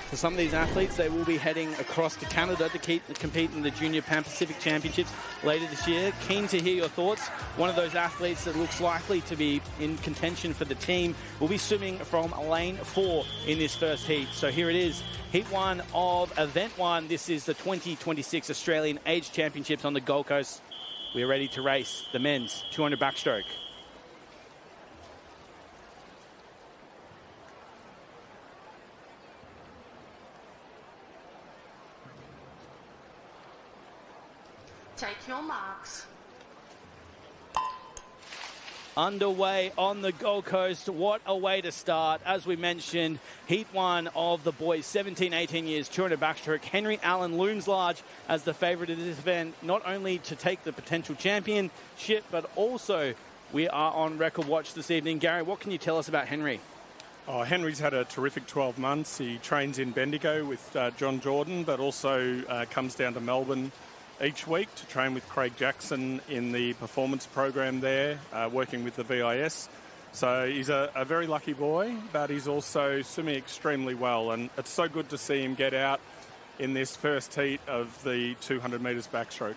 For some of these athletes, they will be heading across to Canada to compete in the Junior Pan Pacific Championships later this year. Keen to hear your thoughts. One of those athletes that looks likely to be in contention for the team will be swimming from lane 4 in this first heat. So here it is, heat 1 of event 1. This is the 2026 Australian Age Championships on the Gold Coast. We are ready to race the men's 200 backstroke. Take your marks. Underway on the Gold Coast. What a way to start. As we mentioned, heat 1 of the boys, 17, 18 years, 200 backstroke. Henry Allen looms large as the favourite of this event, not only to take the potential championship, but also we are on record watch this evening. Gary, what can you tell us about Henry? Oh, Henry's had a terrific 12 months. He trains in Bendigo with John Jordan, but also comes down to Melbourne each week to train with Craig Jackson in the performance program there, working with the VIS. So he's a very lucky boy, but he's also swimming extremely well. And it's so good to see him get out in this first heat of the 200 metres backstroke.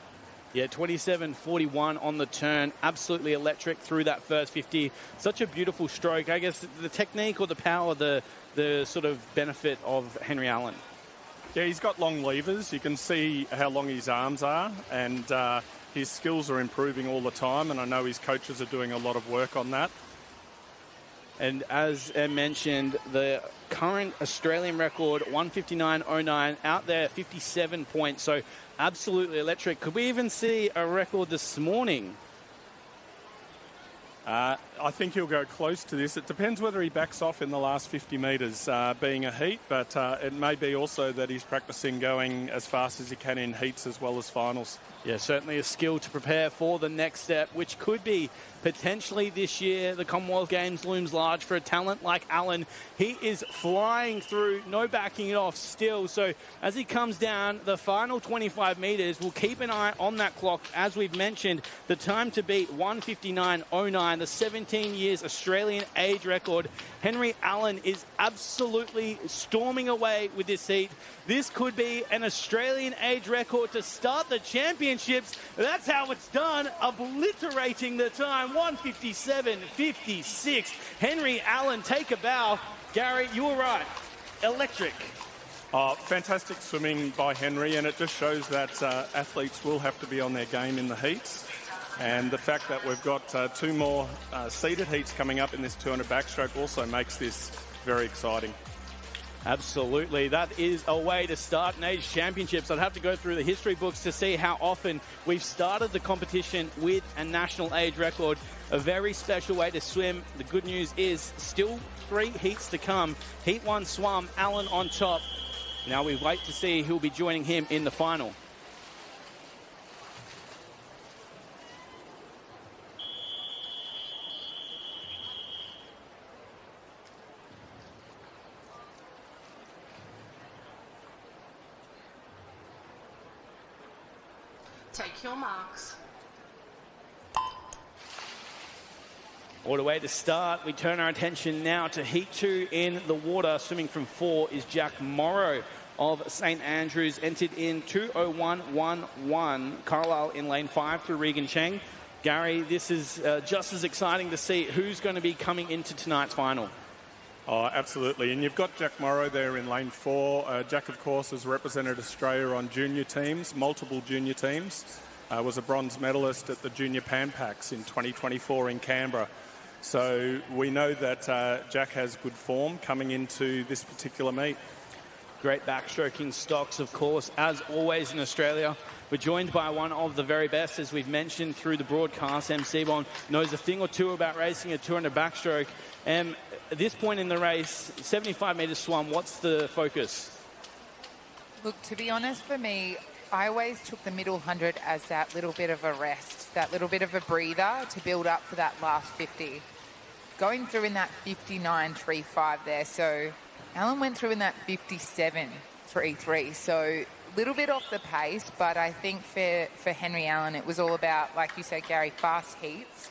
Yeah, 27.41 on the turn. Absolutely electric through that first 50. Such a beautiful stroke. I guess the technique or the power, the sort of benefit of Henry Allen. Yeah, he's got long levers. You can see how long his arms are, and his skills are improving all the time, and I know his coaches are doing a lot of work on that. And as Em mentioned, the current Australian record, 159.09, out there, 57 points, so absolutely electric. Could we even see a record this morning? I think he'll go close to this. It depends whether he backs off in the last 50 metres, being a heat, but it may be also that he's practising going as fast as he can in heats as well as finals. Yeah, certainly a skill to prepare for the next step, which could be potentially this year. The Commonwealth Games looms large for a talent like Allen. He is flying through, no backing it off still. So as he comes down, the final 25 metres, we'll keep an eye on that clock. As we've mentioned, the time to beat 159.09, the 17 years Australian age record. Henry Allen is absolutely storming away with this heat. This could be an Australian age record to start the championships. That's how it's done, obliterating the time. 157.56. Henry Allen, take a bow. Gary, you were right. Electric. Fantastic swimming by Henry, and it just shows that athletes will have to be on their game in the heats. And the fact that we've got 2 more seeded heats coming up in this 200 backstroke also makes this very exciting. Absolutely. That is a way to start an age championships. I'd have to go through the history books to see how often we've started the competition with a national age record. A very special way to swim. The good news is still 3 heats to come. Heat 1 swum, Allen on top. Now we wait to see who'll be joining him in the final. Take your marks. What a way to start. We turn our attention now to Heat 2 in the water. Swimming from 4 is Jack Morrow of St Andrews. Entered in 2:01.11. Carlisle in lane 5 through Regan Cheng. Gary, this is just as exciting to see who's going to be coming into tonight's final. Oh, absolutely. And you've got Jack Morrow there in lane 4. Jack, of course, has represented Australia on junior teams, multiple junior teams. Was a bronze medalist at the Junior Pan Pacs in 2024 in Canberra. So we know that Jack has good form coming into this particular meet. Great backstroking stocks, of course, as always in Australia. We're joined by one of the very best, as we've mentioned through the broadcast. Em Seabon knows a thing or two about racing a 200 backstroke. At this point in the race, 75 metres swum, what's the focus? Look, to be honest, for me, I always took the middle 100 as that little bit of a rest, that little bit of a breather to build up for that last 50. Going through in that 59.35 there, so Allen went through in that 57.33, so a little bit off the pace, but I think for Henry Allen, it was all about, like you said, Gary, fast heats.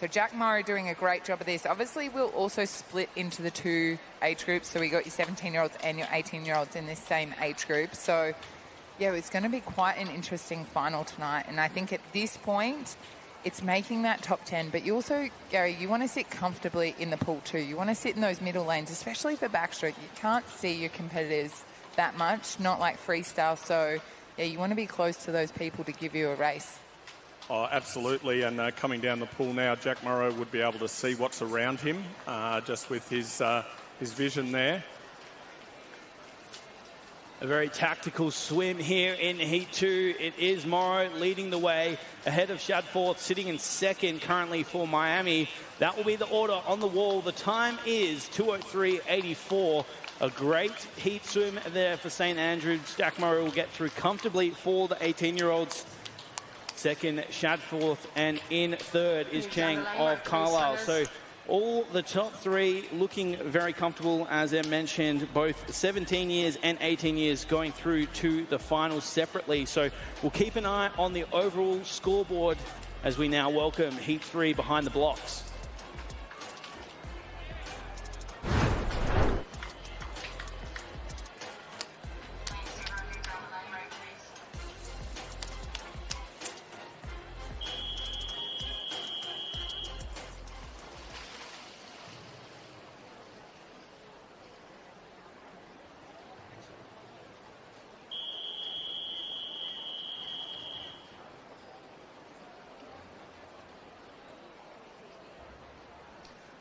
So Jack Morrow doing a great job of this. Obviously, we'll also split into the two age groups. So we got your 17-year-olds and your 18-year-olds in this same age group. So, yeah, it's going to be quite an interesting final tonight. And I think at this point, it's making that top 10. But you also, Gary, you want to sit comfortably in the pool too. You want to sit in those middle lanes, especially for backstroke. You can't see your competitors that much, not like freestyle. So, yeah, you want to be close to those people to give you a race. Oh, absolutely. And coming down the pool now, Jack Morrow would be able to see what's around him just with his vision there. A very tactical swim here in Heat 2. It is Morrow leading the way ahead of Shadforth, sitting in second currently for Miami. That will be the order on the wall. The time is 2:03.84. A great heat swim there for St. Andrews. Jack Morrow will get through comfortably for the 18-year-olds. Second, Shadforth, and in third is Chang of Carlisle. So all the top three looking very comfortable, as I mentioned, both 17 years and 18 years going through to the finals separately. So we'll keep an eye on the overall scoreboard as we now welcome Heat 3 behind the blocks.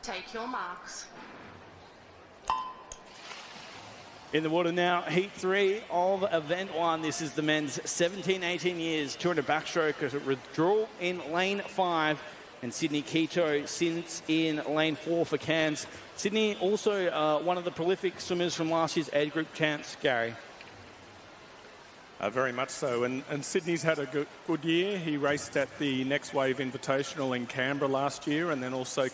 Take your marks. In the water now, Heat 3 of Event 1. This is the men's 17-18 years, 200 backstroke. A withdrawal in lane 5. And Sydney Quito sits in lane 4 for Cairns. Sydney also one of the prolific swimmers from last year's age group champs, Gary. Very much so. And Sydney's had a good year. He raced at the Next Wave Invitational in Canberra last year and then also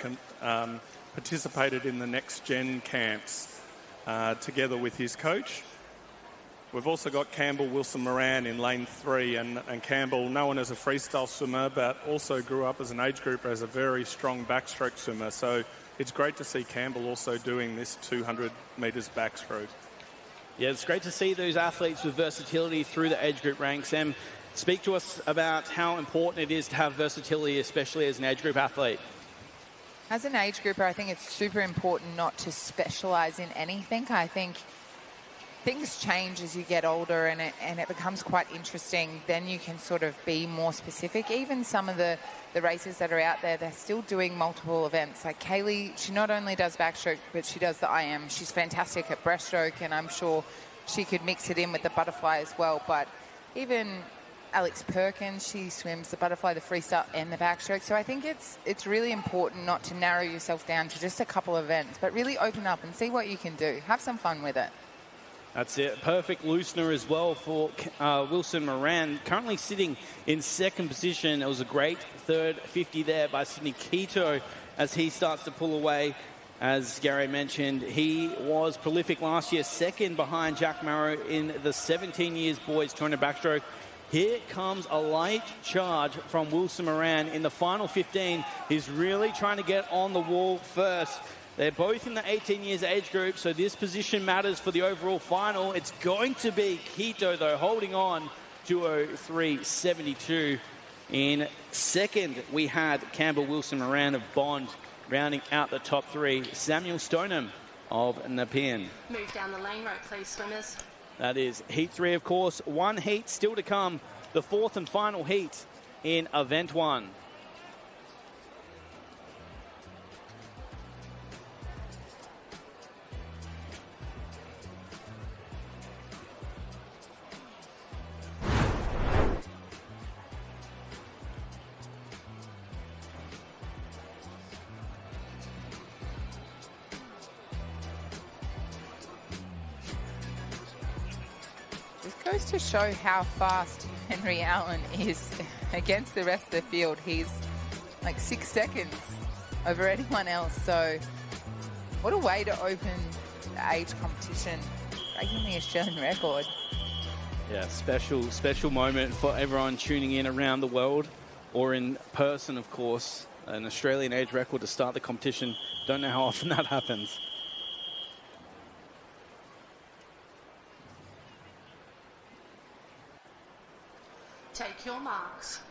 participated in the Next Gen camps together with his coach. We've also got Campbell Wilson Moran in lane 3. And Campbell, known as a freestyle swimmer, but also grew up as an age grouper as a very strong backstroke swimmer. So it's great to see Campbell also doing this 200 metres backstroke. Yeah, it's great to see those athletes with versatility through the age group ranks. And speak to us about how important it is to have versatility, especially as an age group athlete. As an age grouper, I think it's super important not to specialise in anything. I think things change as you get older and it becomes quite interesting. Then you can sort of be more specific. Even some of the races that are out there, they're still doing multiple events. Like Kaylee, she not only does backstroke, but she does the IM. She's fantastic at breaststroke, and I'm sure she could mix it in with the butterfly as well. But even Alex Perkins, she swims the butterfly, the freestyle, and the backstroke. So I think it's really important not to narrow yourself down to just a couple of events, but really open up and see what you can do. Have some fun with it. That's it. Perfect loosener as well for Wilson Moran. Currently sitting in second position. It was a great third 50 there by Sydney Quito as he starts to pull away. As Gary mentioned, he was prolific last year, second behind Jack Morrow in the 17 years boys 200 backstroke. Here comes a light charge from Wilson Moran in the final 15. He's really trying to get on the wall first. They're both in the 18 years age group, so this position matters for the overall final. It's going to be Quito, though, holding on 2:03.72. In second, we had Campbell Wilson Moran of Bond rounding out the top three. Samuel Stoneham of Nepean. Move down the lane rope, please, swimmers. That is Heat 3, of course. One heat still to come, the fourth and final heat in Event 1. Goes to show how fast Henry Allen is against the rest of the field. He's like 6 seconds over anyone else. So what a way to open the age competition, breaking the Australian record. Yeah, special moment for everyone tuning in around the world or in person, of course. an Australian age record to start the competition. Don't know how often that happens. Take your marks.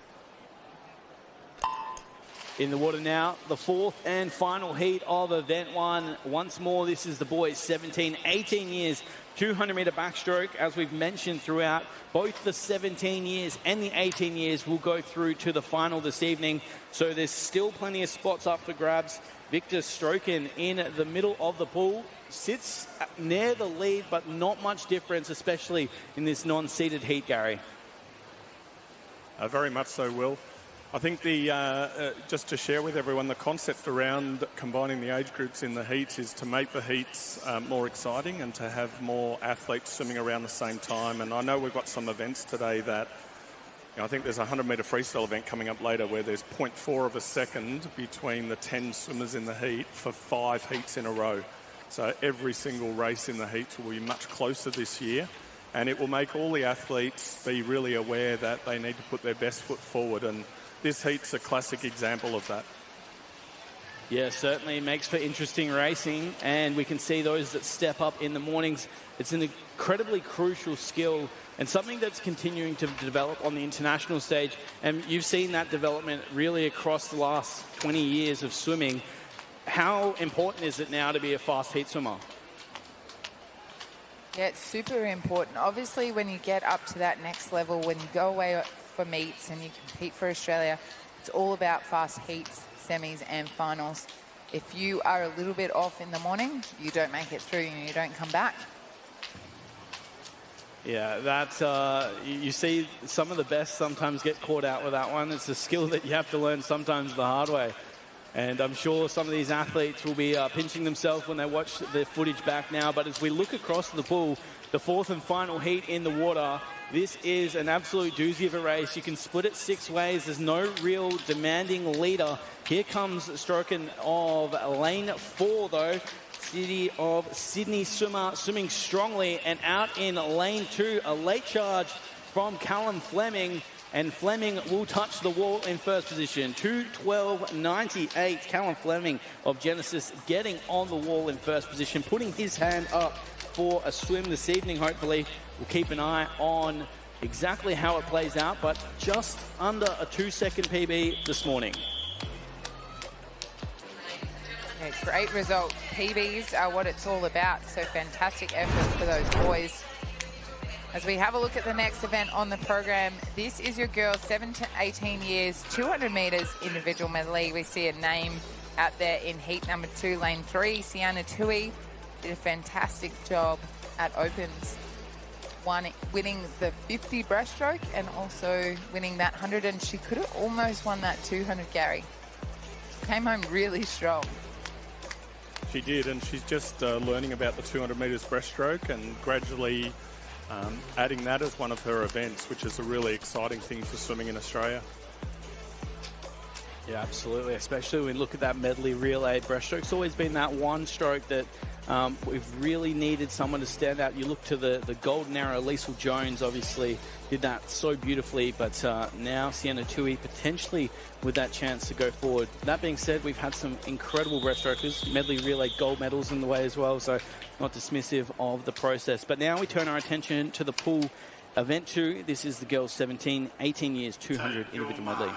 In the water now, the fourth and final heat of event one. Once more, this is the boys 17, 18 years, 200-meter backstroke. As we've mentioned throughout, both the 17 years and the 18 years will go through to the final this evening. So there's still plenty of spots up for grabs. Victor Stroken in the middle of the pool sits near the lead, but not much difference, especially in this non-seeded heat, Gary. Very much so, Will. I think just to share with everyone, the concept around combining the age groups in the heats is to make the heats more exciting and to have more athletes swimming around the same time. And I know we've got some events today that, I think there's a 100-metre freestyle event coming up later where there's 0.4 of a second between the 10 swimmers in the heat for 5 heats in a row. So every single race in the heats will be much closer this year. And it will make all the athletes be really aware that they need to put their best foot forward. And this heat's a classic example of that. Yeah, certainly makes for interesting racing, and we can see those that step up in the mornings. It's an incredibly crucial skill and something that's continuing to develop on the international stage. And you've seen that development really across the last 20 years of swimming. How important is it now to be a fast heat swimmer? Yeah, it's super important. Obviously, when you get up to that next level, when you go away for meets and you compete for Australia, it's all about fast heats, semis and finals. If you are a little bit off in the morning, you don't make it through and you don't come back. Yeah, that's, you see some of the best sometimes get caught out with that one. It's a skill that you have to learn sometimes the hard way. And I'm sure some of these athletes will be pinching themselves when they watch the footage back now. But as we look across the pool, the fourth and final heat in the water, this is an absolute doozy of a race. You can split it 6 ways. There's no real demanding leader. Here comes Stroken of lane 4, though. City of Sydney swimmer swimming strongly. And out in lane 2, a late charge from Callum Fleming. And Fleming will touch the wall in first position. 2:12.98. Callum Fleming of Genesis getting on the wall in first position, putting his hand up for a swim this evening, hopefully. We'll keep an eye on exactly how it plays out, but just under a 2-second PB this morning. Yeah, great result. PBs are what it's all about, so fantastic effort for those boys. As we have a look at the next event on the program, this is your girls 7 to 18 years, 200 metres individual medley. We see a name out there in heat number 2, lane 3. Sienna Tui did a fantastic job at Opens, winning the 50 breaststroke and also winning that 100. And she could have almost won that 200, Gary. She came home really strong. She did, and she's just learning about the 200 metres breaststroke and gradually adding that as one of her events, which is a really exciting thing for swimming in Australia. Yeah, absolutely, especially when we look at that medley relay breaststroke. It's always been that one stroke that we've really needed someone to stand out. You look to the golden arrow, Liesl Jones obviously did that so beautifully, but now Sienna Tui potentially with that chance to go forward. That being said, we've had some incredible breaststrokers, medley relay gold medals in the way as well, so not dismissive of the process. But now we turn our attention to the pool event 2. This is the girls 17, 18 years, 200 individual medley.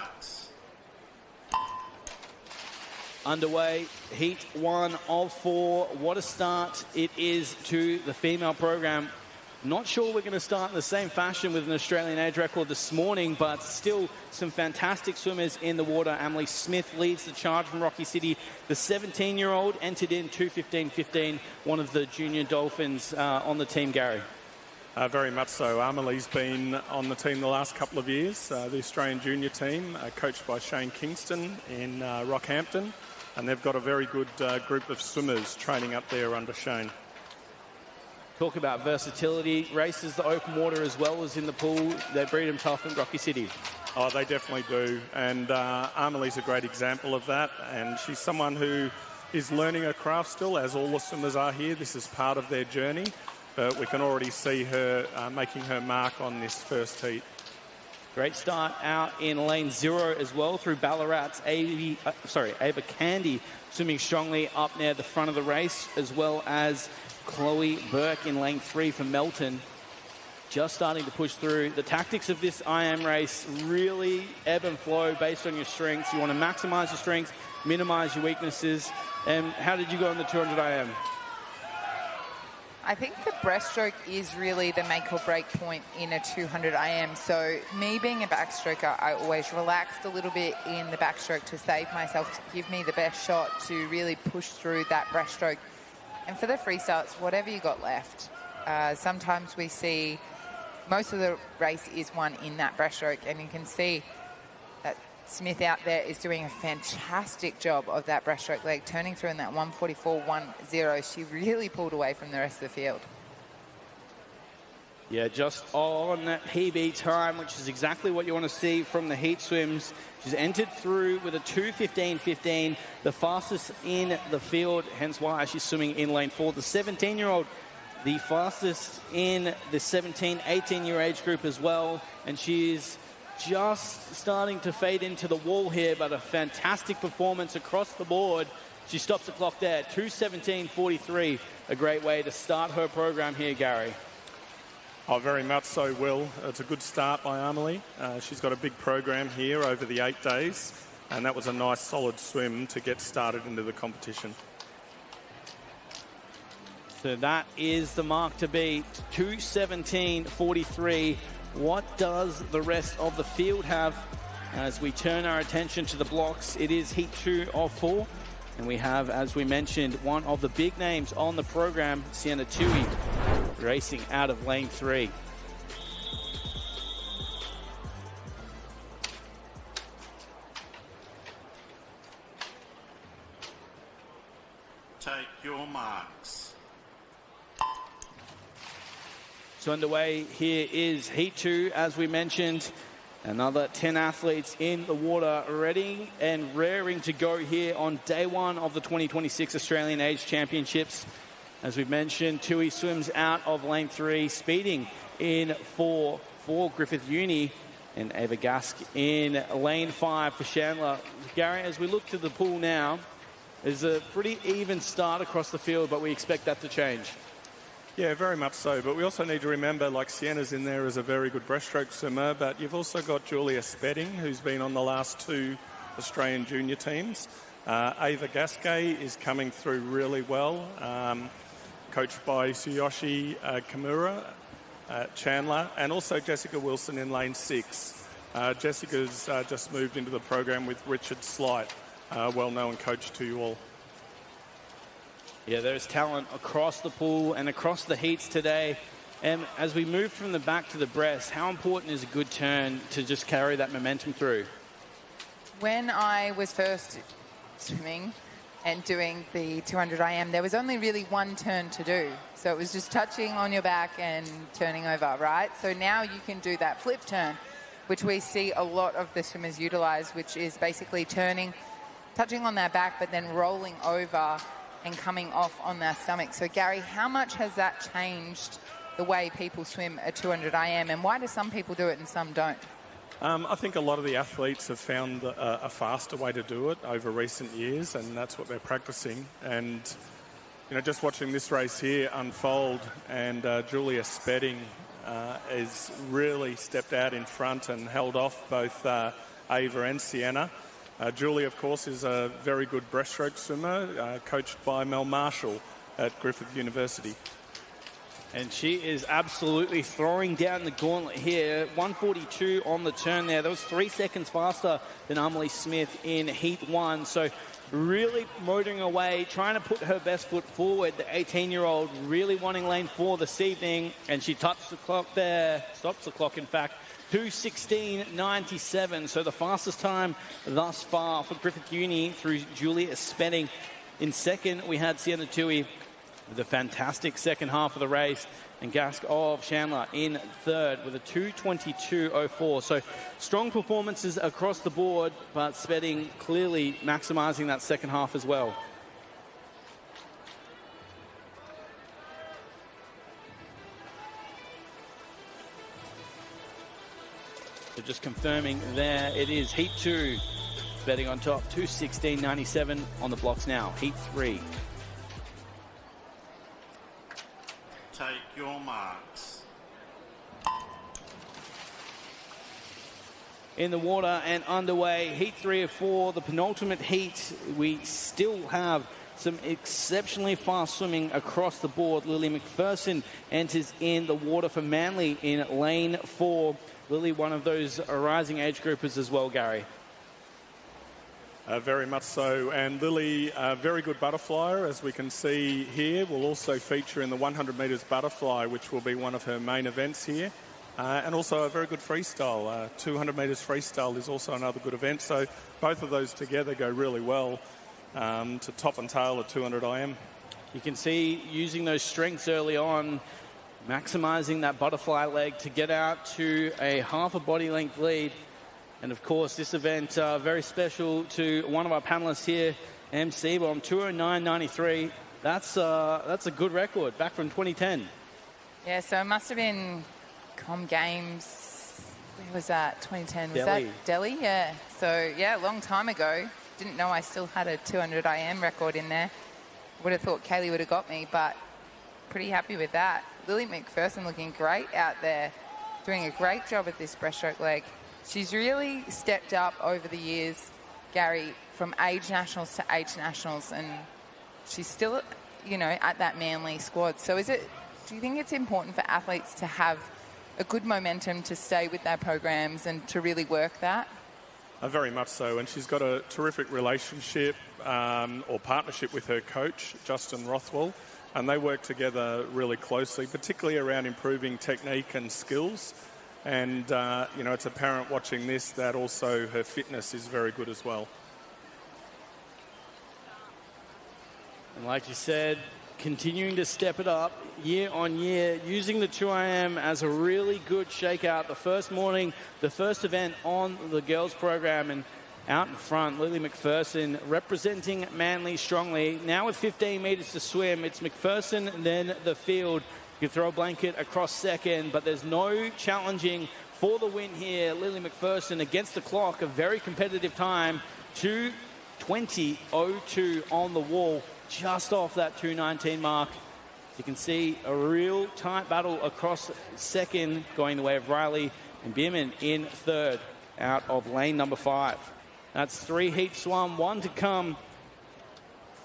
Underway, heat 1 of 4. What a start it is to the female program. Not sure we're going to start in the same fashion with an Australian age record this morning, but still some fantastic swimmers in the water. Emily Smith leads the charge from Rocky City. The 17-year-old entered in 2:15.15, one of the junior Dolphins on the team, Gary. Very much so. Amelie's been on the team the last couple of years, the Australian junior team, coached by Shane Kingston in Rockhampton. And they've got a very good group of swimmers training up there under Shane. Talk about versatility. Races the open water as well as in the pool. They breed them tough in Rocky City. Oh, they definitely do. And Amelie's a great example of that. And she's someone who is learning her craft still, as all the swimmers are here. This is part of their journey. But we can already see her making her mark on this first heat. Great start out in lane 0 as well through Ballarat's Ava Candy swimming strongly up near the front of the race, as well as Chloe Burke in lane 3 for Melton. Just starting to push through. The tactics of this IM race really ebb and flow based on your strengths. You want to maximize your strengths, minimize your weaknesses. And how did you go in the 200 IM? I think the breaststroke is really the make or break point in a 200 IM. So me being a backstroker, I always relaxed a little bit in the backstroke to save myself, to give me the best shot to really push through that breaststroke. And for the freestyle, it's whatever you got left. Sometimes we see most of the race is won in that breaststroke, and you can see that Smith out there is doing a fantastic job of that breaststroke leg, turning through in that 144.10. She really pulled away from the rest of the field. Yeah, just on that PB time, which is exactly what you want to see from the heat swims. She's entered through with a 2:15.15, the fastest in the field, hence why she's swimming in lane 4. The 17-year-old, the fastest in the 17-18-year age group as well, and she's just starting to fade into the wall here, but a fantastic performance across the board. She stops the clock there, 2:17.43, a great way to start her program here, Gary. Oh, very much so, Will. It's a good start by Amelie. She's got a big program here over the 8 days, and that was a nice solid swim to get started into the competition. So that is the mark to beat, 2:17.43. What does the rest of the field have? As we turn our attention to the blocks, it is heat 2 of 4. And we have, as we mentioned, one of the big names on the program, Sienna Tui, racing out of lane 3. Take your marks. So underway here is heat 2, as we mentioned. Another 10 athletes in the water, ready and raring to go here on day 1 of the 2026 Australian Age Championships. As we've mentioned, Tui swims out of lane 3, speeding in for Griffith Uni, and Ava Gask in lane 5 for Chandler. Gary, as we look to the pool now, there's a pretty even start across the field, but we expect that to change. Yeah, very much so. But we also need to remember, like, Sienna's in there as a very good breaststroke swimmer, but you've also got Julia Spedding, who's been on the last 2 Australian junior teams. Ava Gaske is coming through really well, coached by Tsuyoshi Kimura, Chandler, and also Jessica Wilson in lane 6. Jessica's just moved into the program with Richard Slight, well-known coach to you all. Yeah, there's talent across the pool and across the heats today. And as we move from the back to the breast, how important is a good turn to just carry that momentum through? When I was first swimming and doing the 200 IM, there was only really one turn to do. So it was just touching on your back and turning over, right? So now you can do that flip turn, which we see a lot of the swimmers utilize, which is basically turning, touching on their back, but then rolling over and coming off on their stomach. So, Gary, how much has that changed the way people swim a 200 IM, and why do some people do it and some don't? I think a lot of the athletes have found a faster way to do it over recent years, and that's what they're practicing. And, you know, just watching this race here unfold, and Julia Spedding has really stepped out in front and held off both Ava and Sienna. Julie, of course, is a very good breaststroke swimmer, coached by Mel Marshall at Griffith University. And she is absolutely throwing down the gauntlet here. 1:42 on the turn there. That was 3 seconds faster than Amelie Smith in Heat 1. So really motoring away, trying to put her best foot forward. The 18-year-old really wanting lane 4 this evening. And she touched the clock there, stops the clock, in fact. 2:16.97, so the fastest time thus far for Griffith Uni through Julia Spedding. In second, we had Sienna Tui with a fantastic second half of the race, and Gask of Chandler in third with a 2:22.04. So strong performances across the board, but Spedding clearly maximising that second half as well. So just confirming there, it is Heat 2. Betting on top, 216.97 on the blocks now. Heat 3. Take your marks. In the water and underway, Heat 3 of 4, the penultimate heat. We still have some exceptionally fast swimming across the board. Lily McPherson enters in the water for Manly in lane 4. Lily, one of those rising age groupers as well, Gary. Very much so. And Lily, a very good butterflyer, as we can see here, will also feature in the 100 metres butterfly, which will be one of her main events here. And also a very good freestyle. 200 metres freestyle is also another good event. So both of those together go really well to top and tail at 200 IM. You can see using those strengths early on, maximising that butterfly leg to get out to a half a body length lead. And of course, this event very special to one of our panelists here, MC Bomb, 209.93. That's a good record back from 2010. Yeah, so it must have been Com Games. Where was that? 2010. Was Delhi. that Delhi? Yeah. So yeah, a long time ago. Didn't know I still had a 200 IM record in there. Would have thought Kaylee would have got me, but pretty happy with that. Lily McPherson looking great out there, doing a great job at this breaststroke leg. She's really stepped up over the years, Gary, from age nationals to age nationals, and she's still, you know, at that Manly squad. So do you think it's important for athletes to have a good momentum to stay with their programs and to really work that? Very much so, and she's got a terrific relationship or partnership with her coach, Justin Rothwell, and they work together really closely, particularly around improving technique and skills. And, you know, it's apparent watching this that also her fitness is very good as well. And like you said, continuing to step it up year on year, using the 2IM as a really good shakeout. The first morning, the first event on the girls program, and out in front, Lily McPherson representing Manly strongly. Now with 15 metres to swim, it's McPherson and then the field. You throw a blanket across second, but there's no challenging for the win here. Lily McPherson against the clock, a very competitive time, 2:20.02 on the wall, just off that 2:19 mark. You can see a real tight battle across second, going the way of Riley and Bierman in third, out of lane number 5. That's 3 heats swum, 1 to come.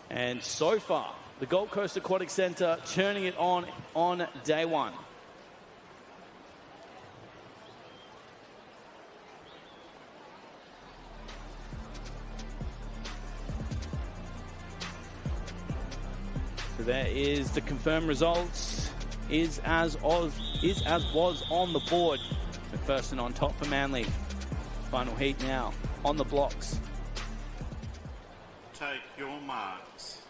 And so far, the Gold Coast Aquatic Centre turning it on day 1. So there is the confirmed results. Is as was on the board. McPherson on top for Manly. Final heat now on the blocks. Take your marks.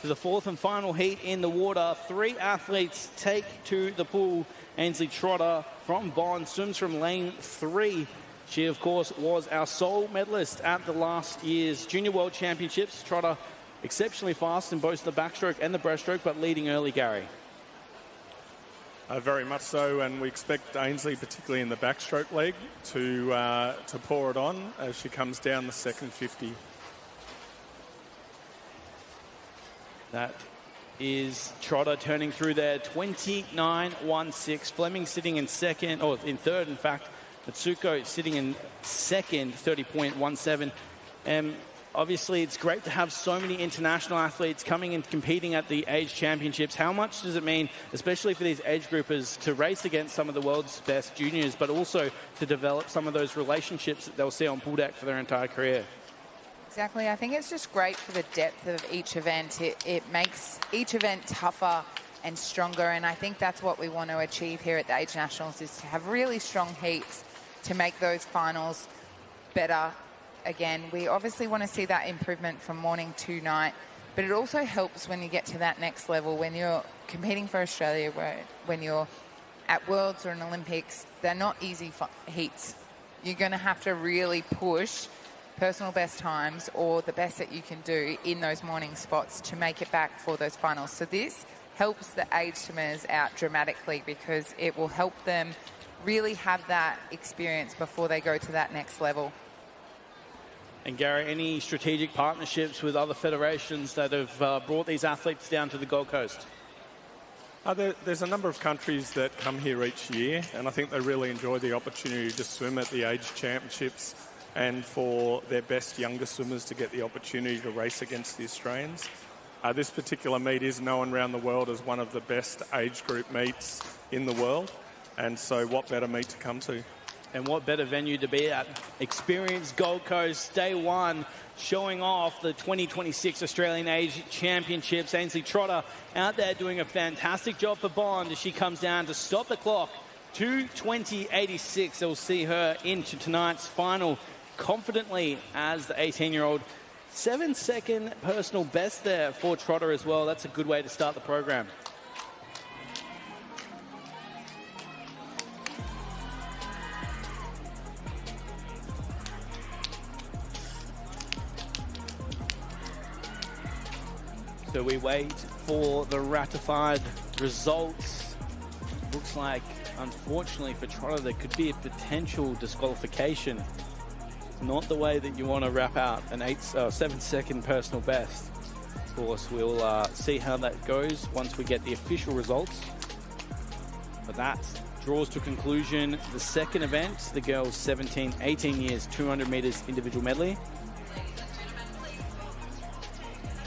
For the 4th and final heat in the water, 3 athletes take to the pool. Ainsley Trotter from Bond swims from lane 3. She, of course, was our sole medalist at the last year's Junior World Championships. Trotter exceptionally fast in both the backstroke and the breaststroke, but leading early, Gary. Very much so, and we expect Ainsley, particularly in the backstroke leg, to pour it on as she comes down the second 50. That is Trotter turning through there, 29.16. Fleming sitting in second, or in third, in fact. Matsuko sitting in second, 30.17. Obviously, it's great to have so many international athletes coming and competing at the age championships. How much does it mean, especially for these age groupers, to race against some of the world's best juniors, but also to develop some of those relationships that they'll see on pool deck for their entire career? Exactly. I think it's just great for the depth of each event. It makes each event tougher and stronger, and I think that's what we want to achieve here at the Age Nationals, is to have really strong heats to make those finals better. Again, we obviously want to see that improvement from morning to night, but it also helps when you get to that next level, when you're competing for Australia, when you're at Worlds or an Olympics. They're not easy heats. You're going to have to really push personal best times or the best that you can do in those morning spots to make it back for those finals. So this helps the age swimmers out dramatically, because it will help them really have that experience before they go to that next level. And Gary, any strategic partnerships with other federations that have brought these athletes down to the Gold Coast? There's a number of countries that come here each year, and I think they really enjoy the opportunity to swim at the age championships and for their best younger swimmers to get the opportunity to race against the Australians. This particular meet is known around the world as one of the best age group meets in the world, and so what better meet to come to? And what better venue to be at? Experience Gold Coast, day one, showing off the 2026 Australian Age Championships. Ainsley Trotter out there doing a fantastic job for Bond as she comes down to stop the clock. 2:20.86. They'll see her into tonight's final confidently as the 18-year-old. 7-second personal best there for Trotter as well. That's a good way to start the program. So we wait for the ratified results. Looks like, unfortunately for Trotter, there could be a potential disqualification. Not the way that you want to wrap out an 7-second personal best. Of course, we'll see how that goes once we get the official results. But that draws to conclusion the second event, the girls 17, 18 years, 200 meters individual medley.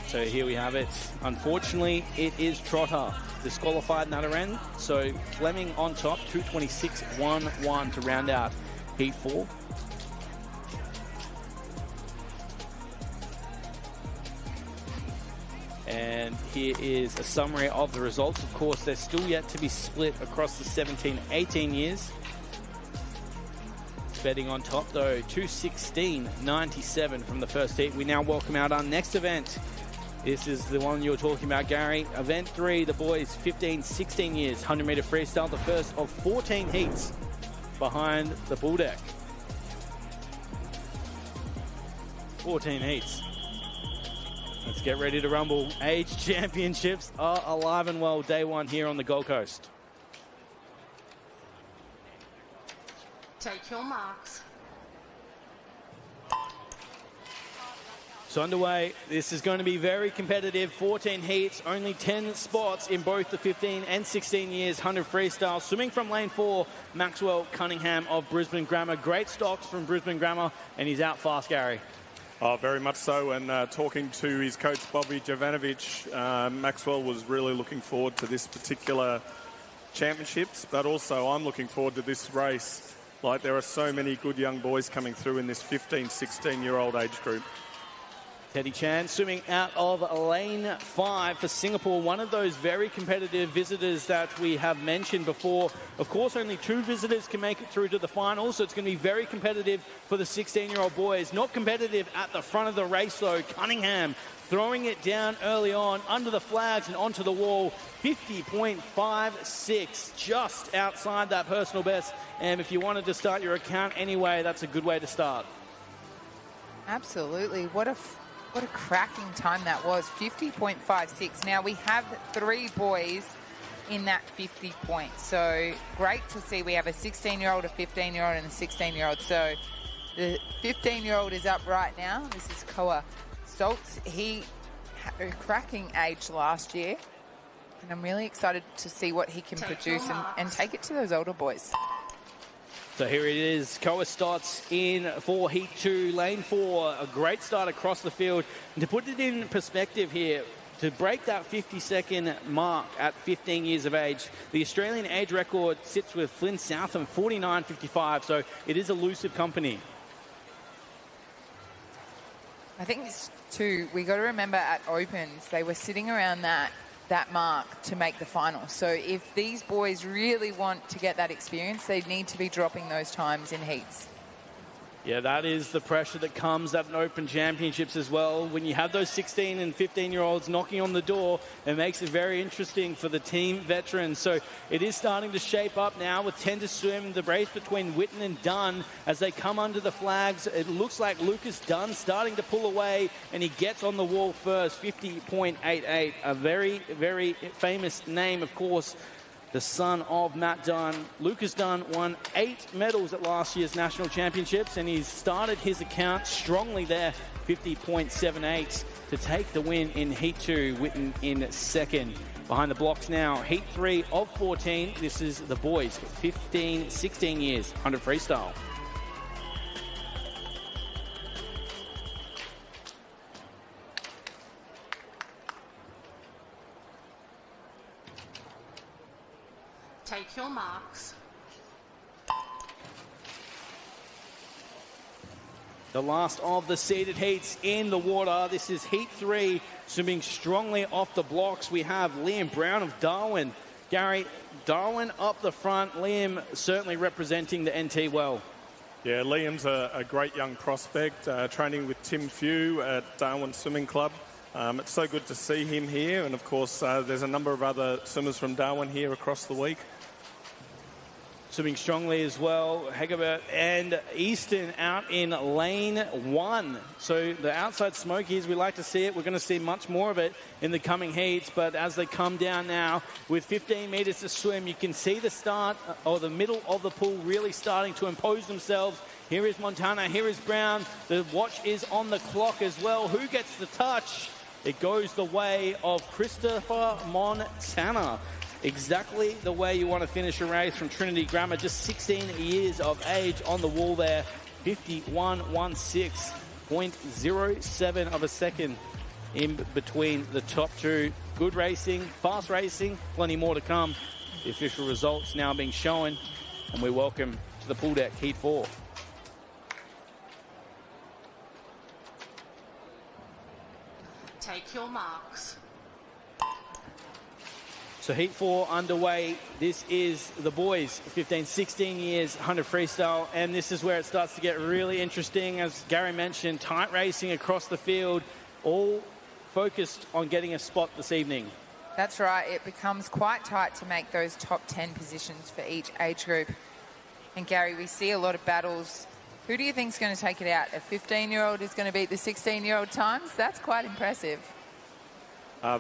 So here we have it. Unfortunately, it is Trotter disqualified in that end. So Fleming on top, 2:26.11 to round out heat 4. And here is a summary of the results. Of course, they're still yet to be split across the 17, 18 years. Betting on top, though, 2:16.97 from the first heat. We now welcome out our next event. This is the one you were talking about, Gary. Event 3, the boys 15, 16 years, 100-meter freestyle, the first of 14 heats behind the bull deck. 14 heats. Let's get ready to rumble. Age championships are alive and well day one here on the Gold Coast. Take your marks. So underway, this is going to be very competitive. 14 heats, only 10 spots in both the 15 and 16 years, 100 freestyle. Swimming from lane 4, Maxwell Cunningham of Brisbane Grammar. Great stocks from Brisbane Grammar, and he's out fast, Gary. Oh, very much so. And talking to his coach, Bobby Jovanovic, Maxwell was really looking forward to this particular championships, but also I'm looking forward to this race. Like, there are so many good young boys coming through in this 15, 16-year-old age group. Teddy Chan swimming out of lane 5 for Singapore. One of those very competitive visitors that we have mentioned before. Of course, only 2 visitors can make it through to the final, so it's going to be very competitive for the 16-year-old boys. Not competitive at the front of the race, though. Cunningham throwing it down early on, under the flags and onto the wall. 50.56, just outside that personal best. And if you wanted to start your account anyway, that's a good way to start. Absolutely. What a cracking time that was, 50.56. Now, we have 3 boys in that 50 points. So, great to see we have a 16-year-old, a 15-year-old, and a 16-year-old. So, the 15-year-old is up right now. This is Koa Stoltz. He had a cracking age last year. And I'm really excited to see what he can produce and take it to those older boys. So here it is, Koa Stotts in for Heat 2, lane 4, a great start across the field. And to put it in perspective here, to break that 50-second mark at 15 years of age, the Australian age record sits with Flynn Southam, 49.55, so it is elusive company. I think too, we got to remember at Opens, they were sitting around that mark to make the final. So if these boys really want to get that experience, they need to be dropping those times in heats. Yeah, that is the pressure that comes at an Open Championships as well. When you have those 16 and 15-year-olds knocking on the door, it makes it very interesting for the team veterans. So it is starting to shape up now with 10 to swim. The race between Witten and Dunn as they come under the flags. It looks like Lucas Dunn starting to pull away, and he gets on the wall first, 50.88. A very, very famous name, of course. the son of Matt Dunn. Lucas Dunn won 8 medals at last year's national championships, and he's started his account strongly there, 50.78 to take the win in Heat 2, Witten in second. Behind the blocks now, Heat 3 of 14. This is the boys, 15, 16 years, 100 freestyle. Take your marks. The last of the seeded heats in the water. This is Heat 3, swimming strongly off the blocks. We have Liam Brown of Darwin. Gary, Darwin up the front. Liam certainly representing the NT well. Yeah, Liam's a great young prospect, training with Tim Few at Darwin Swimming Club. It's so good to see him here, and of course there's a number of other swimmers from Darwin here across the week. Swimming strongly as well, Hegebert and Easton out in lane 1. So the outside smokies, we like to see it. We're going to see much more of it in the coming heats. But as they come down now with 15 metres to swim, you can see the start or the middle of the pool really starting to impose themselves. Here is Montana, here is Brown. The watch is on the clock as well. Who gets the touch? It goes the way of Christopher Montana. Exactly the way you want to finish a race from Trinity Grammar. Just 16 years of age on the wall there. 51.16.07 of a second in between the top two. Good racing, fast racing, plenty more to come. The official results now being shown, and we welcome to the pool deck Heat 4. Take your marks. So Heat 4 underway. This is the boys, 15, 16 years, 100 freestyle. And this is where it starts to get really interesting. As Gary mentioned, tight racing across the field, all focused on getting a spot this evening. That's right. It becomes quite tight to make those top 10 positions for each age group. And Gary, we see a lot of battles. Who do you think is going to take it out? A 15-year-old is going to beat the 16-year-old times? That's quite impressive.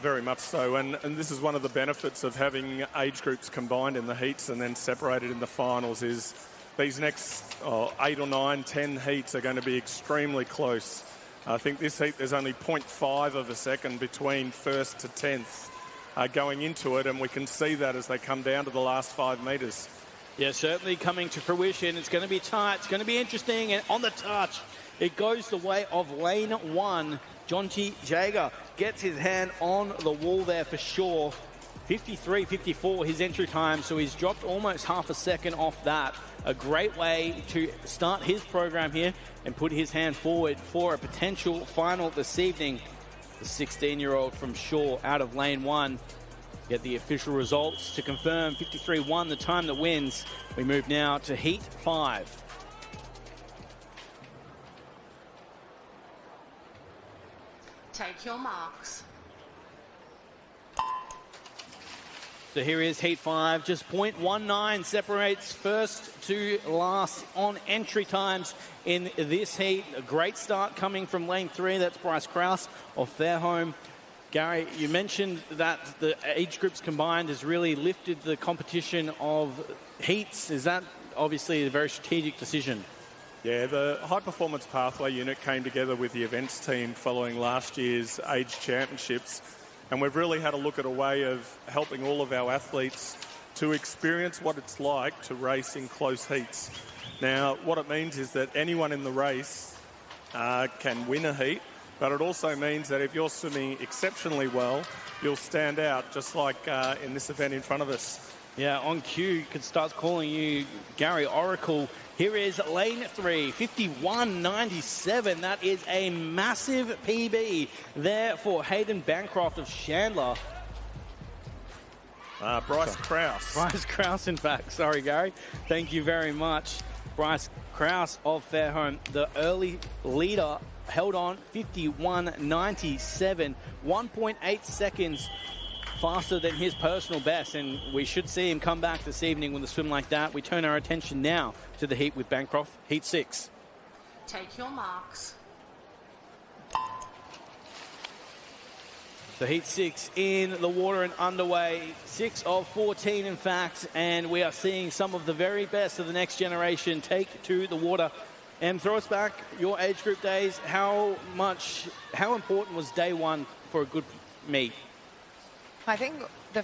Very much so, and this is one of the benefits of having age groups combined in the heats and then separated in the finals is these next 8 or 9, 10 heats are going to be extremely close. I think this heat there's only 0.5 of a second between first to 10th going into it, and we can see that as they come down to the last 5 metres. Yeah, certainly coming to fruition. It's going to be tight. It's going to be interesting. And on the touch, it goes the way of lane 1. Jonty Jager gets his hand on the wall there for sure. 53.54 his entry time, so he's dropped almost half a second off that. A great way to start his program here and put his hand forward for a potential final this evening. The 16-year-old from Shaw out of lane 1. Get the official results to confirm 53.1, the time that wins. We move now to Heat 5. Take your marks. So here is Heat 5, just 0.19 separates first to last on entry times in this heat. A great start coming from lane 3, that's Bryce Krause of Fairholme. Gary, you mentioned that the age groups combined has really lifted the competition of heats. Is that obviously a very strategic decision? Yeah, the High Performance Pathway unit came together with the events team following last year's age championships, and we've really had a look at a way of helping all of our athletes to experience what it's like to race in close heats. Now, what it means is that anyone in the race can win a heat, but it also means that if you're swimming exceptionally well, you'll stand out, just like in this event in front of us. Yeah, on cue, could start calling you Gary Oracle. Here is lane 3, 51.97. That is a massive PB there for Hayden Bancroft of Chandler. Bryce Krause. Bryce Krause, in fact. Sorry, Gary. Thank you very much. Bryce Krause of Fairholme, the early leader, held on 51.97, 1.8 seconds faster than his personal best, and we should see him come back this evening with a swim like that. We turn our attention now to the heat with Bancroft, Heat 6. Take your marks. So heat 6 in the water and underway. 6 of 14, in fact. And we are seeing some of the very best of the next generation take to the water. And throw us back, your age group days. How important was day one for a good meet? I think the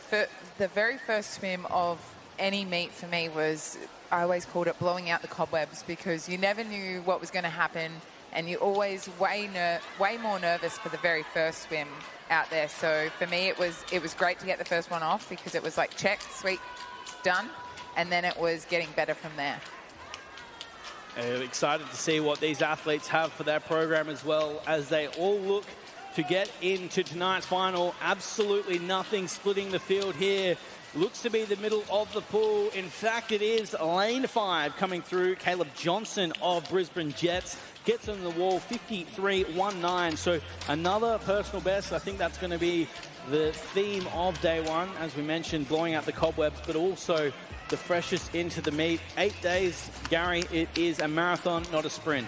very first swim of any meet for me was, I always called it blowing out the cobwebs, because you never knew what was going to happen, and you're always way more nervous for the very first swim out there. So for me, it was great to get the first one off, because it was like, check, sweet, done, and then it was getting better from there. Excited to see what these athletes have for their program, as well as they all look to get into tonight's final. Absolutely nothing splitting the field here. Looks to be the middle of the pool. In fact, it is lane 5 coming through. Caleb Johnson of Brisbane Jets gets on the wall, 53.19. So another personal best. I think that's going to be the theme of day one, as we mentioned, blowing out the cobwebs, but also the freshest into the meet. 8 days, Gary, it is a marathon, not a sprint.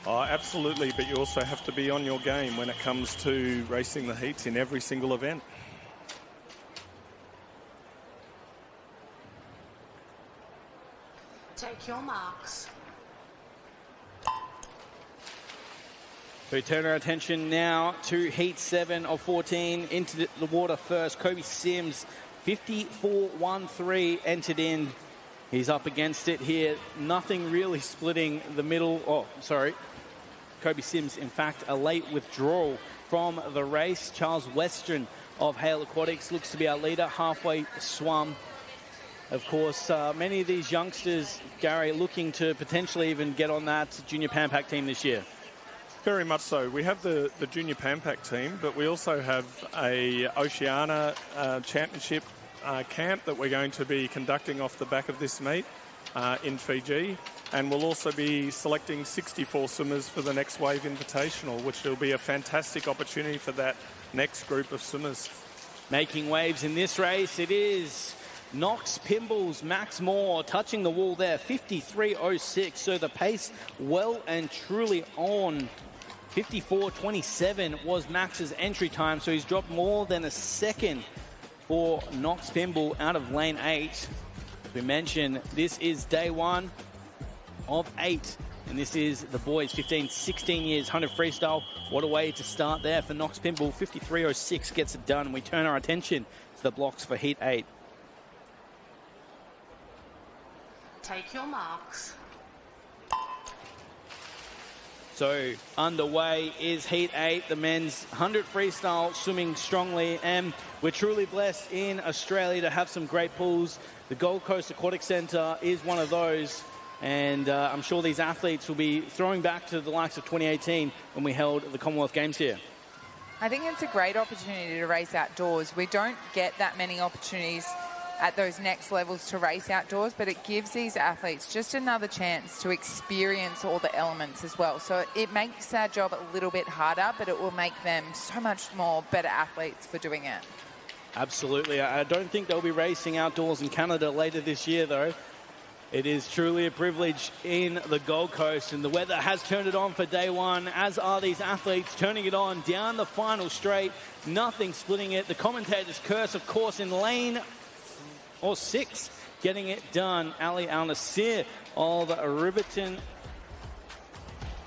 Oh, absolutely, but you also have to be on your game when it comes to racing the heats in every single event. Take your marks. We turn our attention now to heat 7 of 14. Into the water first, Kobe Sims, 54.13 entered in. He's up against it here. Nothing really splitting the middle. Oh, sorry. Kobe Sims, in fact, a late withdrawal from the race. Charles Western of Hale Aquatics looks to be our leader, halfway swum. Of course, many of these youngsters, Gary, looking to potentially even get on that Junior Pan Pac team this year. Very much so. We have the Junior Pan Pac team, but we also have a Oceania Championship camp that we're going to be conducting off the back of this meet in Fiji. And we'll also be selecting 64 swimmers for the next wave invitational, which will be a fantastic opportunity for that next group of swimmers. Making waves in this race, it is Knox Pimble's Max Moore touching the wall there, 53.06. So the pace well and truly on. 54.27 was Max's entry time, so he's dropped more than a second for Knox Pimble out of lane 8. As we mentioned, this is day one of 8, and this is the boys 15, 16 years, 100 freestyle. What a way to start there for Knox Pimble. 53.06 gets it done, and we turn our attention to the blocks for heat 8. Take your marks. So underway is heat 8, the men's 100 freestyle, swimming strongly, and we're truly blessed in Australia to have some great pools. The Gold Coast Aquatic Centre is one of those, and I'm sure these athletes will be throwing back to the likes of 2018 when we held the Commonwealth Games here. I think it's a great opportunity to race outdoors. We don't get that many opportunities at those next levels to race outdoors, but it gives these athletes just another chance to experience all the elements as well. So it makes our job a little bit harder, but it will make them so much more better athletes for doing it. Absolutely. I don't think they'll be racing outdoors in Canada later this year, though. It is truly a privilege in the Gold Coast, and the weather has turned it on for day one, as are these athletes turning it on down the final straight. Nothing splitting it. The commentator's curse, of course, in lane 6, getting it done. Ali Al-Nasir of Riverton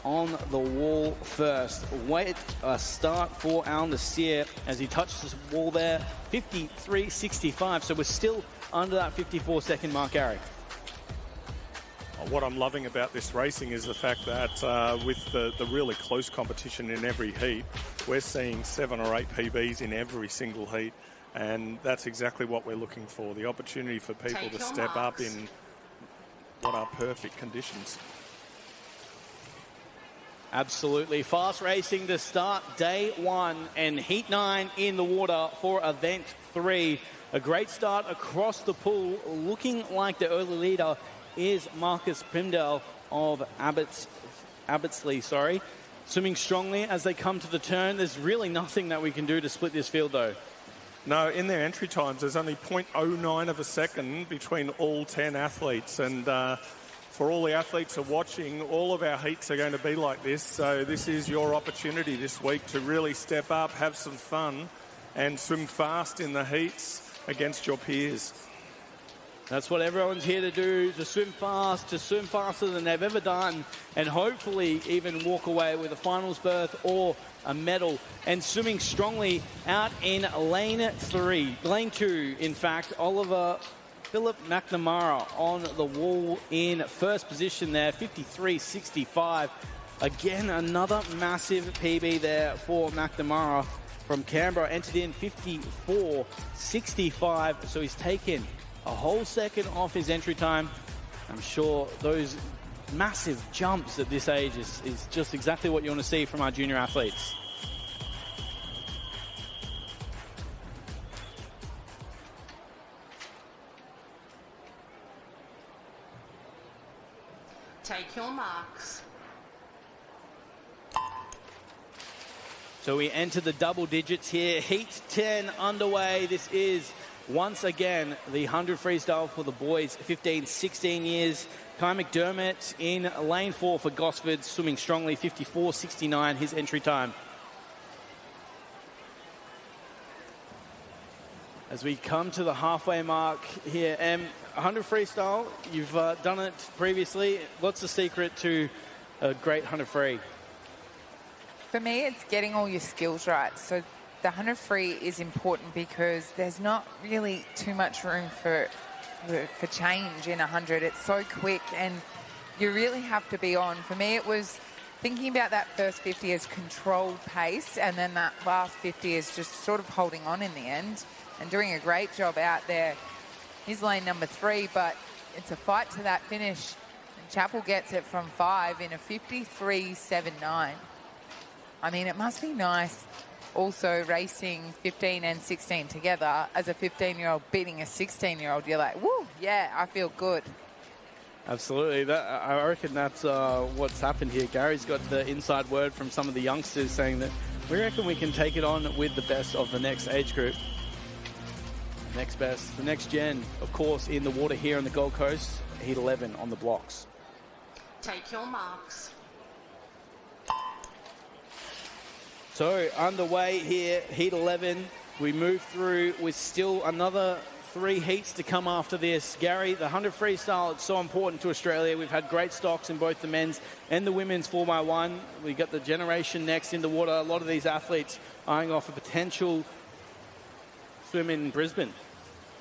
on the wall first. Wait a start for Al-Nasir as he touches the wall there. 53.65, so we're still under that 54-second mark, Gary. What I'm loving about this racing is the fact that with the really close competition in every heat, we're seeing 7 or 8 PBs in every single heat. And that's exactly what we're looking for, the opportunity for people to step up in what are perfect conditions. Absolutely. Fast racing to start day one, and heat 9 in the water for event 3. A great start across the pool. Looking like the early leader is Marcus Primdale of Abbottsley. Swimming strongly as they come to the turn. There's really nothing that we can do to split this field, though. No, in their entry times, there's only 0.09 of a second between all 10 athletes. And for all the athletes who are watching, all of our heats are going to be like this. So this is your opportunity this week to really step up, have some fun, and swim fast in the heats against your peers. That's what everyone's here to do, to swim fast, to swim faster than they've ever done, and hopefully even walk away with a finals berth or a medal. And swimming strongly out in lane 2, in fact, Oliver Philip McNamara on the wall in first position there, 53.65. Again, another massive PB there for McNamara from Canberra, entered in 54.65, so he's taken a whole second off his entry time. I'm sure those massive jumps at this age is just exactly what you want to see from our junior athletes. Take your marks. So we enter the double digits here. Heat 10 underway. This is once again the 100 freestyle for the boys, 15, 16 years. Kai McDermott in lane 4 for Gosford, swimming strongly, 54.69, his entry time. As we come to the halfway mark here, 100 freestyle, you've done it previously. What's the secret to a great 100 free? For me, it's getting all your skills right. So the 100 free is important because there's not really too much room for change in 100. It's so quick and you really have to be on. For me, it was thinking about that first 50 as controlled pace, and then that last 50 is just sort of holding on in the end and doing a great job out there. He's lane number 3, but it's a fight to that finish. And Chappell gets it from 5 in a 53.79. I mean, it must be nice also racing 15 and 16 together. As a 15-year-old beating a 16-year-old, you're like, woo, yeah, I feel good. Absolutely. I reckon that's what's happened here. Gary's got the inside word from some of the youngsters saying that we reckon we can take it on with the best of the next age group. Next best, the next gen, of course, in the water here on the Gold Coast, Heat 11 on the blocks. Take your marks. So underway here, Heat 11. We move through with still another 3 heats to come after this. Gary, the 100 freestyle, it's so important to Australia. We've had great stocks in both the men's and the women's 4x1. We got the generation next in the water. A lot of these athletes eyeing off a potential swim in Brisbane.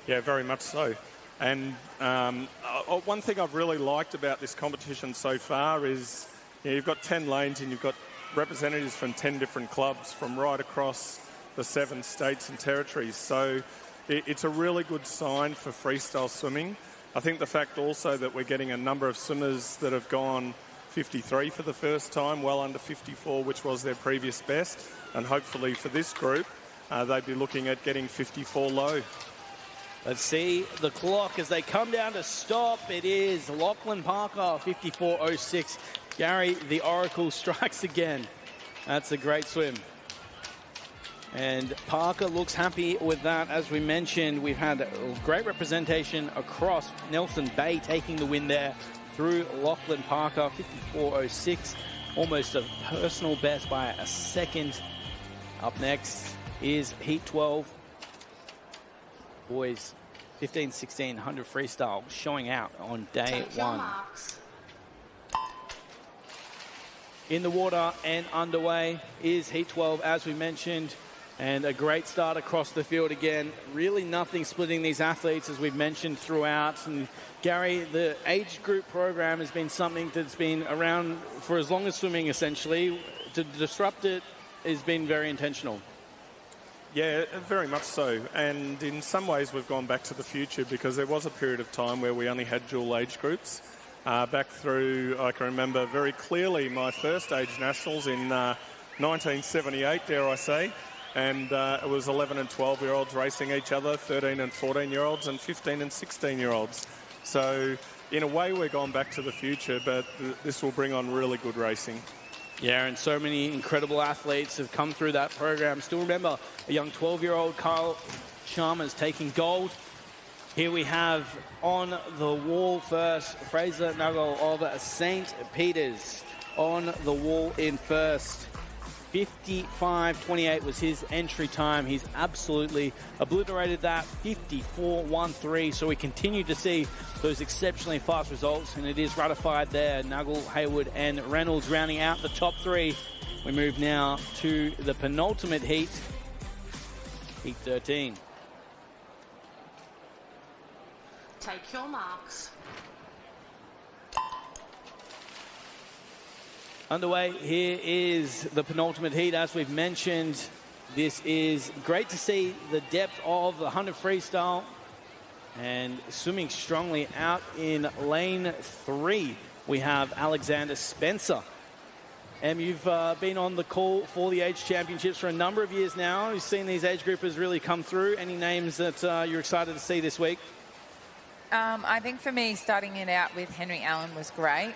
Yeah, very much so. And one thing I've really liked about this competition so far is you've got 10 lanes and you've got representatives from 10 different clubs from right across the 7 states and territories. So it's a really good sign for freestyle swimming. I think the fact also that we're getting a number of swimmers that have gone 53 for the first time, well under 54, which was their previous best. And hopefully for this group, they'd be looking at getting 54 low. Let's see the clock as they come down to stop. It is Lachlan Parker, 54.06. Gary, the Oracle, strikes again. That's a great swim. And Parker looks happy with that. As we mentioned, we've had great representation across. Nelson Bay taking the win there through Lachlan Parker, 54.06. Almost a personal best by a second. Up next is Heat 12. Boys, 15-16, 100 freestyle showing out on day Take your 1. marks. In the water and underway is Heat 12, as we mentioned, and a great start across the field again. Really nothing splitting these athletes, as we've mentioned throughout. And Gary, the age group program has been something that's been around for as long as swimming, essentially. To disrupt it has been very intentional. Yeah, very much so. And in some ways we've gone back to the future because there was a period of time where we only had dual age groups. Back through, I can remember very clearly my first age nationals in 1978, dare I say. And it was 11 and 12-year-olds racing each other, 13 and 14-year-olds and 15 and 16-year-olds. So in a way we're gone back to the future, but this will bring on really good racing. Yeah, and so many incredible athletes have come through that program. Still remember a young 12-year-old Kyle Chalmers taking gold Here we have on the wall first, Fraser Nuggle of St. Peter's on the wall in first. 55.28 was his entry time. He's absolutely obliterated that. 54.13. So we continue to see those exceptionally fast results, and it is ratified there. Nuggle, Hayward, and Reynolds rounding out the top three. We move now to the penultimate heat, heat 13. Take your marks. Underway, here is the penultimate heat. As we've mentioned, this is great to see the depth of the 100 freestyle, and swimming strongly out in lane 3. We have Alexander Spencer. You've been on the call for the age championships for a number of years now. You've seen these age groupers really come through. Any names that you're excited to see this week? I think for me, starting it out with Henry Allen was great.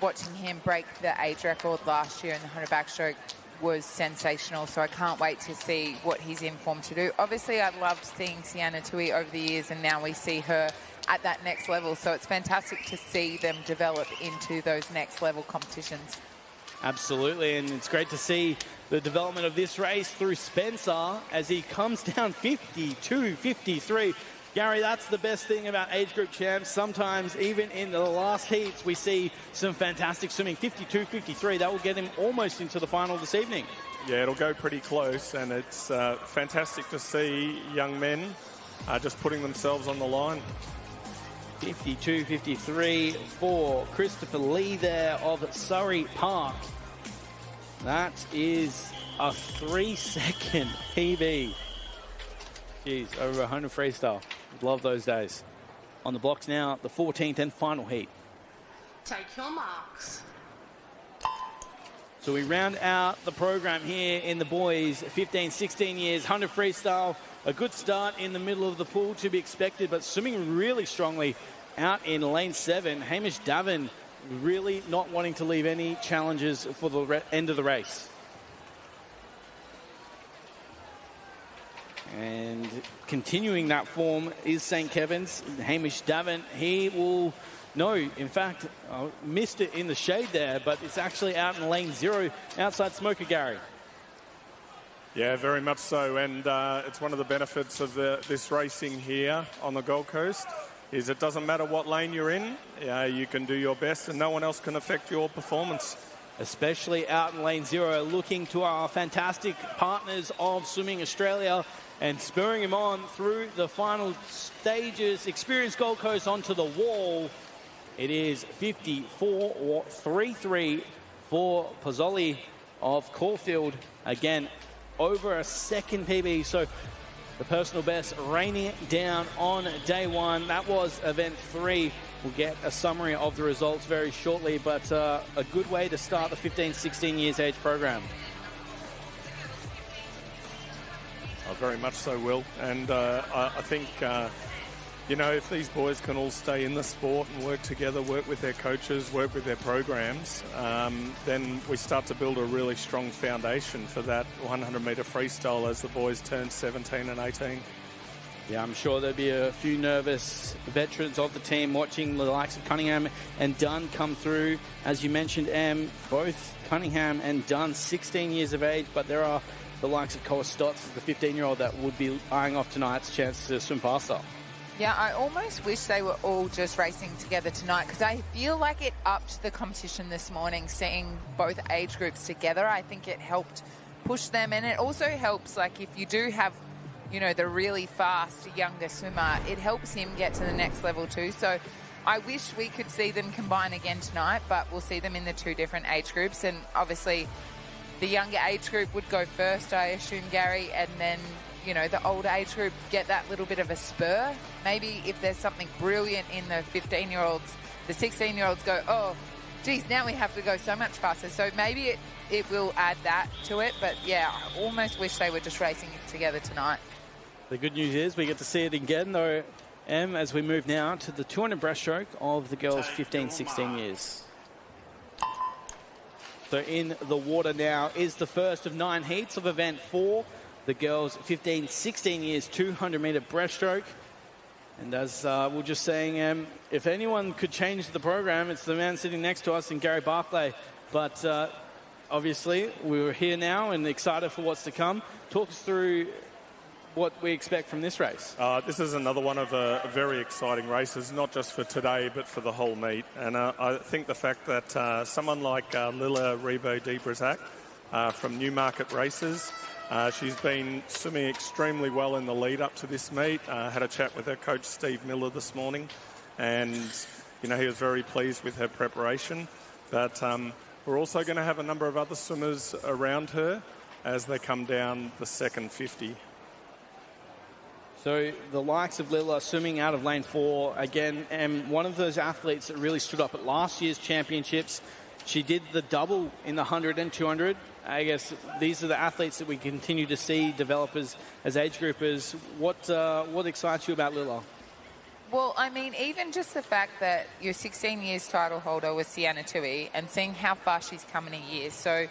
Watching him break the age record last year in the 100 backstroke was sensational, so I can't wait to see what he's in form to do. Obviously, I've loved seeing Sienna Tui over the years, and now we see her at that next level, so it's fantastic to see them develop into those next level competitions. Absolutely, and it's great to see the development of this race through Spencer as he comes down 52.53. Gary, that's the best thing about age group champs. Sometimes, even in the last heats, we see some fantastic swimming. 52.53, that will get him almost into the final this evening. Yeah, it'll go pretty close, and it's fantastic to see young men just putting themselves on the line. 52.53 for Christopher Lee there of Surrey Park. That is a 3-second PB. Jeez, over 100 freestyle. Love those days. On the blocks now, the 14th and final heat. Take your marks. So we round out the program here in the boys 15, 16 years, 100 freestyle. A good start in the middle of the pool to be expected, but swimming really strongly out in lane 7. Hamish Davin really not wanting to leave any challenges for the end of the race. And continuing that form is St. Kevin's. Hamish Davin, he will, no, in fact, missed it in the shade there, but it's actually out in lane 0 outside Smoker Gary. Yeah, very much so, and it's one of the benefits of this racing here on the Gold Coast is it doesn't matter what lane you're in, you can do your best and no one else can affect your performance. Especially out in lane 0, looking to our fantastic partners of Swimming Australia and spurring him on through the final stages. Experience Gold Coast onto the wall. It is 54.33 for Pozzoli of Caulfield. Again, over a second PB. So the personal best raining down on day 1. That was event 3. We'll get a summary of the results very shortly, but a good way to start the 15, 16 years age program. Oh, very much so, Will. And I think, if these boys can all stay in the sport and work together, work with their coaches, work with their programs, then we start to build a really strong foundation for that 100-metre freestyle as the boys turn 17 and 18. Yeah, I'm sure there'll be a few nervous veterans of the team watching the likes of Cunningham and Dunn come through. As you mentioned, both Cunningham and Dunn, 16 years of age, but there are the likes of Koa Stotts, the 15-year-old that would be eyeing off tonight's chance to swim faster. Yeah, I almost wish they were all just racing together tonight because I feel like it upped the competition this morning, seeing both age groups together. I think it helped push them, and it also helps, like, if you do have, the really fast younger swimmer, it helps him get to the next level too. So I wish we could see them combine again tonight, but we'll see them in the 2 different age groups, and obviously the younger age group would go first, I assume, Gary, and then, the older age group get that little bit of a spur. Maybe if there's something brilliant in the 15-year-olds, the 16-year-olds go, oh, geez, now we have to go so much faster. So maybe it will add that to it. But, yeah, I almost wish they were just racing together tonight. The good news is we get to see it again, though, as we move now to the 200 breaststroke of the girls 15, 16 years. So in the water now is the first of 9 heats of event 4. The girls 15, 16 years, 200-metre breaststroke. And as we're just saying, if anyone could change the program, it's the man sitting next to us in Gary Barclay. But obviously, we're here now and excited for what's to come. Talk us through what we expect from this race. This is another one of very exciting races, not just for today, but for the whole meet. And I think the fact that someone like Lila Rebo de Brazac from Newmarket Races, she's been swimming extremely well in the lead up to this meet. Had a chat with her coach, Steve Miller, this morning, and he was very pleased with her preparation. But we're also going to have a number of other swimmers around her as they come down the second 50. So the likes of Lila swimming out of lane 4, again, and one of those athletes that really stood up at last year's championships. She did the double in the 100 and 200. I guess these are the athletes that we continue to see develop as age groupers. What excites you about Lila? Well, I mean, even just the fact that your 16 years title holder was Sienna Tui and seeing how far she's come in a year. So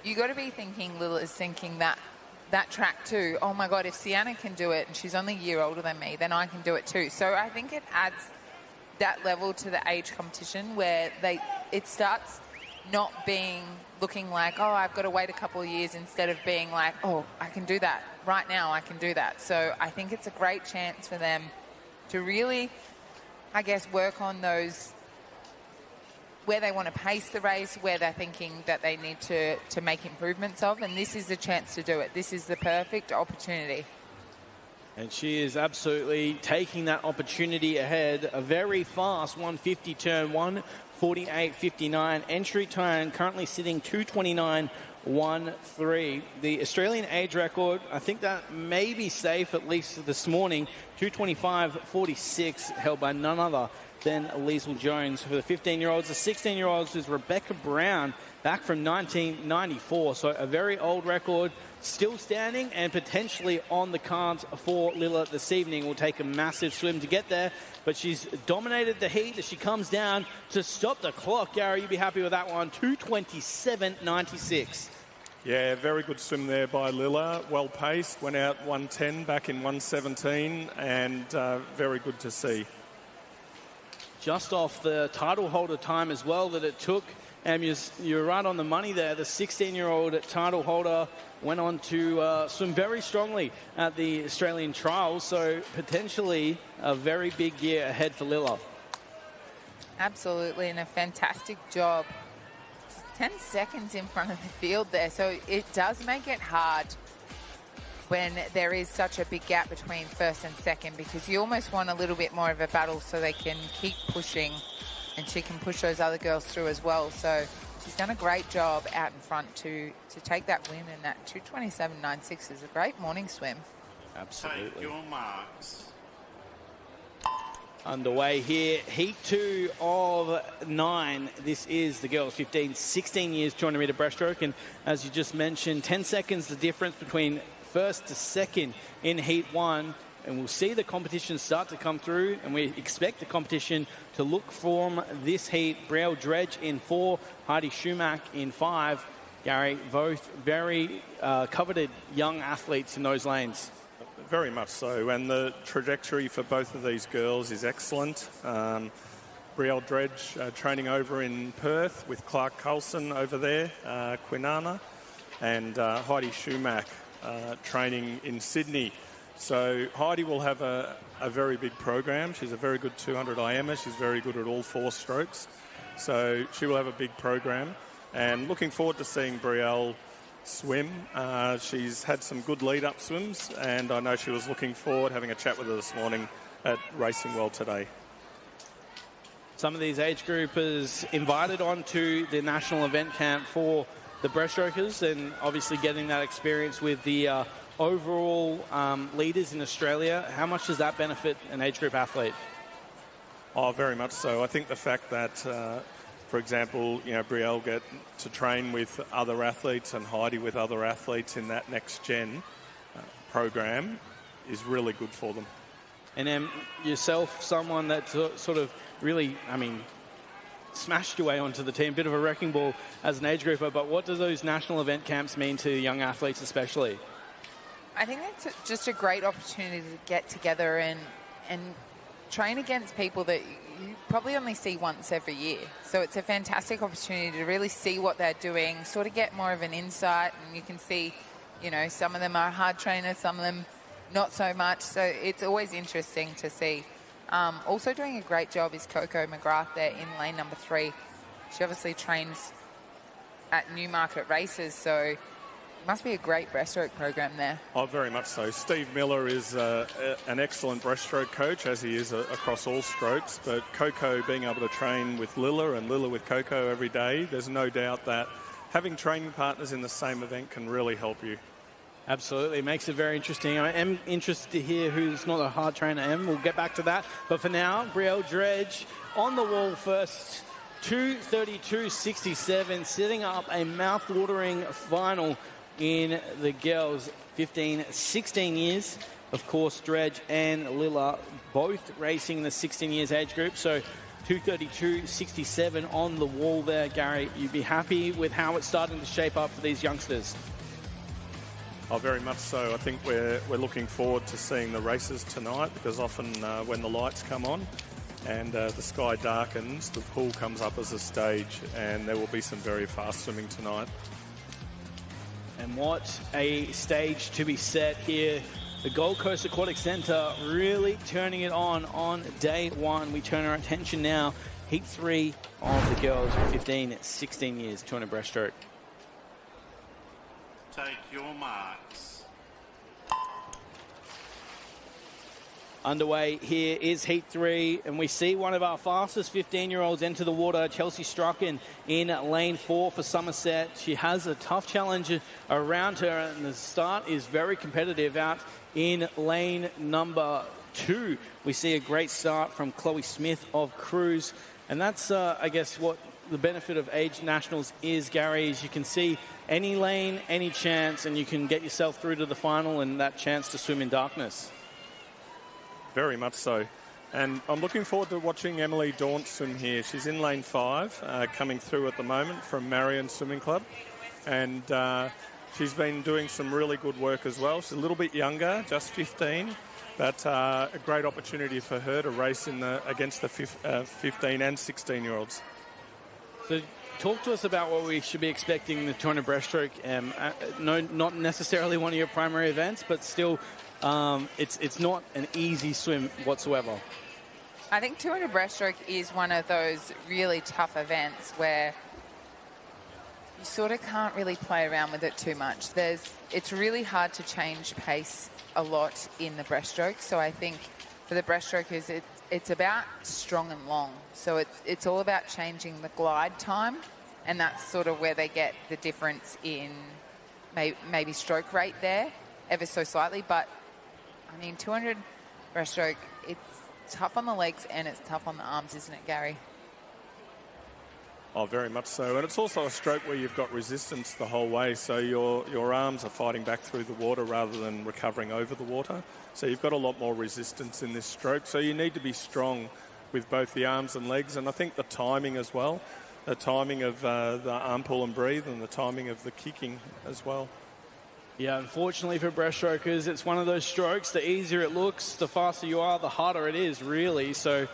you got to be thinking, Lila is thinking that track too. Oh my God, if Sienna can do it and she's only a year older than me, then I can do it too. So I think it adds that level to the age competition where it starts not being looking like, oh, I've got to wait a couple of years, instead of being like, oh, I can do that right now, I can do that. So I think it's a great chance for them to really, I guess, work on those where they want to pace the race, where they're thinking that they need to make improvements of, and this is the chance to do it. This is the perfect opportunity. And she is absolutely taking that opportunity ahead. A very fast 150 turn 1:48.59. Entry time currently sitting 2:29.13. The Australian age record, I think that may be safe, at least this morning. 2:25.46, held by none other than Liesl Jones. For the 15-year-olds, the 16-year-olds is Rebecca Brown, back from 1994. So a very old record, still standing and potentially on the cards for Lila this evening. Will take a massive swim to get there, but she's dominated the heat as she comes down to stop the clock. Gary, you'd be happy with that one. 2:27.96. Yeah, very good swim there by Lila. Well paced, went out 110, back in 117, and very good to see. Just off the title holder time as well that it took. And you're right on the money there. The 16-year-old title holder went on to swim very strongly at the Australian trials. So potentially a very big year ahead for Lila. Absolutely, and a fantastic job. 10 seconds in front of the field there. So it does make it hard when there is such a big gap between first and second, because you almost want a little bit more of a battle so they can keep pushing and she can push those other girls through as well. So she's done a great job out in front to take that win, and that 2:27.96 is a great morning swim. Absolutely. Take your marks. Underway here, heat 2 of 9. This is the girls 15, 16 years 200 meter breaststroke, and as you just mentioned, 10 seconds the difference between first to second in heat 1, and we'll see the competition start to come through, and we expect the competition to look from this heat. Brielle Dredge in 4, Heidi Schumack in 5. Gary, both very coveted young athletes in those lanes. Very much so, and the trajectory for both of these girls is excellent. Brielle Dredge training over in Perth with Clark Coulson over there, Kwinana, and Heidi Schumack training in Sydney. So Heidi will have a very big program. She's a very good 200 IMer. She's very good at all 4 strokes. So she will have a big program, and looking forward to seeing Brielle swim. She's had some good lead-up swims, and I know she was looking forward, having a chat with her this morning at Racing World today. Some of these age groupers invited onto the national event camp for the breaststrokers, and obviously getting that experience with the overall leaders in Australia. How much does that benefit an age group athlete? Oh, very much so. I think the fact that, for example, Brielle get to train with other athletes and Heidi with other athletes in that next gen program is really good for them. And then yourself, someone that sort of really, smashed your way onto the team, bit of a wrecking ball as an age grouper, but what do those national event camps mean to young athletes especially? I think that's just a great opportunity to get together and train against people that you probably only see once every year. So it's a fantastic opportunity to really see what they're doing, sort of get more of an insight, and you can see, you know, some of them are hard trainers, some of them not so much. So it's always interesting to see. Also doing a great job is Coco McGrath there in lane number 3. She obviously trains at Newmarket races, so it must be a great breaststroke program there. Oh, very much so. Steve Miller is an excellent breaststroke coach, as he is across all strokes. But Coco being able to train with Lilla and Lilla with Coco every day, there's no doubt that having training partners in the same event can really help you. Absolutely. It makes it very interesting. I am interested to hear who's not a hard trainer, Em. We'll get back to that. But for now, Brielle Dredge on the wall first. 2:32.67, setting up a mouth-watering final in the girls 15-16 years. Of course, Dredge and Lilla both racing in the 16 years age group. So 2:32.67 on the wall there, Gary. You'd be happy with how it's starting to shape up for these youngsters. Oh, very much so. I think we're looking forward to seeing the races tonight, because often when the lights come on and the sky darkens, the pool comes up as a stage, and there will be some very fast swimming tonight. And what a stage to be set here. The Gold Coast Aquatic Centre really turning it on day one. We turn our attention now, heat 3 of the girls 15-16 years, 200 breaststroke. Take your marks. Underway here is heat 3, and we see one of our fastest 15-year-olds enter the water, Chelsea Strachan, in lane 4 for Somerset. She has a tough challenge around her, and the start is very competitive out in lane number 2. We see a great start from Chloe Smith of Cruise, and that's, I guess, what the benefit of age nationals is, Gary, is you can see any lane, any chance, and you can get yourself through to the final and that chance to swim in darkness. Very much so. And I'm looking forward to watching Emily Daunt swim here. She's in lane 5, coming through at the moment from Marion Swimming Club. And she's been doing some really good work as well. She's a little bit younger, just 15, but a great opportunity for her to race against the 15 and 16-year-olds. So talk to us about what we should be expecting in the 200 breaststroke. No, not necessarily one of your primary events, but still, it's not an easy swim whatsoever. I think 200 breaststroke is one of those really tough events where you sort of can't really play around with it too much. It's really hard to change pace a lot in the breaststroke. So I think for the breaststrokers, it's about strong and long. So it's all about changing the glide time, and that's sort of where they get the difference in maybe stroke rate there, ever so slightly. But, I mean, 200 breaststroke, it's tough on the legs and it's tough on the arms, isn't it, Gary? Oh, very much so. And it's also a stroke where you've got resistance the whole way, so your arms are fighting back through the water rather than recovering over the water. So you've got a lot more resistance in this stroke. So you need to be strong with both the arms and legs. And I think the timing as well, the timing of the arm pull and breathe, and the timing of the kicking as well. Yeah, unfortunately for breaststrokers, it's one of those strokes. The easier it looks, the faster you are, the harder it is, really. So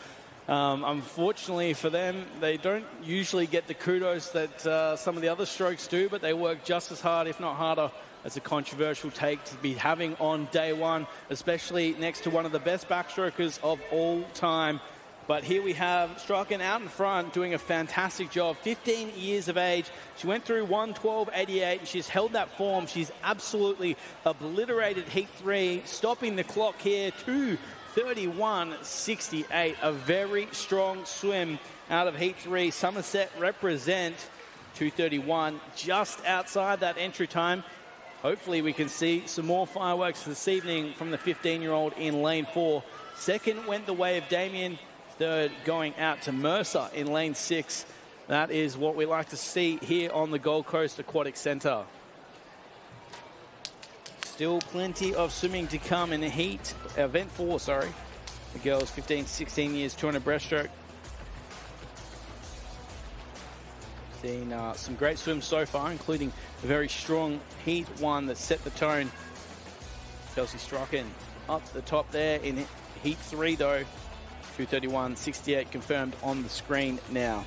unfortunately for them, they don't usually get the kudos that some of the other strokes do, but they work just as hard, if not harder. It's a controversial take to be having on day one, especially next to one of the best backstrokers of all time. But here we have Strachan out in front doing a fantastic job. 15 years of age. She went through 1:12.88. She's held that form. She's absolutely obliterated Heat 3, stopping the clock here. 2:31.68. A very strong swim out of Heat 3. Somerset represent 2:31, just outside that entry time. Hopefully we can see some more fireworks this evening from the 15-year-old in lane 4. Second went the way of Damien. Third going out to Mercer in lane 6. That is what we like to see here on the Gold Coast Aquatic Centre. Still plenty of swimming to come in event 4, sorry. The girls 15-16 years, 200 breaststroke. Seen some great swims so far, including a very strong Heat 1 that set the tone. Chelsea Strachan up the top there in Heat 3, though. 2:31.68 confirmed on the screen now.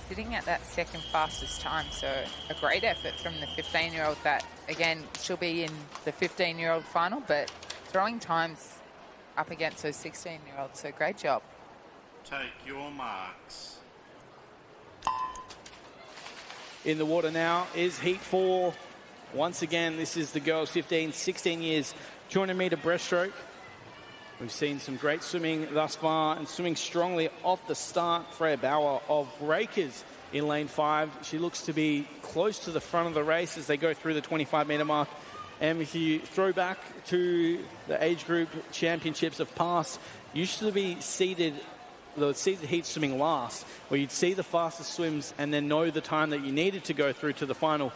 Sitting at that second fastest time, so a great effort from the 15-year-old that, again, she'll be in the 15-year-old final, but throwing times up against those 16-year-olds, so great job. Take your marks. In the water now is heat 4. Once again, this is the girls 15, 16 years, 200-meter breaststroke. We've seen some great swimming thus far and swimming strongly off the start. Freya Bauer of Breakers in lane 5. She looks to be close to the front of the race as they go through the 25-meter mark. And if you throw back to the age group championships of past, used to be seeded heat swimming last, where you'd see the fastest swims and then know the time that you needed to go through to the final.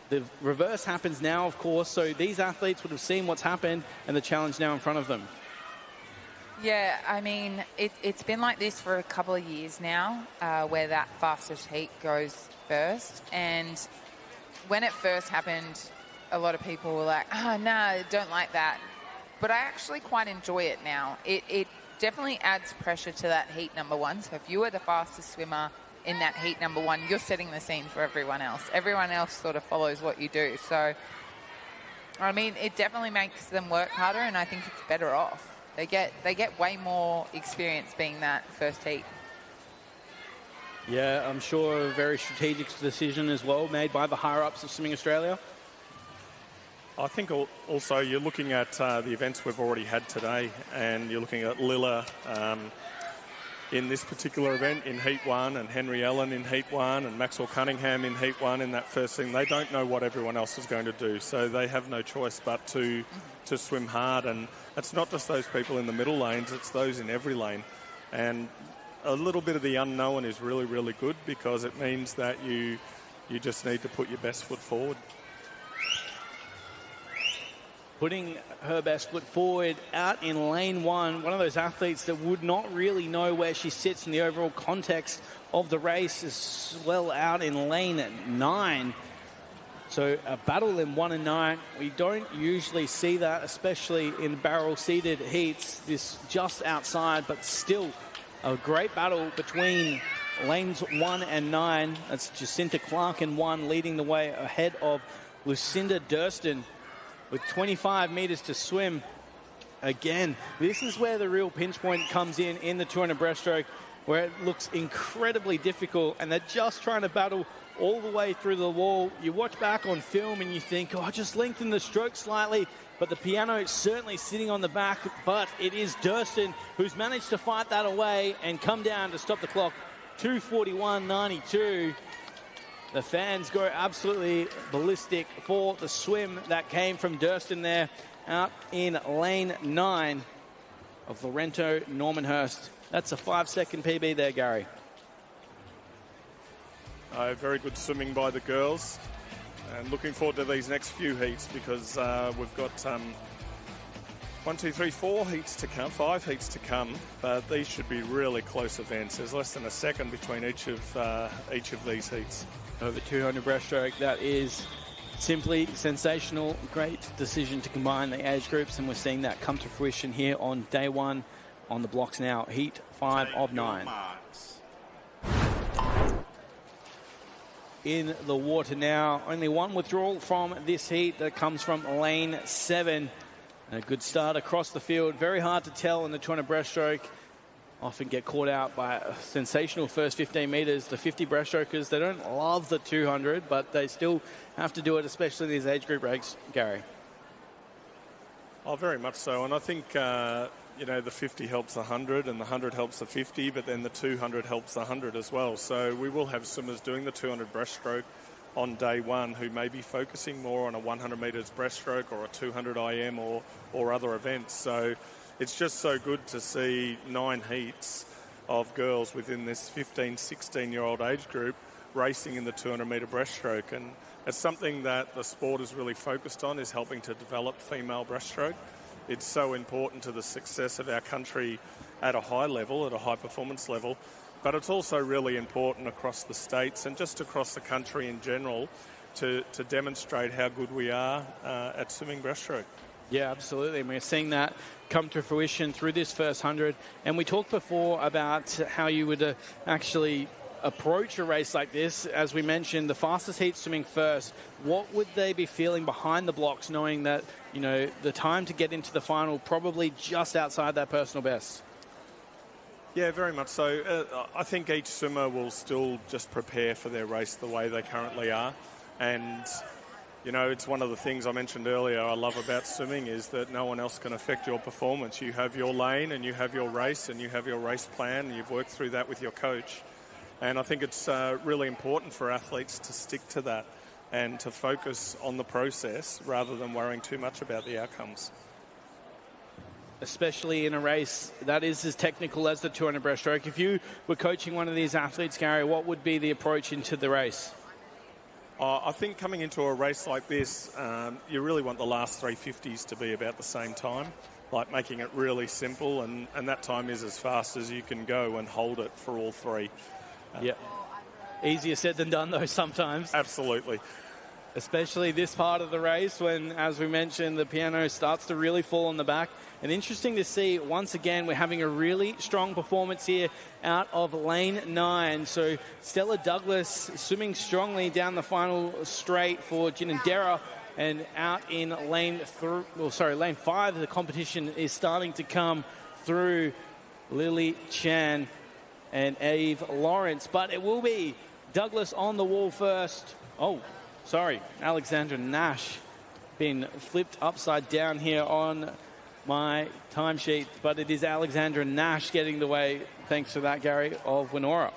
The reverse happens now, of course, so these athletes would have seen what's happened and the challenge now in front of them. Yeah, I mean, it's been like this for a couple of years now, where that fastest heat goes first. And when it first happened, a lot of people were like, oh, no, don't like that. But I actually quite enjoy it now. It definitely adds pressure to that heat number 1. So if you were the fastest swimmer in that heat number 1, you're setting the scene for everyone else. Everyone else sort of follows what you do. So, I mean, it definitely makes them work harder, and I think it's better off. They get way more experience being that first heat. Yeah, I'm sure a very strategic decision as well made by the higher-ups of Swimming Australia. I think also you're looking at the events we've already had today, and you're looking at Lilla in this particular event in Heat 1, and Henry Ellen in Heat 1, and Maxwell Cunningham in Heat 1 in that first thing. They don't know what everyone else is going to do, so they have no choice but to swim hard. And it's not just those people in the middle lanes, it's those in every lane. And a little bit of the unknown is really, really good, because it means that you just need to put your best foot forward. Putting her best foot forward out in lane 1. One of those athletes that would not really know where she sits in the overall context of the race, as well out in lane 9. So a battle in 1 and 9. We don't usually see that, especially in barrel-seated heats. This just outside, but still a great battle between lanes 1 and 9. That's Jacinta Clark in 1, leading the way ahead of Lucinda Durston, with 25 meters to swim. Again, this is where the real pinch point comes in the 200 breaststroke, where it looks incredibly difficult, and they're just trying to battle all the way through the wall. You watch back on film and you think, oh, just lengthen the stroke slightly, but the piano is certainly sitting on the back. But it is Durston who's managed to fight that away and come down to stop the clock. 2:41.92. The fans go absolutely ballistic for the swim that came from Durston there out in lane 9 of Laurento Normanhurst. That's a 5-second PB there, Gary. Very good swimming by the girls. And looking forward to these next few heats, because we've got 1, 2, 3, 4 heats to come, 5 heats to come. But these should be really close events. There's less than a second between each of these heats. Over 200 breaststroke, that is simply sensational. Great decision to combine the age groups, and we're seeing that come to fruition here on day 1 on the blocks now. Heat 5 of 9. In the water now. Only one withdrawal from this heat. That comes from lane 7. A good start across the field. Very hard to tell in the 200 breaststroke. Often get caught out by a sensational first 15 metres. The 50 breaststrokers, they don't love the 200, but they still have to do it, especially in these age group breaks, Gary. Oh, very much so. And I think, the 50 helps the 100 and the 100 helps the 50, but then the 200 helps the 100 as well. So we will have swimmers doing the 200 breaststroke on day 1 who may be focusing more on a 100 metres breaststroke or a 200 IM or other events. So it's just so good to see 9 heats of girls within this 15, 16-year-old age group racing in the 200-metre breaststroke. And it's something that the sport is really focused on, is helping to develop female breaststroke. It's so important to the success of our country at a high level, at a high performance level. But it's also really important across the states and just across the country in general to demonstrate how good we are at swimming breaststroke. Yeah, absolutely. And we're seeing that come to fruition through this first 100. And we talked before about how you would actually approach a race like this. As we mentioned, the fastest heat swimming first. What would they be feeling behind the blocks, knowing that, you know, the time to get into the final probably just outside that personal best? Yeah, very much so. I think each swimmer will still just prepare for their race the way they currently are. And, you know, it's one of the things I mentioned earlier I love about swimming is that no one else can affect your performance. You have your lane and you have your race and you have your race plan and you've worked through that with your coach. And I think it's really important for athletes to stick to that and to focus on the process rather than worrying too much about the outcomes. Especially in a race that is as technical as the 200 breaststroke. If you were coaching one of these athletes, Gary, what would be the approach into the race? I think coming into a race like this, you really want the last 350s to be about the same time, like making it really simple, and that time is as fast as you can go and hold it for all three. Yeah. Easier said than done, though, sometimes. Absolutely. Especially this part of the race when, as we mentioned, the piano starts to really fall on the back. And interesting to see, once again, we're having a really strong performance here out of lane 9. So Stella Douglas swimming strongly down the final straight for Ginandera. And out in lane 5, the competition is starting to come through Lily Chan and Eve Lawrence. But it will be Douglas on the wall first. Alexandra Nash been flipped upside down here on my timesheet, but it is Alexandra Nash getting the way, thanks to that, Gary, of Winora.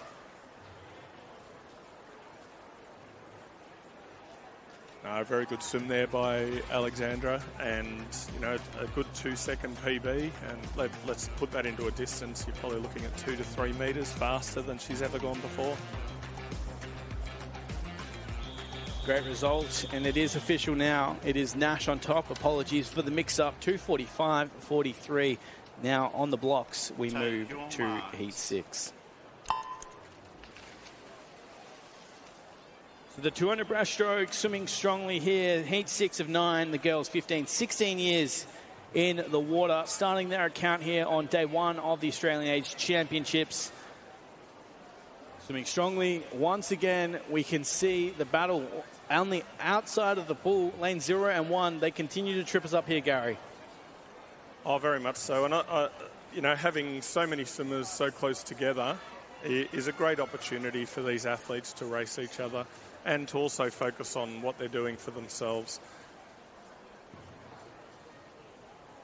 Very good swim there by Alexandra, and you know, a good 2-second PB, and let's put that into a distance. You're probably looking at 2 to 3 metres faster than she's ever gone before. Great result, and it is official now. It is Nash on top. Apologies for the mix-up. 2:45.43. Now on the blocks, we move to Heat 6. So the 200 breaststroke swimming strongly here. Heat 6 of 9. The girls 15, 16 years in the water. Starting their account here on day 1 of the Australian Age Championships. Swimming strongly. Once again, we can see the battle on the outside of the pool, lane 0 and 1. They continue to trip us up here, Gary. Oh, very much so. And, you know, having so many swimmers so close together is a great opportunity for these athletes to race each other and to also focus on what they're doing for themselves.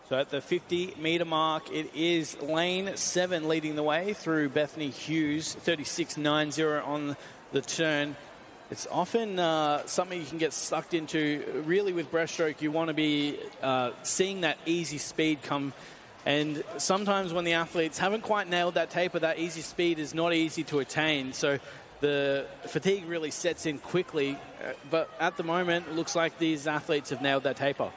So at the 50-metre mark, it is lane 7 leading the way through Bethany Hughes, 36.90 on the turn. It's often something you can get sucked into. Really, with breaststroke, you want to be seeing that easy speed come. And sometimes when the athletes haven't quite nailed that taper, that easy speed is not easy to attain. So the fatigue really sets in quickly. But at the moment, it looks like these athletes have nailed that taper.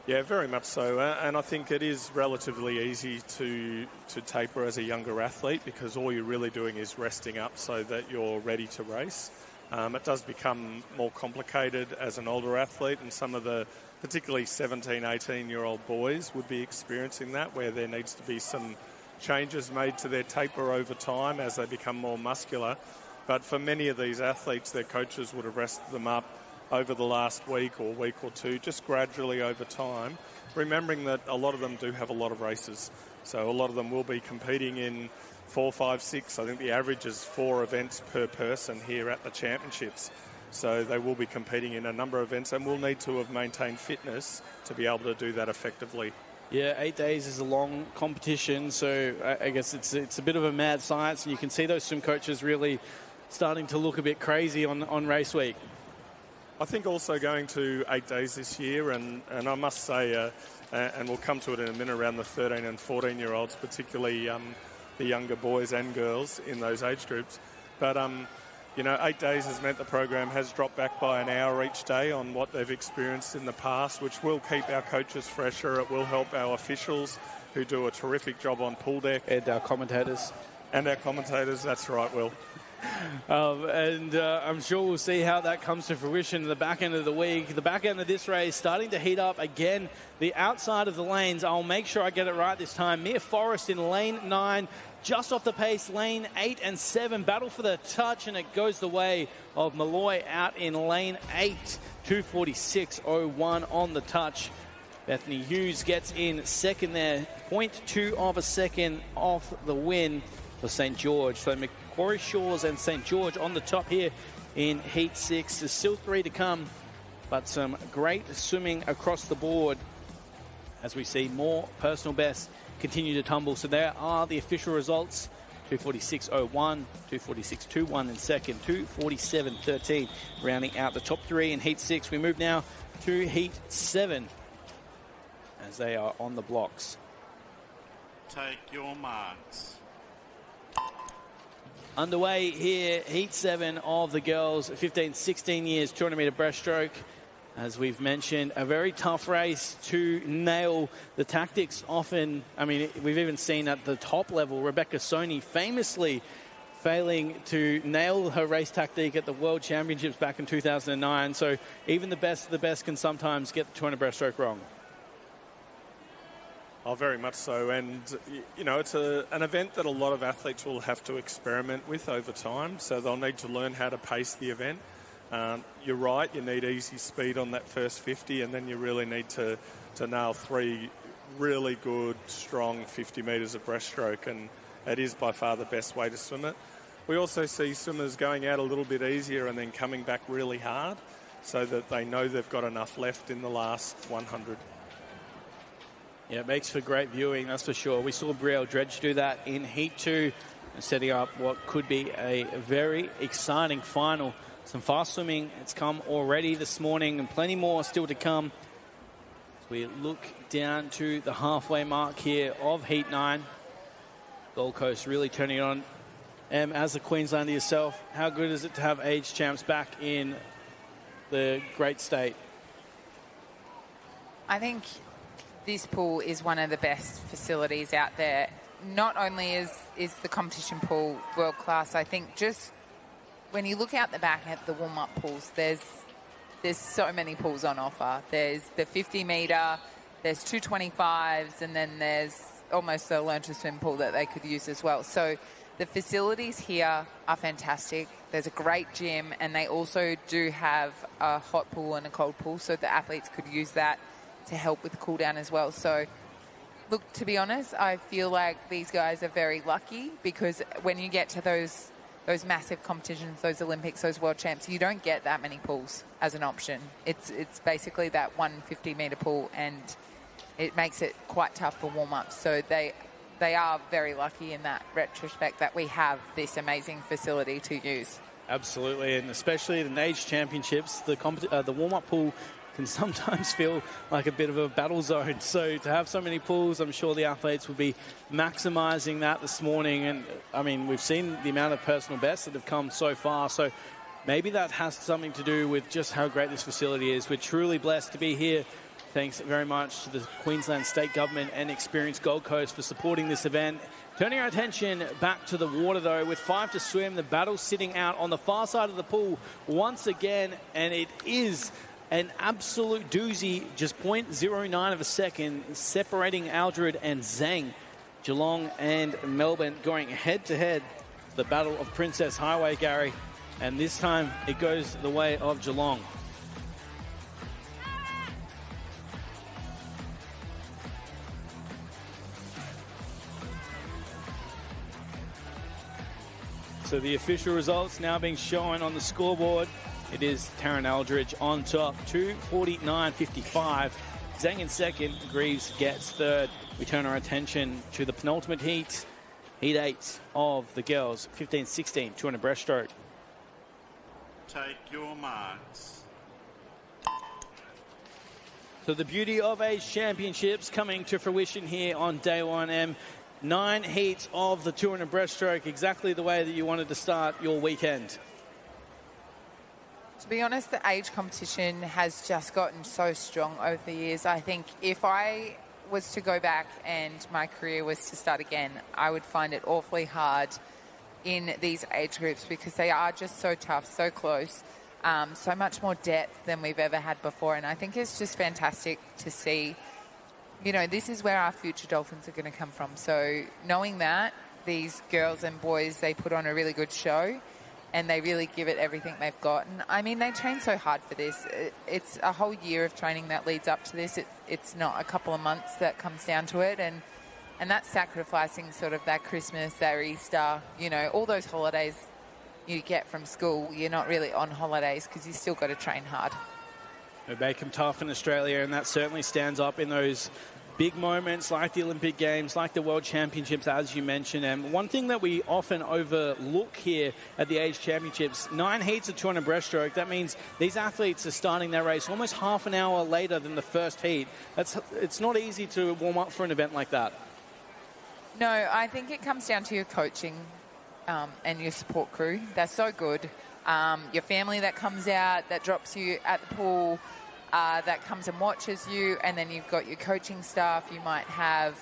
Yeah, very much so. And I think it is relatively easy to taper as a younger athlete because all you're really doing is resting up so that you're ready to race. It does become more complicated as an older athlete, and some of the particularly 17, 18-year-old boys would be experiencing that, where there needs to be some changes made to their taper over time as they become more muscular. But for many of these athletes, their coaches would have rested them up over the last week or two, just gradually over time, remembering that a lot of them do have a lot of races. So a lot of them will be competing in 4, 5, 6. I think the average is 4 events per person here at the championships. So they will be competing in a number of events and will need to have maintained fitness to be able to do that effectively. Yeah, 8 days is a long competition, so I guess it's a bit of a mad science, and you can see those swim coaches really starting to look a bit crazy on race week. I think also going to 8 days this year, and I must say, and we'll come to it in a minute, around the 13 and 14-year-olds, particularly the younger boys and girls in those age groups. But, you know, 8 days has meant the program has dropped back by an hour each day on what they've experienced in the past, which will keep our coaches fresher. It will help our officials who do a terrific job on pool deck. And our commentators. And our commentators, that's right, Will. And I'm sure we'll see how that comes to fruition in the back end of the week. The back end of this race starting to heat up again. The outside of the lanes, I'll make sure I get it right this time. Mere Forest in lane 9, just off the pace. Lane 8 and 7 battle for the touch, and it goes the way of Malloy out in lane 8. 2:46.01 on the touch. Bethany Hughes gets in second there. 0.2 of a second off the win for St. George. So Macquarie Shores and St. George on the top here in Heat 6. There's still 3 to come, but some great swimming across the board as we see more personal bests continue to tumble. So there are the official results. 2:46.01, 2:46.21 in second, 2:47.13 rounding out the top 3 in Heat 6. We move now to Heat 7 as they are on the blocks. Take your marks. Underway here, Heat 7 of the girls, 15-16 years, 200-metre breaststroke. As we've mentioned, a very tough race to nail the tactics often. I mean, we've even seen at the top level, Rebecca Soni famously failing to nail her race tactique at the World Championships back in 2009. So even the best of the best can sometimes get the 200 breaststroke wrong. Oh, very much so. And, you know, it's an event that a lot of athletes will have to experiment with over time. So they'll need to learn how to pace the event. You're right, you need easy speed on that first 50, and then you really need to nail 3 really good, strong 50 metres of breaststroke, and it is by far the best way to swim it. We also see swimmers going out a little bit easier and then coming back really hard so that they know they've got enough left in the last 100. Yeah, it makes for great viewing, that's for sure. We saw Brielle Dredge do that in Heat 2, setting up what could be a very exciting final. Some fast swimming, it's come already this morning, and plenty more still to come. As we look down to the halfway mark here of Heat 9. Gold Coast really turning it on. As a Queenslander yourself, how good is it to have age champs back in the great state? I think this pool is one of the best facilities out there. Not only is the competition pool world class, I think just when you look out the back at the warm-up pools, there's so many pools on offer. There's the 50-metre, there's 225s, and then there's almost a learn-to-swim pool that they could use as well. So the facilities here are fantastic. There's a great gym, and they also do have a hot pool and a cold pool, so the athletes could use that to help with the cool down as well. So look, to be honest, I feel like these guys are very lucky, because when you get to those massive competitions, those Olympics, those world champs, you don't get that many pools as an option. It's basically that 150-metre pool, and it makes it quite tough for warm-ups. So they are very lucky in that retrospect that we have this amazing facility to use. Absolutely, and especially in the age championships, the warm-up pool can sometimes feel like a bit of a battle zone. So to have so many pools, I'm sure the athletes will be maximising that this morning. And, I mean, we've seen the amount of personal bests that have come so far. So maybe that has something to do with just how great this facility is. We're truly blessed to be here. Thanks very much to the Queensland State Government and Experience Gold Coast for supporting this event. Turning our attention back to the water, though, with 5 to swim. The battle sitting out on the far side of the pool once again, and it is an absolute doozy, just 0.09 of a second, separating Aldred and Zhang. Geelong and Melbourne going head-to-head. The Battle of Princess Highway, Gary. And this time, it goes the way of Geelong. So the official results now being shown on the scoreboard. It is Taryn Aldridge on top, 2:49.55. Zhang in second, Greaves gets third. We turn our attention to the penultimate heat, Heat 8 of the girls, 15-16, 200 breaststroke. Take your marks. So the beauty of age championships coming to fruition here on day 1, 9 heats of the 200 breaststroke, exactly the way that you wanted to start your weekend. To be honest, the age competition has just gotten so strong over the years. I think if I was to go back and my career was to start again, I would find it awfully hard in these age groups because they are just so tough, so close, so much more depth than we've ever had before. And I think it's just fantastic to see, you know, this is where our future Dolphins are going to come from. So knowing that these girls and boys, they put on a really good show and they really give it everything they've got. And I mean, they train so hard for this. It's a whole year of training that leads up to this. It's not a couple of months that comes down to it. And that's sacrificing sort of that Christmas, their Easter, you know, all those holidays you get from school. You're not really on holidays because you still got to train hard. They make them tough in Australia, and that certainly stands up in those big moments like the Olympic Games, like the World Championships, as you mentioned. And one thing that we often overlook here at the Age Championships, 9 heats of 200 breaststroke. That means these athletes are starting their race almost half an hour later than the first heat. It's not easy to warm up for an event like that. No, I think it comes down to your coaching and your support crew. They're so good. Your family that comes out, that drops you at the pool, that comes and watches you, and then you've got your coaching staff. You might have,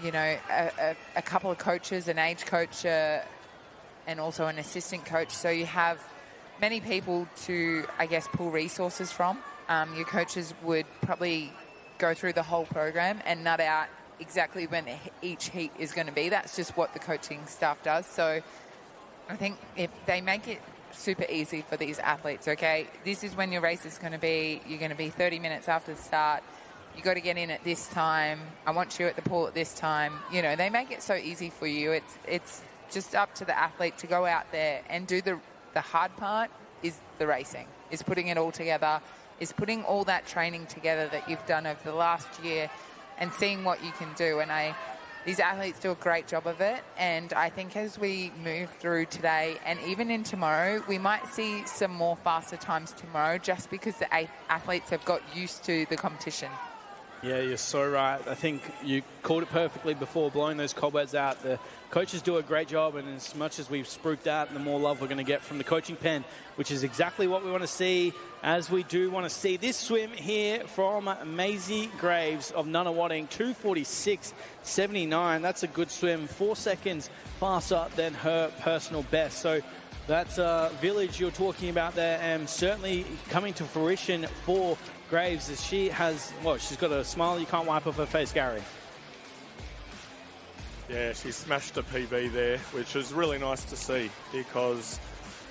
you know, a couple of coaches, an age coach, and also an assistant coach. So you have many people to, I guess, pull resources from. Your coaches would probably go through the whole program and nut out exactly when each heat is going to be. That's just what the coaching staff does. So I think if they make it super easy for these athletes, okay, this is when your race is going to be. You're going to be 30 minutes after the start. You got to get in at this time. I want you at the pool at this time. You know, they make it so easy for you. It's just up to the athlete to go out there and do the hard part is the racing, is putting it all together, is putting all that training together that you've done over the last year and seeing what you can do. And these athletes do a great job of it. And I think as we move through today and even in tomorrow, we might see some more faster times tomorrow just because the athletes have got used to the competition. Yeah, you're so right. I think you called it perfectly before, blowing those cobwebs out. The coaches do a great job, and as much as we've spruiked out, the more love we're going to get from the coaching pen, which is exactly what we want to see, as we do want to see this swim here from Maisie Graves of Nunawading, 2:46.79. That's a good swim, 4 seconds faster than her personal best. So that's village you're talking about there, and certainly coming to fruition for Graves, as she has, well, she's got a smile you can't wipe off her face, Gary. Yeah, she smashed a PB there, which is really nice to see because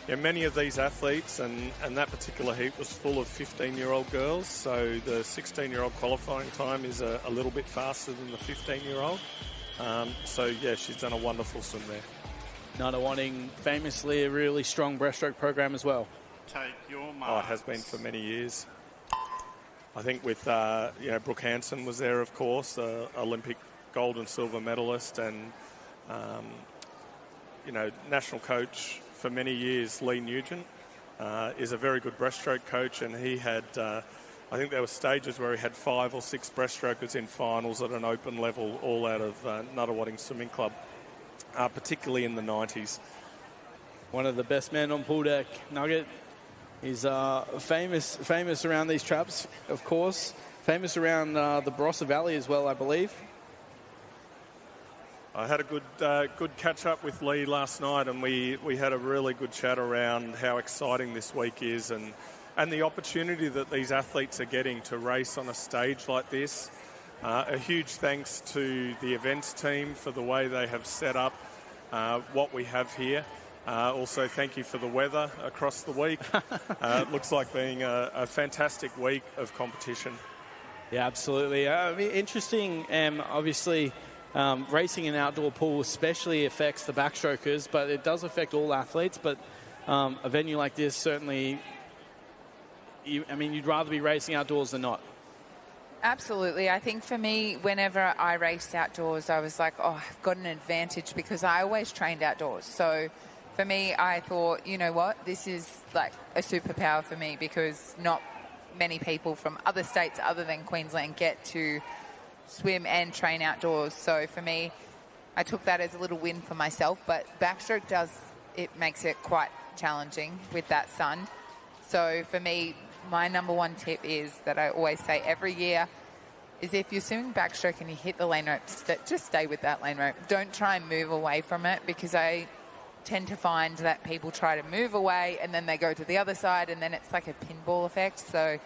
many of these athletes, and that particular heat was full of 15-year-old girls, so the 16-year-old qualifying time is a little bit faster than the 15-year-old. So, yeah, she's done a wonderful swim there. Nunawading, famously a really strong breaststroke program as well. Take your marks. Oh, it has been for many years. I think with, Brooke Hansen was there, of course, Olympic gold and silver medalist, and, national coach for many years, Lee Nugent, is a very good breaststroke coach, and he had, I think there were stages where he had 5 or 6 breaststrokers in finals at an open level, all out of Nunawading Swimming Club, particularly in the 90s. One of the best men on pool deck, Nugget. He's famous around these traps, of course. Famous around the Barossa Valley as well, I believe. I had a good catch-up with Lee last night, and we had a really good chat around how exciting this week is and the opportunity that these athletes are getting to race on a stage like this. A huge thanks to the events team for the way they have set up what we have here. Also, thank you for the weather across the week. It looks like being a fantastic week of competition. Yeah, absolutely. Interesting, obviously, racing in outdoor pool especially affects the backstrokers, but it does affect all athletes. But a venue like this, certainly, you'd rather be racing outdoors than not. Absolutely. I think for me, whenever I raced outdoors, I was like, oh, I've got an advantage because I always trained outdoors. So for me, I thought, you know what, this is like a superpower for me because not many people from other states other than Queensland get to swim and train outdoors. So for me, I took that as a little win for myself. But backstroke makes it quite challenging with that sun. So for me, my number one tip is that I always say every year is if you're swimming backstroke and you hit the lane rope, just stay with that lane rope. Don't try and move away from it, because I tend to find that people try to move away and then they go to the other side, and then it's like a pinball effect. So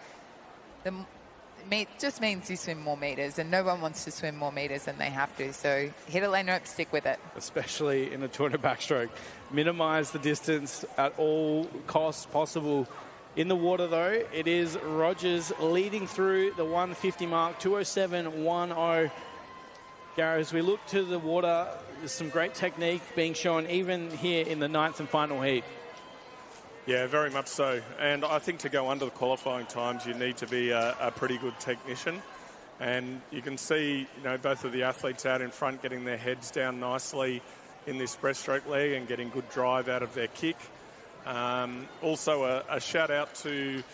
it just means you swim more meters, and no one wants to swim more meters than they have to. So hit a lane rope, stick with it. Especially in a 200 backstroke. Minimize the distance at all costs possible. In the water, though, it is Rogers leading through the 150 mark, 2:07.10. Gary, as we look to the water, there's some great technique being shown even here in the 9th and final heat. Yeah, very much so. And I think to go under the qualifying times, you need to be a pretty good technician. And you can see, both of the athletes out in front getting their heads down nicely in this breaststroke leg and getting good drive out of their kick. Also, a shout out to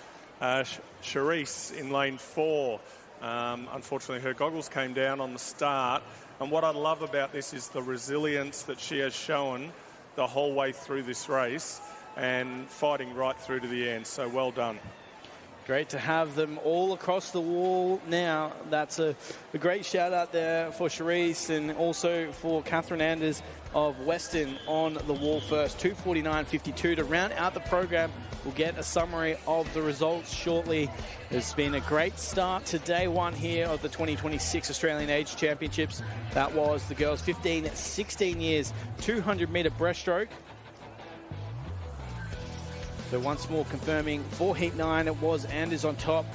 Charisse in lane 4. Unfortunately, her goggles came down on the start. And what I love about this is the resilience that she has shown the whole way through this race and fighting right through to the end. So well done. Great to have them all across the wall now. That's a great shout out there for Charisse, and also for Catherine Anders of Weston on the wall first. 2:49.52 to round out the program. We'll get a summary of the results shortly. It's been a great start to day one here of the 2026 Australian Age Championships. That was the girls 15-16 years 200-metre breaststroke. So once more confirming for Heat 9, it was Anders on top.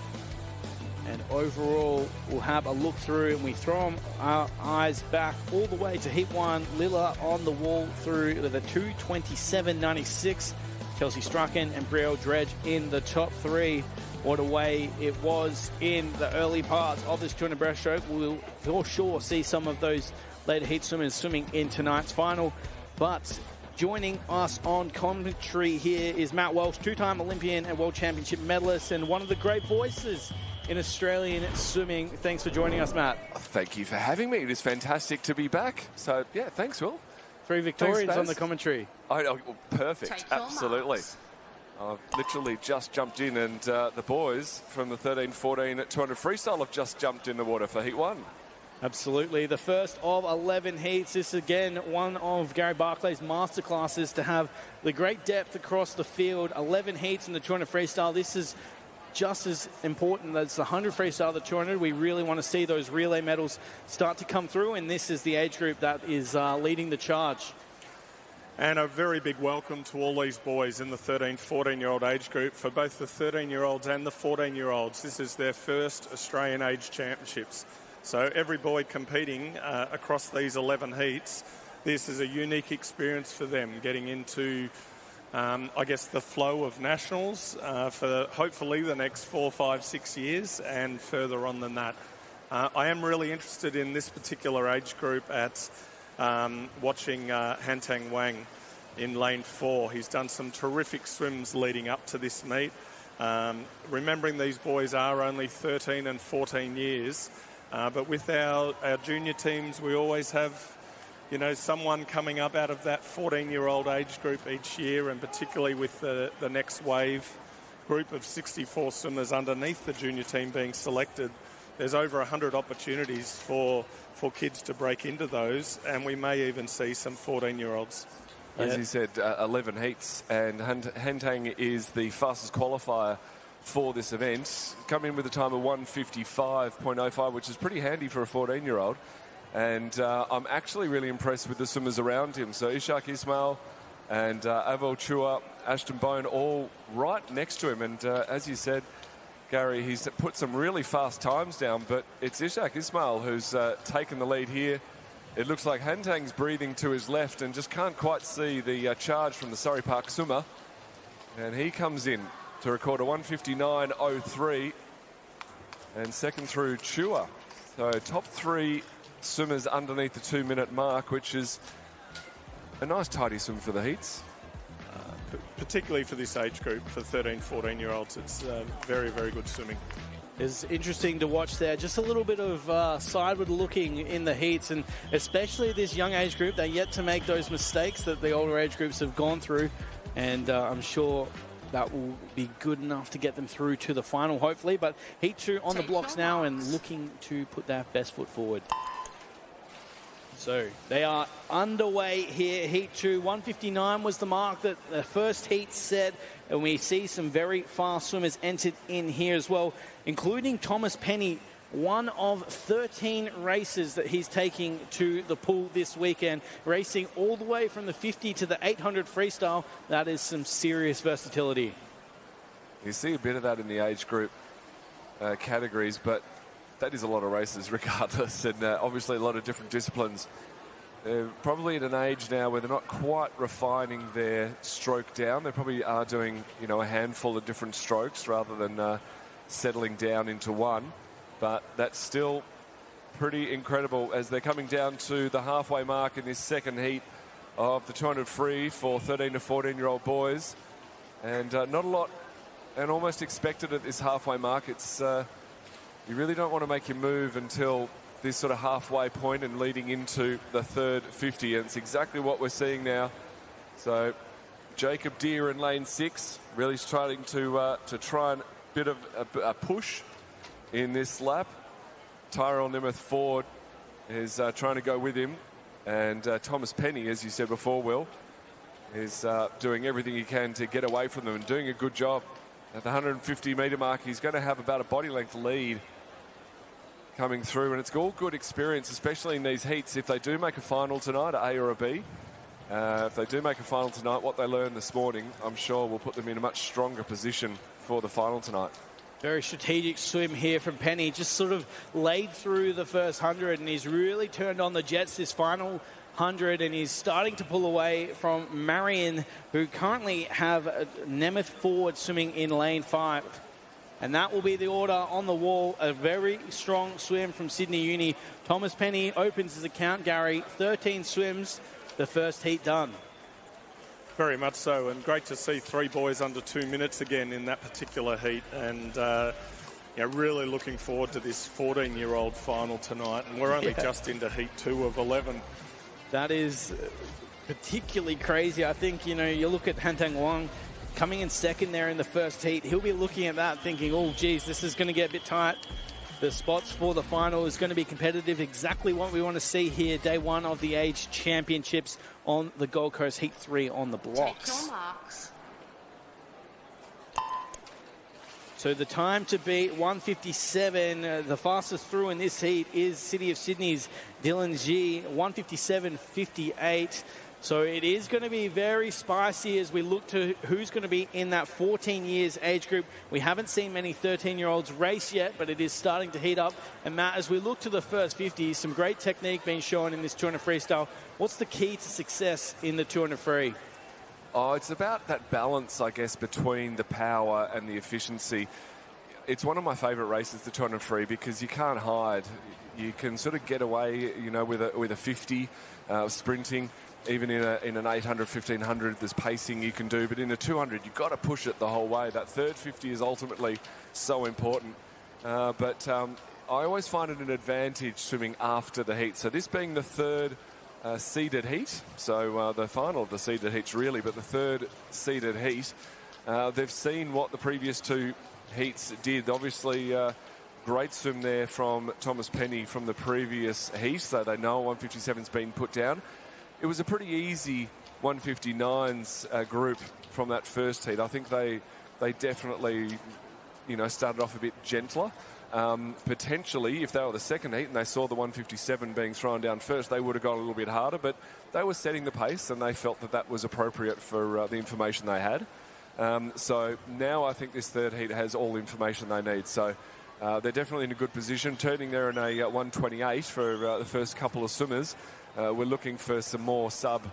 And overall, we'll have a look through, and we throw our eyes back all the way to Heat 1. Lilla on the wall through the 2:27.96. Chelsea Strachan and Brielle Dredge in the top 3. What a way it was in the early parts of this 200 breaststroke. We'll for sure see some of those later heat swimmers swimming in tonight's final. But joining us on commentary here is Matt Welsh, two-time Olympian and World Championship medalist, and one of the great voices in Australian swimming. Thanks for joining us, Matt. Thank you for having me. It is fantastic to be back. So, yeah, thanks, Will. 3 Victorians on the commentary. Perfect. Absolutely. I've literally just jumped in, and the boys from the 13-14 at 200 freestyle have just jumped in the water for Heat 1. Absolutely. The first of 11 heats. This, again, one of Gary Barclay's masterclasses to have the great depth across the field. 11 heats in the 200 freestyle. This is just as important as the 100 freestyle, the 200. We really want to see those relay medals start to come through, and this is the age group that is leading the charge. And a very big welcome to all these boys in the 13-14-year-old age group. For both the 13-year-olds and the 14-year-olds, this is their first Australian Age Championships. So every boy competing across these 11 heats, this is a unique experience for them, getting into the flow of nationals for hopefully the next 4, 5, 6 years and further on than that. I am really interested in this particular age group at watching Hantang Wang in lane 4. He's done some terrific swims leading up to this meet. Remembering these boys are only 13 and 14 years, but with our junior teams, we always have someone coming up out of that 14-year-old age group each year, and particularly with the next wave group of 64 swimmers underneath the junior team being selected. There's over 100 opportunities for kids to break into those, and we may even see some 14-year-olds. As you said, 11 heats, and Hantang is the fastest qualifier for this event, coming in with a time of 1:55.05, which is pretty handy for a 14-year-old. And I'm actually really impressed with the swimmers around him. So Ishak Ismail and Avel Chua, Ashton Bone, all right next to him. And as you said, Gary, he's put some really fast times down, but it's Ishak Ismail who's taken the lead here. It looks like Hantang's breathing to his left and just can't quite see the charge from the Surrey Park swimmer. And he comes in to record a 1:59.03. And second through Chua. So top 3 swimmers underneath the 2-minute mark, which is a nice tidy swim for the heats. Particularly for this age group, for 13, 14-year-olds, it's very, very good swimming. It's interesting to watch there. Just a little bit of sideward looking in the heats, and especially this young age group, they're yet to make those mistakes that the older age groups have gone through. And I'm sure that will be good enough to get them through to the final, hopefully. But Heat 2 on the blocks now and looking to put their best foot forward. So they are underway here. Heat 2, 159 was the mark that the first heat set. And we see some very fast swimmers entered in here as well, including Thomas Penny, one of 13 races that he's taking to the pool this weekend, racing all the way from the 50 to the 800 freestyle. That is some serious versatility. You see a bit of that in the age group categories, but that is a lot of races regardless, and obviously a lot of different disciplines. They're probably at an age now where they're not quite refining their stroke down. They probably are doing, a handful of different strokes rather than settling down into one. But that's still pretty incredible as they're coming down to the halfway mark in this second heat of the 200 free for 13 to 14-year-old boys. And not a lot, and almost expected at this halfway mark. It's you really don't want to make your move until this sort of halfway point and leading into the third 50. And it's exactly what we're seeing now. So Jacob Deere in lane 6 really starting to try and bit of a push in this lap. Tyrell Nemeth Ford is trying to go with him. And Thomas Penny, as you said before, Will, is doing everything he can to get away from them and doing a good job. At the 150-metre mark, he's going to have about a body-length lead coming through. And it's all good experience, especially in these heats. If they do make a final tonight, A or a B, if they do make a final tonight, what they learned this morning, I'm sure will put them in a much stronger position for the final tonight. Very strategic swim here from Penny. Just sort of laid through the first 100, and he's really turned on the jets this final 100, and he's starting to pull away from Marion, who currently have Nemeth Ford swimming in lane 5. And that will be the order on the wall. A very strong swim from Sydney Uni. Thomas Penny opens his account, Gary. 13 swims, the first heat done. Very much so, and great to see 3 boys under 2 minutes again in that particular heat. And really looking forward to this 14-year-old final tonight. And we're only just into heat 2 of 11. That is particularly crazy. I think, you look at Hantang Wang coming in second there in the first heat. He'll be looking at that thinking, oh, geez, this is going to get a bit tight. The spots for the final is going to be competitive. Exactly what we want to see here. Day 1 of the Age Championships on the Gold Coast. Heat 3 on the blocks. Take your marks. So the time to beat 157, the fastest through in this heat is City of Sydney's Dylan G, 157.58. So it is going to be very spicy as we look to who's going to be in that 14 years age group. We haven't seen many 13-year-olds race yet, but it is starting to heat up. And Matt, as we look to the first 50, some great technique being shown in this 200 freestyle. What's the key to success in the 200 free? Oh, it's about that balance, I guess, between the power and the efficiency. It's one of my favourite races, the 200 free, because you can't hide. You can sort of get away, with a 50 sprinting. Even in an 800, 1500, there's pacing you can do. But in a 200, you've got to push it the whole way. That third 50 is ultimately so important. But I always find it an advantage swimming after the heat. So this being the third seeded heat, so the final of the seeded heats really, but the third seeded heat, they've seen what the previous 2 heats did. Obviously, great swim there from Thomas Penny from the previous heat, so they know 157's been put down. It was a pretty easy 159s group from that first heat. I think they definitely, started off a bit gentler. Potentially, if they were the second heat and they saw the 157 being thrown down first, they would have gone a little bit harder. But they were setting the pace and they felt that was appropriate for the information they had. So now I think this third heat has all the information they need. So they're definitely in a good position. Turning there in a 128 for the first couple of swimmers. We're looking for some more sub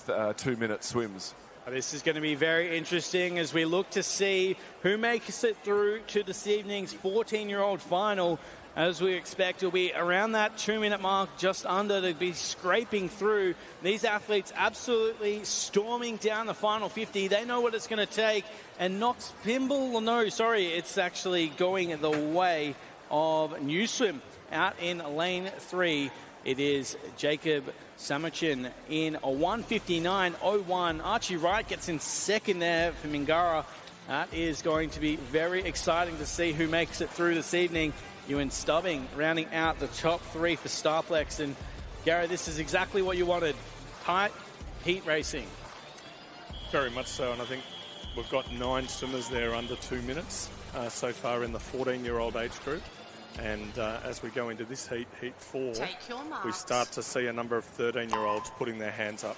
2-minute swims. This is going to be very interesting as we look to see who makes it through to this evening's 14-year-old final. As we expect, it'll be around that 2-minute mark, just under, to be scraping through. These athletes absolutely storming down the final 50. They know what it's going to take. And not Pimble, it's actually going the way of New Swim out in lane 3. It is Jacob Samachin in a 159.01. Archie Wright gets in second there for Mingara. That is going to be very exciting to see who makes it through this evening. Ewan Stubbing rounding out the top 3 for Starplex. And Gary, this is exactly what you wanted. Tight heat racing. Very much so, and I think we've got 9 swimmers there under 2 minutes so far in the 14-year-old age group. And as we go into this heat, heat 4, we start to see a number of 13-year-olds putting their hands up.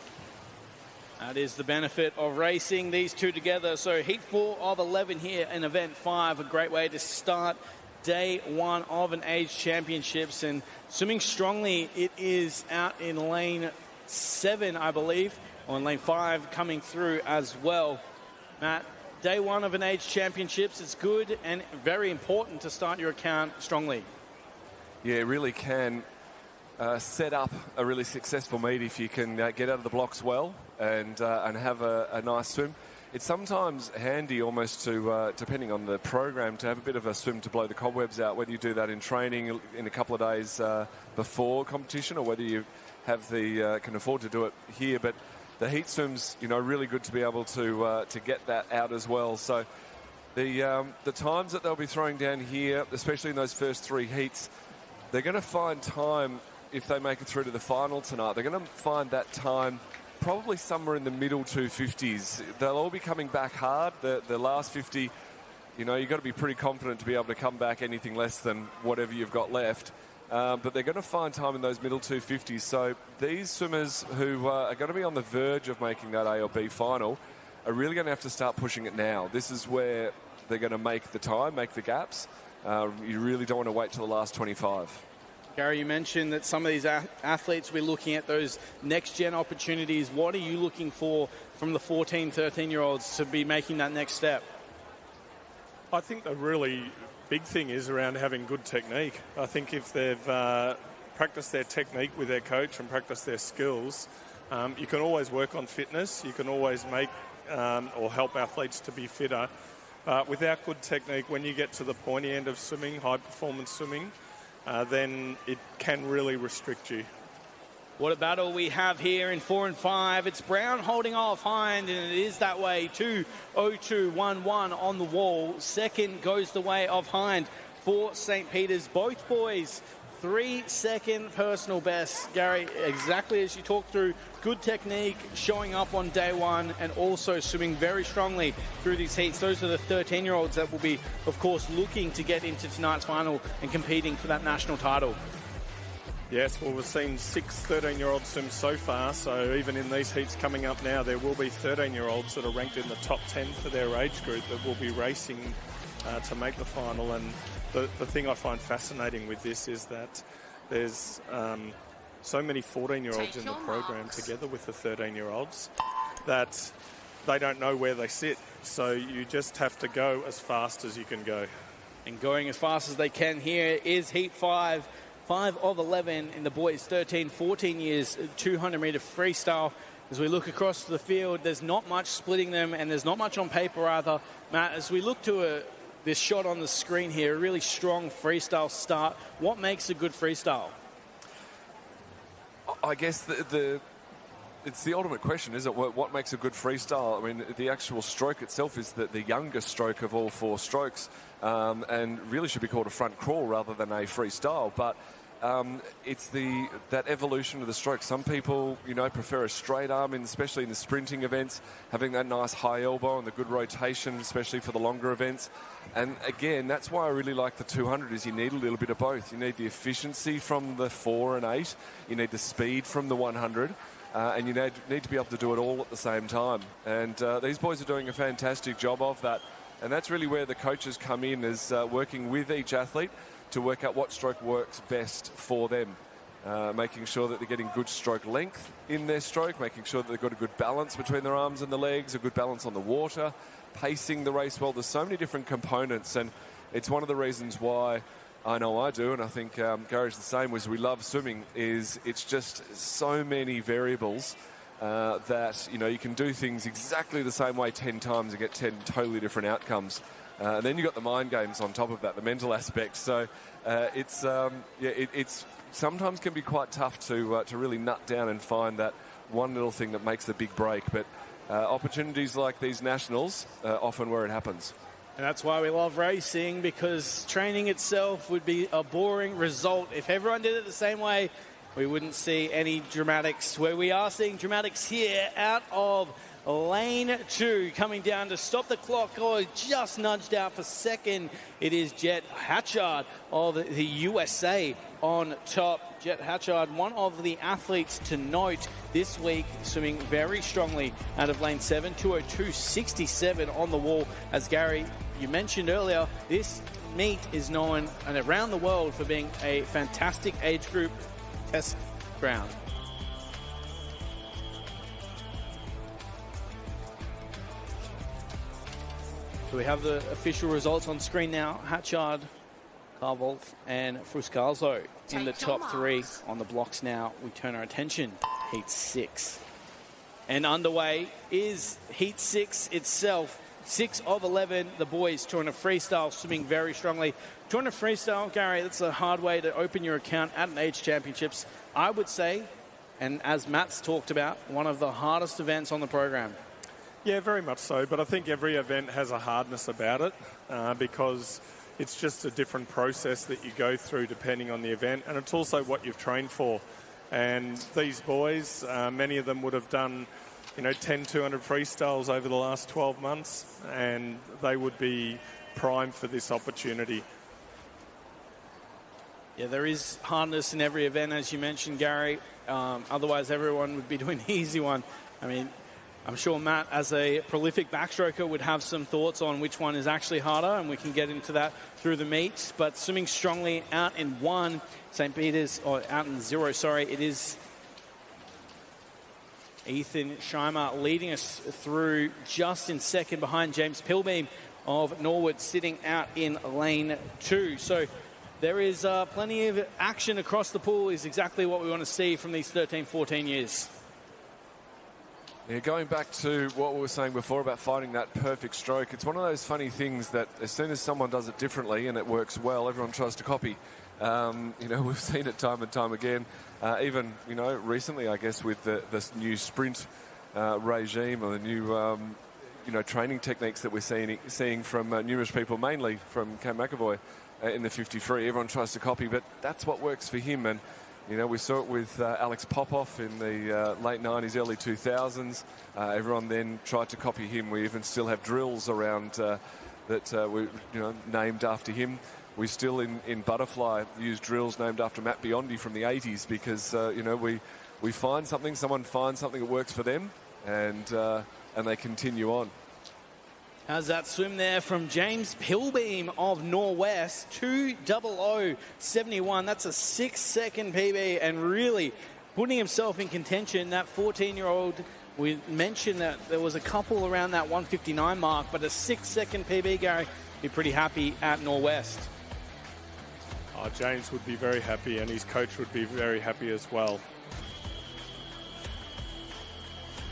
That is the benefit of racing these two together. So heat 4 of 11 here in event 5, a great way to start day 1 of an age championships. And swimming strongly, it is out in lane 7, I believe, or in lane 5 coming through as well. Matt, day 1 of an age championships, it's good and very important to start your account strongly. Yeah, it really can set up a really successful meet if you can get out of the blocks well and have a nice swim. It's sometimes handy almost to, depending on the program, to have a bit of a swim to blow the cobwebs out, whether you do that in training in a couple of days before competition or whether you have can afford to do it here. But the heat swim's, really good to be able to get that out as well. So the times that they'll be throwing down here, especially in those first 3 heats, they're going to find time, if they make it through to the final tonight, they're going to find that time probably somewhere in the middle 250s. They'll all be coming back hard. The last 50, you've got to be pretty confident to be able to come back anything less than whatever you've got left. But they're going to find time in those middle 250s. So these swimmers who are going to be on the verge of making that A or B final are really going to have to start pushing it now. This is where they're going to make the time, make the gaps. You really don't want to wait till the last 25. Gary, you mentioned that some of these athletes will be looking at those next-gen opportunities. What are you looking for from the 14, 13-year-olds to be making that next step? I think the really big thing is around having good technique. I think if they've practiced their technique with their coach and practiced their skills, you can always work on fitness. You can always make or help athletes to be fitter. Without good technique, when you get to the pointy end of swimming, high-performance swimming, then it can really restrict you. What a battle we have here in 4 and 5. It's Brown holding off Hind, and it is that way. 2:02.11 on the wall. Second goes the way of Hind for St. Peter's. Both boys 3-second personal best. Gary, exactly as you talked through, good technique, showing up on day 1 and also swimming very strongly through these heats. Those are the 13-year-olds that will be, of course, looking to get into tonight's final and competing for that national title. Yes, well, we've seen 6 13-year-olds swim so far, so even in these heats coming up now, there will be 13-year-olds that are ranked in the top 10 for their age group that will be racing to make the final. And the thing I find fascinating with this is that there's so many 14-year-olds in the program together with the 13-year-olds that they don't know where they sit. So you just have to go as fast as you can go. And going as fast as they can here is Heat 5. 5 of 11 in the boys 13, 14 years, 200-metre freestyle. As we look across the field, there's not much splitting them, and there's not much on paper either. Matt, as we look to this shot on the screen here, a really strong freestyle start. What makes a good freestyle? I guess it's the ultimate question, isn't it? What makes a good freestyle? I mean, the actual stroke itself is the youngest stroke of all 4 strokes, and really should be called a front crawl rather than a freestyle. But it's that evolution of the stroke. Some people, prefer a straight arm, especially in the sprinting events, having that nice high elbow and the good rotation, especially for the longer events. And again, that's why I really like the 200, is you need a little bit of both. You need the efficiency from the 4 and 8. You need the speed from the 100. And you need to be able to do it all at the same time. And these boys are doing a fantastic job of that. And that's really where the coaches come in, is working with each athlete to work out what stroke works best for them. Making sure that they're getting good stroke length in their stroke, making sure that they've got a good balance between their arms and the legs, a good balance on the water, pacing the race well. There's so many different components, and it's one of the reasons why I know I do, and I think Gary's the same, was we love swimming, is it's just so many variables that, you can do things exactly the same way 10 times and get 10 totally different outcomes. And then you've got the mind games on top of that, the mental aspect. So it's sometimes can be quite tough to really nut down and find that one little thing that makes the big break. But opportunities like these nationals are often where it happens. And that's why we love racing, because training itself would be a boring result. If everyone did it the same way, we wouldn't see any dramatics. Where we are seeing dramatics here out of lane 2, coming down to stop the clock, or just nudged out for second. It is Jet Hatchard of the USA on top. Jet Hatchard, one of the athletes to note this week, swimming very strongly out of lane 7, 2:02.67 on the wall. As Gary, you mentioned earlier, this meet is known and around the world for being a fantastic age group test ground. So we have the official results on screen now. Hatchard, Carvolth and Fruscalzo in the top 3 on the blocks now. We turn our attention, Heat 6. And underway is Heat 6 itself. 6 of 11, the boys, 200 freestyle, swimming very strongly. 200 freestyle, Gary, that's a hard way to open your account at an age championships. I would say, and as Matt's talked about, one of the hardest events on the program. Yeah, very much so. But I think every event has a hardness about it because it's just a different process that you go through depending on the event. And it's also what you've trained for. And these boys, many of them would have done 10 200 freestyles over the last 12 months, and they would be primed for this opportunity. Yeah, there is hardness in every event, as you mentioned, Gary. Otherwise, everyone would be doing the easy one. I mean, I'm sure Matt, as a prolific backstroker, would have some thoughts on which one is actually harder, and we can get into that through the meet. But swimming strongly out in 1, St. Peter's, or out in 0, sorry, it is Ethan Scheimer leading us through just in second behind James Pilbeam of Norwood, sitting out in lane 2. So there is plenty of action across the pool, is exactly what we want to see from these 13, 14 years. Yeah, going back to what we were saying before about finding that perfect stroke, it's one of those funny things that as soon as someone does it differently and it works well, everyone tries to copy. We've seen it time and time again. Even, recently, I guess, with this new sprint regime or the new, training techniques that we're seeing from numerous people, mainly from Cam McAvoy in the 53. Everyone tries to copy, but that's what works for him. And, we saw it with Alex Popoff in the late 90s, early 2000s. Everyone then tried to copy him. We even still have drills around that we, named after him. We still in butterfly use drills named after Matt Biondi from the 80s because we find something, someone finds something that works for them, and they continue on. How's that swim there from James Pilbeam of Norwest, 2:00.71. That's a 6-second PB, and really putting himself in contention. That 14-year-old, we mentioned that there was a couple around that 1:59 mark, but a 6-second PB, Gary, be pretty happy at Norwest. James would be very happy, and his coach would be very happy as well.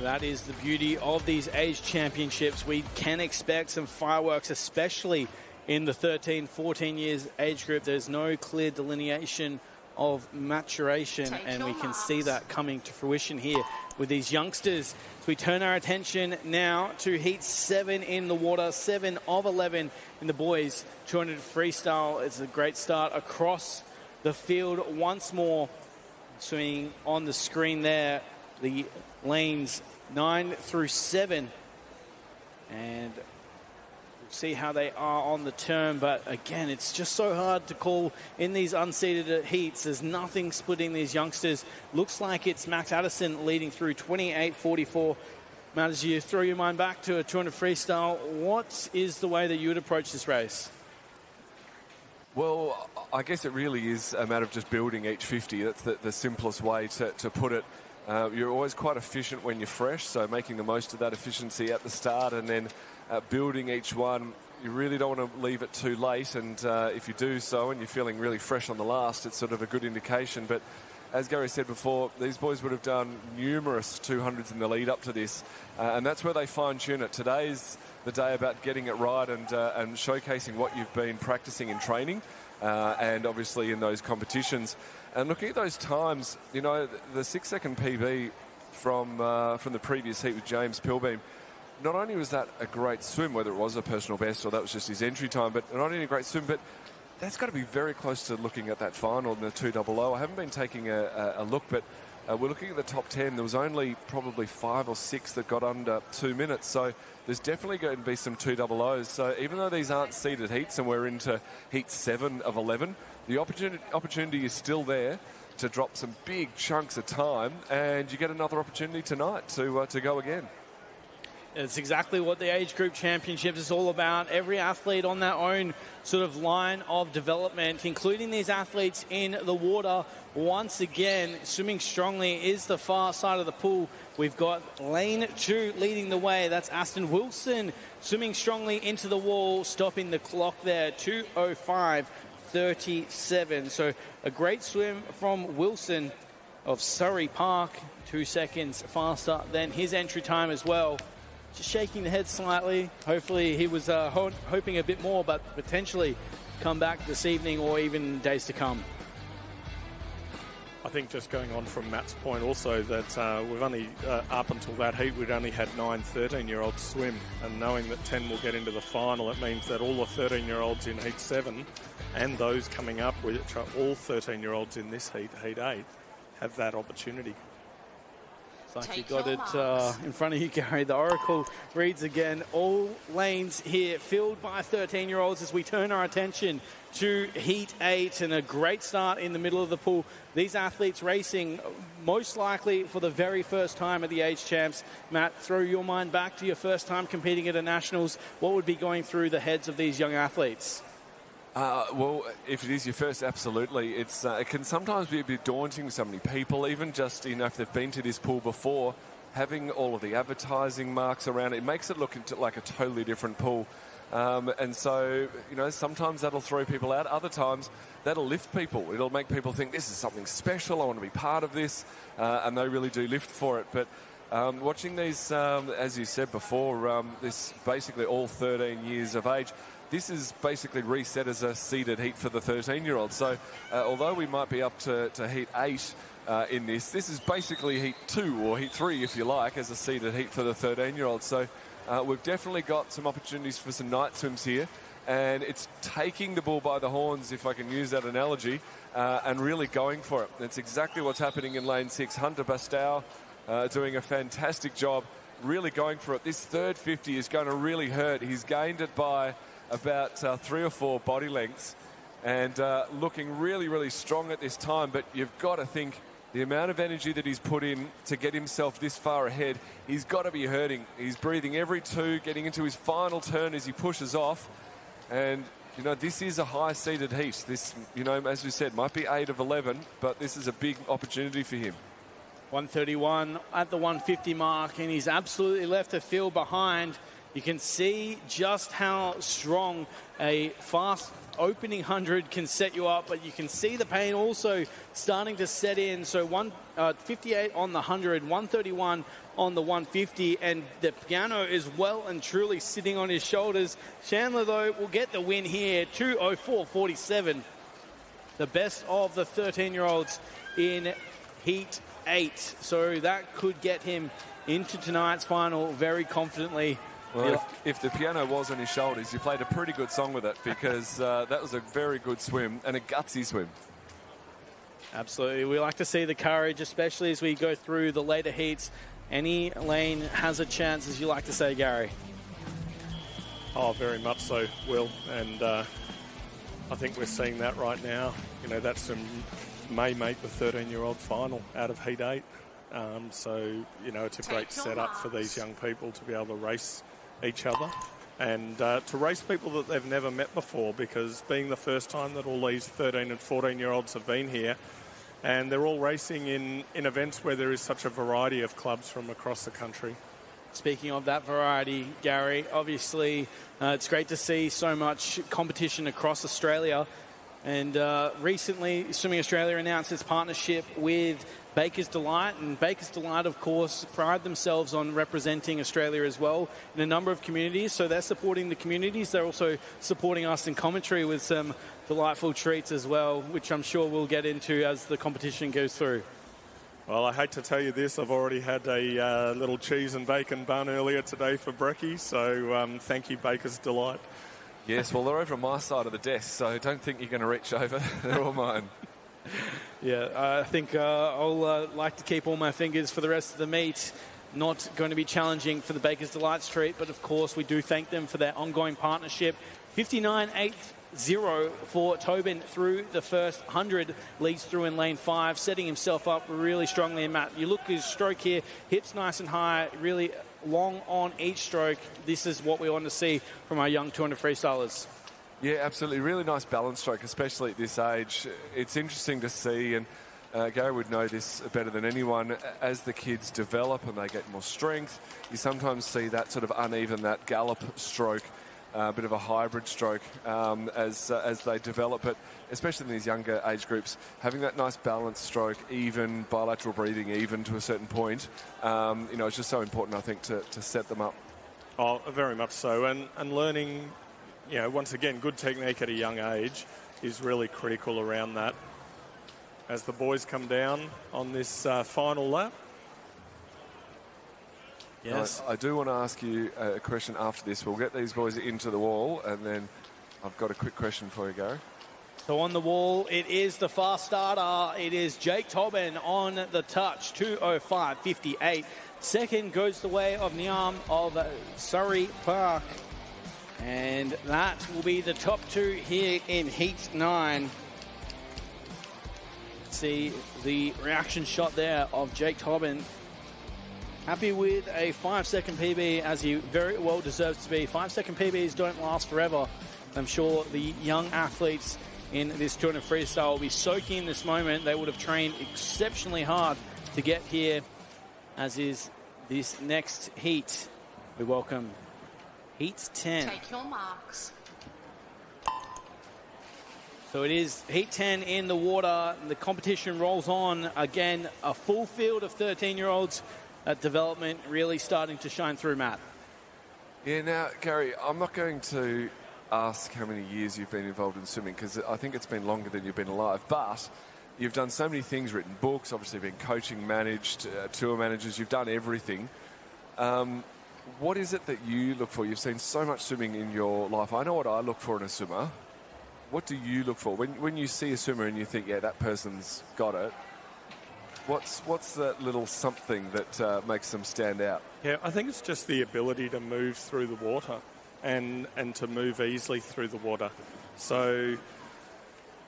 That is the beauty of these age championships. We can expect some fireworks, especially in the 13, 14 years age group. There's no clear delineation of maturation, and we can see that coming to fruition here with these youngsters. So we turn our attention now to Heat 7 in the water, 7 of 11 in the boys 200 freestyle. It's a great start across the field once more. Swimming on the screen there, the lanes 9 through 7, and we'll see how they are on the turn. But again, it's just so hard to call in these unseeded heats. There's nothing splitting these youngsters. Looks like it's Max Addison leading through 28.44. Matt, as you throw your mind back to a 200 freestyle, what is the way that you would approach this race? Well, I guess it really is a matter of just building each 50. That's the simplest way to put it. You're always quite efficient when you're fresh, so making the most of that efficiency at the start and then building each one. You really don't want to leave it too late, and if you do so and you're feeling really fresh on the last, it's sort of a good indication. But as Gary said before, these boys would have done numerous 200s in the lead up to this, and that's where they fine-tune it. Today's the day about getting it right and showcasing what you've been practicing in training and obviously in those competitions. And looking at those times, the 6-second PB from the previous heat with James Pilbeam. Not only was that a great swim, whether it was a personal best or that was just his entry time, but not only a great swim, but that's got to be very close to looking at that final in the 200. I haven't been taking a look, but we're looking at the top 10. There was only probably 5 or 6 that got under 2 minutes. So there's definitely going to be some 200s. So even though these aren't seeded heats and we're into heat 7 of 11, the opportunity is still there to drop some big chunks of time, and you get another opportunity tonight to go again. It's exactly what the age group championships is all about. Every athlete on their own sort of line of development, including these athletes in the water. Once again, swimming strongly is the far side of the pool. We've got lane 2 leading the way. That's Aston Wilson swimming strongly into the wall, stopping the clock there, 2:05.37. So a great swim from Wilson of Surrey Park, 2 seconds faster than his entry time as well. Just shaking the head slightly. Hopefully he was hoping a bit more, but potentially come back this evening or even days to come. I think just going on from Matt's point also that we've only, up until that heat, we'd only had 9 13-year-olds swim. And knowing that 10 will get into the final, it means that all the 13-year-olds in heat 7 and those coming up, which are all 13-year-olds in this heat, heat 8, have that opportunity. It's like you got it in front of you, Gary. The Oracle reads again. All lanes here filled by 13-year-olds as we turn our attention to Heat 8 and a great start in the middle of the pool. These athletes racing most likely for the very first time at the Age Champs. Matt, throw your mind back to your first time competing at a Nationals. What would be going through the heads of these young athletes? Well, if it is your first, absolutely. It can sometimes be a bit daunting with so many people, even just, if they've been to this pool before, having all of the advertising marks around it makes it look like a totally different pool. And so, sometimes that'll throw people out. Other times, that'll lift people. It'll make people think this is something special. I want to be part of this. And they really do lift for it. But watching these, as you said before, this basically all 13 years of age, this is basically reset as a seeded heat for the 13-year-olds. So although we might be up to heat 8 in this is basically heat 2 or heat 3, if you like, as a seeded heat for the 13-year-olds. So we've definitely got some opportunities for some night swims here. And it's taking the bull by the horns, if I can use that analogy, and really going for it. That's exactly what's happening in lane 6. Hunter Bastow doing a fantastic job, really going for it. This third 50 is going to really hurt. He's gained it by about 3 or 4 body lengths and looking really, really strong at this time. But you've got to think the amount of energy that he's put in to get himself this far ahead, he's got to be hurting. He's breathing every 2, getting into his final turn as he pushes off. And, this is a high-seeded heat. This, as we said, might be 8 of 11, but this is a big opportunity for him. 131 at the 150 mark, and he's absolutely left the field behind. You can see just how strong a fast opening 100 can set you up, but you can see the pain also starting to set in. So 158 on the 100, 131 on the 150, and the piano is well and truly sitting on his shoulders. Chandler, though, will get the win here, 2:04.47. The best of the 13-year-olds in Heat 8. So that could get him into tonight's final very confidently. Well, if the piano was on his shoulders, he played a pretty good song with it, because that was a very good swim and a gutsy swim. Absolutely. We like to see the courage, especially as we go through the later heats. Any lane has a chance, as you like to say, Gary. Oh, very much so, Will. And I think we're seeing that right now. That's may make the 13-year-old final out of Heat 8. So, it's a great setup for these young people to be able to race each other and to race people that they've never met before, because being the first time that all these 13 and 14-year-olds have been here, and they're all racing in events where there is such a variety of clubs from across the country. Speaking of that variety, Gary, obviously it's great to see so much competition across Australia. And recently, Swimming Australia announced its partnership with Baker's Delight. And Baker's Delight, of course, pride themselves on representing Australia as well in a number of communities. So they're supporting the communities. They're also supporting us in commentary with some delightful treats as well, which I'm sure we'll get into as the competition goes through. Well, I hate to tell you this. I've already had a little cheese and bacon bun earlier today for brekkie, so thank you, Baker's Delight. Yes, well, they're over on my side of the desk, so don't think you're going to reach over. They're all mine. Yeah, I think I'll like to keep all my fingers for the rest of the meet. Not going to be challenging for the Baker's Delight Street, but of course we do thank them for their ongoing partnership. 59.80 for Tobin through the first 100, leads through in lane 5, setting himself up really strongly. And Matt, you look at his stroke here, hips nice and high, really long on each stroke. This is what we want to see from our young 200 freestylers. Yeah, absolutely. Really nice balance stroke, especially at this age. It's interesting to see, and Gary would know this better than anyone, as the kids develop and they get more strength, you sometimes see that sort of uneven, that gallop stroke, a bit of a hybrid stroke as they develop. But especially in these younger age groups, having that nice balanced stroke, even bilateral breathing, even to a certain point, it's just so important, I think, to set them up. Oh, very much so. And learning, once again, good technique at a young age is really critical around that. As the boys come down on this final lap. Yes. I do want to ask you a question after this. We'll get these boys into the wall, and then I've got a quick question for you, Gary. So on the wall, it is the fast starter. It is Jake Tobin on the touch, 2:05.58. Second goes the way of Niam of Surrey Park. And that will be the top two here in Heat 9. See the reaction shot there of Jake Tobin. Happy with a 5-second PB, as he very well deserves to be. 5-second PBs don't last forever. I'm sure the young athletes in this 200 freestyle will be soaking in this moment. They would have trained exceptionally hard to get here, as is this next heat. We welcome Heat 10. Take your marks. So it is Heat 10 in the water. The competition rolls on. Again, a full field of 13-year-olds. That development really starting to shine through, Matt. Yeah, now, Gary, I'm not going to ask how many years you've been involved in swimming, because I think it's been longer than you've been alive, but you've done so many things, written books, obviously been coaching, managed, tour managers, you've done everything. What is it that you look for? You've seen so much swimming in your life. I know what I look for in a swimmer. What do you look for? When you see a swimmer and you think, yeah, that person's got it, what's that little something that makes them stand out? Yeah, I think it's just the ability to move through the water and to move easily through the water. So,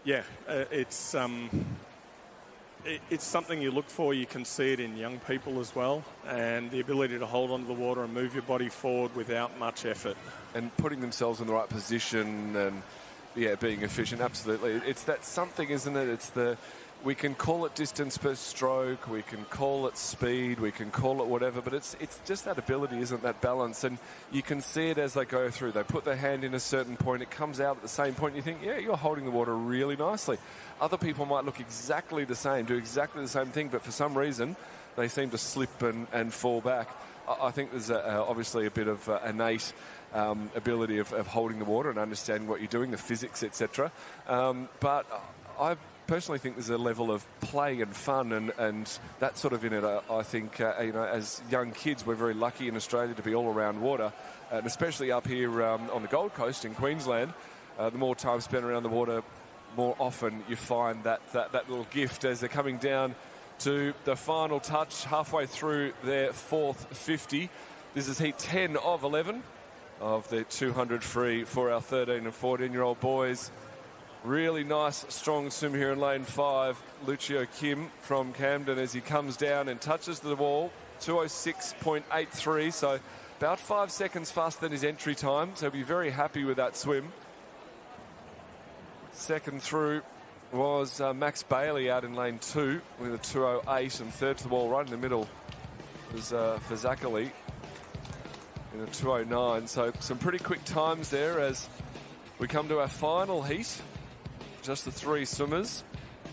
yeah, it's something you look for. You can see it in young people as well, and the ability to hold onto the water and move your body forward without much effort. And putting themselves in the right position and, yeah, being efficient, absolutely. It's that something, isn't it? We can call it distance per stroke, we can call it speed, we can call it whatever, but it's just that ability, isn't that balance? And you can see it as they go through. They put their hand in a certain point, it comes out at the same point, and you think, yeah, you're holding the water really nicely. Other people might look exactly the same, do exactly the same thing, but for some reason, they seem to slip and fall back. I think there's obviously a bit of innate ability of holding the water and understanding what you're doing, the physics, etc. But I personally think there's a level of play and fun and that sort of in it. I think, as young kids, we're very lucky in Australia to be all around water, and especially up here on the Gold Coast in Queensland. The more time spent around the water, more often you find that little gift as they're coming down to the final touch, halfway through their fourth 50. This is Heat 10 of 11 of the 200 free for our 13 and 14-year-old boys. Really nice, strong swim here in lane 5. Lucio Kim from Camden as he comes down and touches the wall. 2:06.83, so about 5 seconds faster than his entry time. So he'll be very happy with that swim. Second through was Max Bailey out in lane 2 with a 2:08, and third to the wall right in the middle was Fazakali in a 2:09. So some pretty quick times there as we come to our final heat. Just the 3 swimmers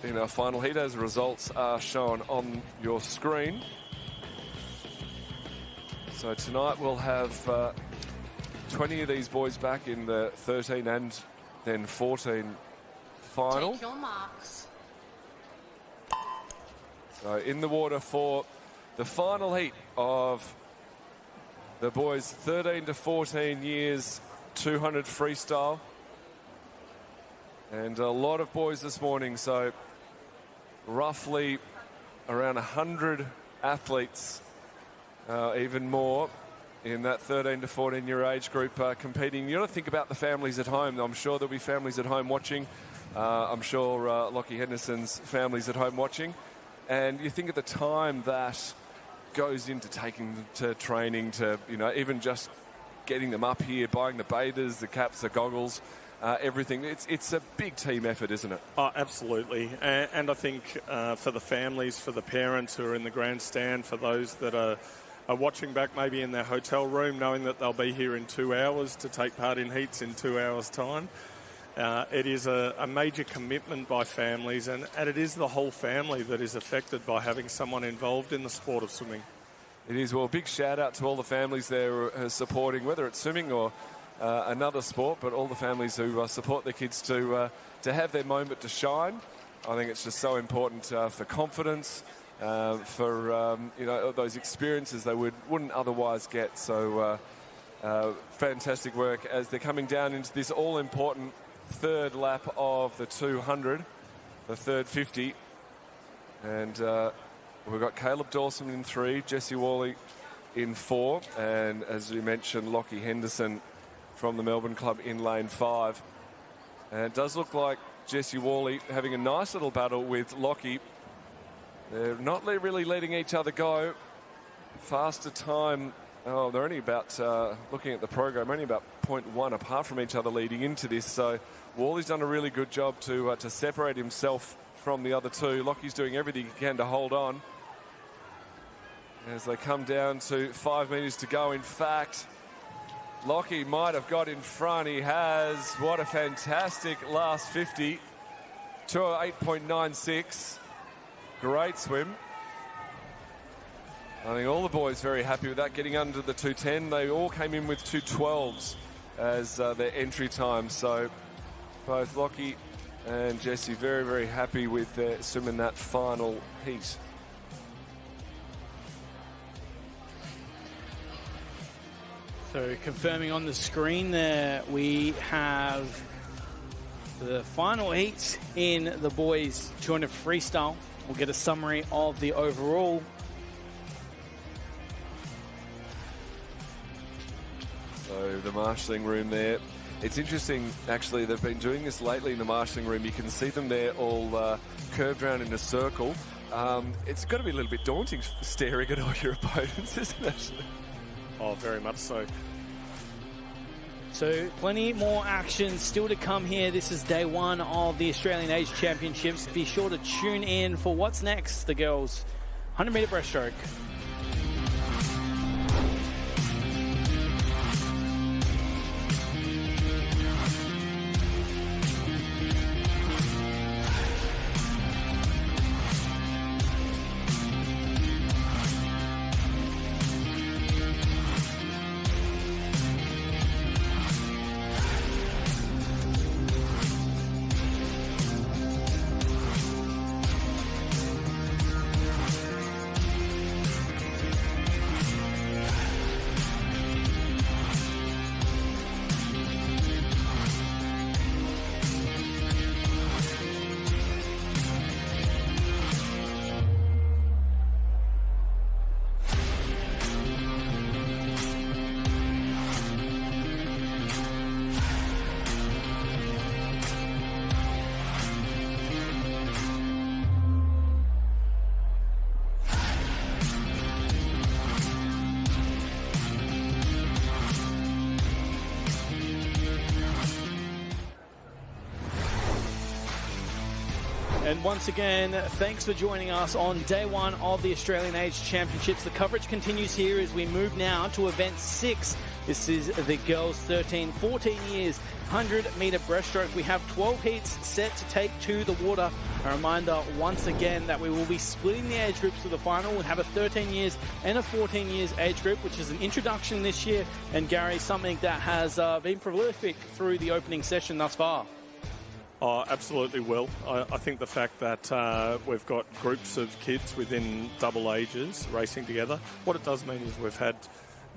in our final heat, as the results are shown on your screen. So tonight we'll have 20 of these boys back in the 13 and then 14 final. Take your marks. So in the water for the final heat of the boys 13 to 14 years, 200 freestyle. And a lot of boys this morning, so roughly around 100 athletes, even more, in that 13 to 14 year age group competing. You got to think about the families at home. I'm sure there'll be families at home watching. I'm sure Lockie Henderson's families at home watching. And you think of the time that goes into taking them to training, to, you know, even just getting them up here, buying the bathers, the caps, the goggles, everything. It's a big team effort, isn't it? Oh, absolutely. And I think for the families, for the parents who are in the grandstand, for those that are watching back maybe in their hotel room, knowing that they'll be here in 2 hours to take part in heats in 2 hours' time. It is a major commitment by families, and it is the whole family that is affected by having someone involved in the sport of swimming. It is. Well, a big shout out to all the families there who are supporting, whether it's swimming or another sport, but all the families who support their kids to have their moment to shine. I think it's just so important for confidence, for you know, those experiences they wouldn't otherwise get. So fantastic work as they're coming down into this all-important third lap of the 200, the third 50. And we've got Caleb Dawson in 3, Jesse Worley in 4, and as we mentioned, Lockie Henderson from the Melbourne club in lane 5. And it does look like Jesse Worley having a nice little battle with Lockie. They're not really letting each other go. Faster time. Oh, they're only about, looking at the program, only about 0.1 apart from each other leading into this. So Worley's done a really good job to separate himself from the other two. Lockie's doing everything he can to hold on as they come down to 5 metres to go. In fact, Lockie might have got in front. He has. What a fantastic last 50. 208.96. Great swim. I think all the boys very happy with that, getting under the 210. They all came in with 212s as their entry time. So both Lockie and Jesse very, very happy with their swim in that final heat. So confirming on the screen there, we have the final heats in the boys 200 freestyle. We'll get a summary of the overall. So the marshalling room there. It's interesting, actually, they've been doing this lately in the marshalling room. You can see them there all curved around in a circle. It's got to be a little bit daunting staring at all your opponents, isn't it? Oh, very much so. So plenty more action still to come here. This is day 1 of the Australian Age Championships. Be sure to tune in for what's next, the girls' 100-metre breaststroke. And once again, thanks for joining us on day 1 of the Australian Age Championships. The coverage continues here as we move now to event 6. This is the girls 13, 14 years, 100-metre breaststroke. We have 12 heats set to take to the water. A reminder once again that we will be splitting the age groups for the final. We'll have a 13 years and a 14 years age group, which is an introduction this year. And Gary, something that has been prolific through the opening session thus far. Oh, absolutely will. I think the fact that we've got groups of kids within double ages racing together, what it does mean is we've had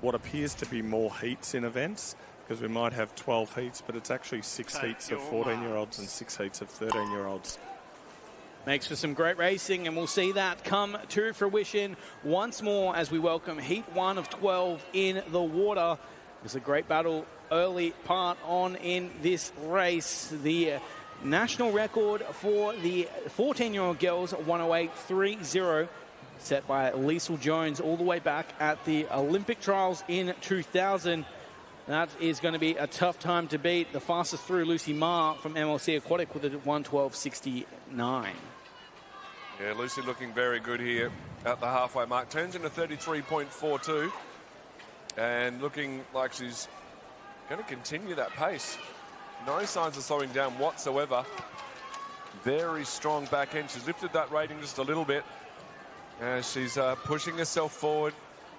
what appears to be more heats in events, because we might have 12 heats, but it's actually 6 heats of 14-year-olds and 6 heats of 13-year-olds. Makes for some great racing, and we'll see that come to fruition once more as we welcome Heat 1 of 12 in the water. It's a great battle early part on in this race. The national record for the 14-year-old girls, 108.30, set by Liesl Jones all the way back at the Olympic trials in 2000. That is going to be a tough time to beat. The fastest through, Lucy Ma from MLC Aquatic with a 112.69. Yeah, Lucy looking very good here at the halfway mark. Turns into 33.42 and looking like she's going to continue that pace. No signs of slowing down whatsoever. Very strong back end. She's lifted that rating just a little bit. She's pushing herself forward.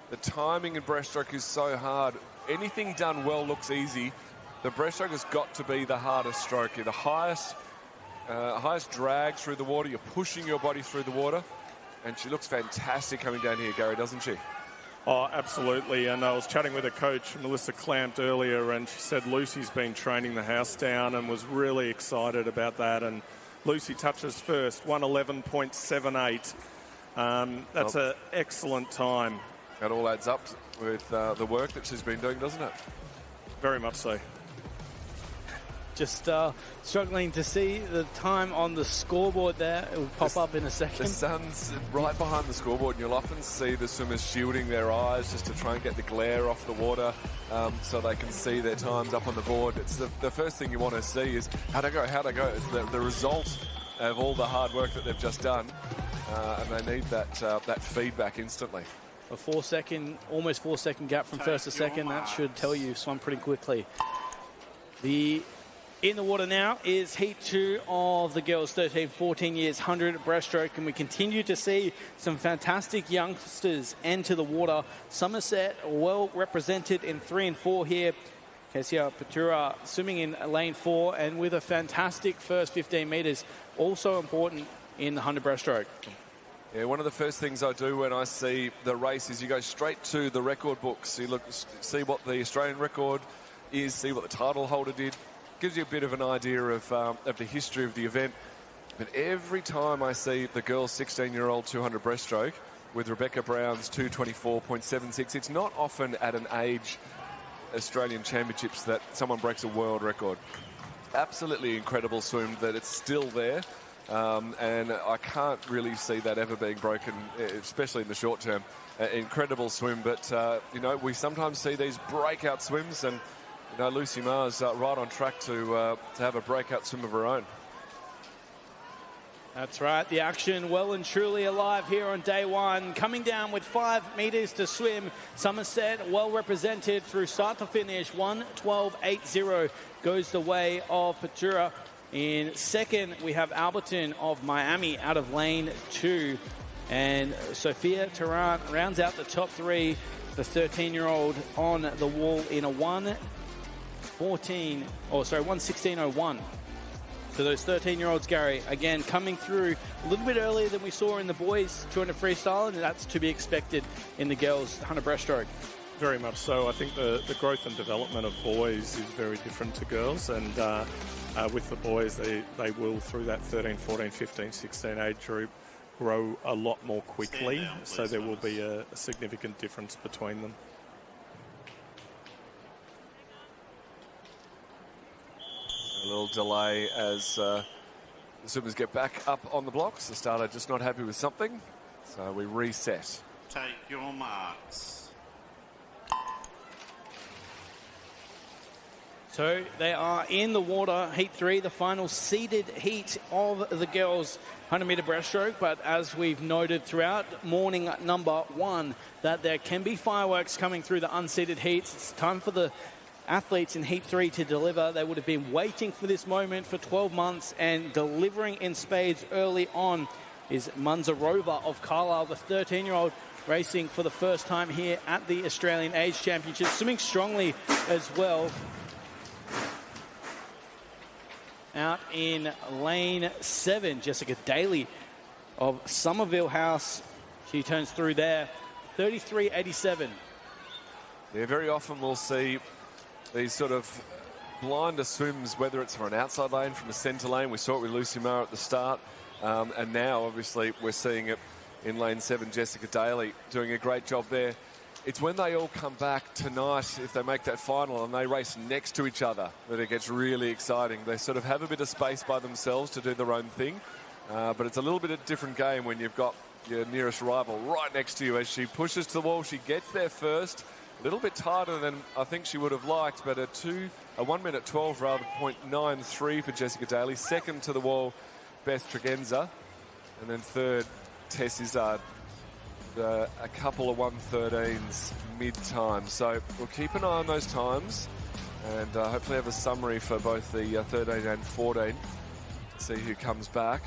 The timing in breaststroke is so hard. Anything done well looks easy. The breaststroke has got to be the hardest stroke. The highest drag through the water. You're pushing your body through the water. And she looks fantastic coming down here, Gary, doesn't she? Oh, absolutely. And I was chatting with a coach, Melissa Clampt, earlier, and she said Lucy's been training the house down and was really excited about that. And Lucy touches first, 111.78. That's an excellent time. That all adds up with the work that she's been doing, doesn't it? Very much so. Just struggling to see the time on the scoreboard there. It will pop up in a second. The sun's right behind the scoreboard, and you'll often see the swimmers shielding their eyes just to try and get the glare off the water so they can see their times up on the board. It's the first thing you want to see is how'd I go. It's the result of all the hard work that they've just done, and they need that feedback instantly. A almost 4 second gap from first to second. That should tell you swum pretty quickly. In the water now is Heat 2 of the girls 13, 14 years, 100 breaststroke, and we continue to see some fantastic youngsters enter the water. Somerset well represented in 3 and 4 here. Kesia Patura swimming in lane 4 and with a fantastic first 15 metres, also important in the 100 breaststroke. Yeah, one of the first things I do when I see the race is you go straight to the record books. You see what the Australian record is, see what the title holder did. Gives you a bit of an idea of the history of the event. But every time I see the girls' 16-year-old 200 breaststroke with Rebecca Brown's 224.76, it's not often at an age Australian Championships that someone breaks a world record. Absolutely incredible swim that it's still there. And I can't really see that ever being broken, especially in the short term. Incredible swim, but, we sometimes see these breakout swims, and, Lucy Ma's right on track to have a breakout swim of her own. That's right. The action well and truly alive here on day one. Coming down with 5 metres to swim. Somerset well represented through start to finish. 112.80 goes the way of Patura. In second, we have Alberton of Miami out of lane 2. And Sophia Tarrant rounds out the top 3. The 13-year-old on the wall in a 116.01. So those 13-year-olds, Gary, again, coming through a little bit earlier than we saw in the boys 200 freestyle, and that's to be expected in the girls 100 breaststroke. Very much so. I think the growth and development of boys is very different to girls, and with the boys, they will, through that 13, 14, 15, 16 age group, grow a lot more quickly, so there will be a significant difference between them. A little delay as the swimmers get back up on the blocks. The starter just not happy with something, so we reset. Take your marks. So they are in the water, Heat 3, the final seeded heat of the girls' 100-metre breaststroke. But as we've noted throughout morning number 1, that there can be fireworks coming through the unseeded heats. It's time for the athletes in Heat 3 to deliver. They would have been waiting for this moment for 12 months, and delivering in spades early on is Munzarova of Carlisle, the 13-year-old, racing for the first time here at the Australian Age Championships, swimming strongly as well. out in lane 7. Jessica Daly of Somerville House. She turns through there, 33.87. Yeah, very often we'll see these sort of blinder swims, whether it's from an outside lane, from a centre lane. We saw it with Lucy Marr at the start. And now, obviously, we're seeing it in lane 7. Jessica Daly doing a great job there. It's when they all come back tonight, if they make that final and they race next to each other, that it gets really exciting. They sort of have a bit of space by themselves to do their own thing. But it's a little bit of a different game when you've got your nearest rival right next to you. As she pushes to the wall, she gets there first. A little bit tighter than I think she would have liked, but a 1 minute 12 rather, 0.93 for Jessica Daly. Second to the wall, Beth Tregenza. And then third, Tess Izzard. A couple of 1:13s mid-time. So we'll keep an eye on those times and hopefully have a summary for both the 13 and 14 to see who comes back.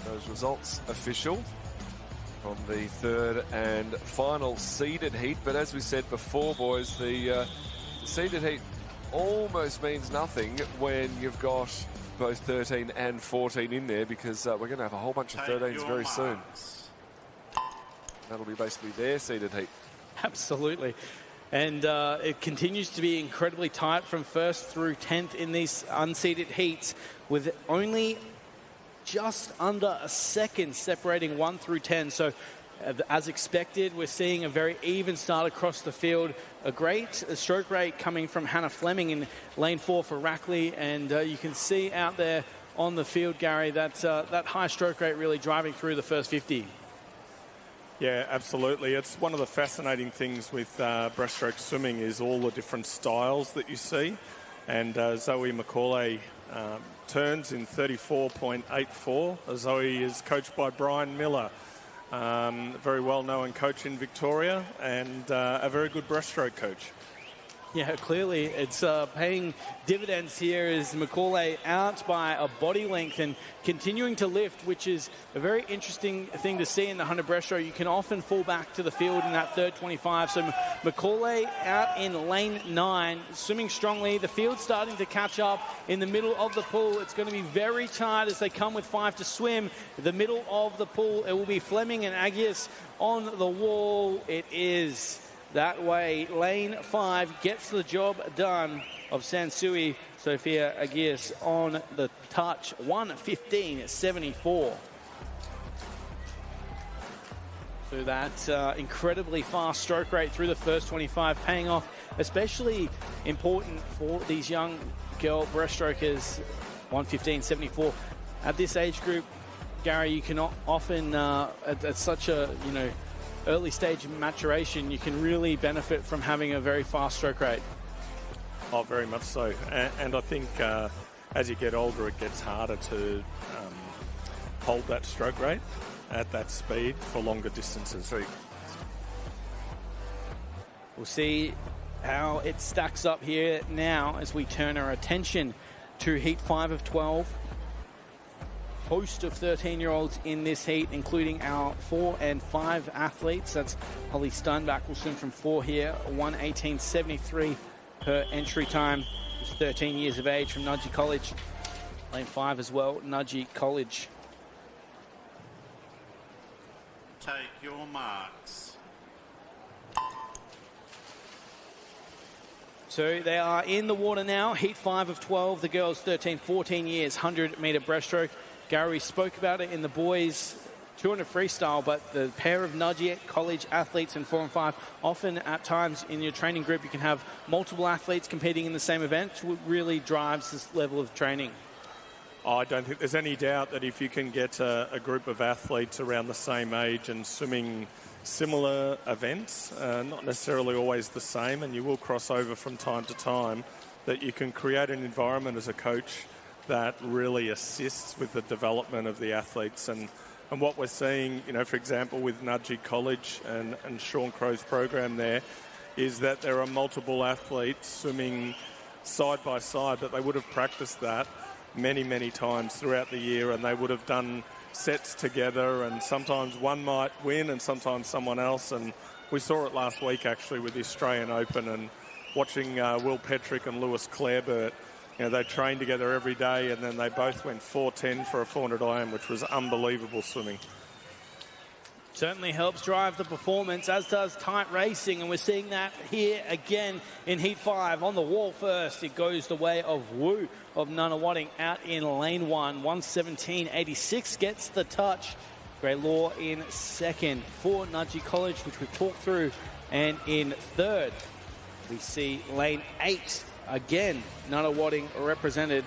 Those results official from the third and final seeded heat. But as we said before, boys, the seeded heat almost means nothing when you've got both 13 and 14 in there, because we're going to have a whole bunch of 13s very soon. That'll be basically their seeded heat. Absolutely. And it continues to be incredibly tight from 1st through 10th in these unseeded heats, with only just under a second separating 1 through 10. So as expected, we're seeing a very even start across the field. A great stroke rate coming from Hannah Fleming in lane 4 for Rackley. And you can see out there on the field, Gary, that high stroke rate really driving through the first 50. Yeah, absolutely. It's one of the fascinating things with breaststroke swimming is all the different styles that you see. And Zoe McCauley turns in 34.84. Zoe is coached by Brian Miller, a very well-known coach in Victoria and a very good breaststroke coach. Yeah, clearly it's paying dividends here as Macaulay out by a body length and continuing to lift, which is a very interesting thing to see in the 100 breaststroke. You can often fall back to the field in that third 25. So Macaulay out in lane 9, swimming strongly. The field's starting to catch up in the middle of the pool. It's going to be very tight as they come with 5 to swim. The middle of the pool, it will be Fleming and Agius on the wall. It is that way. Lane 5 gets the job done of Sansui. Sophia Agius on the touch, 1:15.74. So that incredibly fast stroke rate through the first 25 paying off, especially important for these young girl breaststrokers. 1:15.74 at this age group. Gary, you cannot often at such a early stage of maturation, you can really benefit from having a very fast stroke rate. Oh, very much so. And I think as you get older, it gets harder to hold that stroke rate at that speed for longer distances. We'll see how it stacks up here now as we turn our attention to Heat 5 of 12. Host of 13-year-olds in this heat, including our 4 and 5 athletes. That's Holly Steinbach will swim from 4 here, 1:18.73 per entry time. She's 13 years of age from Nudgee College. Lane 5 as well, Nudgee College. Take your marks. So they are in the water now. Heat 5 of 12. The girls 13, 14 years, 100-metre breaststroke. Gary spoke about it in the boys 200 freestyle, but the pair of Nudgee College athletes in 4 and 5, often at times in your training group, you can have multiple athletes competing in the same event, which really drives this level of training. I don't think there's any doubt that if you can get a group of athletes around the same age and swimming similar events, not necessarily always the same, and you will cross over from time to time, that you can create an environment as a coach that really assists with the development of the athletes. And what we're seeing, for example, with Nudgee College and Sean Crow's program there, is that there are multiple athletes swimming side by side, but they would have practiced that many, many times throughout the year, and they would have done sets together, and sometimes one might win and sometimes someone else. And we saw it last week, actually, with the Australian Open, and watching Will Petrick and Lewis Clareburt You know, they trained together every day, and then they both went 4:10 for a 400 IM, which was unbelievable swimming. Certainly helps drive the performance, as does tight racing, and we're seeing that here again in Heat 5. On the wall first, it goes the way of Wu of Nunawading out in lane 1. 1:17.86 gets the touch. Great Law in second for Nudgee College, which we've talked through. And in third, we see lane 8. Again, Nunawading represented.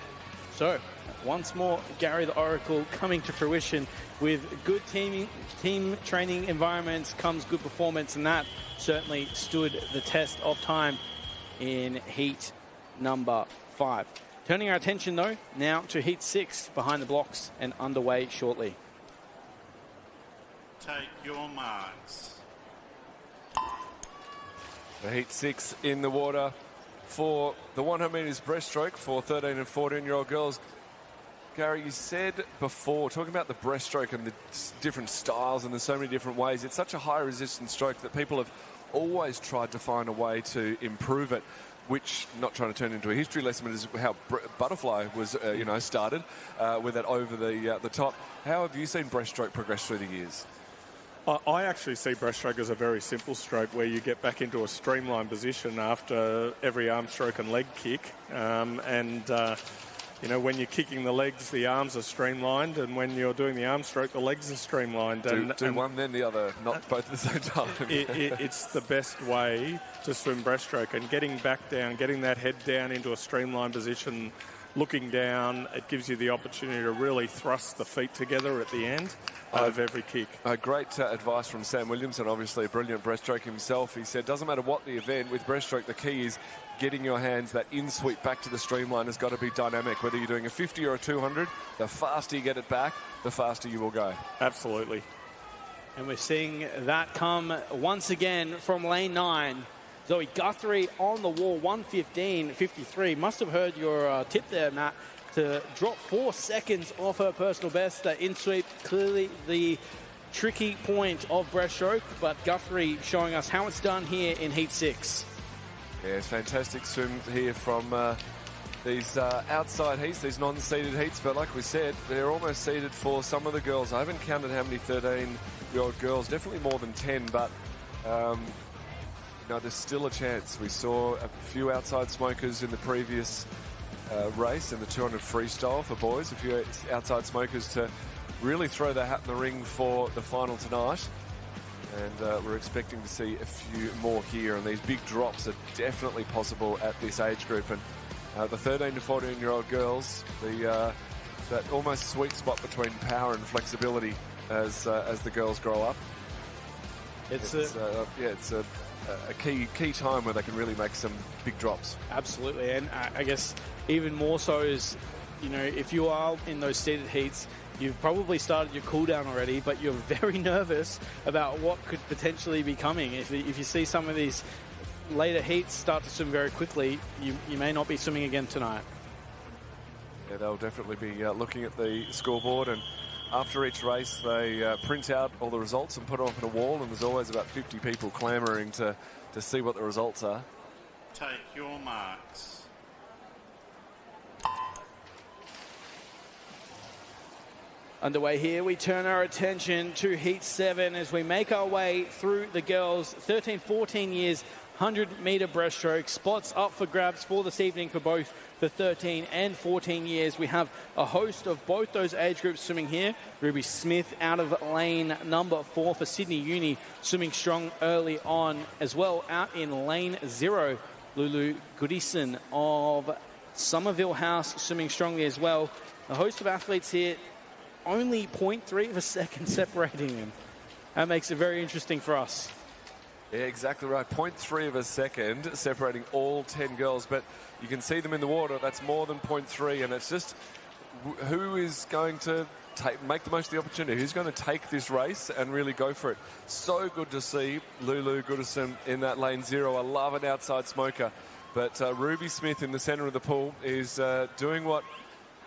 So, once more, Gary the Oracle coming to fruition. With good team training environments comes good performance, and that certainly stood the test of time in heat number 5. Turning our attention, though, now to heat 6, behind the blocks and underway shortly. Take your marks. The heat 6 in the water for the 100 metres breaststroke for 13 and 14-year-old girls. Gary, you said before, talking about the breaststroke and the different styles, and there's so many different ways, it's such a high resistance stroke that people have always tried to find a way to improve it, which, not trying to turn into a history lesson, but is how butterfly was, started with it over the top. How have you seen breaststroke progress through the years? I actually see breaststroke as a very simple stroke where you get back into a streamlined position after every arm stroke and leg kick. You know, when you're kicking the legs, the arms are streamlined, and when you're doing the arm stroke, the legs are streamlined. Do one, then the other, not both at the same time. It's the best way to swim breaststroke, and getting back down, getting that head down into a streamlined position, looking down, it gives you the opportunity to really thrust the feet together at the end of every kick. Great advice from Sam Williamson, obviously a brilliant breaststroke himself. He said, doesn't matter what the event, with breaststroke, the key is getting your hands, that in-sweep back to the streamline has got to be dynamic. Whether you're doing a 50 or a 200, the faster you get it back, the faster you will go. Absolutely. And we're seeing that come once again from lane 9. Zoe Guthrie on the wall, 1:15.53. Must have heard your tip there, Matt, to drop 4 seconds off her personal best. That in-sweep, clearly the tricky point of breaststroke, but Guthrie showing us how it's done here in Heat 6. Yeah, it's fantastic swim here from these outside heats, these non-seeded heats. But like we said, they're almost seeded for some of the girls. I haven't counted how many 13-year-old girls, definitely more than 10, but there's still a chance. We saw a few outside smokers in the previous race in the 200 freestyle for boys, a few outside smokers to really throw their hat in the ring for the final tonight. And we're expecting to see a few more here, and these big drops are definitely possible at this age group. And the 13 to 14-year-old girls, that almost sweet spot between power and flexibility as the girls grow up. It's a key time where they can really make some big drops. Absolutely, and I guess even more so is, if you are in those seeded heats, you've probably started your cool down already, but you're very nervous about what could potentially be coming. If you see some of these later heats start to swim very quickly, you may not be swimming again tonight. Yeah, they'll definitely be looking at the scoreboard, and after each race they print out all the results and put them up on a wall, and there's always about 50 people clamouring to see what the results are. Take your marks. Underway here, we turn our attention to Heat 7 as we make our way through the girls. 13, 14 years, 100-metre breaststroke. Spots up for grabs for this evening for both the 13 and 14 years. We have a host of both those age groups swimming here. Ruby Smith out of lane number 4 for Sydney Uni, swimming strong early on as well. Out in lane 0, Lulu Goodison of Somerville House swimming strongly as well. A host of athletes here, only 0.3 of a second separating them. That makes it very interesting for us. Yeah, exactly right. 0.3 of a second separating all 10 girls, but you can see them in the water. That's more than 0.3, and it's just who is going to make the most of the opportunity? Who's going to take this race and really go for it? So good to see Lulu Goodison in that lane 0. I love an outside smoker, but Ruby Smith in the centre of the pool is doing what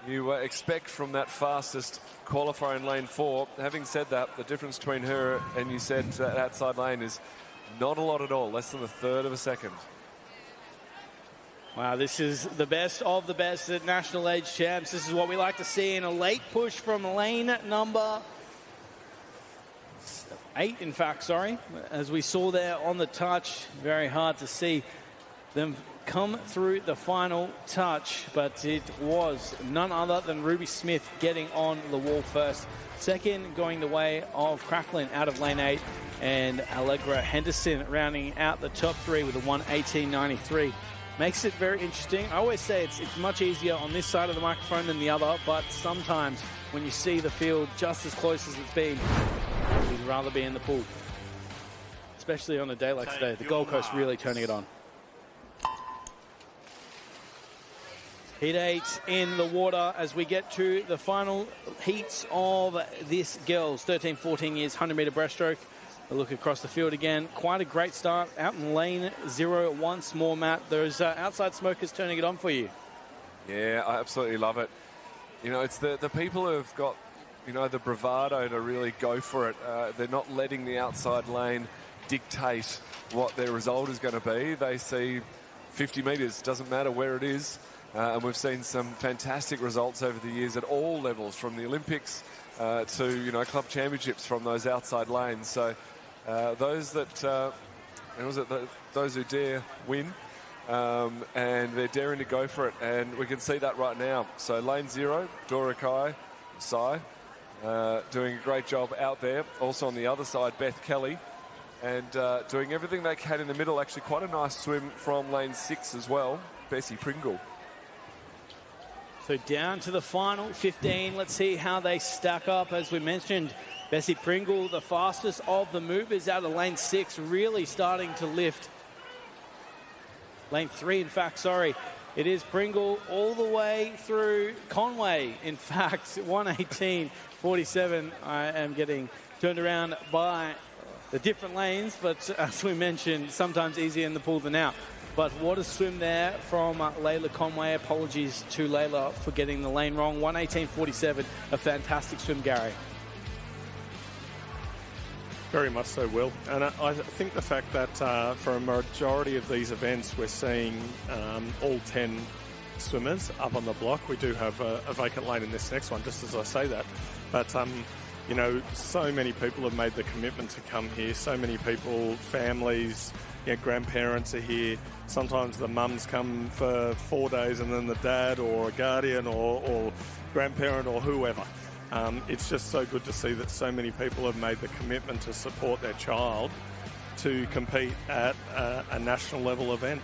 you expect from that fastest qualifier in lane 4. Having said that, the difference between her and you said that outside lane is not a lot at all, less than a third of a second. Wow, this is the best of the best at National Age Champs. This is what we like to see in a late push from lane number 8, in fact, sorry. As we saw there on the touch, very hard to see them come through the final touch, but it was none other than Ruby Smith getting on the wall first. Second, going the way of Cracklin out of lane 8, and Allegra Henderson rounding out the top 3 with a 1:18.93. Makes it very interesting. I always say it's much easier on this side of the microphone than the other, but sometimes when you see the field just as close as it's been, you'd rather be in the pool. Especially on a day like today. The Gold Coast really turning it on. Heat 8 in the water as we get to the final heats of this girls 13, 14 years 100-meter breaststroke. A look across the field again. Quite a great start out in lane 0 once more, Matt. Those outside smokers turning it on for you. Yeah, I absolutely love it. You know, it's the people who've got, you know, the bravado to really go for it. They're not letting the outside lane dictate what their result is going to be. They see 50 metres, doesn't matter where it is. And we've seen some fantastic results over the years at all levels, from the Olympics to, you know, club championships from those outside lanes. So those who dare win, and they're daring to go for it, and we can see that right now. So lane 0, Dora Kai, Sai, doing a great job out there. Also on the other side, Beth Kelly, and doing everything they can in the middle. Actually, quite a nice swim from lane 6 as well, Bessie Pringle. So down to the final 15. Let's see how they stack up. As we mentioned, Bessie Pringle, the fastest of the movers out of lane 6, really starting to lift. Lane 3, in fact, sorry. It is Pringle all the way through Conway. In fact, 1:18.47. I am getting turned around by the different lanes, but as we mentioned, sometimes easier in the pool than out. But what a swim there from Layla Conway. Apologies to Layla for getting the lane wrong. 1:18.47, a fantastic swim, Gary. Very much so, Will. And I think the fact that for a majority of these events, we're seeing all 10 swimmers up on the block. We do have a vacant lane in this next one, just as I say that. But, you know, so many people have made the commitment to come here. So many people, families, you know, grandparents are here. Sometimes the mums come for 4 days and then the dad or a guardian or grandparent or whoever. It's just so good to see that so many people have made the commitment to support their child to compete at a national level event.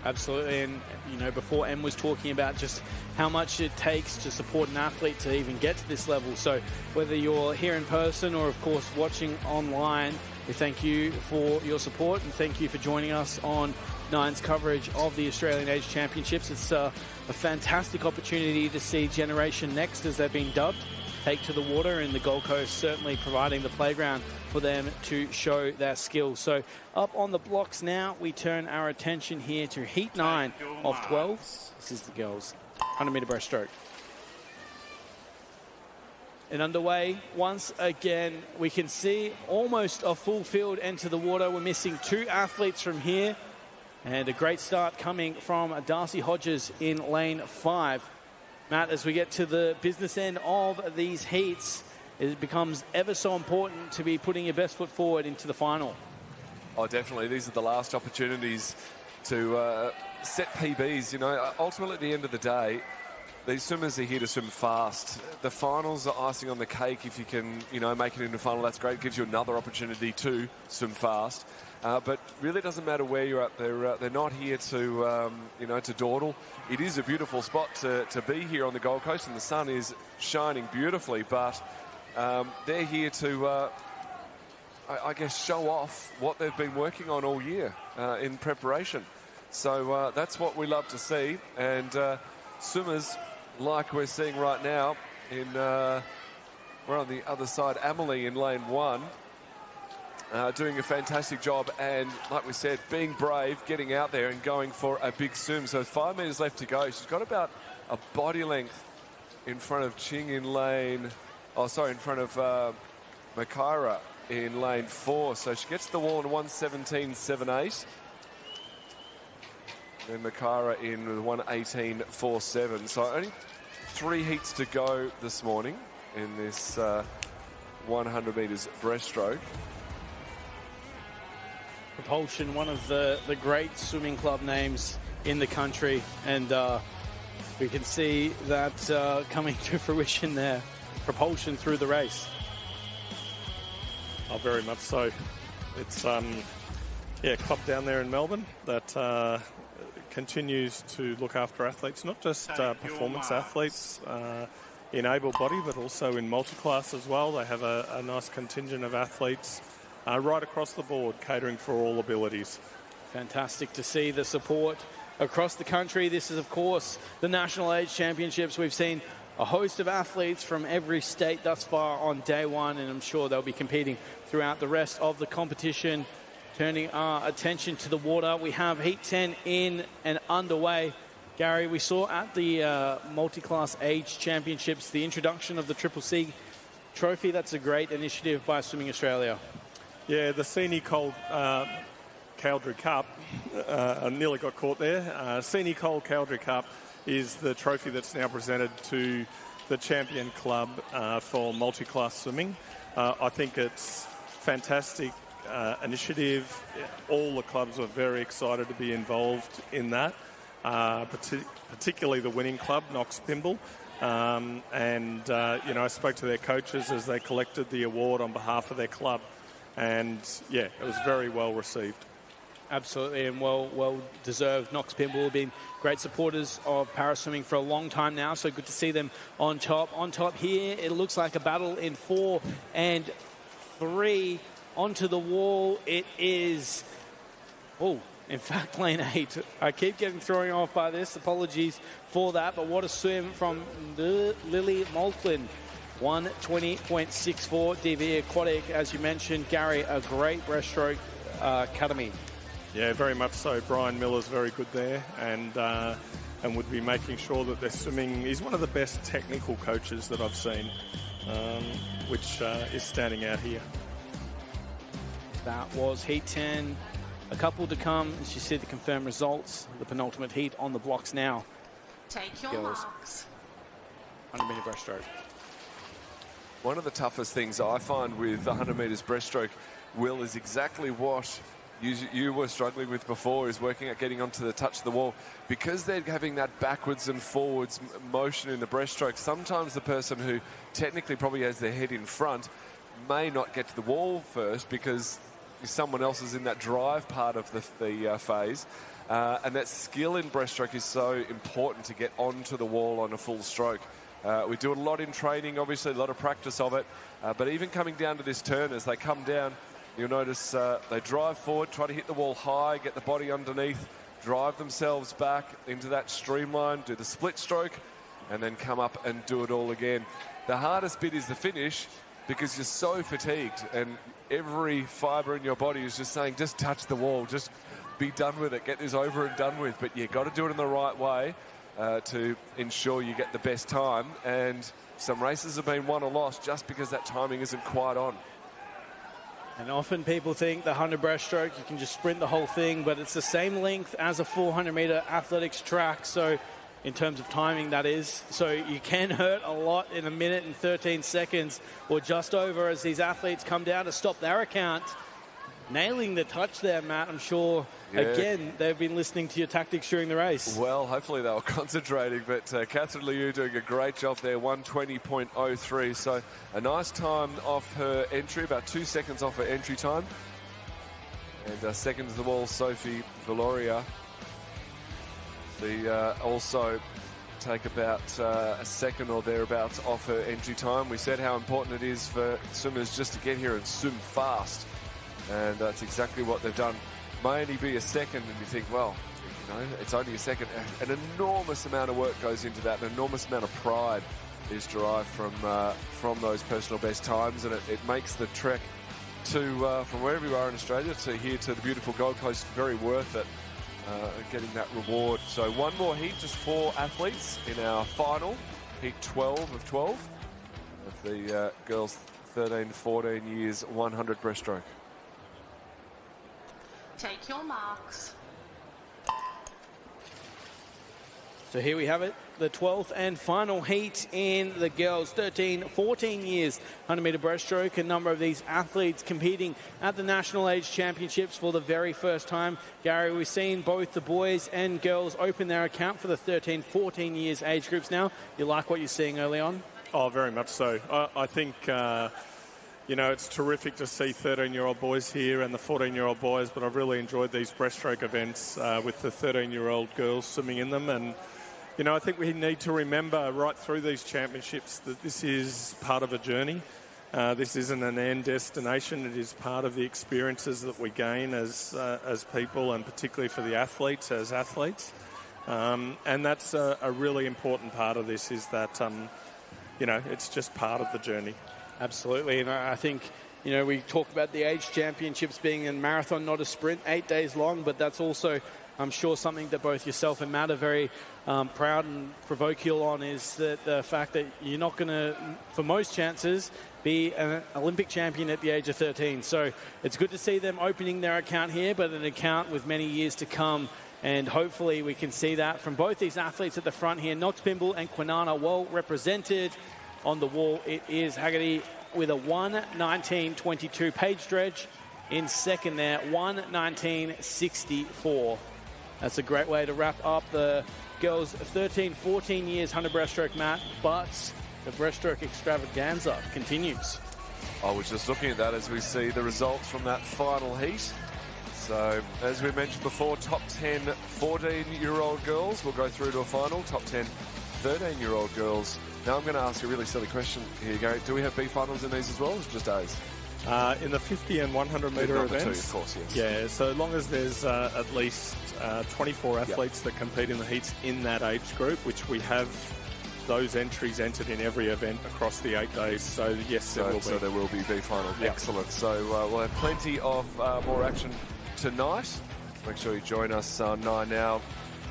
Absolutely, and you know, before Em was talking about just how much it takes to support an athlete to even get to this level. So whether you're here in person or of course watching online, we thank you for your support and thank you for joining us on Nine's coverage of the Australian Age Championships. It's a fantastic opportunity to see Generation Next, as they've been dubbed, take to the water, and the Gold Coast certainly providing the playground for them to show their skills. So up on the blocks now, we turn our attention here to Heat 9 of 12. This is the girls' 100-meter breaststroke. And underway once again. We can see almost a full field enter the water. We're missing 2 athletes from here. And a great start coming from Darcy Hodges in lane 5. Matt, as we get to the business end of these heats, it becomes ever so important to be putting your best foot forward into the final. Oh, definitely. These are the last opportunities to set PBs. You know, ultimately at the end of the day, these swimmers are here to swim fast. The finals are icing on the cake. If you can, you know, make it into a final, that's great. It gives you another opportunity to swim fast. But really, it doesn't matter where you're at. They're not here to, you know, to dawdle. It is a beautiful spot to be here on the Gold Coast, and the sun is shining beautifully. But they're here to, I guess, show off what they've been working on all year in preparation. So that's what we love to see. And swimmers, like we're seeing right now, we're on the other side. Amelie in lane 1. Doing a fantastic job, and like we said, being brave, getting out there and going for a big swim. So 5 metres left to go. She's got about a body length in front of Ching in lane, in front of Makaira in lane 4. So she gets to the wall in 1:17.78. And Makara in with 1:18.47. So only 3 heats to go this morning in this 100 metres breaststroke. Propulsion, one of the great swimming club names in the country, and we can see that coming to fruition there. Propulsion through the race. Oh, very much so. It's club down there in Melbourne that continues to look after athletes, not just performance athletes in able body, but also in multi-class as well. They have a nice contingent of athletes right across the board, catering for all abilities. Fantastic to see the support across the country. This is, of course, the National Age Championships. We've seen a host of athletes from every state thus far on day one, and I'm sure they'll be competing throughout the rest of the competition. Turning our attention to the water, we have Heat 10 in and underway. Gary, we saw at the Multi-Class Age Championships the introduction of the Triple C Trophy. That's a great initiative by Swimming Australia. Yeah, the Senior Cole Cowdrey Cup, I nearly got caught there. Senior Cole Cowdrey Cup is the trophy that's now presented to the champion club for multi-class swimming. I think it's fantastic initiative. All the clubs are very excited to be involved in that, particularly the winning club, Knox Pymble. I spoke to their coaches as they collected the award on behalf of their club. And, yeah, it was very well received. Absolutely, and well deserved. Knox Pymble have been great supporters of paraswimming for a long time now, so good to see them on top. On top here, it looks like a battle in 4 and 3. Onto the wall, it is... Oh, in fact, lane 8. I keep getting thrown off by this. Apologies for that, but what a swim from Lily Maltlin. 1:20.64 DV Aquatic, as you mentioned, Gary, a great breaststroke academy. Yeah, very much so. Brian Miller's very good there, and would be making sure that their swimming. He's one of the best technical coaches that I've seen, which is standing out here. That was Heat 10. A couple to come. As you see the confirmed results, the penultimate heat on the blocks now. Take your Girls. marks. 100-metre breaststroke. One of the toughest things I find with the 100 metres breaststroke, Will, is exactly what you were struggling with before, is working at getting onto the touch of the wall. Because they're having that backwards and forwards motion in the breaststroke, sometimes the person who technically probably has their head in front may not get to the wall first because someone else is in that drive part of the phase. And that skill in breaststroke is so important to get onto the wall on a full stroke. We do a lot in training, obviously, a lot of practice of it. But even coming down to this turn, as they come down, you'll notice they drive forward, try to hit the wall high, get the body underneath, drive themselves back into that streamline, do the split stroke, and then come up and do it all again. The hardest bit is the finish because you're so fatigued and every fibre in your body is just saying, just touch the wall, just be done with it, get this over and done with. But you've got to do it in the right way to ensure you get the best time. And some races have been won or lost just because that timing isn't quite on. And often people think the 100 breaststroke, you can just sprint the whole thing, but it's the same length as a 400-metre athletics track. So in terms of timing, that is. So you can hurt a lot in 1 minute and 13 seconds or just over as these athletes come down to stop their account. Nailing the touch there, Matt. I'm sure, again, they've been listening to your tactics during the race. Well, hopefully they were concentrating, but Catherine Liu doing a great job there, 1:20.03. So a nice time off her entry, about 2 seconds off her entry time. And second to the wall, Sophie Valoria. Also take about a second or thereabouts off her entry time. We said how important it is for swimmers just to get here and swim fast. And that's exactly what they've done. May only be a second, and you think, well, you know, it's only a second. An enormous amount of work goes into that. An enormous amount of pride is derived from those personal best times, and it makes the trek to from wherever you are in Australia to here to the beautiful Gold Coast very worth it. Getting that reward. So one more heat, just 4 athletes in our final heat 12 of 12 of the girls 13-14 years 100 breaststroke. Take your marks. So here we have it, the 12th and final heat in the girls 13, 14 years 100-metre breaststroke. A number of these athletes competing at the National Age Championships for the very first time. Gary, we've seen both the boys and girls open their account for the 13, 14 years age groups now. You like what you're seeing early on? Oh, very much so. I think, it's terrific to see 13-year-old boys here and the 14-year-old boys, but I've really enjoyed these breaststroke events with the 13-year-old girls swimming in them. And I think we need to remember right through these championships that this is part of a journey. This isn't an end destination. It is part of the experiences that we gain as people, and particularly for the athletes as athletes. And that's a really important part of this, is that, it's just part of the journey. Absolutely. And I think, we talk about the age championships being a marathon, not a sprint, 8 days long, but that's also, I'm sure, something that both yourself and Matt are very proud and parochial on, is that the fact that you're not going to, for most chances, be an Olympic champion at the age of 13. So it's good to see them opening their account here, but an account with many years to come. And hopefully we can see that from both these athletes at the front here. Knox Pimble and Kwinana well represented. On the wall, it is Haggerty with a 1:19.22. Paige Dredge in second there, 1:19.64. That's a great way to wrap up the girls 13, 14 years 100 breaststroke, Matt. But the breaststroke extravaganza continues. I was just looking at that as we see the results from that final heat. So, as we mentioned before, top 10 14-year-old girls will go through to a final. Top 10 13-year-old girls. Now I'm going to ask you a really silly question here, Gary. Do we have B finals in these as well, or just A's? In the 50 and 100 metre events? Of course, yes. Yeah, so long as there's at least 24 athletes that compete in the heats in that age group, which we have those entries entered in every event across the 8 days. So, yes, there will be. So there will be B final. Yep. Excellent. So we'll have plenty of more action tonight. Make sure you join us on 9 now.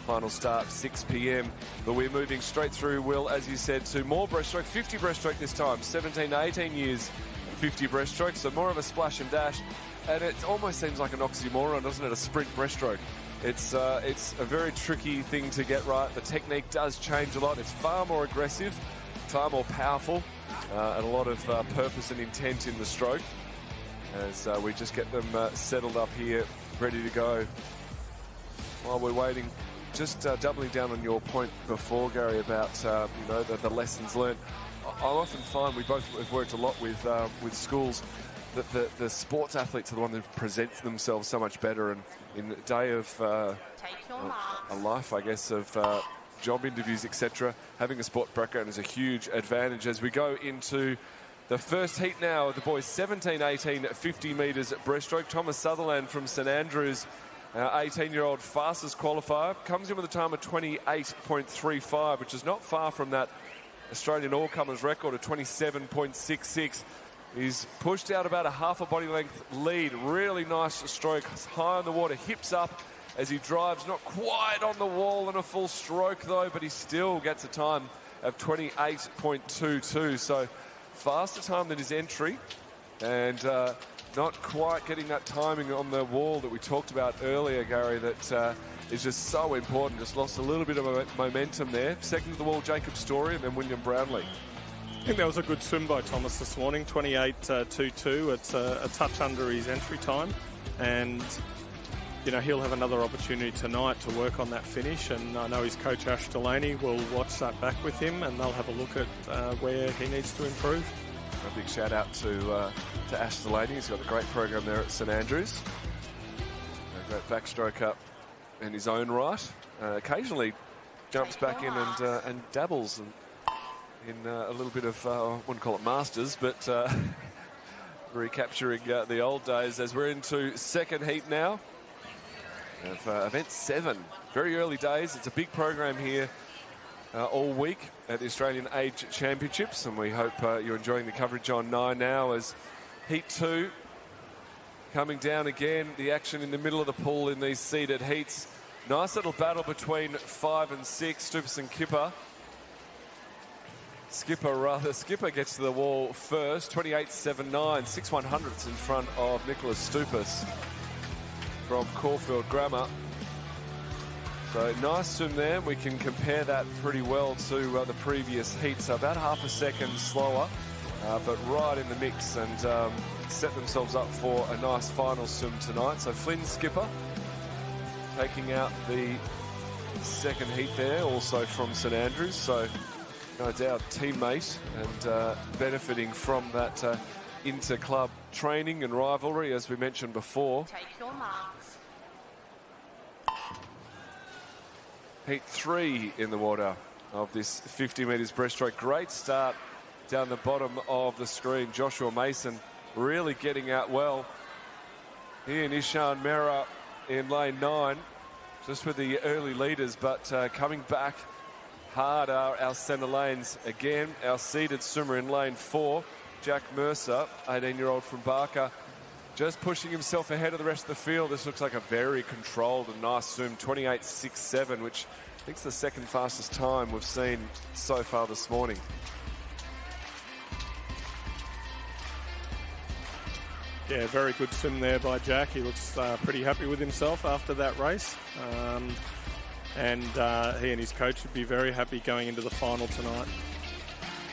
Final start 6 p.m. But we're moving straight through, Will, as you said, to more breaststroke, 50 breaststroke this time, 17 to 18 years, 50 breaststroke, so more of a splash and dash. And it almost seems like an oxymoron, doesn't it? A sprint breaststroke. It's a very tricky thing to get right. The technique does change a lot. It's far more aggressive, far more powerful, and a lot of purpose and intent in the stroke. As we just get them settled up here, ready to go. While we're waiting, just doubling down on your point before, Gary, about the lessons learned. I often find we both have worked a lot with schools that the sports athletes are the one that present themselves so much better, and in the day of a life, I guess, of job interviews, etc., having a sport background is a huge advantage. As we go into the first heat now, the boys 17-18 50 metres breaststroke. Thomas Sutherland from St Andrews, 18-year-old fastest qualifier, comes in with a time of 28.35, which is not far from that Australian all-comers record of 27.66. He's pushed out about a half a body length lead. Really nice stroke, high on the water, hips up as he drives, not quite on the wall in a full stroke though, but he still gets a time of 28.22. So faster time than his entry, and not quite getting that timing on the wall that we talked about earlier, Gary, that is just so important. Just lost a little bit of momentum there. Second to the wall, Jacob Story, and then William Brownlee. I think that was a good swim by Thomas this morning, 28.22. It's a touch under his entry time, and he'll have another opportunity tonight to work on that finish, and I know his coach Ash Delaney will watch that back with him, and they'll have a look at where he needs to improve. A big shout out to Ash Delaney. He's got a great program there at St Andrews. A great backstroke up in his own right. Occasionally jumps back in and dabbles in a little bit of, I wouldn't call it masters, but recapturing the old days. As we're into second heat now of event 7. Very early days. It's a big program here all week at the Australian Age Championships, and we hope you're enjoying the coverage on 9 now as Heat 2 coming down again. The action in the middle of the pool in these seeded heats. Nice little battle between 5 and 6. Stupas and Skipper. Skipper gets to the wall first. 28.79, 6/100ths in front of Nicholas Stupas from Caulfield Grammar. So nice swim there. We can compare that pretty well to the previous heat. So about half a second slower, but right in the mix, and set themselves up for a nice final swim tonight. So Flynn skipper taking out the second heat there, also from St Andrews. So no doubt teammate and benefiting from that inter-club training and rivalry, as we mentioned before. Take your marks. Heat 3 in the water of this 50 metres breaststroke. Great start down the bottom of the screen. Joshua Mason really getting out well. He and Ishan Mehra in lane 9, just with the early leaders, but coming back hard are our centre lanes. Again, our seeded swimmer in lane 4, Jack Mercer, 18-year-old from Barker, just pushing himself ahead of the rest of the field. This looks like a very controlled and nice swim, 28.67, which I think is the second fastest time we've seen so far this morning. Yeah, very good swim there by Jack. He looks pretty happy with himself after that race. And he and his coach would be very happy going into the final tonight.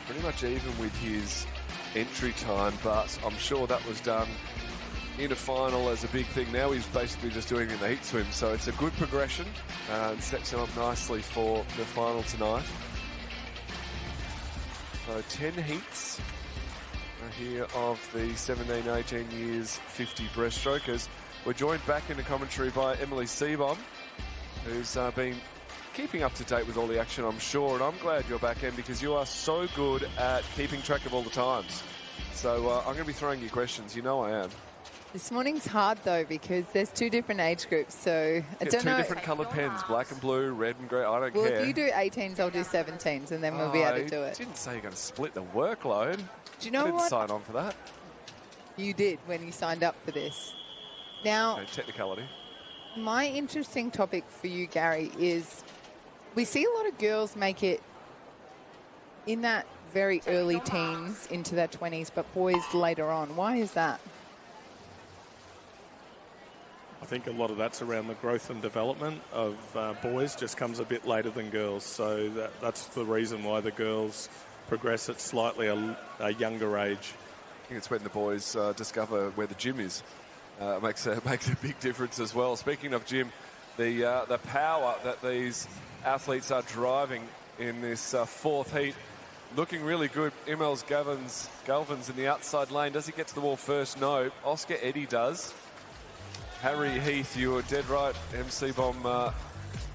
Pretty much even with his entry time, but I'm sure that was done in a final as a big thing. Now he's basically just doing it in the heat swim, so it's a good progression and sets him up nicely for the final tonight. So 10 heats here of the 17-18 years 50 breaststrokers. We're joined back in the commentary by Emily Seebohm, who's been keeping up to date with all the action, I'm sure, and I'm glad you're back in because you are so good at keeping track of all the times. So I'm going to be throwing you questions. You know I am. This morning's hard, though, because there's 2 different age groups, so I don't know. 2 different coloured pens, black and blue, red and grey. I don't well, care. If you do 18s, I'll do 17s, and then we'll be able to do it. I didn't say you're going to split the workload. Do you know I didn't what? sign on for that. You did when you signed up for this. Now, No technicality. my interesting topic for you, Gary, is we see a lot of girls make it in that very early teens into their 20s, but boys later on. Why is that? I think a lot of that's around the growth and development of boys, just comes a bit later than girls. So that's the reason why the girls progress at slightly a younger age. I think it's when the boys discover where the gym is. Makes a big difference as well. Speaking of gym, the power that these athletes are driving in this 4th heat, looking really good. Immels Galvins in the outside lane. Does he get to the wall first? No. Oscar Eddy does. Harry Heath, you were dead right. MC Bomb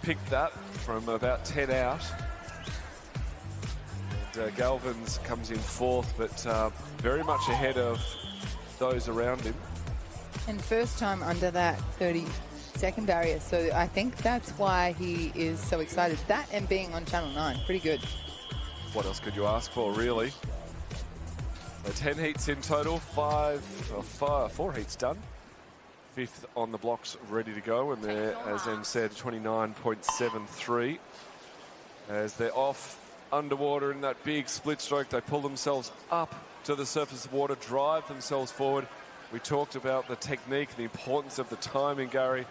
picked that from about 10 out. And Galvins comes in 4th, but very much ahead of those around him. And first time under that 30-second barrier, so I think that's why he is so excited. That and being on Channel 9, pretty good. What else could you ask for, really? So 10 heats in total, 4 heats done. 5th on the blocks, ready to go, and they're, as Em said, 29.73. As they're off underwater in that big split stroke, they pull themselves up to the surface of water, drive themselves forward. We talked about the technique, the importance of the timing, Gary,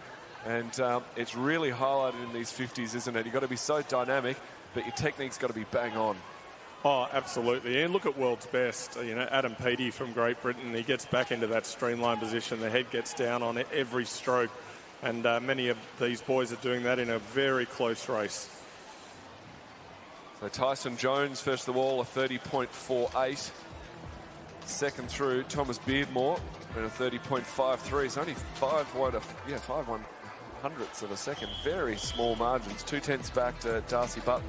and it's really highlighted in these 50s, isn't it? You've got to be so dynamic, but your technique's got to be bang on. Oh, absolutely. And look at world's best. You know, Adam Peaty from Great Britain, he gets back into that streamline position. The head gets down on every stroke. And many of these boys are doing that in a very close race. So Tyson Jones, first of all, a 30.48. Second through, Thomas Beardmore, and a 30.53. It's only 5 hundredths of a second. Very small margins. 2/10 back to Darcy Button.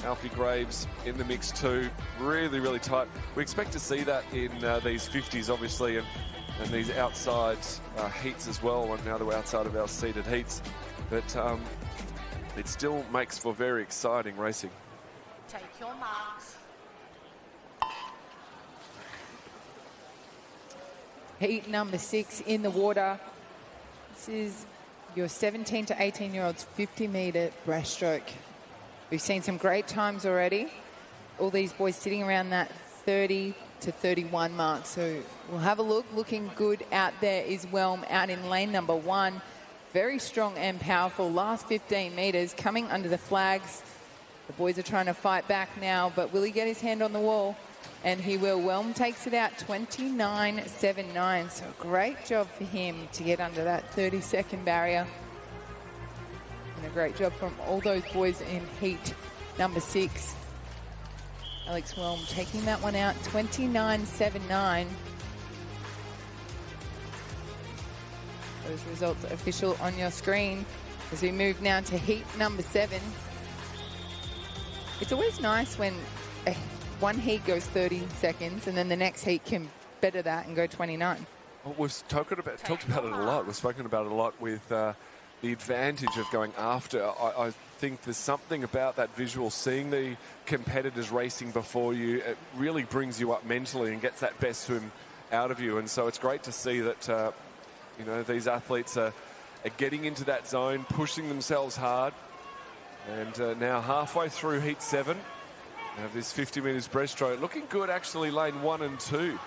Alfie Graves in the mix too. Really, really tight. We expect to see that in these 50s, obviously, and these outside heats as well, and now that we're outside of our seeded heats. But it still makes for very exciting racing. Take your marks. Heat number 6 in the water. This is your 17 to 18-year-olds 50-metre breaststroke. We've seen some great times already. All these boys sitting around that 30 to 31 mark. So we'll have a look. Looking good out there is Whelm out in lane number 1. Very strong and powerful. Last 15 metres coming under the flags. The boys are trying to fight back now, but will he get his hand on the wall? And he will. Whelm takes it out 29.79. So great job for him to get under that 30-second barrier. And a great job from all those boys in heat number 6. Alex Whelm taking that one out 29.79. Those results are official on your screen as we move now to heat number 7. It's always nice when one heat goes 30 seconds and then the next heat can better that and go 29. Well, we've talked about it a lot. We've spoken about it a lot with the advantage of going after. I think there's something about that visual, seeing the competitors racing before you. It really brings you up mentally and gets that best swim out of you. And so it's great to see that, these athletes are getting into that zone, pushing themselves hard. And now halfway through heat 7. We have this 50 metres breaststroke. Looking good, actually, lane 1 and 2.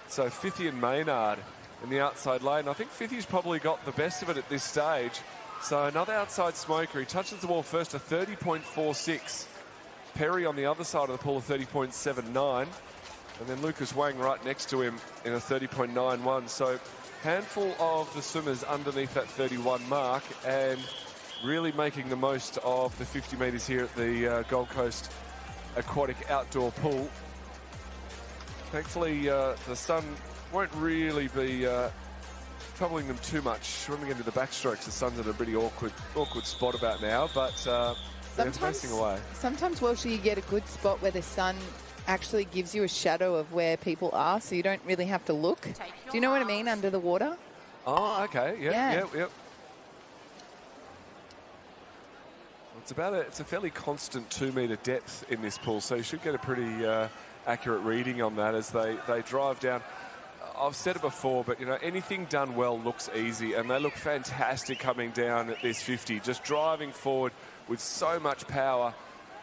So Fithy and Maynard in the outside lane. I think Fithy's probably got the best of it at this stage. So another outside smoker. He touches the wall first, a 30.46. Perry on the other side of the pool, a 30.79. And then Lucas Wang right next to him in a 30.91. So handful of the swimmers underneath that 31 mark and really making the most of the 50 metres here at the Gold Coast Aquatic Outdoor Pool. Thankfully, the sun won't really be troubling them too much. When we get into the backstrokes, the sun's at a pretty awkward spot about now, but they're racing away. Sometimes, Welsh, you get a good spot where the sun actually gives you a shadow of where people are, so you don't really have to look. Do you know what I mean, under the water? Oh, okay. Yep. It's a fairly constant 2-metre depth in this pool, so you should get a pretty accurate reading on that as they drive down. I've said it before, but anything done well looks easy, and they look fantastic coming down at this 50, just driving forward with so much power,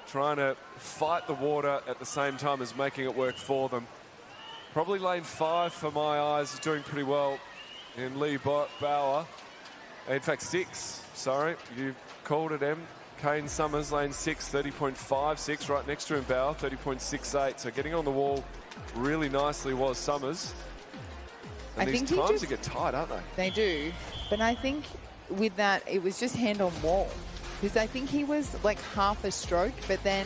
trying to fight the water at the same time as making it work for them. Probably lane 5 for my eyes is doing pretty well in Lee Bauer. In fact, 6, sorry, you called it, Em. Kane Summers, lane 6, 30.56, right next to him, Bauer, 30.68. So getting on the wall really nicely was Summers. And I these think times get tight, aren't they? They do. But I think with that, it was just hand on wall. Because I think he was like half a stroke, but then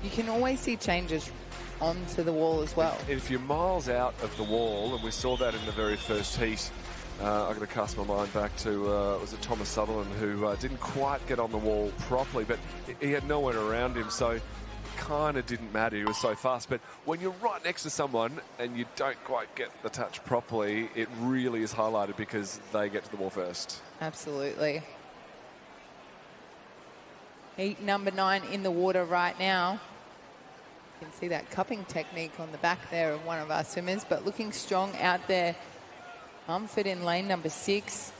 you can always see changes onto the wall as well. If you're miles out of the wall, and we saw that in the very first heat, I've got to cast my mind back to, was it Thomas Sutherland, who didn't quite get on the wall properly, but he had no one around him, so it kind of didn't matter. He was so fast. But when you're right next to someone and you don't quite get the touch properly, it really is highlighted because they get to the wall first. Absolutely. Heat number 9 in the water right now. You can see that cupping technique on the back there of one of our swimmers, but looking strong out there. Mumford in lane number 6.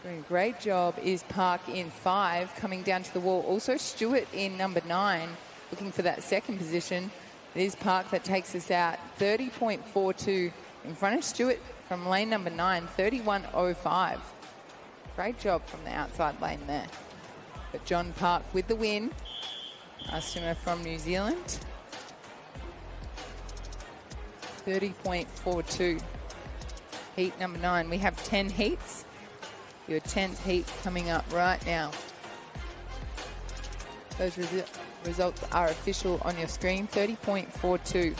Doing a great job is Park in 5, coming down to the wall. Also Stewart in number 9, looking for that second position. It is Park that takes us out, 30.42 in front of Stewart from lane number 9, 31.05. Great job from the outside lane there. But John Park with the win. Our swimmer from New Zealand. 30.42. Heat number 9. We have 10 heats. Your 10th heat coming up right now. Those results are official on your screen. 30.42.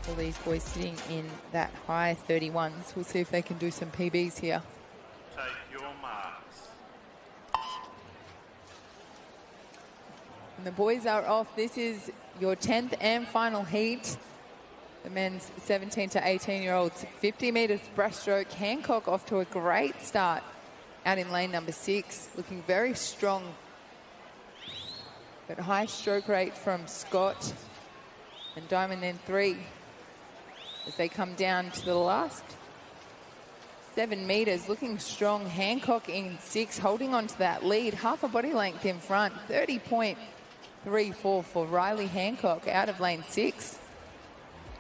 All these boys sitting in that high 31s. We'll see if they can do some PBs here. Take your marks. And the boys are off. This is your 10th and final heat. The men's 17 to 18-year-olds, 50 metres breaststroke. Hancock off to a great start out in lane number 6, looking very strong. But high stroke rate from Scott and Diamond in 3. As they come down to the last 7 metres, looking strong. Hancock in 6, holding on to that lead, half a body length in front, 30.56. 3-4 for Riley Hancock out of lane 6.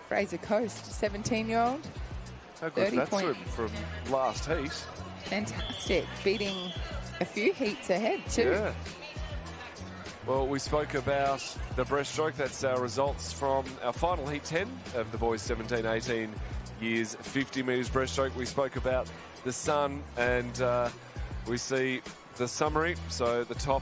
Fraser Coast, 17-year-old. How good 30 that point. swim from last heat. Fantastic. Beating a few heats ahead too. Yeah. Well, we spoke about the breaststroke. That's our results from our final heat 10 of the boys 17, 18 years, 50 metres breaststroke. We spoke about the sun, and we see the summary. So the top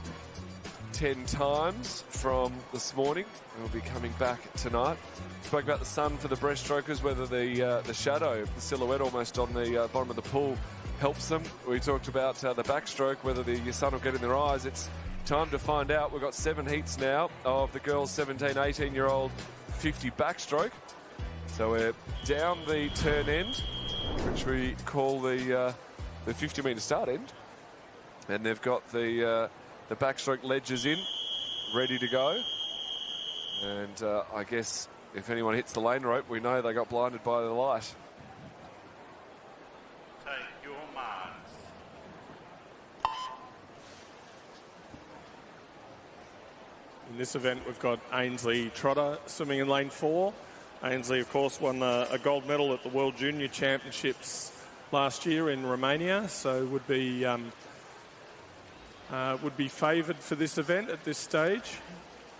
10 times from this morning. We'll be coming back tonight. Spoke about the sun for the breaststrokers, whether the shadow, the silhouette almost on the bottom of the pool helps them. We talked about the backstroke, whether the sun will get in their eyes. It's time to find out. We've got 7 heats now of the girls 17, 18-year-old 50 backstroke. So we're down the turn end, which we call the 50-metre start end. And they've got the backstroke ledges in, ready to go. And I guess if anyone hits the lane rope, we know they got blinded by the light. Take your marks. In this event, we've got Ainsley Trotter swimming in lane 4. Ainsley, of course, won a gold medal at the World Junior Championships last year in Romania, so would be favoured for this event at this stage.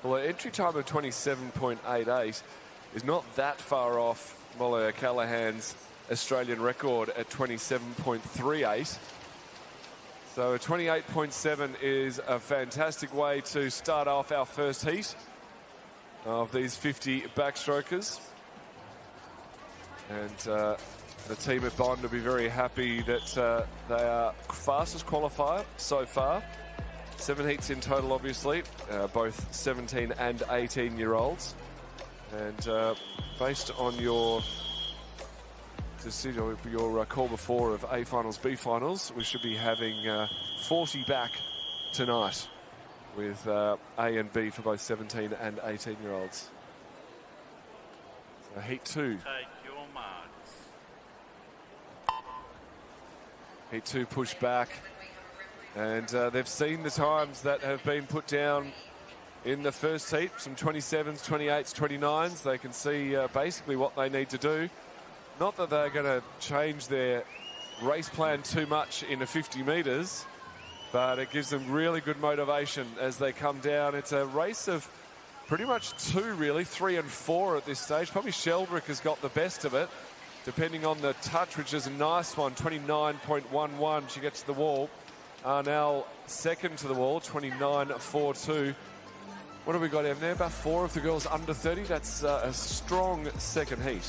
Well, an entry time of 27.88 is not that far off Molly O'Callaghan's Australian record at 27.38. So a 28.7 is a fantastic way to start off our first heat of these 50 backstrokers. And the team at Bond will be very happy that they are fastest qualifier so far. 7 heats in total, obviously, both 17 and 18-year-olds. And based on your decision, your call before of A finals, B finals, we should be having 40 back tonight with A and B for both 17 and 18-year-olds. So heat 2. Take your marks. Heat 2 push back. And they've seen the times that have been put down in the first heat, some 27s, 28s, 29s. They can see basically what they need to do. Not that they're going to change their race plan too much in the 50 metres, but it gives them really good motivation as they come down. It's a race of pretty much 2, really, 3 and 4 at this stage. Probably Sheldrick has got the best of it, depending on the touch, which is a nice one, 29.11. She gets to the wall. Arnell second to the wall, 29.42. What have we got in there? About 4 of the girls under 30. That's a strong second heat.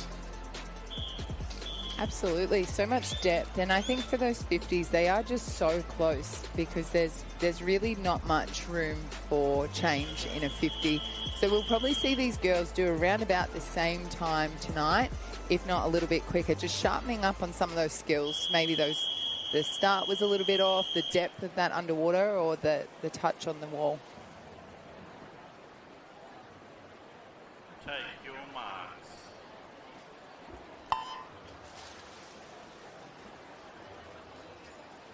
Absolutely, so much depth, and I think for those 50s they are just so close because there's really not much room for change in a 50. So we'll probably see these girls do around about the same time tonight, if not a little bit quicker, just sharpening up on some of those skills. Maybe the start was a little bit off, the depth of that underwater, or the touch on the wall. Take your marks.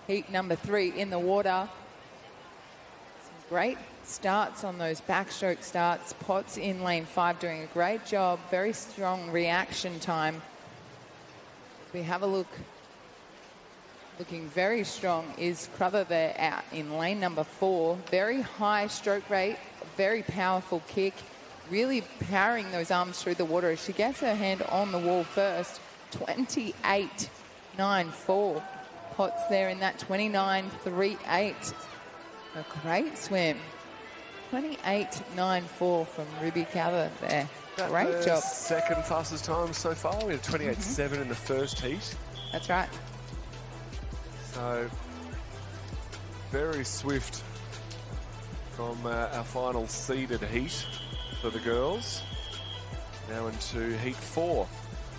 Heat number 3 in the water. Some great starts on those backstroke starts. Potts in lane 5 doing a great job. Very strong reaction time. We have a look. Looking very strong is Cruther there out in lane number 4. Very high stroke rate, very powerful kick. Really powering those arms through the water as she gets her hand on the wall first. 28.94. Potts there in that 29.38. A great swim. 28.94 from Ruby Cather there. Great job. Second fastest time so far. We had 28.7 in the first heat. That's right. So, very swift from our final seeded heat for the girls. Now into heat 4.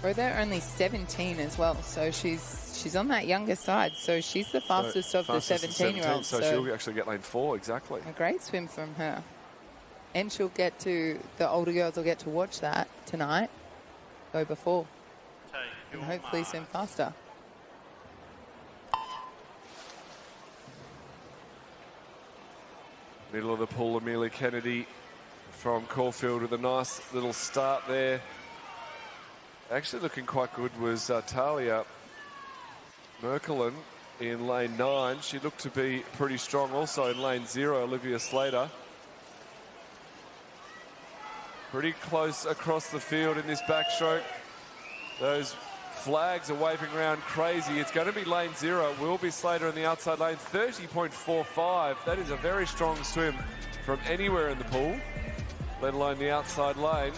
Well, they're only 17 as well, so she's on that younger side. So she's the fastest of the 17-year-olds. So she'll actually get lane 4, exactly. A great swim from her. And she'll get to, the older girls will get to watch that tonight, go before, Take and your hopefully marks. swim faster. Middle of the pool, Amelia Kennedy from Caulfield with a nice little start there. Actually looking quite good was Talia Merkelen in lane 9. She looked to be pretty strong also in lane 0, Olivia Slater. Pretty close across the field in this backstroke. Those flags are waving around crazy. It's going to be lane 0. It will be Slater in the outside lane. 30.45. That is a very strong swim from anywhere in the pool, let alone the outside lane.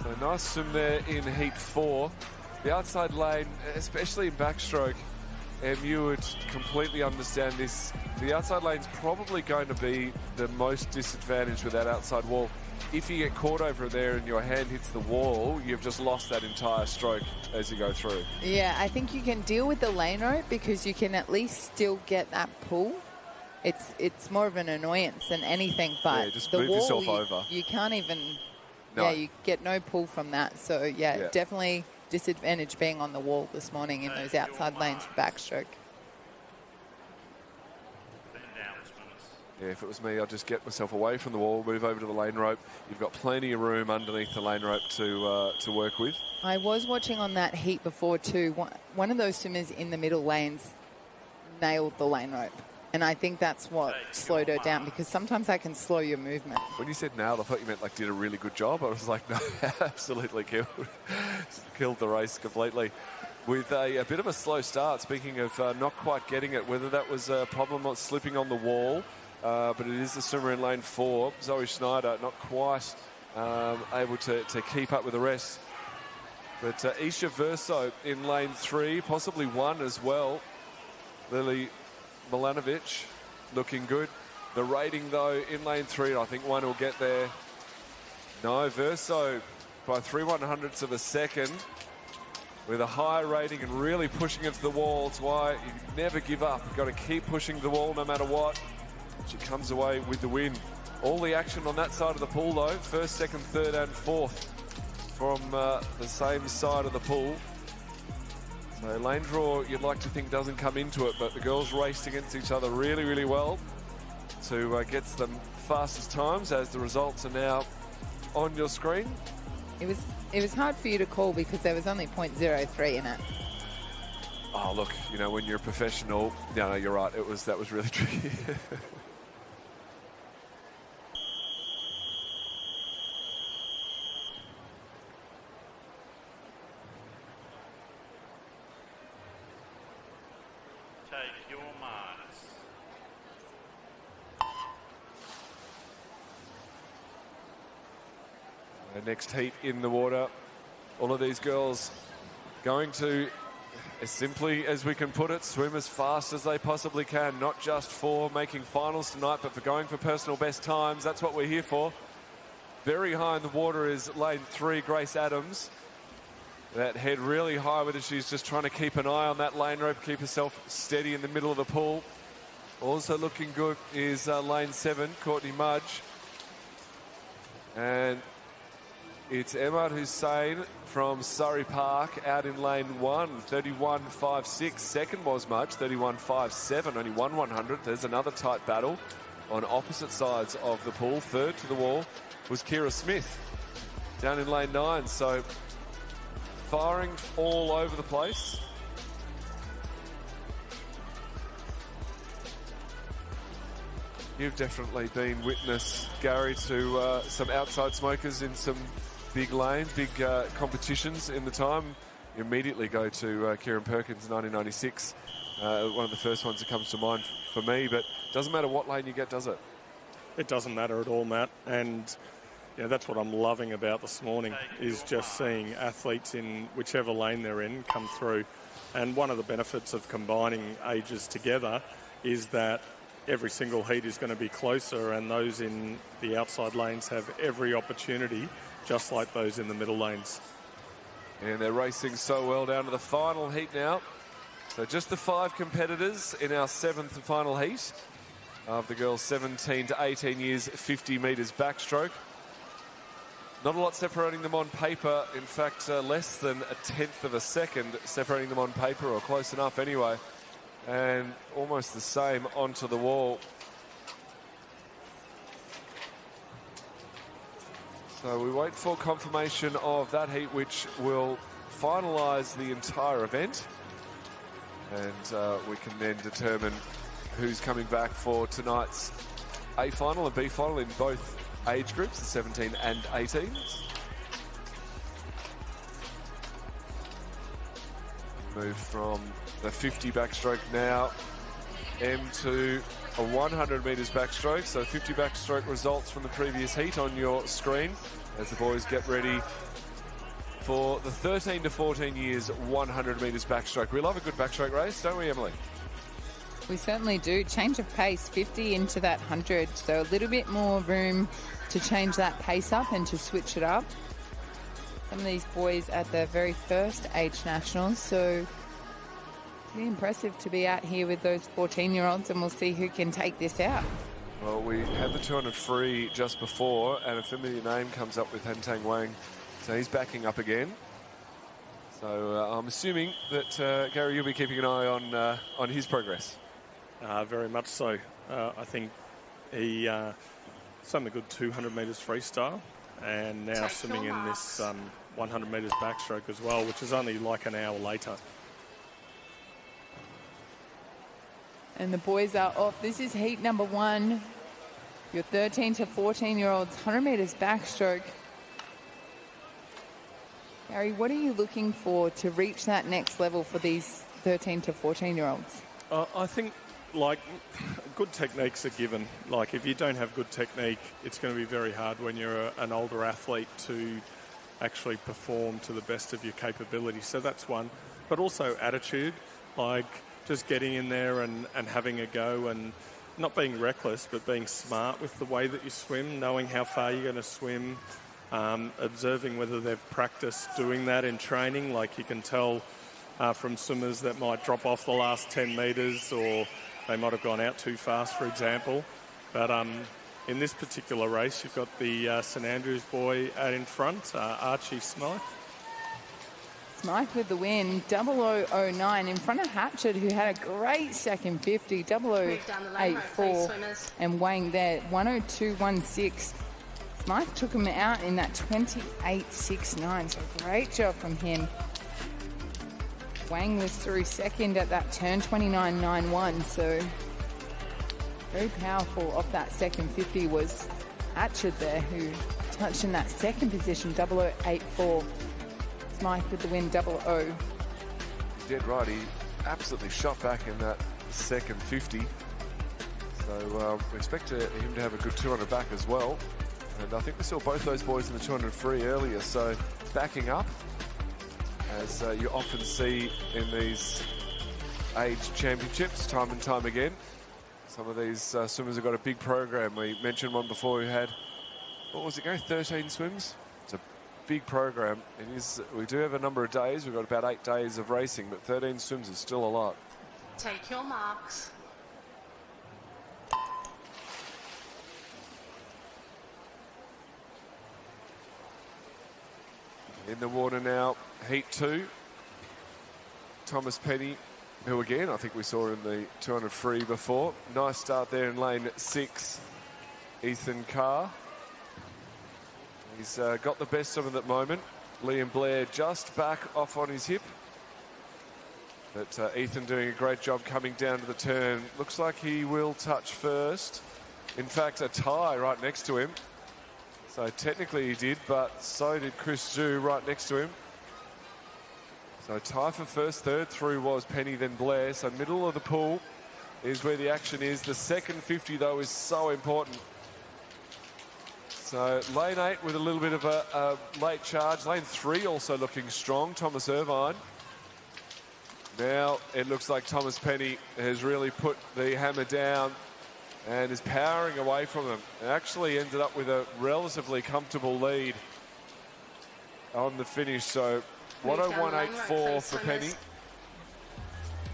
So nice swim there in heat 4. The outside lane, especially in backstroke, you would completely understand this. The outside lane's probably going to be the most disadvantaged with that outside wall. If you get caught over there and your hand hits the wall, you've just lost that entire stroke as you go through. Yeah, I think you can deal with the lane rope because you can at least still get that pull. It's more of an annoyance than anything, but yeah, just the move wall, yourself over. You can't even... No. Yeah, you get no pull from that. So, yeah, definitely disadvantage being on the wall this morning in those outside lanes for backstroke. Yeah, if it was me, I'd just get myself away from the wall, move over to the lane rope. You've got plenty of room underneath the lane rope to work with. I was watching on that heat before too. One of those swimmers in the middle lanes nailed the lane rope. And I think that's what slowed her down, because sometimes that can slow your movement. When you said nailed, I thought you meant like did a really good job. I was like, no, absolutely killed. Killed the race completely. With a bit of a slow start, speaking of not quite getting it, whether that was a problem of slipping on the wall, but it is the swimmer in lane 4, Zoe Schneider, not quite able to keep up with the rest. But Isha Verso in lane 3, possibly 1 as well. Lily Milanovic looking good. The rating, though, in lane 3, I think 1 will get there. No, Verso by 3/100ths of a second with a high rating and really pushing it to the wall. It's why you never give up. You've got to keep pushing the wall no matter what. She comes away with the win. All the action on that side of the pool, though. First, second, third and fourth from the same side of the pool. So lane draw, you'd like to think, doesn't come into it, but the girls raced against each other really, really well to get the fastest times, as the results are now on your screen. It was hard for you to call because there was only 0.03 in it. Oh, look, you know, when you're a professional, no, you're right. That was really tricky. Take your marks. The next heat in the water. All of these girls going to, as simply as we can put it, swim as fast as they possibly can, not just for making finals tonight, but for going for personal best times. That's what we're here for. Very high in the water is lane 3, Grace Adams. That head really high with her. She's just trying to keep an eye on that lane rope, keep herself steady in the middle of the pool. Also looking good is lane 7, Courtney Mudge. And it's Emad Hussein from Surrey Park out in lane 1, 31.56. Second was Mudge, 31.57, only 1/100th. There's another tight battle on opposite sides of the pool. Third to the wall was Kira Smith down in lane 9. So firing all over the place. You've definitely been witness, Gary, to some outside smokers in some big lanes, big competitions in the time. You immediately go to Kieran Perkins, 1996. One of the first ones that comes to mind for me, but doesn't matter what lane you get, does it? It doesn't matter at all, Matt. And yeah, that's what I'm loving about this morning, is just seeing athletes in whichever lane they're in come through. And one of the benefits of combining ages together is that every single heat is going to be closer, and those in the outside lanes have every opportunity, just like those in the middle lanes. And they're racing so well down to the final heat now. So just the 5 competitors in our 7th and final heat of the girls 17 to 18 years, 50 metres backstroke. Not a lot separating them on paper. In fact, less than a 1/10 of a second separating them on paper, or close enough anyway. And almost the same onto the wall. So we wait for confirmation of that heat, which will finalise the entire event. And we can then determine who's coming back for tonight's A final and B final in both age groups, the 17 and 18s. Move from the 50 backstroke now, to a 100 metres backstroke. So 50 backstroke results from the previous heat on your screen as the boys get ready for the 13 to 14 years 100 metres backstroke. We love a good backstroke race, don't we, Emily? We certainly do. Change of pace, 50 into that 100. So a little bit more room to change that pace up and to switch it up. Some of these boys at their very first age nationals, so pretty impressive to be out here with those 14-year-olds, and we'll see who can take this out. Well, we had the 200 free just before, and a familiar name comes up with Hentang Wang, so he's backing up again. So I'm assuming that, Gary, you'll be keeping an eye on his progress. Very much so. I think he swam a good 200 metres freestyle, and now swimming in this 100 metres backstroke as well, which is only like an hour later. And the boys are off. This is heat number 1. Your 13 to 14-year-olds, 100 metres backstroke. Gary, what are you looking for to reach that next level for these 13 to 14-year-olds? I think, like, good techniques are given. Like, if you don't have good technique, it's going to be very hard when you're an older athlete to actually perform to the best of your capability. So that's one. But also attitude, like just getting in there and having a go and not being reckless, but being smart with the way that you swim, knowing how far you're going to swim, observing whether they've practiced doing that in training. Like you can tell from swimmers that might drop off the last 10 metres or they might have gone out too fast, for example. But in this particular race, you've got the St Andrews boy out in front, Archie Smythe. Smythe with the win, 0009 in front of Hatchett, who had a great second 50, 0084, and Wang there, 102.16. Smythe took him out in that 28.69, so great job from him. Wang was through second at that turn, 29.91, so very powerful off that second 50 was Hatchett there, who touched in that second position, 0084. Smythe with the win, 00. Dead right, he absolutely shot back in that second 50. So we expect him to have a good 200 back as well. And I think we saw both those boys in the 200 free earlier, so backing up, as you often see in these age championships time and time again. Some of these swimmers have got a big program. We mentioned one before who had, what was it, 13 swims? It's a big program. We do have a number of days. We've got about 8 days of racing, but 13 swims is still a lot. Take your marks. In the water now, heat 2. Thomas Penny, who again, I think we saw in the 200 free before. Nice start there in lane 6. Ethan Carr. He's got the best of him at the moment. Liam Blair just back off on his hip. But Ethan doing a great job coming down to the turn. Looks like he will touch first. In fact, a tie right next to him. So technically he did, but so did Chris Zhu right next to him. So tie for first, third through was Penny, then Blair. So middle of the pool is where the action is. The second 50, though, is so important. So lane 8 with a little bit of a late charge. Lane 3 also looking strong, Thomas Irvine. Now it looks like Thomas Penny has really put the hammer down and is powering away from them. It actually ended up with a relatively comfortable lead on the finish. So 101.84 for Penny,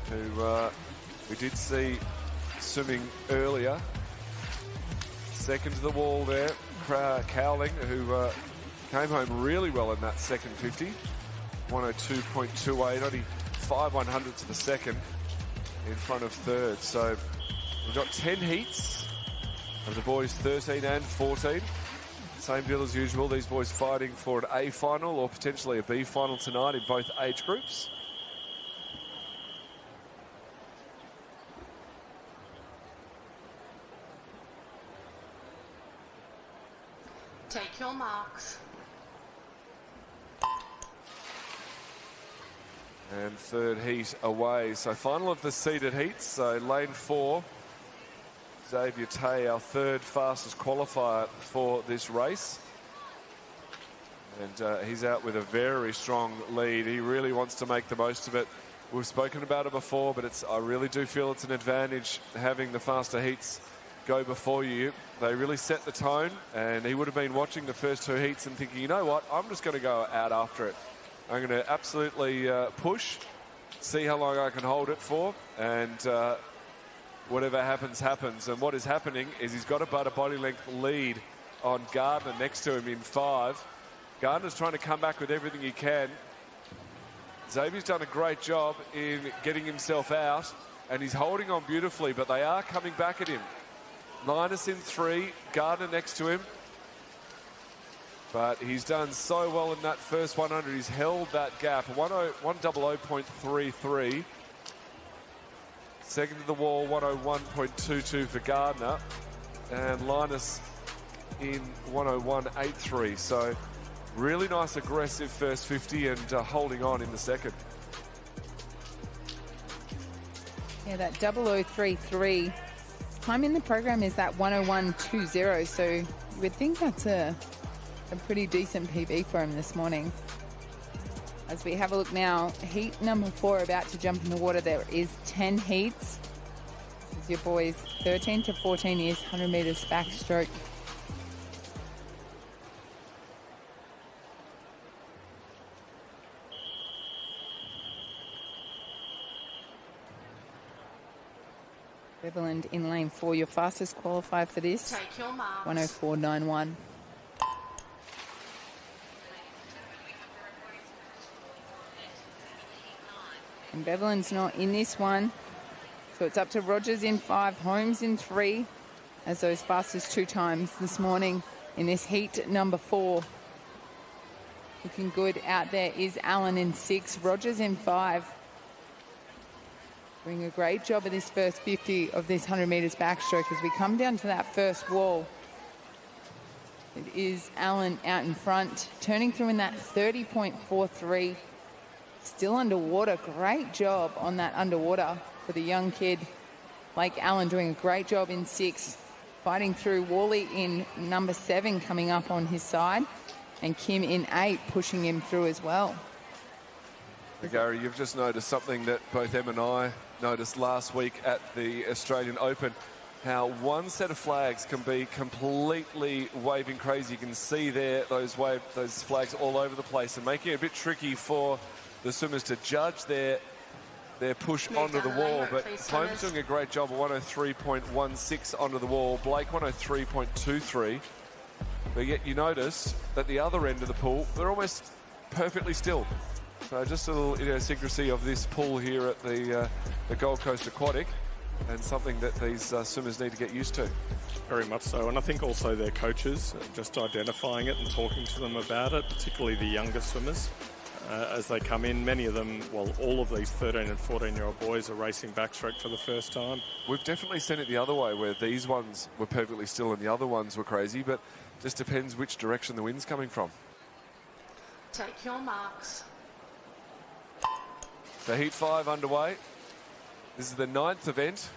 who we did see swimming earlier. Second to the wall there, Cowling, who came home really well in that second 50. 102.28, only 5/100 to the second in front of third. So we've got 10 heats of the boys 13 and 14. Same deal as usual. These boys fighting for an A final or potentially a B final tonight in both age groups. Take your marks. And third heat away. So final of the seeded heats. So lane 4. Xavier Tay, our third fastest qualifier for this race. And he's out with a very strong lead. He really wants to make the most of it. We've spoken about it before, but I really do feel it's an advantage having the faster heats go before you. They really set the tone, and he would have been watching the first 2 heats and thinking, you know what, I'm just going to go out after it. I'm going to absolutely push, see how long I can hold it for, and whatever happens, happens. And what is happening is he's got about a body length lead on Gardner next to him in 5. Gardner's trying to come back with everything he can. Xavier's done a great job in getting himself out, and he's holding on beautifully, but they are coming back at him. Linus in 3, Gardner next to him. But he's done so well in that first 100. He's held that gap, 100.33. Second to the wall, 101.22 for Gardner. And Linus in 101.83. So really nice aggressive first 50 and holding on in the second. Yeah, that 0033. Time in the program is that 101.20, so you would think that's a pretty decent PB for him this morning. As we have a look now, heat number 4 about to jump in the water. There is 10 heats. This is your boys 13 to 14 years, 100 metres backstroke. Beverland in lane 4, your fastest qualifier for this. Take your marks. 104.91. And Beverland's not in this one. So it's up to Rogers in 5, Holmes in 3, as those fastest 2 times this morning in this heat number 4. Looking good out there is Allen in 6, Rogers in 5. Doing a great job of this first 50 of this 100 metres backstroke as we come down to that first wall. It is Allen out in front, turning through in that 30.43. Still underwater. Great job on that underwater for the young kid. Blake Allen doing a great job in 6. Fighting through. Wally in number 7 coming up on his side. And Kim in 8 pushing him through as well. Gary, you've just noticed something that both Em and I noticed last week at the Australian Open, how one set of flags can be completely waving crazy. You can see there those flags all over the place and making it a bit tricky for the swimmers to judge their push onto the wall. But Holmes doing a great job at 103.16 onto the wall, Blake 103.23. But yet you notice that the other end of the pool, they're almost perfectly still. So just a little idiosyncrasy of this pool here at the Gold Coast Aquatic, and something that these swimmers need to get used to. Very much so, and I think also their coaches just identifying it and talking to them about it, particularly the younger swimmers. As they come in, many of them, well, all of these 13 and 14-year-old boys are racing backstroke for the first time. We've definitely seen it the other way, where these ones were perfectly still and the other ones were crazy, but just depends which direction the wind's coming from. Take your marks. So heat 5 underway. This is the 9th event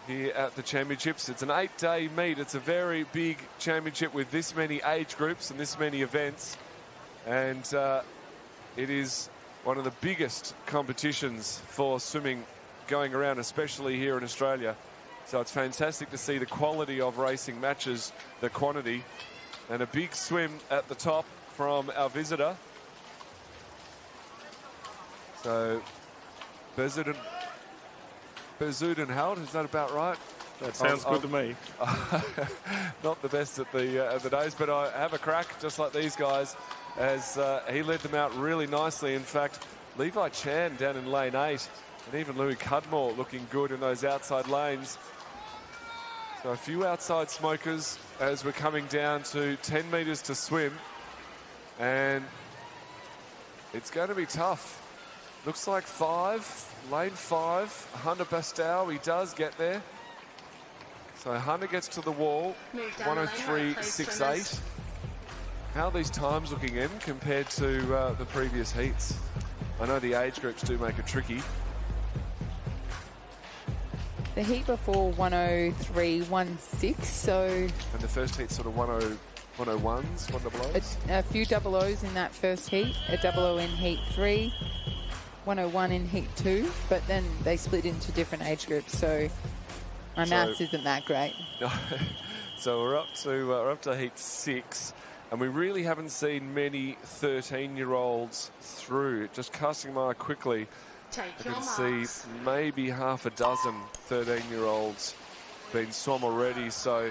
here at the championships. It's an 8-day meet. It's a very big championship with this many age groups and this many events. And it is one of the biggest competitions for swimming going around, especially here in Australia. So it's fantastic to see the quality of racing matches the quantity. And a big swim at the top from our visitor. So Bezuidenhout, is that about right? That sounds good to me. Not the best at the days, but I have a crack just like these guys as he led them out really nicely. In fact, Levi Chan down in lane 8 and even Louis Cudmore looking good in those outside lanes. So a few outside smokers as we're coming down to 10 metres to swim. And it's going to be tough. Looks like 5, lane 5, Hunter Bastow, he does get there. So Hunter gets to the wall, Move down the lane right, please, 103.68. How are these times looking in compared to the previous heats? I know the age groups do make it tricky. The heat before 103.16, so... And the first heat sort of 101s, 100s? A few double O's in that first heat, a double O in heat 3, 101 in heat 2, but then they split into different age groups, so my maths isn't that great. No. So we're up to heat 6, and we really haven't seen many 13-year-olds through. Just casting my eye quickly, I can see maybe half a dozen 13-year-olds been swum already. So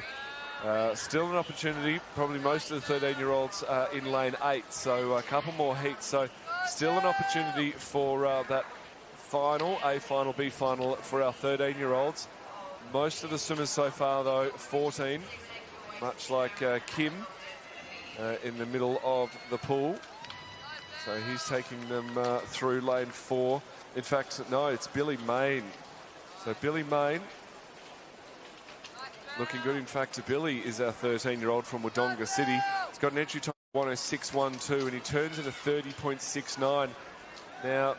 still an opportunity. Probably most of the 13-year-olds are in lane 8. So a couple more heats. So still an opportunity for that final, A final, B final for our 13-year-olds. Most of the swimmers so far, though, 14, much like Kim in the middle of the pool. So he's taking them through lane 4. In fact, no, it's Billy Main. So Billy Main looking good. In fact, Billy is our 13-year-old from Wodonga City. He's got an entry time of 106.12 and he turns it a 30.69. Now,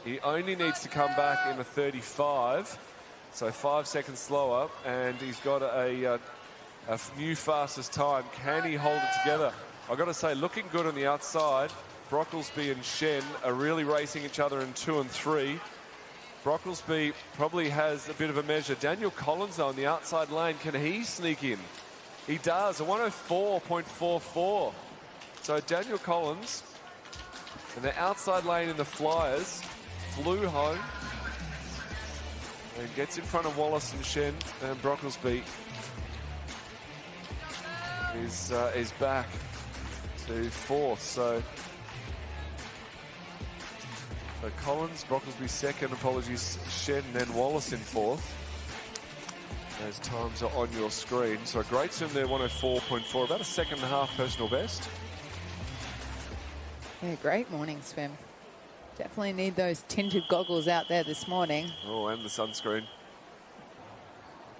he only needs to come back in a 35, so 5 seconds slower, and he's got a new fastest time. Can he hold it together? I've got to say, looking good on the outside. Brocklesby and Shen are really racing each other in 2 and 3. Brocklesby probably has a bit of a measure. Daniel Collins, though, on the outside lane, can he sneak in? He does, a 104.44. So Daniel Collins in the outside lane in the Flyers flew home and gets in front of Wallace and Shen, and Brocklesby is back to 4th. So Collins, Brocklesby 2nd, apologies, Shen, and then Wallace in 4th. Those times are on your screen. So a great swim there, 104.4, about a 2.5 personal best. Yeah, great morning swim. Definitely need those tinted goggles out there this morning. Oh, and the sunscreen.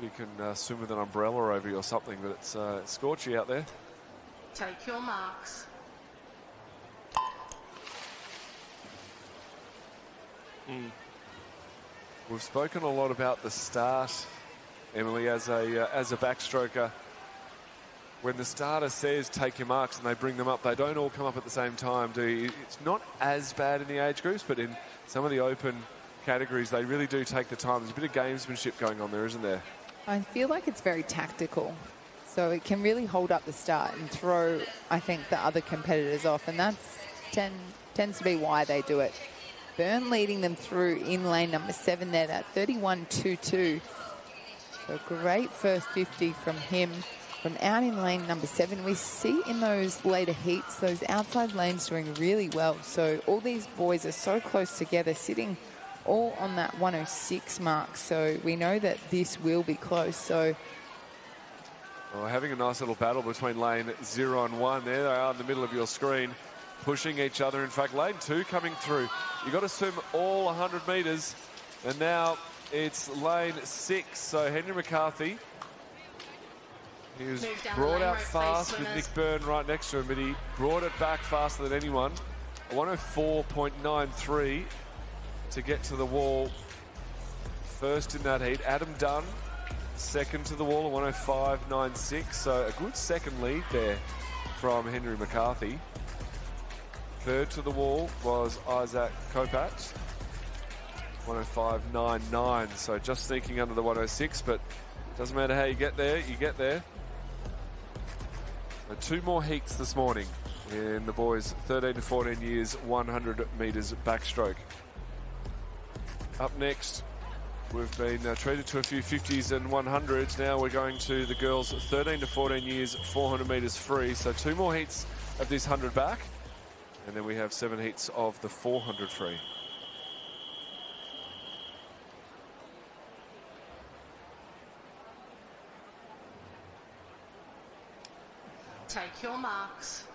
You can swim with an umbrella over you or something, but it's scorchy out there. Take your marks. We've spoken a lot about the start, Emily, as a backstroker. When the starter says take your marks and they bring them up, they don't all come up at the same time, do you? It's not as bad in the age groups, but in some of the open categories, they really do take the time. There's a bit of gamesmanship going on there, isn't there? I feel like it's very tactical. So it can really hold up the start and throw, I think, the other competitors off. And that's tends to be why they do it. Byrne leading them through in lane number 7 there at 31.22. So great first 50 from him. From out in lane number 7, we see in those later heats, those outside lanes doing really well. So all these boys are so close together, sitting all on that 106 mark. So we know that this will be close. So having a nice little battle between lane 0 and 1. There they are in the middle of your screen, pushing each other. In fact, lane 2 coming through. You've got to swim all 100 metres. And now it's lane 6. So Henry McCarthy, he was brought out fast with Nick Byrne right next to him, but he brought it back faster than anyone. A 104.93 to get to the wall. First in that heat. Adam Dunn, second to the wall, a 105.96. So a good second lead there from Henry McCarthy. Third to the wall was Isaac Kopacz, 105.99. So just sneaking under the 106, but doesn't matter how you get there, you get there. 2 more heats this morning in the boys 13 to 14 years, 100 metres backstroke. Up next, we've been treated to a few 50s and 100s. Now we're going to the girls 13 to 14 years, 400 metres free. So 2 more heats of this 100 back, and then we have 7 heats of the 400 free. Take your marks.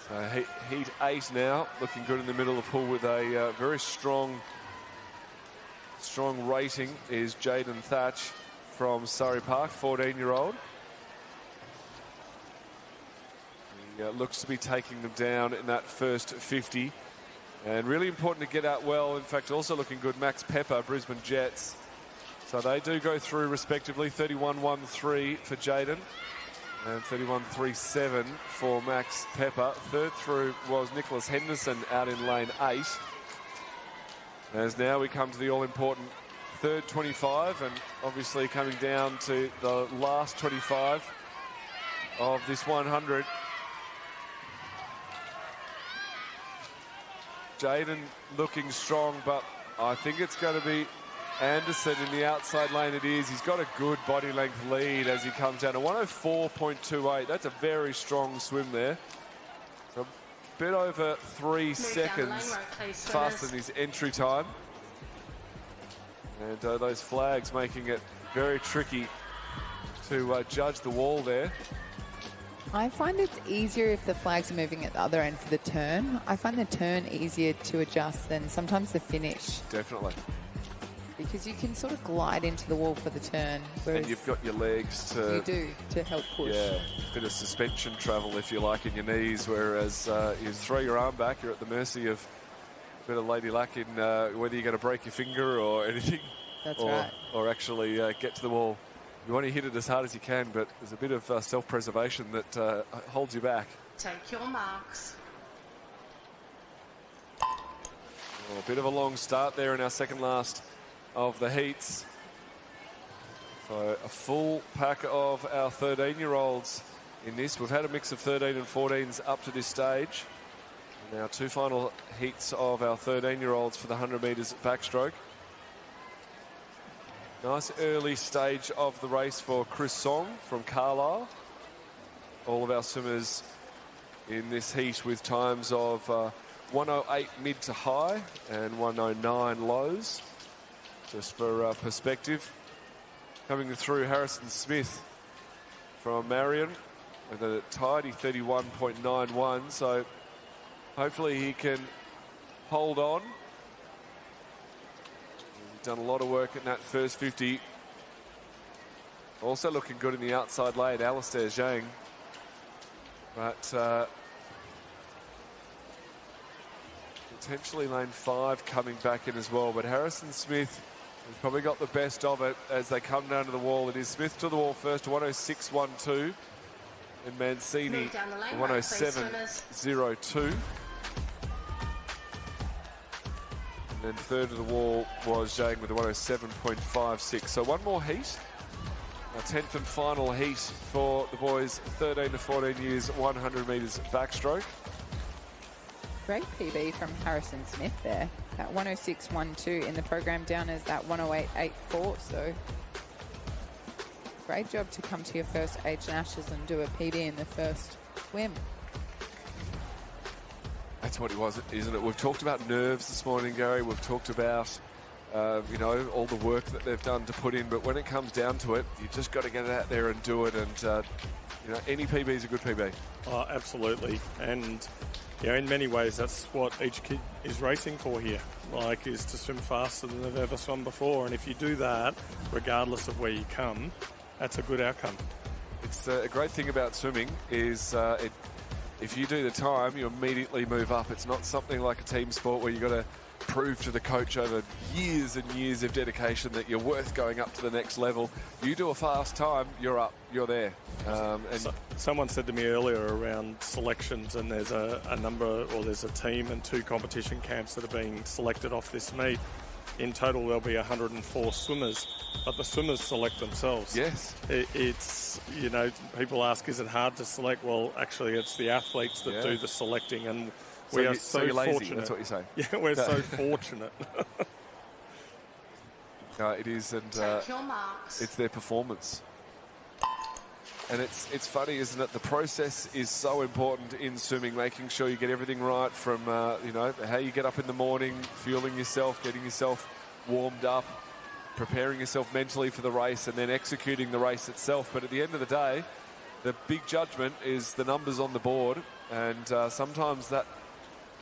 So heat 8 now, looking good in the middle of the pool with a very strong rating is Jaden Thatch from Surrey Park, 14-year-old. He looks to be taking them down in that first 50. And really important to get out well. In fact, also looking good, Max Pepper, Brisbane Jets. So they do go through respectively, 31.13 for Jaden and 31.37 for Max Pepper. Third through was Nicholas Henderson out in lane 8. As now we come to the all-important third 25, and obviously coming down to the last 25 of this 100. Jaden looking strong, but I think it's going to be Anderson in the outside lane. It is. He's got a good body length lead as he comes down to 104.28. That's a very strong swim there. So a bit over 3 seconds faster than his entry time. And those flags making it very tricky to judge the wall there. I find it's easier if the flags are moving at the other end for the turn. I find the turn easier to adjust than sometimes the finish. Definitely. Because you can sort of glide into the wall for the turn. And you've got your legs to... You do, to help push. Yeah, a bit of suspension travel, if you like, in your knees, whereas you throw your arm back, you're at the mercy of a bit of lady luck in whether you're going to break your finger or anything. That's right. Or actually get to the wall. You want to hit it as hard as you can, but there's a bit of self-preservation that holds you back. Take your marks. A bit of a long start there in our second last of the heats. So a full pack of our 13-year-olds in this. We've had a mix of 13 and 14s up to this stage. And our two final heats of our 13-year-olds for the 100 metres backstroke. Nice early stage of the race for Chris Song from Carlisle. All of our swimmers in this heat with times of 108 mid to high and 109 lows. Just for perspective. Coming through, Harrison Smith from Marion with a tidy 31.91. So hopefully he can hold on. Done a lot of work in that first 50. Also looking good in the outside lane, Alistair Zhang. But potentially lane 5 coming back in as well. But Harrison Smith has probably got the best of it as they come down to the wall. It is Smith to the wall first, 106.12. And Mancini, 107.02. And then third to the wall was Zhang with a 107.56. So one more heat. Our 10th and final heat for the boys 13 to 14 years, 100 metres backstroke. Great PB from Harrison Smith there. That 106.12 in the program down as that 108.84. So great job to come to your first age nationals and do a PB in the first swim. That's what it was, isn't it? We've talked about nerves this morning, Gary. We've talked about, you know, all the work that they've done to put in. But when it comes down to it, you just got to get out there and do it. And, you know, any PB is a good PB. Oh, absolutely. And, you know, in many ways, that's what each kid is racing for here, like, is to swim faster than they've ever swum before. And if you do that, regardless of where you come, that's a good outcome. It's a great thing about swimming is if you do the time, you immediately move up. It's not something like a team sport where you've got to prove to the coach over years and years of dedication that you're worth going up to the next level. You do a fast time, you're up, you're there. Someone said to me earlier around selections, and there's a number, or there's a team and 2 competition camps that are being selected off this meet. In total, there'll be 104 swimmers, but the swimmers select themselves. Yes. It's, you know, people ask, is it hard to select? Well, actually, it's the athletes that do the selecting, and we are so you're lazy, fortunate. that's what you're saying. Yeah, we're so fortunate. No, it is, and Take your marks. it's their performance. And it's funny, isn't it? The process is so important in swimming, making sure you get everything right from, you know, how you get up in the morning, fueling yourself, getting yourself warmed up, preparing yourself mentally for the race, and then executing the race itself. But at the end of the day, the big judgment is the numbers on the board. And sometimes that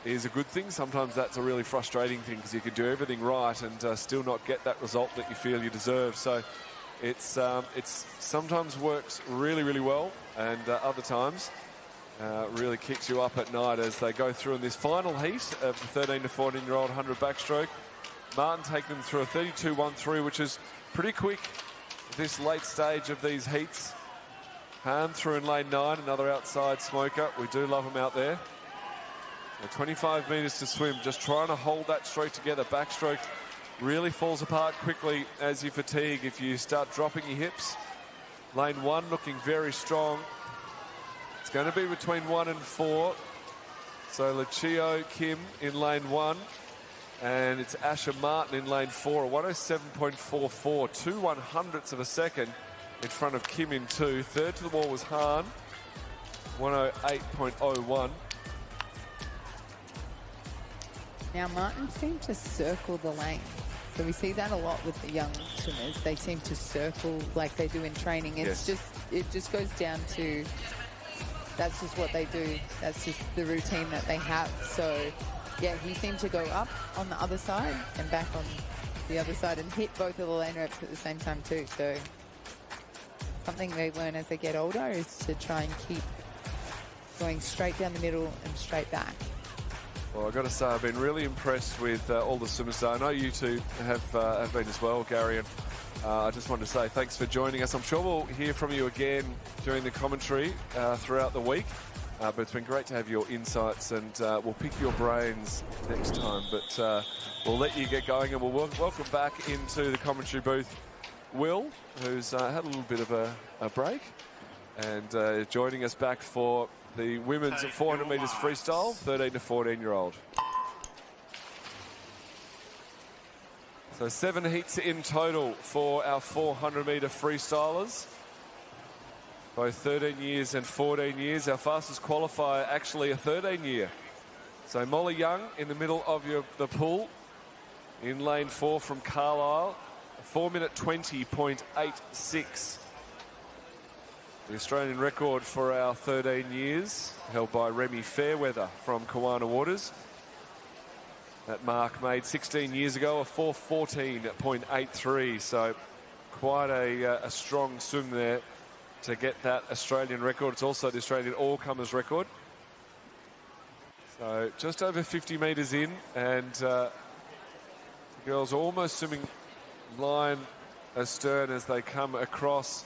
is a good thing. Sometimes that's a really frustrating thing because you can do everything right and still not get that result that you feel you deserve. So it's sometimes works really, really well, and other times really kicks you up at night as they go through in this final heat of the 13 to 14-year-old 100 backstroke. Martin taking them through a 32.13, which is pretty quick at this late stage of these heats. Hahn through in lane 9, another outside smoker. We do love them out there. 25 metres to swim, just trying to hold that stroke together. Backstroke really falls apart quickly as you fatigue if you start dropping your hips. Lane 1 looking very strong. It's going to be between 1 and 4. So Lucio Kim in lane 1, and it's Asher Martin in lane 4. A 107.44, 2/100ths of a second in front of Kim in 2. Third to the wall was Hahn, 108.01. Now, Martin seemed to circle the lane. So we see that a lot with the young swimmers. They seem to circle like they do in training. It's Yes. it just goes down to, that's just what they do. That's just the routine that they have. So, yeah, he seemed to go up on the other side and back on the other side and hit both of the lane ropes at the same time too. So something they learn as they get older is to try and keep going straight down the middle and straight back. Well, I've got to say, I've been really impressed with all the swimmers. I know you two have been as well, Gary, and I just wanted to say thanks for joining us. I'm sure we'll hear from you again during the commentary throughout the week, but it's been great to have your insights, and we'll pick your brains next time. But we'll let you get going, and we'll welcome back into the commentary booth Will, who's had a little bit of a break, and joining us back for the women's 400 metres freestyle, 13 to 14-year-old. So 7 heats in total for our 400-metre freestylers, both 13 years and 14 years. Our fastest qualifier actually a 13-year. So Molly Young in the middle of the pool in lane 4 from Carlisle, 4-minute 20.86. The Australian record for our 13 years, held by Remy Fairweather from Kawana Waters. That mark made 16 years ago, a 4:14.83. So quite a strong swim there to get that Australian record. It's also the Australian all-comers record. So just over 50 metres in, and the girls are almost swimming line astern as they come across.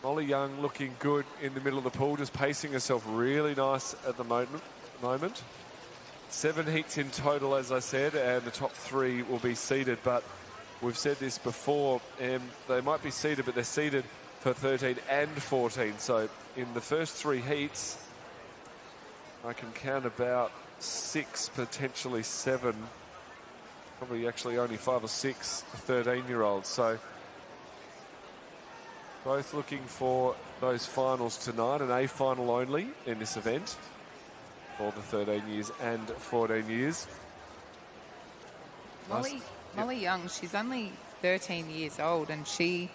Molly Young looking good in the middle of the pool, just pacing herself really nice at the moment. 7 heats in total, as I said, and the top 3 will be seeded. But we've said this before, they might be seeded, but they're seeded for 13 and 14. So in the first 3 heats, I can count about 6, potentially 7, probably actually only 5 or 6 13-year-olds. So both looking for those finals tonight, an A final only in this event for the 13 years and 14 years. Molly Young, she's only 13 years old, and she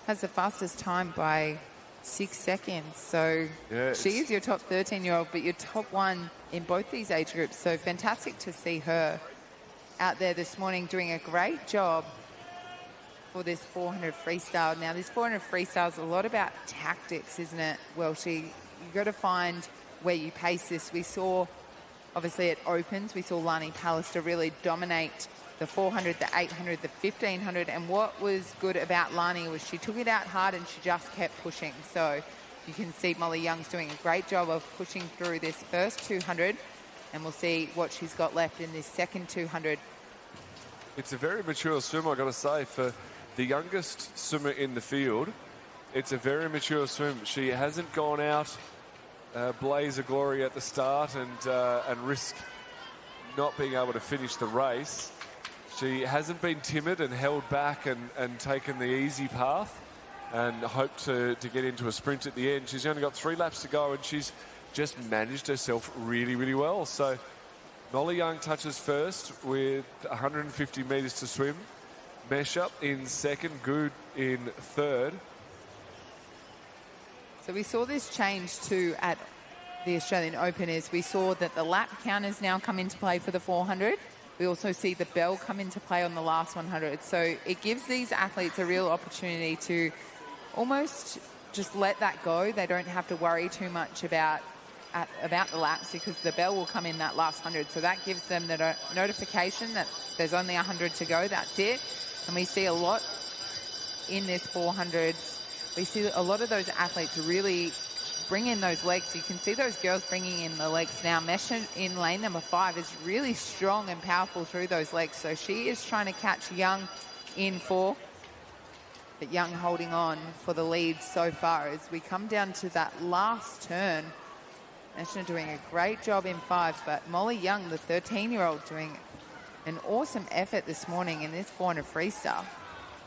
has the fastest time by 6 seconds. So yeah, she is your top 13-year-old, but your top 1 in both these age groups. So fantastic to see her out there this morning doing a great job for this 400 freestyle. Now, this 400 freestyle is a lot about tactics, isn't it, Welshie? You've got to find where you pace this. We saw, obviously, at Opens, we saw Lani Pallister really dominate the 400, the 800, the 1500. And what was good about Lani was she took it out hard and she just kept pushing. So you can see Molly Young's doing a great job of pushing through this first 200. And we'll see what she's got left in this second 200. It's a very mature swim, I've got to say, for the youngest swimmer in the field. It's a very mature swim. She hasn't gone out blaze of glory at the start and risk not being able to finish the race. She hasn't been timid and held back and taken the easy path. and hope to get into a sprint at the end. She's only got 3 laps to go, and she's just managed herself really, really well. So Molly Young touches first with 150 metres to swim. Meshup in second, Good in third. So we saw this change too at the Australian Open. Is we saw that the lap counters now come into play for the 400. We also see the bell come into play on the last 100. So it gives these athletes a real opportunity to almost just let that go. They don't have to worry too much about the laps because the bell will come in that last 100. So that gives them the notification that there's only 100 to go. That's it. And we see a lot in this 400. We see a lot of those athletes really bring in those legs. You can see those girls bringing in the legs now. Mesh in lane number 5 is really strong and powerful through those legs. So she is trying to catch Young in 4. But Young holding on for the lead so far as we come down to that last turn. Mesh doing a great job in 5, but Molly Young, the 13-year-old, doing an awesome effort this morning in this 400 freestyle.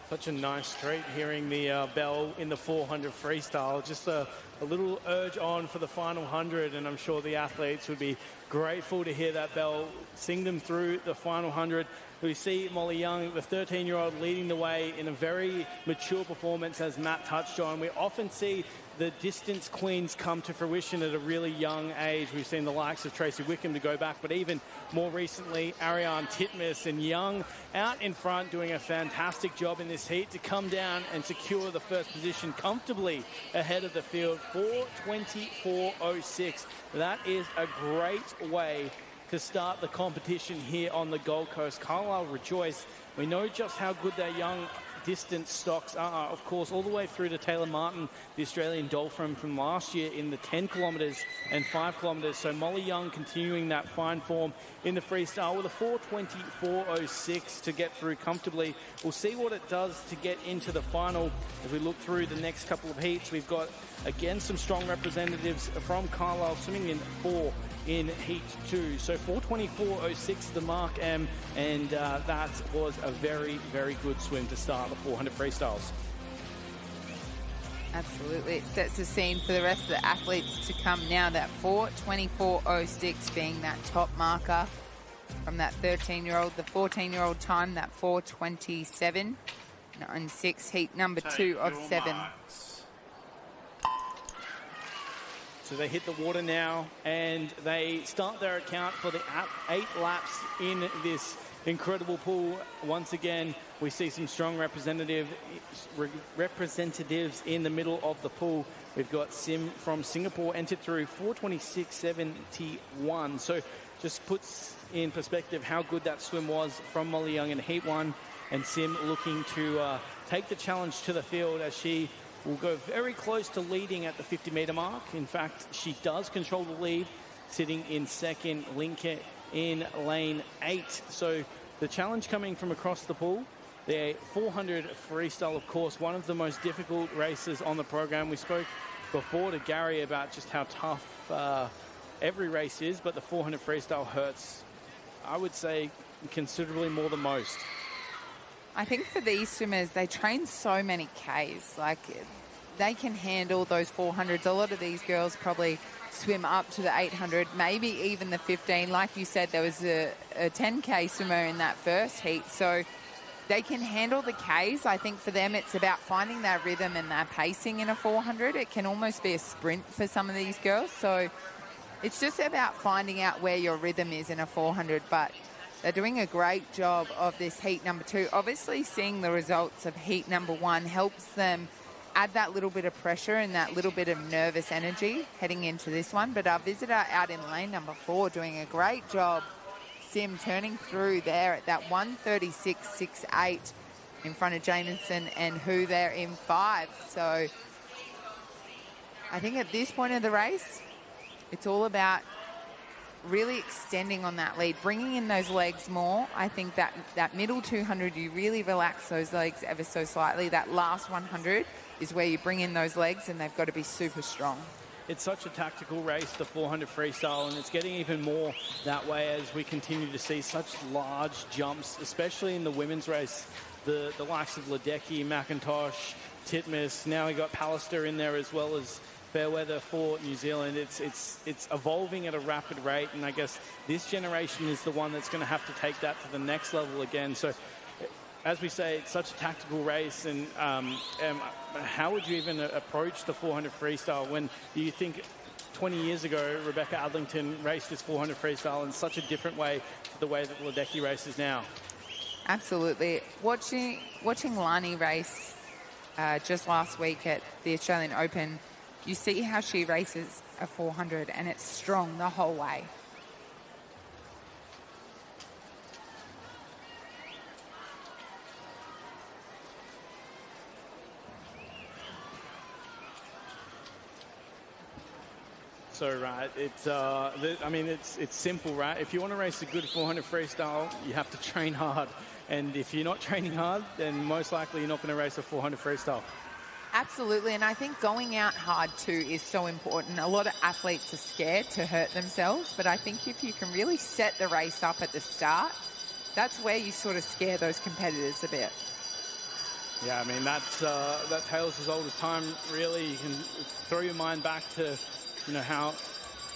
Such a nice treat hearing the bell in the 400 freestyle. Just a little urge on for the final 100, and I'm sure the athletes would be grateful to hear that bell sing them through the final 100. We see Molly Young, the 13-year-old, leading the way in a very mature performance, as Matt touched on. We often see the distance queens come to fruition at a really young age. We've seen the likes of Tracy Wickham to go back, but even more recently, Ariane Titmus, and Young out in front doing a fantastic job in this heat to come down and secure the first position comfortably ahead of the field. 4:24.06. That is a great way to start the competition here on the Gold Coast. Carlisle rejoice. We know just how good their young distance stocks are, of course, all the way through to Taylor Martin, the Australian Dolphin from last year in the 10 kilometres and 5 kilometres. So Molly Young continuing that fine form in the freestyle with a 4:24.06 to get through comfortably. We'll see what it does to get into the final. As we look through the next couple of heats, we've got, again, some strong representatives from Carlisle swimming in 4 in Heat 2. So 4:24.06 the mark, and that was a very, very good swim to start the 400 freestyles. Absolutely. It sets the scene for the rest of the athletes to come now. That 4:24.06 being that top marker from that 13-year-old. The 14-year-old time, that 4:27.96. Heat number 2 of 7. So they hit the water now, and they start their account for the 8 laps in this incredible pool. Once again, we see some strong representatives in the middle of the pool. We've got Sim from Singapore entered through 4:26.71. So just puts in perspective how good that swim was from Molly Young in Heat 1, and Sim looking to take the challenge to the field as she will go very close to leading at the 50-metre mark. In fact, she does control the lead, sitting in second, Linke in lane 8. So the challenge coming from across the pool, the 400 freestyle, of course, one of the most difficult races on the program. We spoke before to Gary about just how tough every race is, but the 400 freestyle hurts, I would say, considerably more than most. I think for these swimmers, they train so many Ks. Like, they can handle those 400s. A lot of these girls probably swim up to the 800, maybe even the 15. Like you said, there was a 10K swimmer in that first heat. So they can handle the Ks. I think for them, it's about finding their rhythm and their pacing in a 400. It can almost be a sprint for some of these girls. So it's just about finding out where your rhythm is in a 400. But they're doing a great job of this heat number 2. Obviously, seeing the results of heat number 1 helps them add that little bit of pressure and that little bit of nervous energy heading into this one. But our visitor out in lane number 4 doing a great job. Sim turning through there at that 1:36.68 in front of Jamieson and Hu there in 5. So I think at this point of the race, it's all about really extending on that lead, bringing in those legs more. I think that middle 200, you really relax those legs ever so slightly. That last 100 is where you bring in those legs, and they've got to be super strong. It's such a tactical race, the 400 freestyle, and it's getting even more that way as we continue to see such large jumps, especially in the women's race. The likes of Ledecky, McIntosh, Titmus. Now we got Pallister in there as well as Fairweather for New Zealand. It's evolving at a rapid rate, and I guess this generation is the one that's going to have to take that to the next level again. So, as we say, it's such a tactical race, and how would you even approach the 400 freestyle when you think 20 years ago Rebecca Adlington raced this 400 freestyle in such a different way to the way that Ledecky races now? Absolutely. Watching Lani race just last week at the Australian Open, you see how she races a 400 and it's strong the whole way. So, right, it's simple, right? If you want to race a good 400 freestyle, you have to train hard. And if you're not training hard, then most likely you're not going to race a 400 freestyle. Absolutely, and I think going out hard too is so important. A lot of athletes are scared to hurt themselves, but I think if you can really set the race up at the start, that's where you sort of scare those competitors a bit. Yeah, I mean, that tale's as old as time, really. You can throw your mind back to, how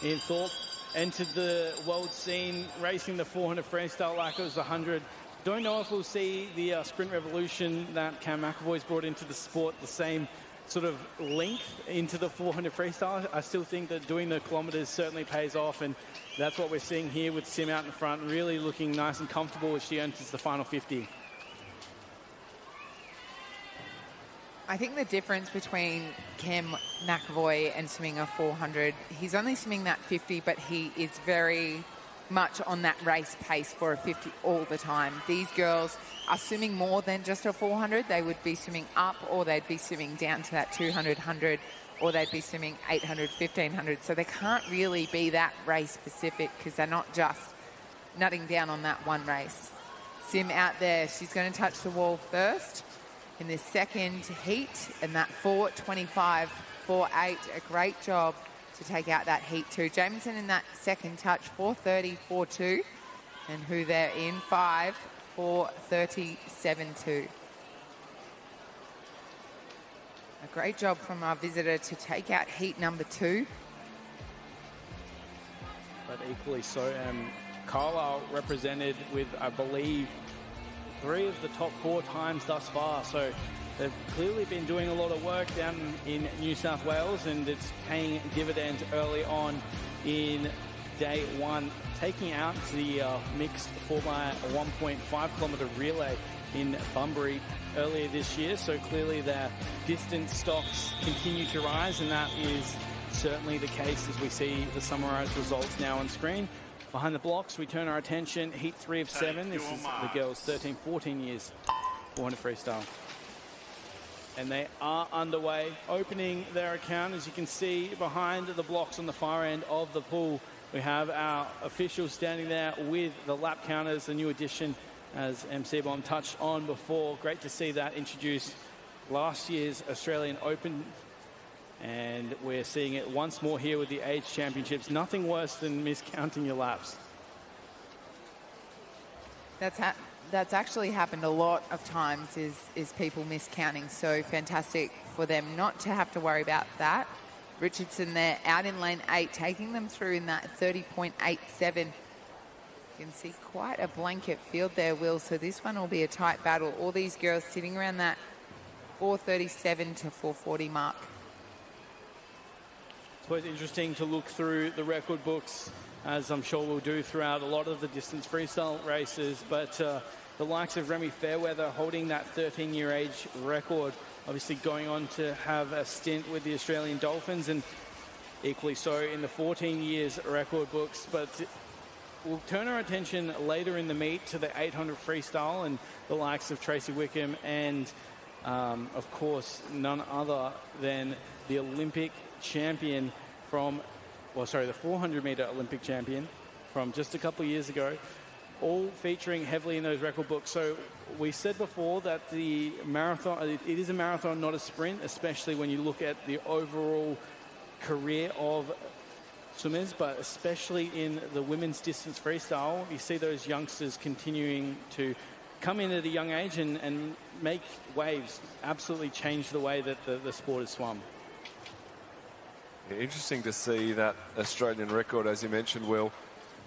Ian Thorpe entered the world scene racing the 400 freestyle like it was 100. Don't know if we'll see the sprint revolution that Cam McAvoy's brought into the sport, the same sort of length into the 400 freestyle. I still think that doing the kilometres certainly pays off, and that's what we're seeing here with Sim out in front, really looking nice and comfortable as she enters the final 50. I think the difference between Cam McAvoy and swimming a 400, he's only swimming that 50, but he is very much on that race pace for a 50 all the time. These girls are swimming more than just a 400. They would be swimming up, or they'd be swimming down to that 200, 100, or they'd be swimming 800, 1500. So they can't really be that race specific because they're not just nutting down on that one race. Sim out there, she's going to touch the wall first in this second heat, and that 4:25, 4:8, a great job to take out that heat too. Jameson in that second touch, 4:30, 4:2, and who they're in, 5, 4:30, 7:2. A great job from our visitor to take out heat number 2. But equally so, Carlisle represented with, I believe, 3 of the top 4 times thus far. So they've clearly been doing a lot of work down in New South Wales, and it's paying dividends early on in day 1, taking out the mixed 4x1.5 kilometre relay in Bunbury earlier this year. So clearly their distance stocks continue to rise, and that is certainly the case as we see the summarised results now on screen. Behind the blocks, we turn our attention, heat 3 of 7. This is the girls 13, 14 years, 400 freestyle. And they are underway, opening their account. As you can see behind the blocks on the far end of the pool, we have our officials standing there with the lap counters, the new addition, as MC Bomb touched on before. Great to see that introduced last year's Australian Open. And we're seeing it once more here with the age championships. Nothing worse than miscounting your laps. That's actually happened a lot of times, is people miscounting. So fantastic for them not to have to worry about that. Richardson there out in lane 8, taking them through in that 30.87. You can see quite a blanket field there, Will. So this one will be a tight battle. All these girls sitting around that 4:37 to 4:40 mark. It's always interesting to look through the record books, as I'm sure we'll do throughout a lot of the distance freestyle races, but the likes of Remy Fairweather holding that 13-year age record, obviously going on to have a stint with the Australian Dolphins, and equally so in the 14 years record books. But we'll turn our attention later in the meet to the 800 freestyle and the likes of Tracy Wickham and, of course, none other than the Olympic champion from, the 400 metre Olympic champion from just a couple of years ago, all featuring heavily in those record books. So we said before that the marathon, it is a marathon, not a sprint, especially when you look at the overall career of swimmers, but especially in the women's distance freestyle, you see those youngsters continuing to come in at a young age and make waves, absolutely change the way that the sport is swum. Yeah, interesting to see that Australian record, as you mentioned, Will.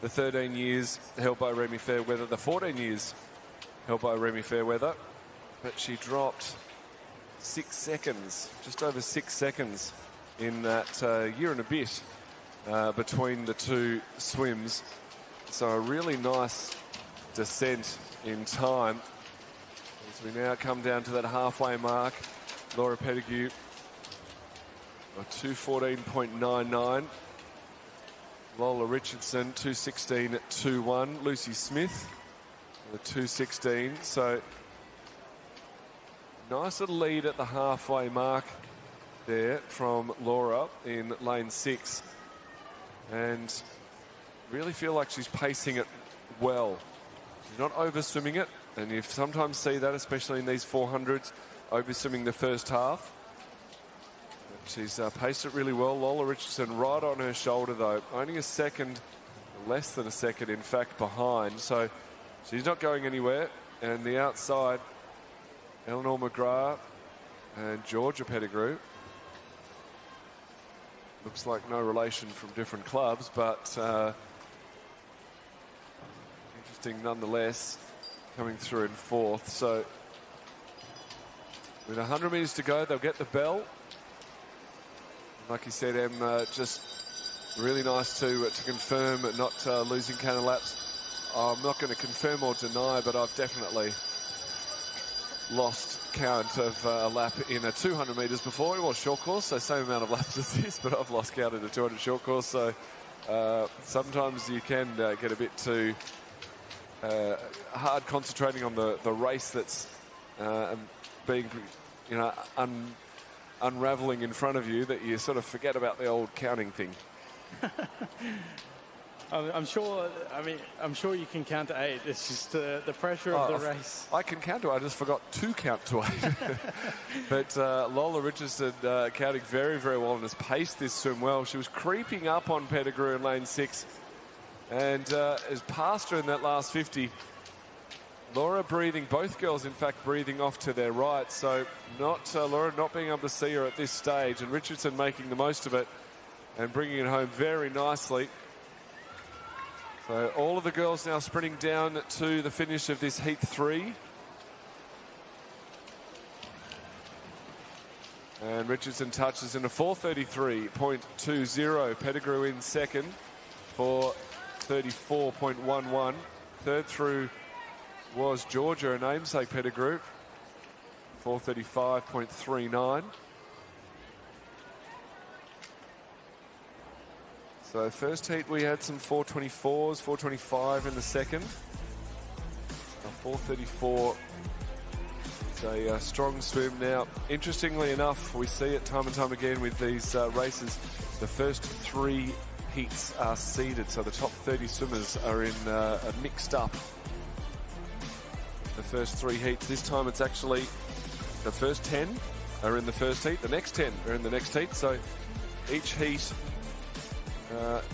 The 13 years held by Remy Fairweather, the 14 years held by Remy Fairweather. But she dropped 6 seconds, just over 6 seconds in that year and a bit between the two swims. So a really nice descent in time. As we now come down to that halfway mark, Laura Pettigrew, a 2:14.99. Lola Richardson, 2:16.21. Lucy Smith, the 2:16. So nice little lead at the halfway mark there from Laura in lane 6. And really feel like she's pacing it well. She's not over-swimming it. And you sometimes see that, especially in these 400s, over-swimming the first half. She's paced it really well. Lola Richardson right on her shoulder, though. Only a second, less than a second, in fact, behind. So she's not going anywhere. And the outside, Eleanor McGrath and Georgia Pettigrew. Looks like no relation from different clubs, but interesting nonetheless, coming through in 4th. So with 100 metres to go, they'll get the bell. Like you said, Em, just really nice to confirm not losing count of laps. I'm not going to confirm or deny, but I've definitely lost count of a lap in a 200 metres before. It was short course, so same amount of laps as this, but I've lost count in a 200 short course. So sometimes you can get a bit too hard concentrating on the race that's being, unraveling in front of you, that you sort of forget about the old counting thing. I'm sure you can count to 8. It's just the pressure of the race. I can count to 8. I just forgot to count to 8. But Lola Richardson counting very, very well and has paced this swim well. She was creeping up on Pettigrew in lane 6 and has passed her in that last 50. Laura breathing, both girls in fact breathing off to their right, so Laura not being able to see her at this stage, and Richardson making the most of it and bringing it home very nicely. So all of the girls now sprinting down to the finish of this heat 3. And Richardson touches in a 4:33.20. Pettigrew in second for 34.11. Third through was Georgia, a namesake Pettigrew, 4:35.39. So first heat we had some 4:24s, 4:25 in the second. 4:34 is a strong swim. Now, interestingly enough, we see it time and time again with these races, the first 3 heats are seeded, so the top 30 swimmers are in mixed up. The first 3 heats. This time it's actually the first 10 are in the first heat, the next 10 are in the next heat, so each heat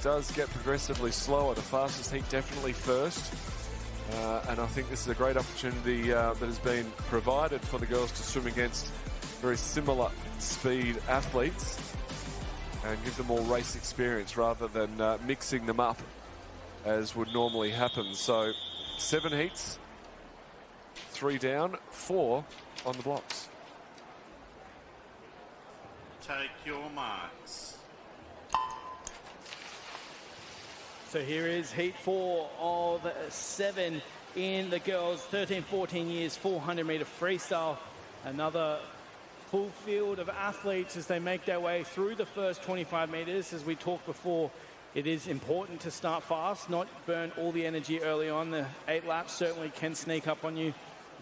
does get progressively slower. The fastest heat definitely first, and I think this is a great opportunity that has been provided for the girls to swim against very similar speed athletes and give them all race experience rather than mixing them up as would normally happen. So 7 heats, 3 down, 4 on the blocks. Take your marks. So here is heat 4 of 7 in the girls 13-14 years 400 meter freestyle. Another full field of athletes as they make their way through the first 25 meters. As we talked before, it is important to start fast, not burn all the energy early on. The 8 laps certainly can sneak up on you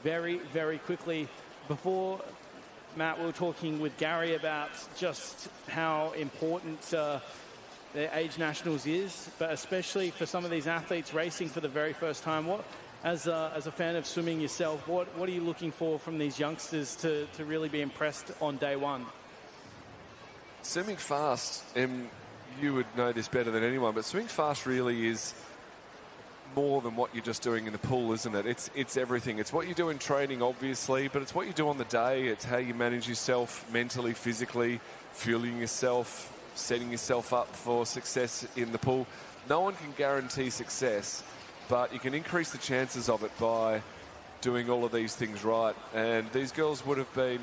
very, very quickly. Before, Matt, we were talking with Gary about just how important their age nationals is, but especially for some of these athletes racing for the very first time. What, as a fan of swimming yourself, what are you looking for from these youngsters to really be impressed on day one? Swimming fast, you would know this better than anyone, but swimming fast really is more than what you're just doing in the pool, isn't it? It's everything. It's what you do in training, obviously, but it's what you do on the day. It's how you manage yourself mentally, physically, fueling yourself, setting yourself up for success in the pool. No one can guarantee success, but you can increase the chances of it by doing all of these things right. And these girls would have been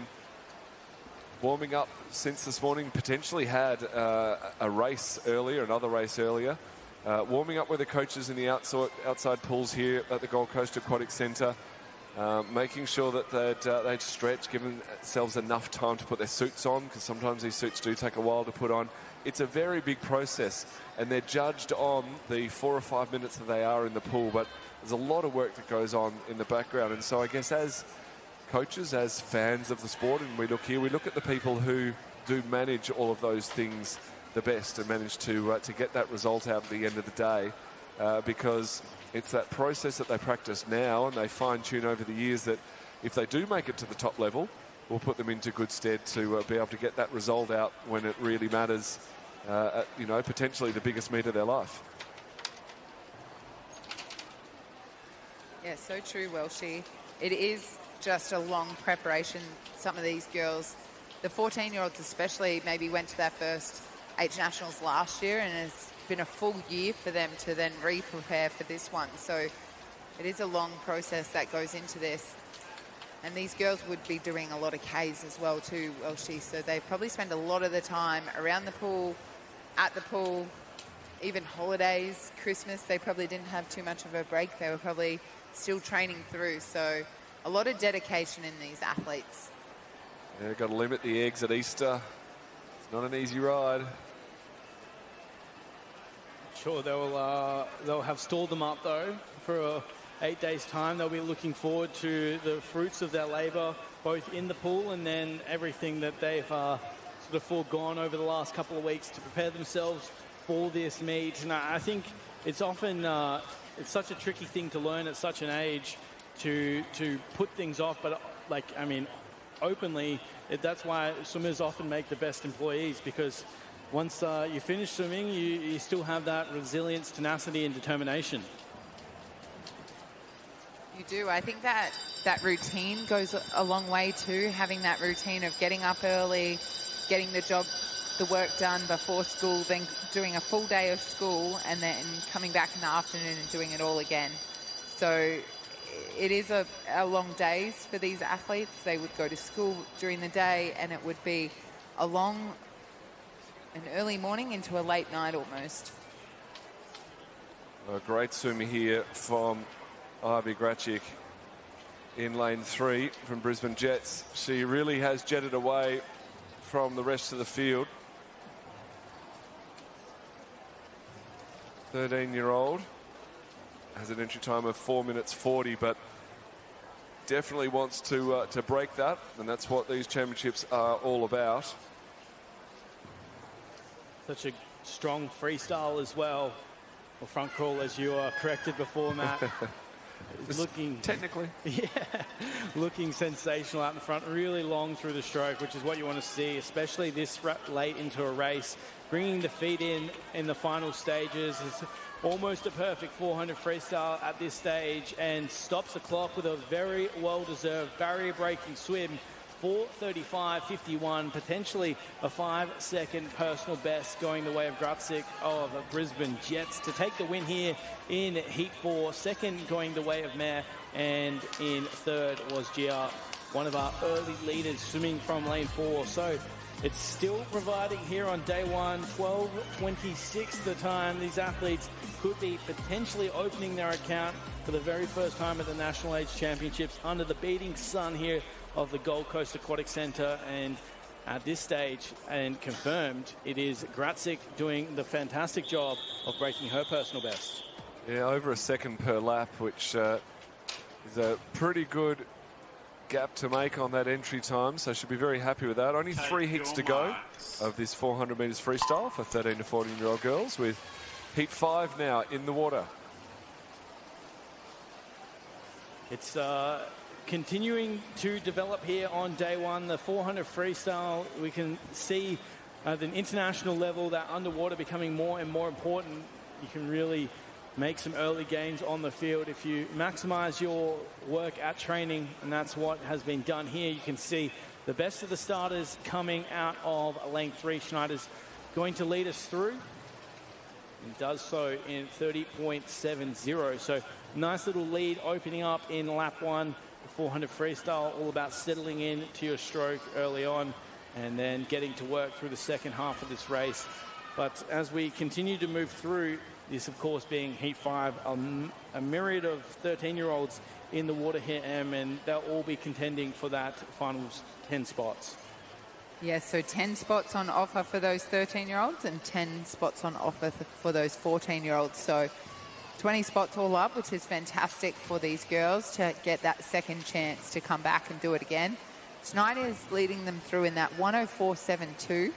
warming up since this morning, potentially had a race earlier, another race earlier. Warming up with the coaches in the outside pools here at the Gold Coast Aquatic Centre, making sure that they'd stretch, giving themselves enough time to put their suits on, because sometimes these suits do take a while to put on. It's a very big process, and they're judged on the 4 or 5 minutes that they are in the pool, but there's a lot of work that goes on in the background. And so I guess as coaches, as fans of the sport, and we look at the people who do manage all of those things the best and manage to get that result out at the end of the day, because it's that process that they practice now and they fine-tune over the years that if they do make it to the top level, will put them into good stead to be able to get that result out when it really matters, at, potentially the biggest meet of their life. Yeah, so true, Welshie. It is just a long preparation. Some of these girls, the 14-year-olds especially, maybe went to their first H Nationals last year, and it's been a full year for them to then re-prepare for this one. So it is a long process that goes into this. And these girls would be doing a lot of Ks as well too, Welshie. So they probably spend a lot of the time around the pool, at the pool, even holidays, Christmas. They probably didn't have too much of a break. They were probably still training through. So a lot of dedication in these athletes. Yeah, got to limit the eggs at Easter. It's not an easy ride. Sure, they'll have stored them up though for 8 days' time. They'll be looking forward to the fruits of their labour, both in the pool and then everything that they've sort of foregone over the last couple of weeks to prepare themselves for this meet. And I think it's often it's such a tricky thing to learn at such an age to put things off, but openly, that's why swimmers often make the best employees, because once you finish swimming, you still have that resilience, tenacity and determination. You do. I think that routine goes a long way too, having that routine of getting up early, getting the work done before school, then doing a full day of school, and then coming back in the afternoon and doing it all again. So it is a long days for these athletes. They would go to school during the day, and it would be an early morning into a late night almost. A great swimmer here from Ivy Grachik in lane 3 from Brisbane Jets. She really has jetted away from the rest of the field. 13-year-old has an entry time of 4 minutes 40, but definitely wants to break that, and that's what these championships are all about. Such a strong freestyle as well, or front crawl, as you are corrected before, Matt. Looking technically, yeah, looking sensational out in front, really long through the stroke, which is what you want to see, especially this late into a race. Bringing the feet in the final stages is almost a perfect 400 freestyle at this stage, and stops the clock with a very well-deserved barrier-breaking swim. 4:35.51, potentially a 5-second personal best going the way of Grachik of the Brisbane Jets to take the win here in Heat 4. Second going the way of Mayer, and in third was Gia, one of our early leaders swimming from lane 4. So it's still providing here on day one, 12:26 the time. These athletes could be potentially opening their account for the very first time at the National Age Championships under the beating sun here of the Gold Coast Aquatic Centre. And at this stage, and confirmed, it is Grachik doing the fantastic job of breaking her personal best. Yeah, over a second per lap, which is a pretty good gap to make on that entry time, so she'll be very happy with that. Only 3 heats to go of this 400 metres freestyle for 13 to 14-year-old girls, with heat 5 now in the water. It's continuing to develop here on day one. The 400 freestyle, we can see at an international level that underwater becoming more and more important. You can really make some early gains on the field. If you maximize your work at training, and that's what has been done here, you can see the best of the starters coming out of lane 3. Schneider's going to lead us through and does so in 30.70. So nice little lead opening up in lap 1. 400 freestyle, all about settling in to your stroke early on and then getting to work through the second half of this race. But as we continue to move through, this of course being Heat 5, a myriad of 13-year-olds in the water here, and they'll all be contending for that final 10 spots. Yeah, so 10 spots on offer for those 13-year-olds and 10 spots on offer for those 14-year-olds. So 20 spots all up, which is fantastic for these girls to get that second chance to come back and do it again. Schneider is leading them through in that 104.72.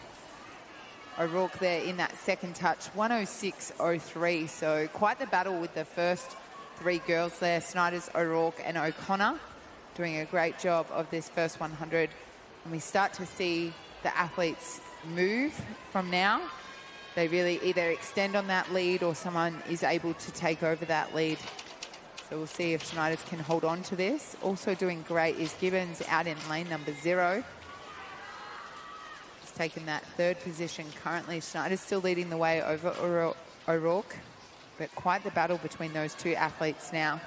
O'Rourke there in that second touch, 106.03. So quite the battle with the first 3 girls there. Snyder's, O'Rourke and O'Connor doing a great job of this first 100. And we start to see the athletes move from now. They really either extend on that lead or someone is able to take over that lead. So we'll see if Schneider's can hold on to this. Also doing great is Gibbons out in lane number 0. He's taken that 3rd position currently. Schneider's still leading the way over O'Rourke, but quite the battle between those 2 athletes now.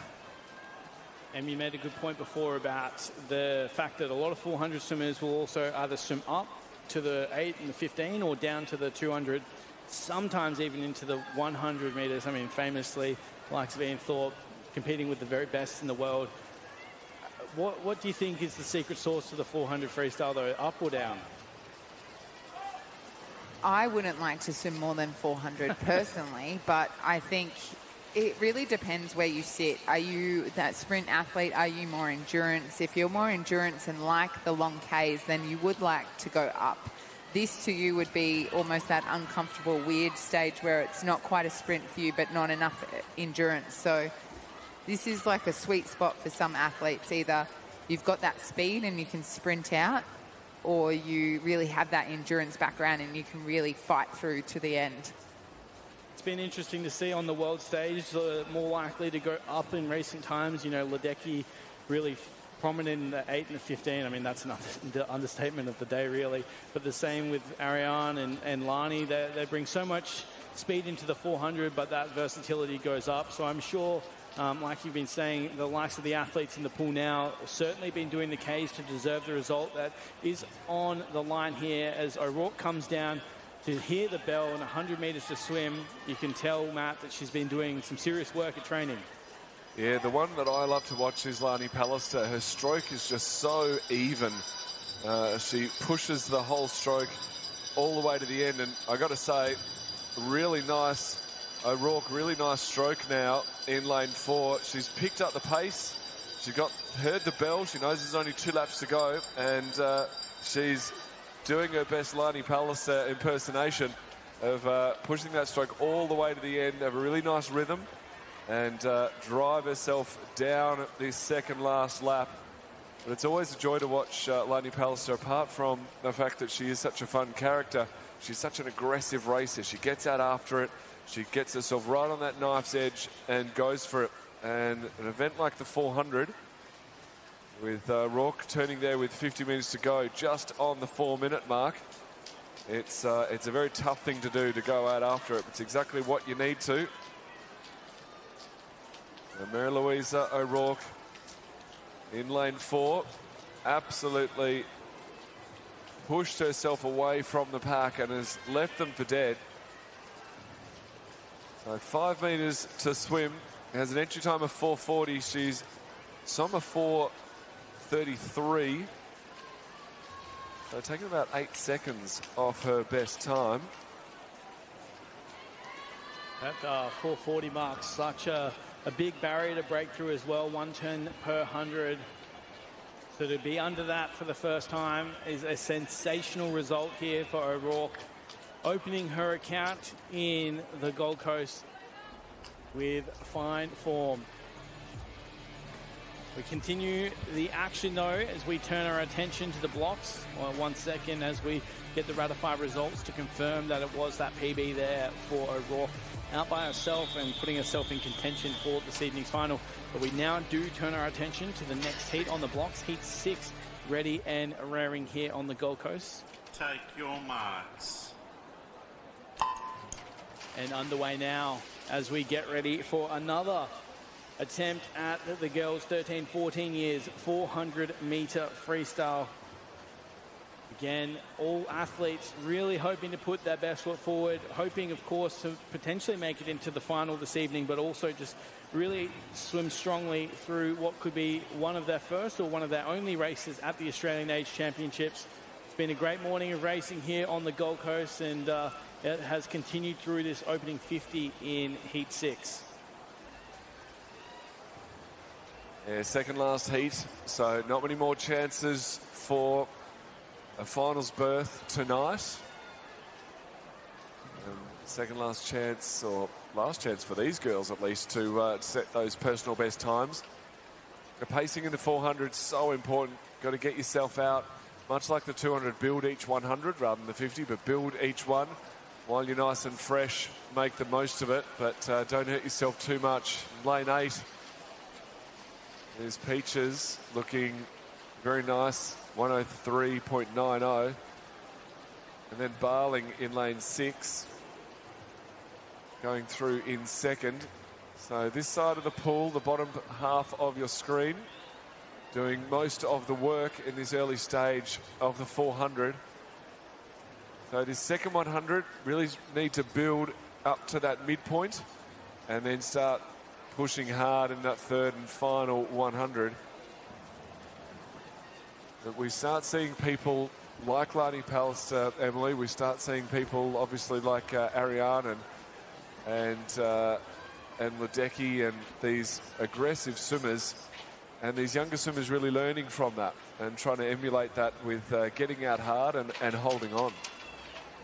And you made a good point before about the fact that a lot of 400 swimmers will also either swim up to the 8 and the 15 or down to the 200, sometimes even into the 100 meters. I mean, famously, the likes of Ian Thorpe competing with the very best in the world. What do you think is the secret sauce to the 400 freestyle, though, up or down? I wouldn't like to swim more than 400 personally, but I think it really depends where you sit. Are you that sprint athlete? Are you more endurance? If you're more endurance and like the long Ks, then you would like to go up. This to you would be almost that uncomfortable, weird stage where it's not quite a sprint for you, but not enough endurance. So this is like a sweet spot for some athletes. Either you've got that speed and you can sprint out, or you really have that endurance background and you can really fight through to the end. It's been interesting to see on the world stage, more likely to go up in recent times. You know, Ledecky really prominent in the 8 and the 15. I mean, that's the understatement of the day, really. But the same with Ariane and Lani. They bring so much speed into the 400, but that versatility goes up. So I'm sure, like you've been saying, the likes of the athletes in the pool now certainly been doing the Ks to deserve the result that is on the line here as O'Rourke comes down to hear the bell and 100 meters to swim. You can tell, Matt, that she's been doing some serious work at training. Yeah, the one that I love to watch is Lani Pallister. Her stroke is just so even. She pushes the whole stroke all the way to the end. And I got to say, really nice, O'Rourke, really nice stroke now in lane 4. She's picked up the pace. She heard the bell. She knows there's only 2 laps to go. And she's doing her best Lani Pallister impersonation of pushing that stroke all the way to the end, have a really nice rhythm, and drive herself down this second last lap. But it's always a joy to watch Lani Pallister, apart from the fact that she is such a fun character. She's such an aggressive racer. She gets out after it. She gets herself right on that knife's edge and goes for it. And an event like the 400, with Rourke turning there with 50 minutes to go, just on the 4-minute mark, it's a very tough thing to do, to go out after it. It's exactly what you need to. And Mary Louisa O'Rourke in lane 4, absolutely pushed herself away from the pack and has left them for dead. So 5 meters to swim. Has an entry time of 4:40. She's summer 4:33. So taking about 8 seconds off her best time. That 4:40 mark, such a big barrier to break through as well. 1 turn per 100. So to be under that for the first time is a sensational result here for O'Rourke, opening her account in the Gold Coast with fine form. We continue the action, though, as we turn our attention to the blocks. 1 second as we get the ratified results to confirm that it was that PB there for O'Rourke. Out by herself and putting herself in contention for this evening's final. But we now do turn our attention to the next heat on the blocks. Heat 6, ready and raring here on the Gold Coast. Take your marks. And underway now as we get ready for another attempt at the girls 13-14 years 400-meter freestyle. Again, all athletes really hoping to put their best foot forward, hoping, of course, to potentially make it into the final this evening, but also just really swim strongly through what could be one of their first or one of their only races at the Australian Age Championships. It's been a great morning of racing here on the Gold Coast, and it has continued through this opening 50 in Heat 6. Yeah, second last heat, so not many more chances for a finals berth tonight. Second last chance, or last chance for these girls at least, to set those personal best times. The pacing in the 400 is so important. Got to get yourself out, much like the 200, build each 100 rather than the 50, but build each one while you're nice and fresh. Make the most of it, but don't hurt yourself too much. Lane 8. There's Peaches looking very nice, 103.90. And then Barling in lane 6, going through in second. So this side of the pool, the bottom half of your screen, doing most of the work in this early stage of the 400. So this second 100, really need to build up to that midpoint and then start pushing hard in that third and final 100. But we start seeing people like Lani Pallister, Emily. We start seeing people obviously like Ariane and Ledecky and these aggressive swimmers, and these younger swimmers really learning from that and trying to emulate that with getting out hard and holding on.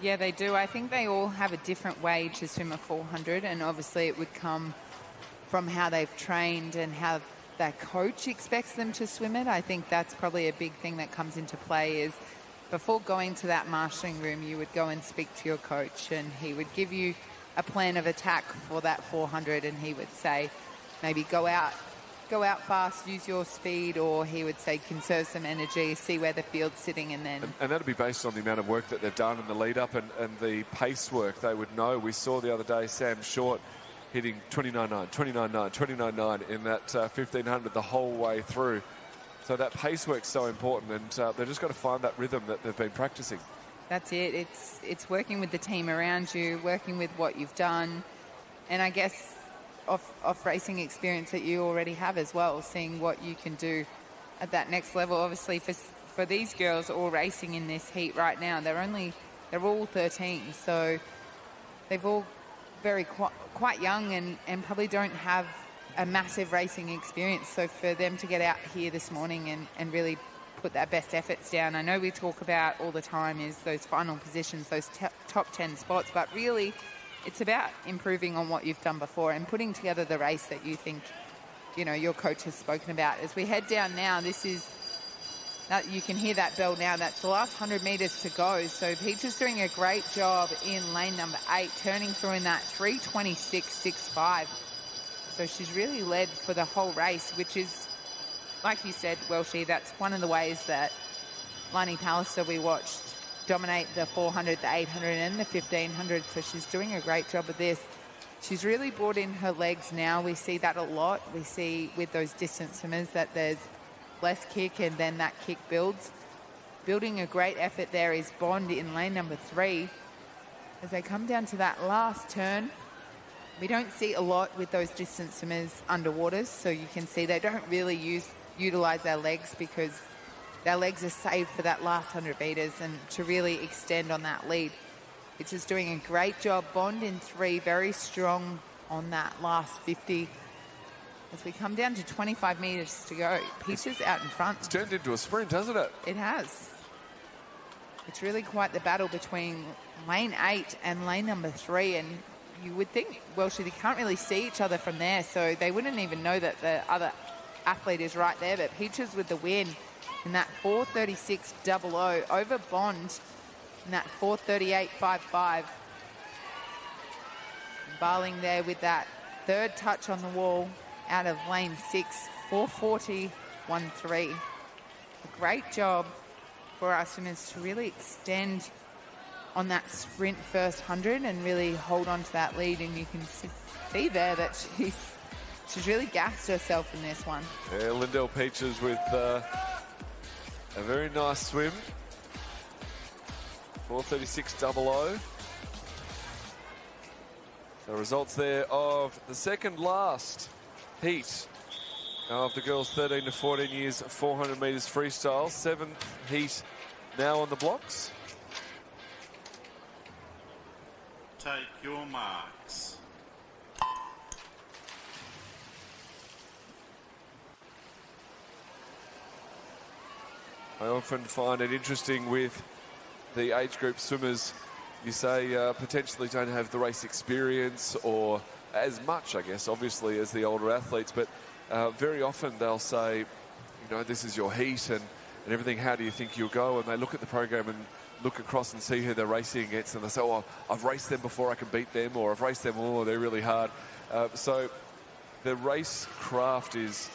Yeah, they do. I think they all have a different way to swim a 400, and obviously it would come from how they've trained and how their coach expects them to swim it. I think that's probably a big thing that comes into play is before going to that marshalling room, you would go and speak to your coach, and he would give you a plan of attack for that 400, and he would say maybe go out fast, use your speed, or he would say conserve some energy, see where the field's sitting, and then... And that'll be based on the amount of work that they've done in the lead-up and the pace work. They would know. We saw the other day Sam Short hitting 29.9, 29.9, 29.9 in that 1,500 the whole way through. So that pace work's so important, and they've just got to find that rhythm that they've been practicing. That's it. It's working with the team around you, working with what you've done, and I guess off racing experience that you already have as well, seeing what you can do at that next level. Obviously, for these girls all racing in this heat right now, they're all 13, so they've all very quite young and probably don't have a massive racing experience. So for them to get out here this morning and really put their best efforts down, I know we talk about all the time is those final positions, those top 10 spots, but really it's about improving on what you've done before and putting together the race that you think, you know, your coach has spoken about. As we head down now, you can hear that bell now. That's the last 100 metres to go. So Peach is doing a great job in lane number 8, turning through in that 3:26.65. So she's really led for the whole race, which is, like you said, Welshie, that's one of the ways that Lani Pallister we watched dominate the 400, the 800 and the 1,500. So she's doing a great job of this. She's really brought in her legs now. We see that a lot. We see with those distance swimmers that there's less kick and then that kick builds. Building a great effort there is Bond in lane number 3. As they come down to that last turn, we don't see a lot with those distance swimmers underwater, so you can see they don't really utilize their legs because their legs are saved for that last 100 metres and to really extend on that lead. It's just doing a great job. Bond in 3, very strong on that last 50. As we come down to 25 metres to go, Peaches out in front. It's turned into a sprint, hasn't it? It has. It's really quite the battle between lane 8 and lane number 3, and you would think, well, they can't really see each other from there, so they wouldn't even know that the other athlete is right there, but Peaches with the win in that 4:36.00 over Bond in that 4:38.55. Barling there with that third touch on the wall out of lane 6, 4:40.13. A great job for our swimmers to really extend on that sprint first 100 and really hold on to that lead. And you can see there that she's really gassed herself in this one. Yeah, Lindell Peaches with a very nice swim. 4:36.00. The results there of the second last heat of the girls 13 to 14 years, 400 metres freestyle. 7th heat now on the blocks. Take your marks. I often find it interesting with the age group swimmers. You say potentially don't have the race experience or as much, I guess, obviously, as the older athletes, but very often they'll say, you know, this is your heat and everything, how do you think you'll go? And they look at the program and look across and see who they're racing against, and they say, oh, I've raced them before, I can beat them, or I've raced them, oh, they're really hard. So the race craft is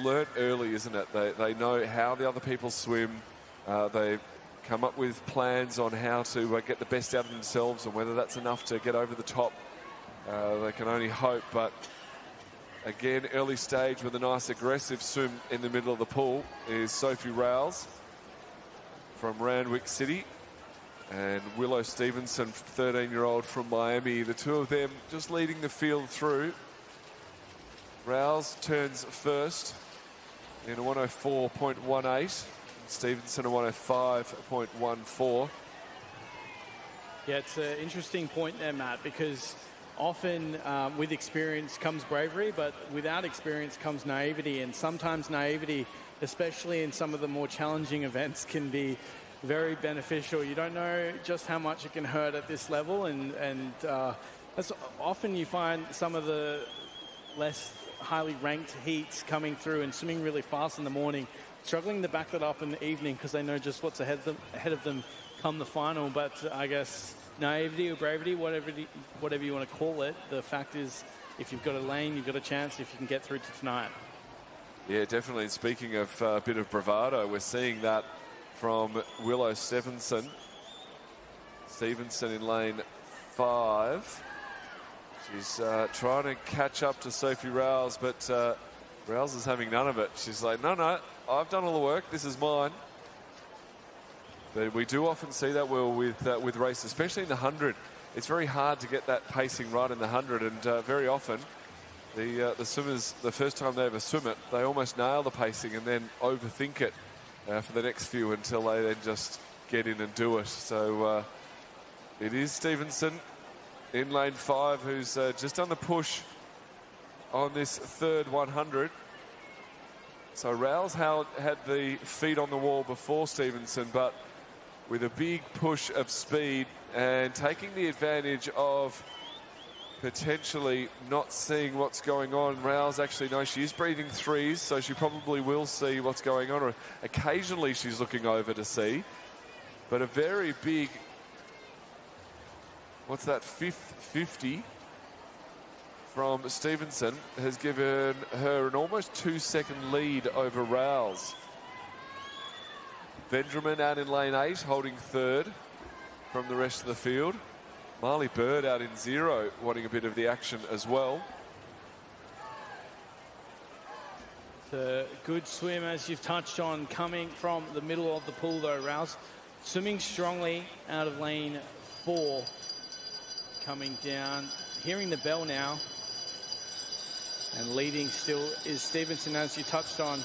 learnt early, isn't it? They know how the other people swim. They come up with plans on how to get the best out of themselves, and whether that's enough to get over the top, they can only hope. But again, early stage with a nice aggressive swim in the middle of the pool is Sophie Rouse from Randwick City and Willow Stevenson, 13-year-old from Miami. The two of them just leading the field through. Rouse turns first in a 104.18. Stevenson a 105.14. Yeah, it's an interesting point there, Matt, because often with experience comes bravery, but without experience comes naivety. And sometimes naivety, especially in some of the more challenging events, can be very beneficial. You don't know just how much it can hurt at this level. And that's often you find some of the less highly ranked heats coming through and swimming really fast in the morning, struggling to back that up in the evening because they know just what's ahead of them come the final. But I guess naivety or bravery, whatever you want to call it, the fact is, if you've got a lane, you've got a chance if you can get through to tonight. Yeah, definitely. And speaking of a bit of bravado, we're seeing that from Willow Stevenson. Stevenson in lane 5. She's trying to catch up to Sophie Rouse, but Rouse is having none of it. She's like, no, I've done all the work. This is mine. But we do often see that, Will, with races, especially in the 100. It's very hard to get that pacing right in the 100, and very often the swimmers, the first time they ever swim it, they almost nail the pacing and then overthink it for the next few until they then just get in and do it. So it is Stevenson in lane 5 who's just done the push on this third 100. So Rouse had the feet on the wall before Stevenson, but with a big push of speed and taking the advantage of potentially not seeing what's going on. Rouse actually knows she is breathing threes, so she probably will see what's going on, or occasionally she's looking over to see. But a very big, what's that, fifth 50 from Stevenson has given her an almost 2-second lead over Rouse. Vendramin out in lane 8, holding third from the rest of the field. Marley Bird out in 0, wanting a bit of the action as well. It's a good swim, as you've touched on, coming from the middle of the pool, though. Rouse swimming strongly out of lane 4, coming down, hearing the bell now. And leading still is Stevenson, as you touched on.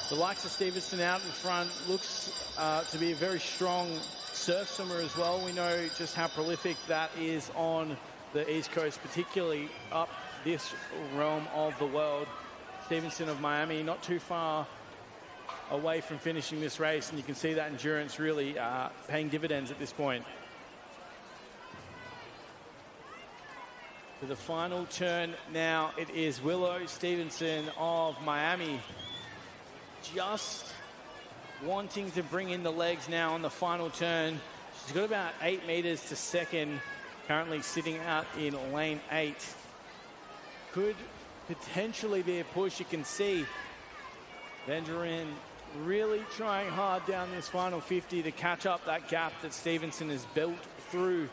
The likes of Stevenson out in front looks to be a very strong surf swimmer as well. We know just how prolific that is on the East Coast, particularly up this realm of the world. Stevenson of Miami, not too far away from finishing this race, and you can see that endurance really paying dividends at this point. To the final turn now, it is Willow Stevenson of Miami. Just wanting to bring in the legs now on the final turn. She's got about 8 meters to second, currently sitting out in lane 8. Could potentially be a push. You can see Benjamin really trying hard down this final 50 to catch up that gap that Stevenson has built through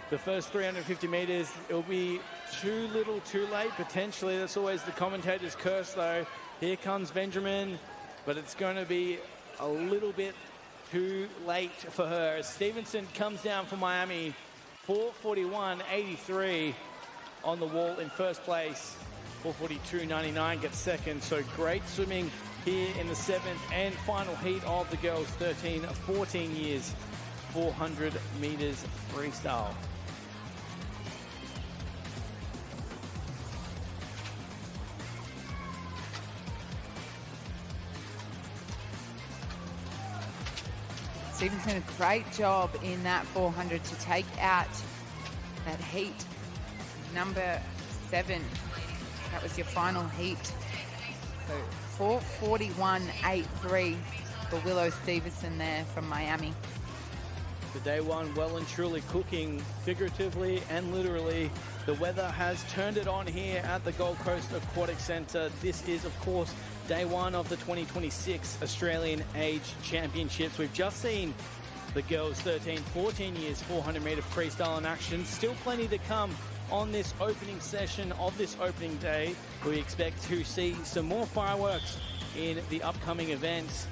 the first 350 meters. It'll be too little too late, potentially. That's always the commentator's curse, though. Here comes Benjamin, but it's going to be a little bit too late for her. Stevenson comes down for Miami, 4:41.83 on the wall in first place. 4:42.99 gets second. So great swimming here in the 7th and final heat of the girls 13-14 years, 400 meters freestyle. Stevenson, a great job in that 400 to take out that heat. Number 7, that was your final heat. So 4:41.83 for Willow Stevenson there from Miami. The day one well and truly cooking, figuratively and literally. The weather has turned it on here at the Gold Coast Aquatic Centre. This is, of course, day one of the 2026 Australian Age Championships. We've just seen the girls 13-14 years 400-metre freestyle in action. Still plenty to come on this opening session of this opening day. We expect to see some more fireworks in the upcoming events.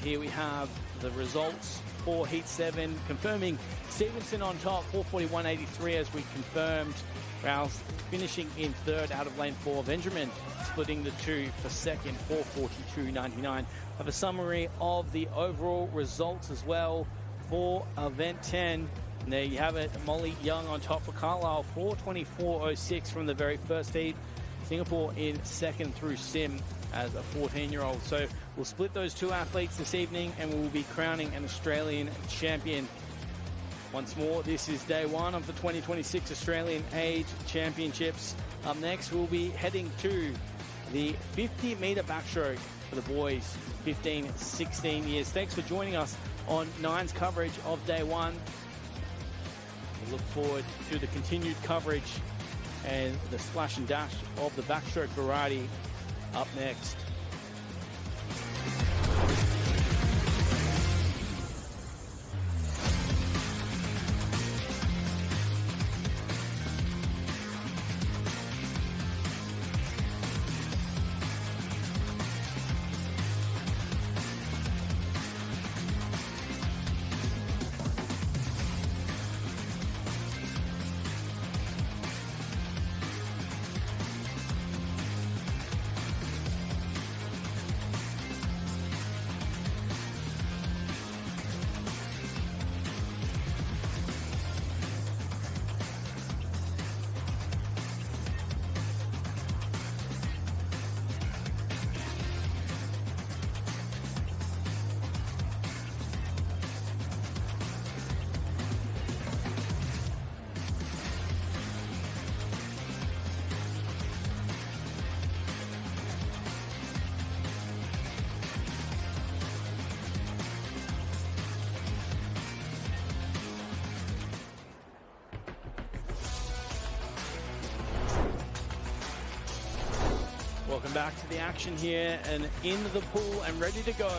Here we have the results for Heat 7, confirming Stevenson on top, 4:41.83 as we confirmed. Rouse finishing in third out of lane 4. Benjamin splitting the two for second, 4:42.99. Have a summary of the overall results as well for event 10. And there you have it. Molly Young on top for Carlisle, 4:24.06 from the very first heat. Singapore in second through Sim as a 14-year-old. So we'll split those two athletes this evening and we will be crowning an Australian champion. Once more, this is day one of the 2026 Australian Age Championships. Up next, we'll be heading to the 50-metre backstroke for the boys, 15-16 years. Thanks for joining us on Nine's coverage of day one. We look forward to the continued coverage and the splash and dash of the backstroke variety up next. Welcome back to the action here and in the pool and ready to go.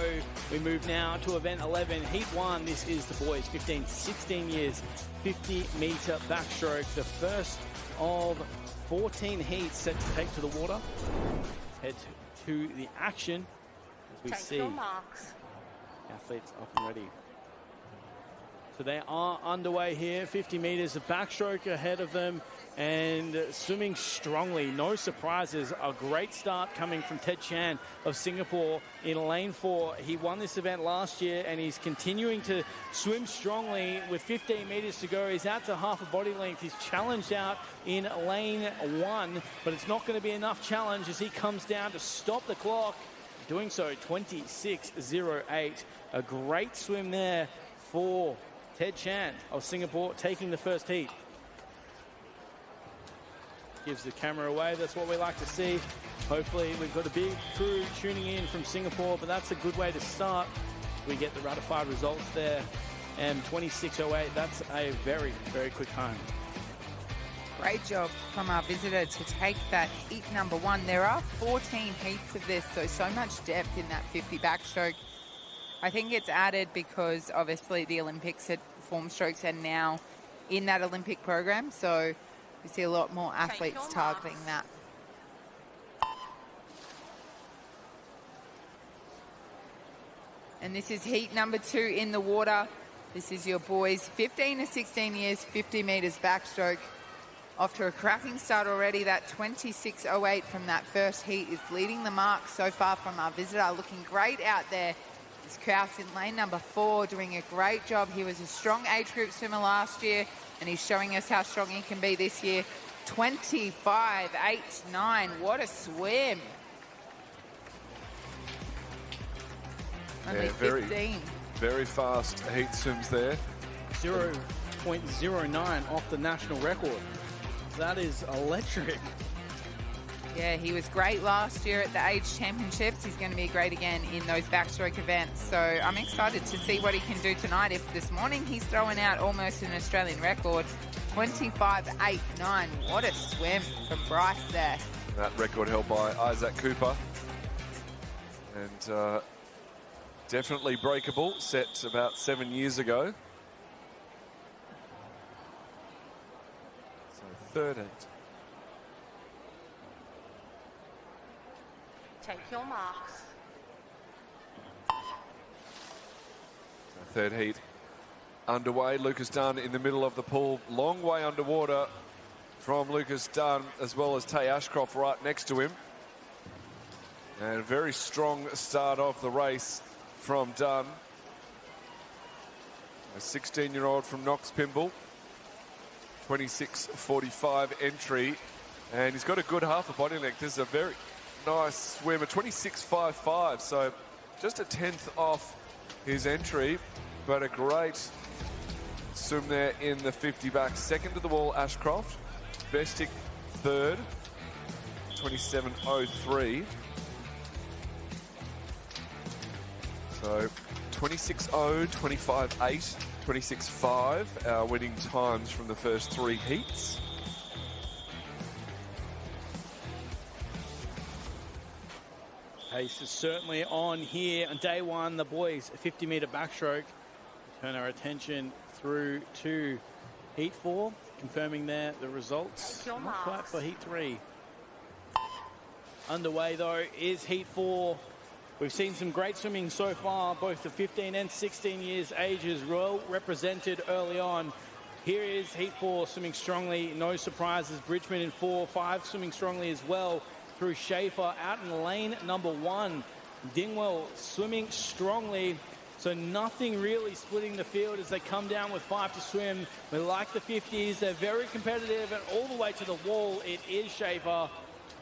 We move now to event 11, heat 1. This is the boys, 15-16 years, 50-metre backstroke. The first of 14 heats set to take to the water. Let's head to the action as we see athletes up and ready. So they are underway here, 50 metres of backstroke ahead of them and swimming strongly. No surprises. A great start coming from Ted Chan of Singapore in lane 4. He won this event last year and he's continuing to swim strongly with 15 metres to go. He's out to half a body length. He's challenged out in lane 1, but it's not going to be enough challenge as he comes down to stop the clock. Doing so, 26.08. A great swim there for Ted Chan of Singapore taking the first heat. gives the camera away. That's what we like to see. Hopefully we've got a big crew tuning in from Singapore, but that's a good way to start. We get the ratified results there, and 26.08, that's a very, very quick time. Great job from our visitor to take that heat number one. There are 14 heats of this, so much depth in that 50 backstroke. I think it's added because obviously the Olympics at form strokes are now in that Olympic program, so we see a lot more athletes targeting that. And this is heat number 2 in the water. This is your boys 15 to 16 years, 50 metres backstroke. Off to a cracking start already. That 26.08 from that first heat is leading the mark so far from our visitor. Looking great out there. It's Kraus in lane number 4 doing a great job. He was a strong age group swimmer last year, and he's showing us how strong he can be this year. 25.89. What a swim. Only 15. Very fast heat swims there. 0.09 off the national record. That is electric. Yeah, he was great last year at the age championships. He's going to be great again in those backstroke events. So I'm excited to see what he can do tonight. If this morning he's throwing out almost an Australian record, 25.89. What a swim from Bryce there. That record held by Isaac Cooper. And definitely breakable, set about 7 years ago. So third heat. Take your marks. So third heat underway. Lucas Dunn in the middle of the pool. Long way underwater from Lucas Dunn, as well as Tay Ashcroft right next to him. And a very strong start of the race from Dunn. A 16-year-old from Knox Pymble. 26.45 entry. And he's got a good half a body length. This is a very nice swim, a 26.55. So just a 10th off his entry, but a great swim there in the 50 back. Second to the wall, Ashcroft. Bestick third, 27.03. So 26.0, 25.8, 26.5, our winning times from the first 3 heats. Pace is certainly on here on day 1. The boys, a 50-metre backstroke. Turn our attention through to heat 4, confirming there the results. Not quite for heat 3. Underway though is heat 4. We've seen some great swimming so far, both the 15 and 16 years ages well represented early on. Here is heat 4 swimming strongly, no surprises. Bridgman in 4, 5 swimming strongly as well through Schaefer out in lane number 1. Dingwell swimming strongly, so nothing really splitting the field as they come down with 5 to swim. We like the 50s, they're very competitive, and all the way to the wall it is Schaefer.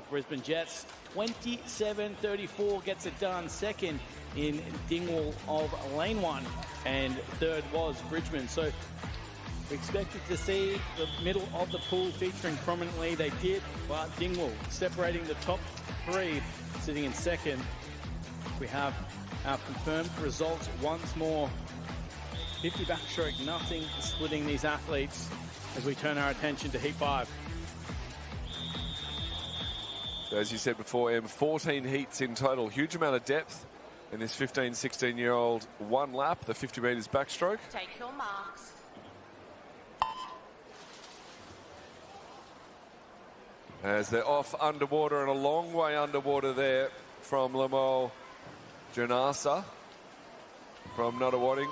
Brisbane Jets 27.34 gets it done. Second in Dingwall of lane 1, and third was Bridgman. So we expected to see the middle of the pool featuring prominently. They did, but Dingwall separating the top 3, sitting in second. We have our confirmed results once more. 50 backstroke, nothing splitting these athletes as we turn our attention to heat 5. So as you said before, Em, 14 heats in total. Huge amount of depth in this 15, 16-year-old one lap, the 50 metres backstroke. Take your marks. As they're off underwater and a long way underwater there from Lamal Janasa from Nunawading.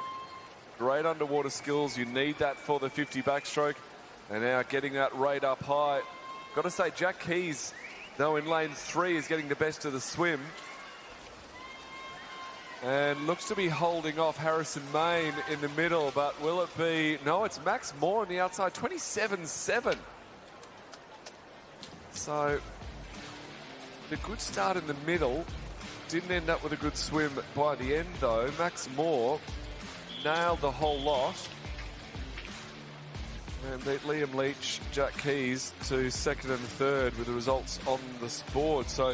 Great underwater skills. You need that for the 50 backstroke. And now getting that rate up high. Got to say, Jack Keys, though, in lane 3 is getting the best of the swim. And looks to be holding off Harrison Main in the middle, but will it be? No, it's Max Moore on the outside, 27.7. So, the good start in the middle. Didn't end up with a good swim by the end, though. Max Moore nailed the whole lot. And beat Liam Leach, Jack Keys to second and third with the results on the board. So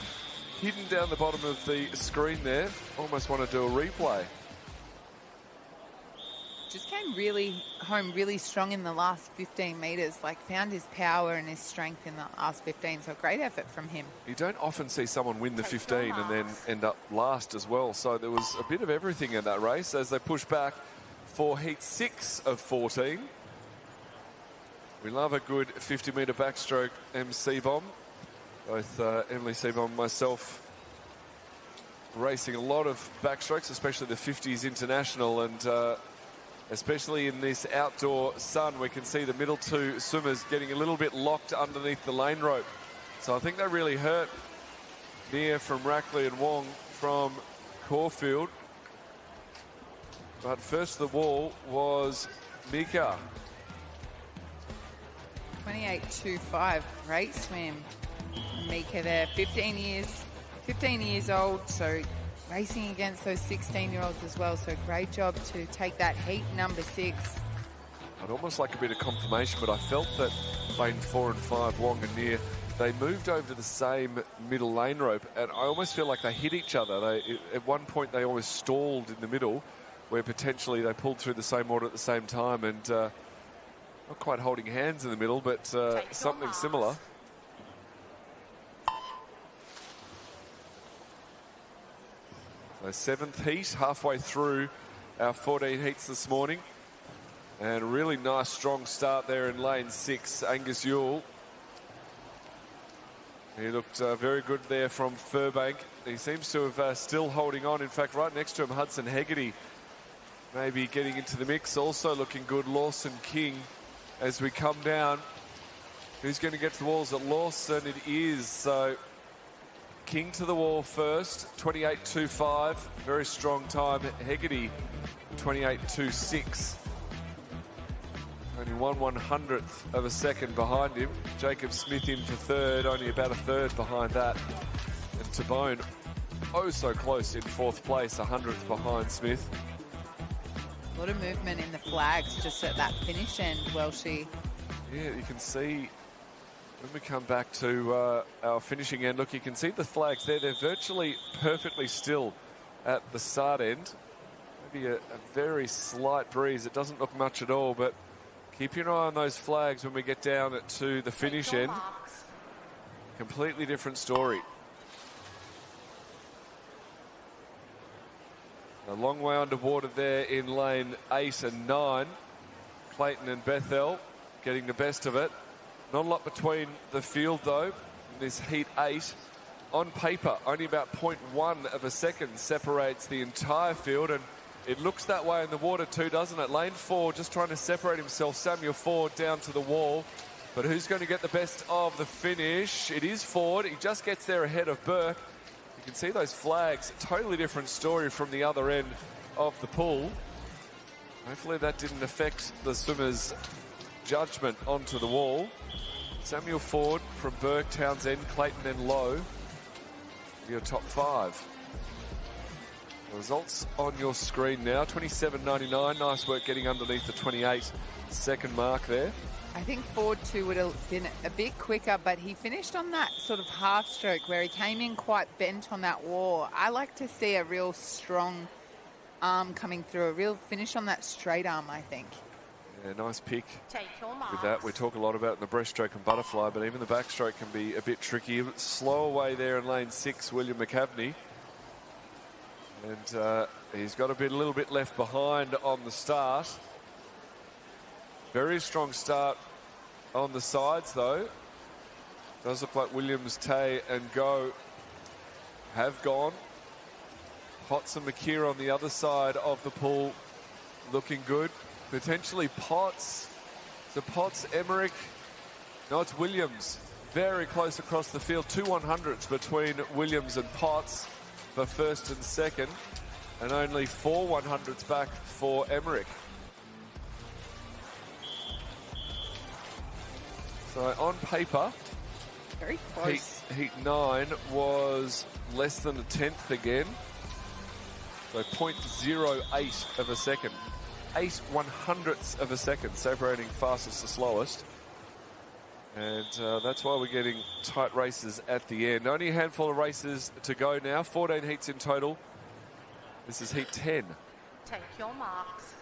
hidden down the bottom of the screen there. Almost want to do a replay. Just came home really strong in the last 15 metres, like found his power and his strength in the last 15, so great effort from him. You don't often see someone win the 15 and then end up last as well, so there was a bit of everything in that race as they push back for heat 6 of 14. We love a good 50-metre backstroke MC bomb. Both Emily Seabom and myself racing a lot of backstrokes, especially the 50s international, and especially in this outdoor sun, we can see the middle two swimmers getting a little bit locked underneath the lane rope. So I think that really hurt Nia from Rackley and Wong from Caulfield. But first to the wall was Mika. 28.25, great swim. Mika there, 15 years old, so racing against those 16-year-olds as well, so great job to take that heat number 6. I'd almost like a bit of confirmation, but I felt that lane 4 and 5, Wong and Nia, they moved over the same middle lane rope, and I almost feel like they hit each other. At one point, they almost stalled in the middle, where potentially they pulled through the same order at the same time, and not quite holding hands in the middle, but something similar. So 7th heat, halfway through our 14 heats this morning. And a really nice, strong start there in lane 6, Angus Ewell. He looked very good there from Furbank. He seems to have still holding on. In fact, right next to him, Hudson Hegarty maybe getting into the mix. Also looking good, Lawson King. As we come down, who's going to get to the walls at Lawson? It is. So King to the wall first, 28.25, very strong time. Hegarty, 28.26. Only 1/100th of a second behind him. Jacob Smith in for third, only about a third behind that. And Tabone, oh so close in 4th place, 100th behind Smith. A lot of movement in the flags just at that finish end, Welshie. Yeah, you can see when we come back to our finishing end, look, you can see the flags there. They're virtually perfectly still at the start end. Maybe a very slight breeze. It doesn't look much at all, but keep your eye on those flags when we get down to the finish end. Completely different story. A long way underwater there in lane 8 and 9. Clayton and Bethel getting the best of it. Not a lot between the field, though, in this heat 8. On paper, only about 0.1 of a second separates the entire field, and it looks that way in the water too, doesn't it? Lane 4 just trying to separate himself. Samuel Ford down to the wall. But who's going to get the best of the finish? It is Ford. He just gets there ahead of Burke. You can see those flags. Totally different story from the other end of the pool. Hopefully that didn't affect the swimmers' judgment onto the wall. Samuel Ford from Burke, Townsend, Clayton and Lowe. Your top 5. The results on your screen now. 27.99. Nice work getting underneath the 28-second mark there. I think Ford too would have been a bit quicker, but he finished on that sort of half stroke where he came in quite bent on that wall. I like to see a real strong arm coming through, a real finish on that straight arm, I think. Yeah, nice pick Take your marks. with that. We talk a lot about in the breaststroke and butterfly, but even the backstroke can be a bit tricky. Slow away there in lane 6, William McCavney. And he's got a little bit left behind on the start. Very strong start on the sides, though. Does look like Williams, Tay and Go have gone. Potts and McKeer on the other side of the pool looking good. Potentially Potts. So Potts, Emmerich. No, it's Williams. Very close across the field. 2 100ths between Williams and Potts for first and second. And only 4 100ths back for Emmerich. So on paper, Very close. Heat 9 was less than a tenth again. So 0.08 of a second. 0.8 of a second, separating fastest to slowest. And that's why we're getting tight races at the end. Only a handful of races to go now. 14 heats in total. This is heat 10. Take your marks.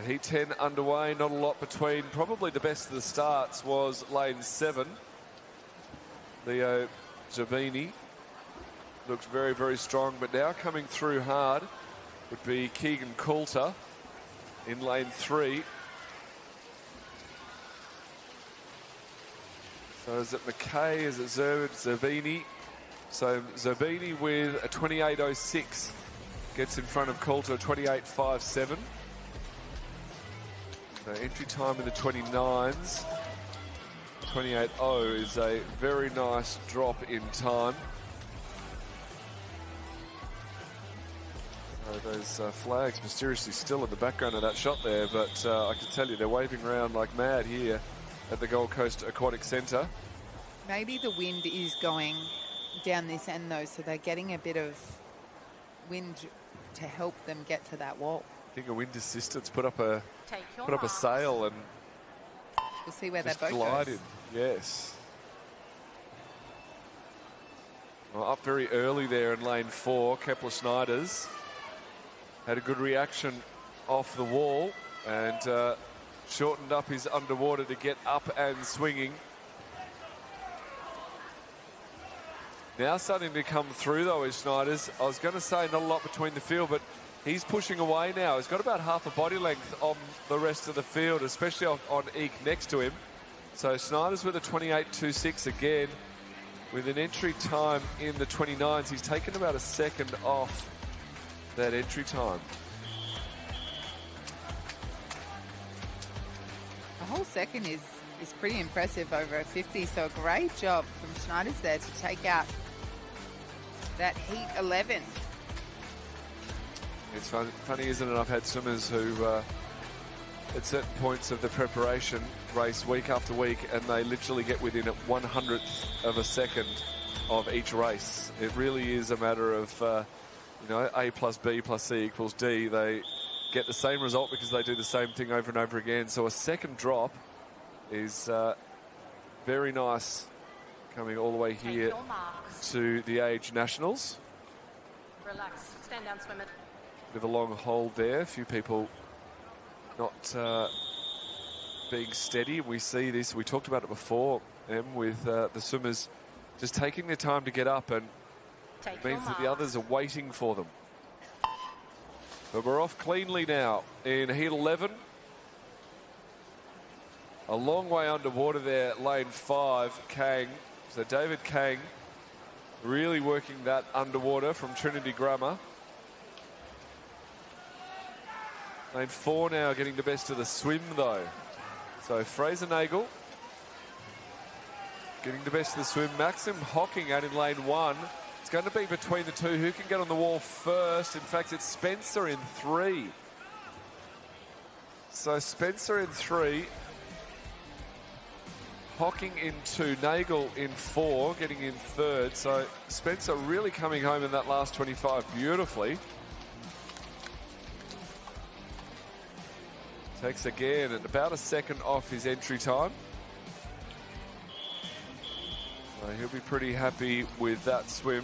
Heat 10 underway, not a lot between. Probably the best of the starts was lane 7. Leo Zabini looks very, very strong, but now coming through hard would be Keegan Coulter in lane 3. So is it McKay, is it Zabini? So Zabini with a 28.06 gets in front of Coulter, 28.57. So entry time in the 29s. 28.0 is a very nice drop in time. So those flags mysteriously still in the background of that shot there, but I can tell you they're waving around like mad here at the Gold Coast Aquatic Centre. Maybe the wind is going down this end though, so they're getting a bit of wind to help them get to that wall. I think a wind assistance put up a Take your put up a marks. sail and We'll see where just that boat glided. goes. Yes. Well, up very early there in lane 4, Kepler Schneiders had a good reaction off the wall and shortened up his underwater to get up and swinging. Now starting to come through though is Schneiders. I was going to say not a lot between the field, but he's pushing away now. He's got about half a body length on the rest of the field, especially on Eek next to him. So Schneiders with a 28.26 again. With an entry time in the 29s, he's taken about a second off that entry time. A whole second is pretty impressive over a 50, so a great job from Schneiders there to take out that heat 11. It's funny, isn't it? I've had swimmers who, at certain points of the preparation, race week after week, and they literally get within a 100th of a second of each race. It really is a matter of, you know, A plus B plus C equals D. They get the same result because they do the same thing over and over again. So a second drop is very nice, coming all the way Take here your marks. to the Age Nationals. Relax. Stand down, swim it. With a long hold there, a few people not being steady. We see this, we talked about it before, with the swimmers just taking their time to get up, and Take it means your that the marks. others are waiting for them. But we're off cleanly now in heat 11. A long way underwater there, lane 5, Kang. So David Kang really working that underwater from Trinity Grammar. Lane 4 now getting the best of the swim though. So Fraser Nagel getting the best of the swim. Maxim Hocking out in lane 1. It's going to be between the two. Who can get on the wall first? In fact, it's Spencer in 3. So Spencer in 3. Hocking in 2. Nagel in 4, getting in 3rd. So Spencer really coming home in that last 25 beautifully. Takes again at about a second off his entry time. So he'll be pretty happy with that swim.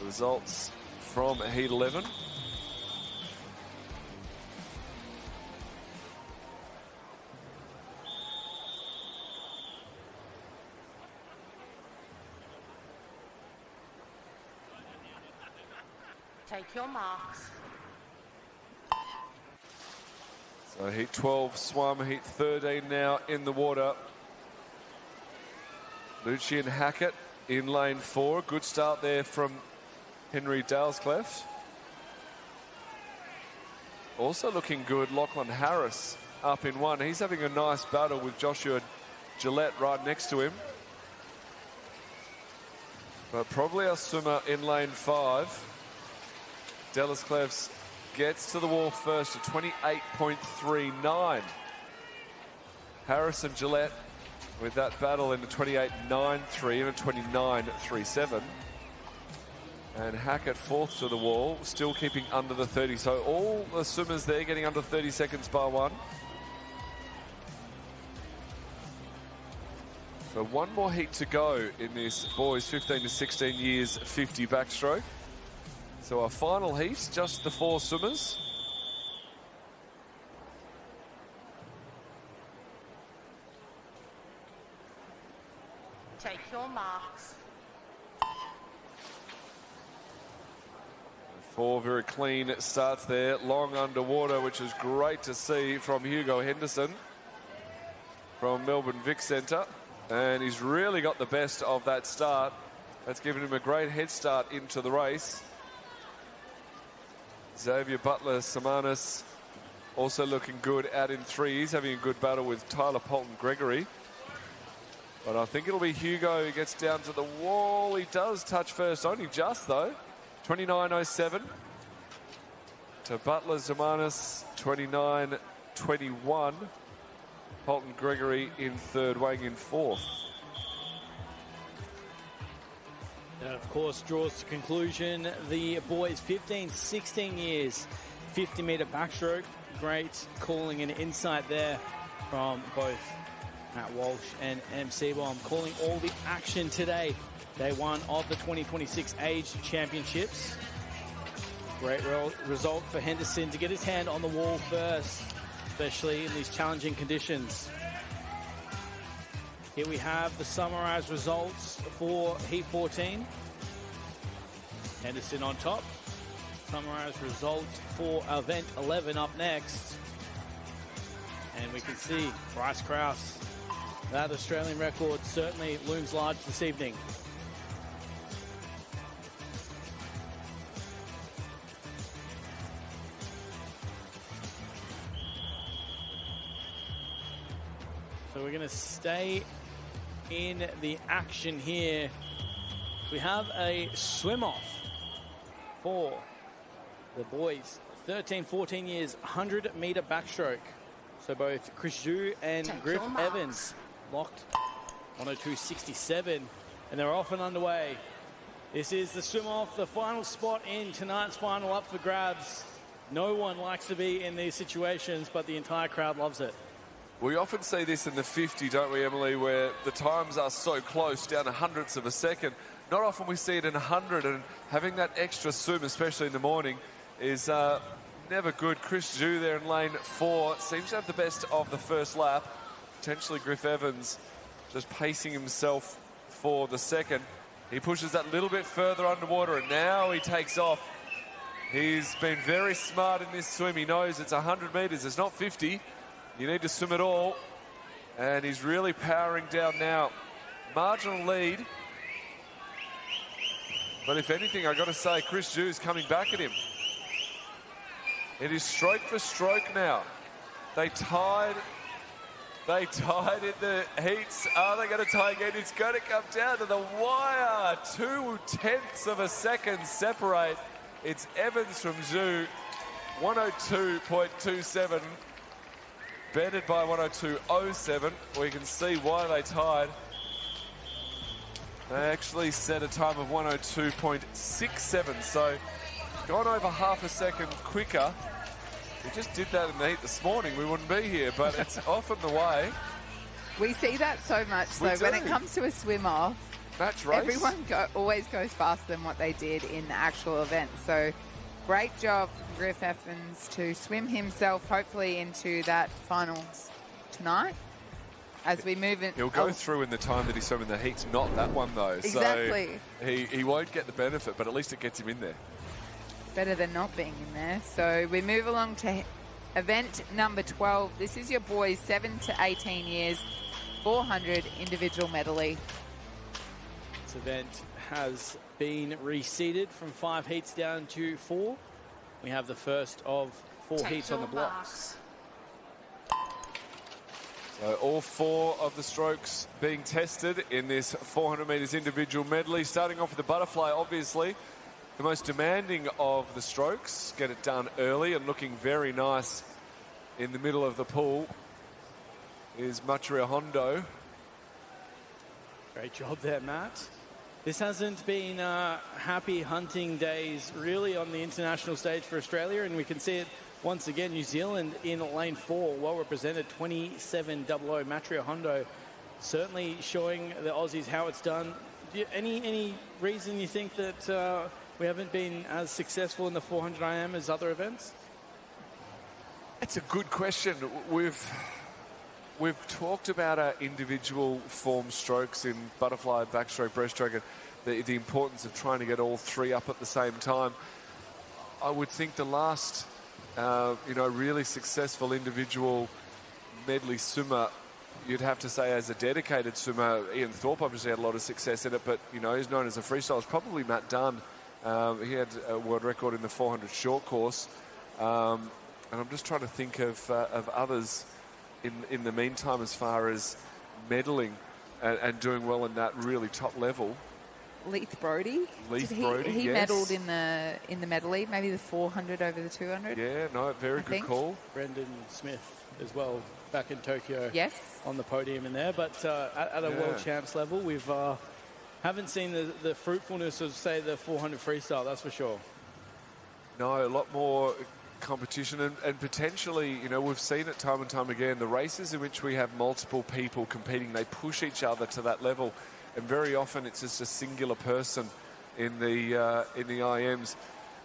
The results from heat 11. Take your marks. So heat 12 swum, heat 13 now in the water. Lucian Hackett in lane 4. Good start there from Henry Dalescliffe. Also looking good, Lachlan Harris up in 1. He's having a nice battle with Joshua Gillette right next to him. But probably our swimmer in lane 5. Dalescliffe gets to the wall first at 28.39. Harris and Gillette with that battle in a 28.93 and a 29.37. And Hackett fourth to the wall, still keeping under the 30. So all the swimmers there getting under 30 seconds bar one. So one more heat to go in this boys 15 to 16 years 50 backstroke. So our final heat, just the 4 swimmers. Take your marks. 4 very clean starts there, long underwater, which is great to see from Hugo Henderson from Melbourne Vic Centre. And he's really got the best of that start. That's given him a great head start into the race. Xavier Butler-Samanis also looking good out in 3. He's having a good battle with Tyler Polton-Gregory. But I think it'll be Hugo who gets down to the wall. He does touch first, only just though. 29.07 to Butler-Samanis, 29.21. Polton-Gregory in third, weighing in fourth. That, of course, draws to conclusion the boys 15-16 years 50-metre backstroke. Great calling and insight there from both Matt Walsh and MC Bomb, calling all the action today. Day one of the 2026 Age Championships. Great result for Henderson to get his hand on the wall first, especially in these challenging conditions. Here we have the summarised results for Heat 14. Henderson on top. Summarised results for Event 11 up next. And we can see Bryce Krause, that Australian record certainly looms large this evening. So we're going to stay in the action here. We have a swim-off for the boys, 13-14 years, 100-metre backstroke. So both Chris Zhu and Griff Evans locked 102.67, and they're off and underway. This is the swim-off, the final spot in tonight's final up for grabs. No one likes to be in these situations, but the entire crowd loves it. We often see this in the 50, don't we, Emily, where the times are so close, down to hundredths of a second. Not often we see it in 100, and having that extra swim, especially in the morning, is never good. Chris Zhu there in lane 4 seems to have the best of the first lap. Potentially Griff Evans just pacing himself for the second. He pushes that little bit further underwater, and now he takes off. He's been very smart in this swim. He knows it's 100 metres, it's not 50. You need to swim it all, and he's really powering down now. Marginal lead, but if anything, I've got to say, Chris Zhu's coming back at him. It is stroke for stroke now. They tied in the heats. Are they going to tie again? It's going to come down to the wire. 0.2 of a second separate. It's Evans from Zhu, 102.27. Betted by 102.07. We can see why they tied. They actually set a time of 102.67, so gone over half a second quicker. We just did that in the heat this morning. We wouldn't be here, but it's often the way. We see that so much, though. When it comes to a swim-off, match race, everyone always goes faster than what they did in the actual event. So great job from Griff Evans to swim himself, hopefully, into that finals tonight. As we move in, he'll go through in the time that he swam in the heats, not that one though. Exactly. So he won't get the benefit, but at least it gets him in there. Better than not being in there. So we move along to event number 12. This is your boys 7 to 18 years, 400 individual medley. This event has been reseeded from 5 heats down to 4. We have the first of 4 heats on the blocks. So all 4 of the strokes being tested in this 400 metres individual medley. Starting off with the butterfly, obviously the most demanding of the strokes. Get it done early and looking very nice in the middle of the pool is Matria Hondo Great job there, Matt. This hasn't been happy hunting days really on the international stage for Australia, and we can see it once again. New Zealand in lane 4, well represented, 27-00. Matrio Hondo certainly showing the Aussies how it's done. Any reason you think that we haven't been as successful in the 400 IM as other events? That's a good question. We've talked about our individual form strokes in butterfly, backstroke, breaststroke, and the importance of trying to get all three up at the same time. I would think the last, really successful individual medley swimmer, you'd have to say as a dedicated swimmer, Ian Thorpe obviously had a lot of success in it, but, he's known as a freestyle. It's probably Matt Dunn. He had a world record in the 400 short course. And I'm just trying to think of others in the meantime as far as medaling and doing well in that really top level. Leith Brodie. He yes. medalled in the medley, maybe the 400 over the 200. Yeah, no, very good call. Brendan Smith as well, back in Tokyo. Yes. On the podium in there, but at a world champs level, we've haven't seen the fruitfulness of, say, the 400 freestyle, that's for sure. No, a lot more competition and potentially, we've seen it time and time again, the races in which we have multiple people competing, they push each other to that level, and very often it's just a singular person in the IMs.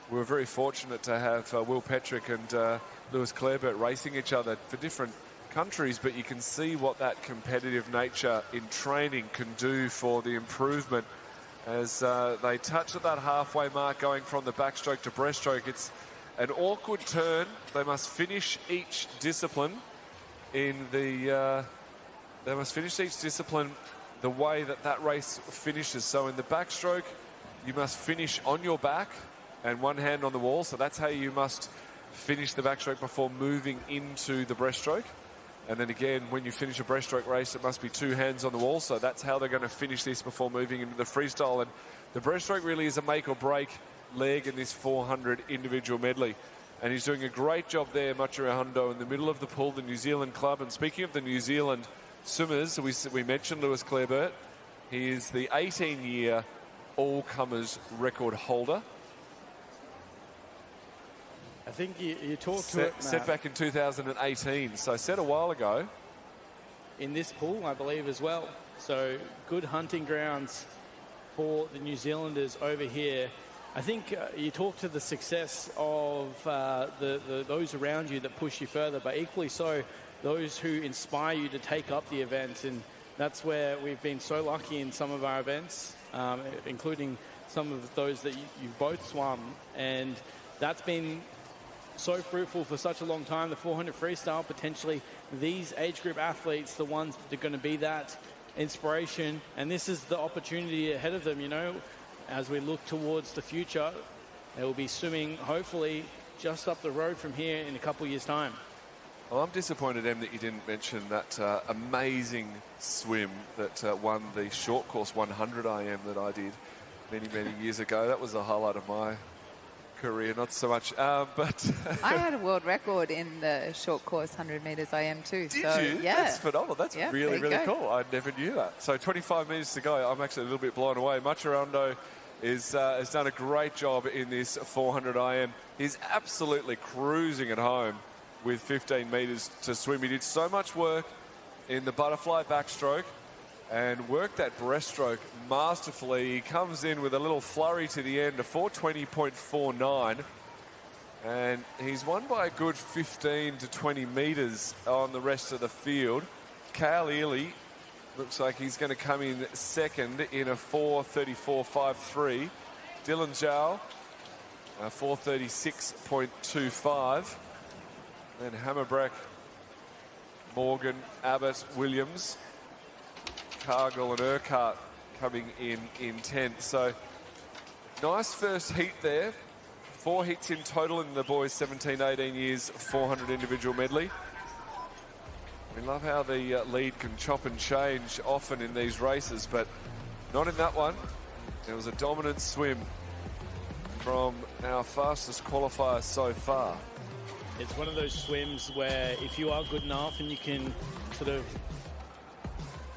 We were very fortunate to have Will Petrick and Lewis Clareburt racing each other for different countries, but you can see what that competitive nature in training can do for the improvement as they touch at that halfway mark going from the backstroke to breaststroke. It's an awkward turn. They must finish each discipline the way that race finishes. So in the backstroke, you must finish on your back and one hand on the wall. So that's how you must finish the backstroke before moving into the breaststroke. And then again, when you finish a breaststroke race, it must be two hands on the wall. So that's how they're going to finish this before moving into the freestyle. And the breaststroke really is a make or break leg in this 400 individual medley. And he's doing a great job there, Matrio Hondo, in the middle of the pool, the New Zealand club. And speaking of the New Zealand swimmers, we mentioned Lewis Clareburt. He is the 18-year all-comers record holder. I think you talked to it, Matt. Set back in 2018, so set a while ago. In this pool, I believe, as well. So good hunting grounds for the New Zealanders over here. I think you talk to the success of those around you that push you further, but equally so, those who inspire you to take up the event. And that's where we've been so lucky in some of our events, including some of those that you both swum. And that's been so fruitful for such a long time. The 400 freestyle, potentially these age group athletes, the ones that are going to be that inspiration. And this is the opportunity ahead of them, as we look towards the future. They will be swimming, hopefully, just up the road from here in a couple of years' time. Well, I'm disappointed, Em, that you didn't mention that amazing swim that won the short course 100 IM that I did many, many years ago. That was the highlight of my career, not so much. But I had a world record in the short course 100 metres IM too. Did so, you? Yeah. That's phenomenal. That's really, really cool. I never knew that. So 25 metres to go. I'm actually a little bit blown away. Matrio Hondo has done a great job in this 400 IM. He's absolutely cruising at home with 15 metres to swim. He did so much work in the butterfly backstroke and worked that breaststroke masterfully. He comes in with a little flurry to the end, a 420.49. And he's won by a good 15 to 20 metres on the rest of the field. Cal Ely looks like he's going to come in second in a 434.53. Dylan Zhao, 436.25. Then Hammerbreck, Morgan, Abbott, Williams, Cargill and Urquhart coming in 10th. So nice first heat there. 4 heats in total in the boys 17, 18 years, 400 individual medley. We love how the lead can chop and change often in these races, but not in that one. There was a dominant swim from our fastest qualifier so far. It's one of those swims where if you are good enough and you can sort of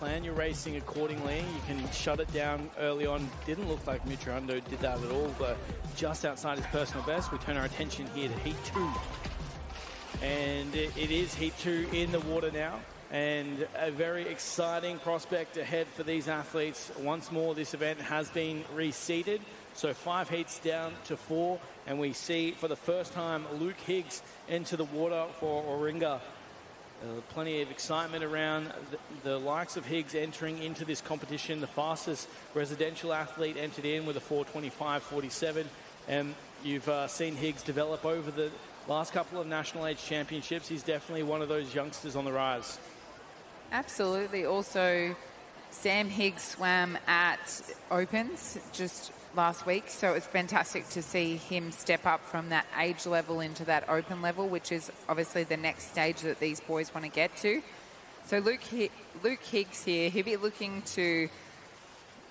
plan your racing accordingly. You can shut it down early on. Didn't look like Mitriando did that at all, but just outside his personal best. We turn our attention here to Heat 2. And it is Heat 2 in the water now. And a very exciting prospect ahead for these athletes. Once more, this event has been reseeded. So 5 heats down to 4. And we see for the first time Luke Higgs into the water for Oringa. Plenty of excitement around the likes of Higgs entering into this competition. The fastest residential athlete entered in with a 4:25.47. And you've seen Higgs develop over the last couple of national age championships. He's definitely one of those youngsters on the rise. Absolutely. Also, Sam Higgs swam at Opens just last week, so it was fantastic to see him step up from that age level into that open level, which is obviously the next stage that these boys want to get to. So Luke Higgs here, he'll be looking to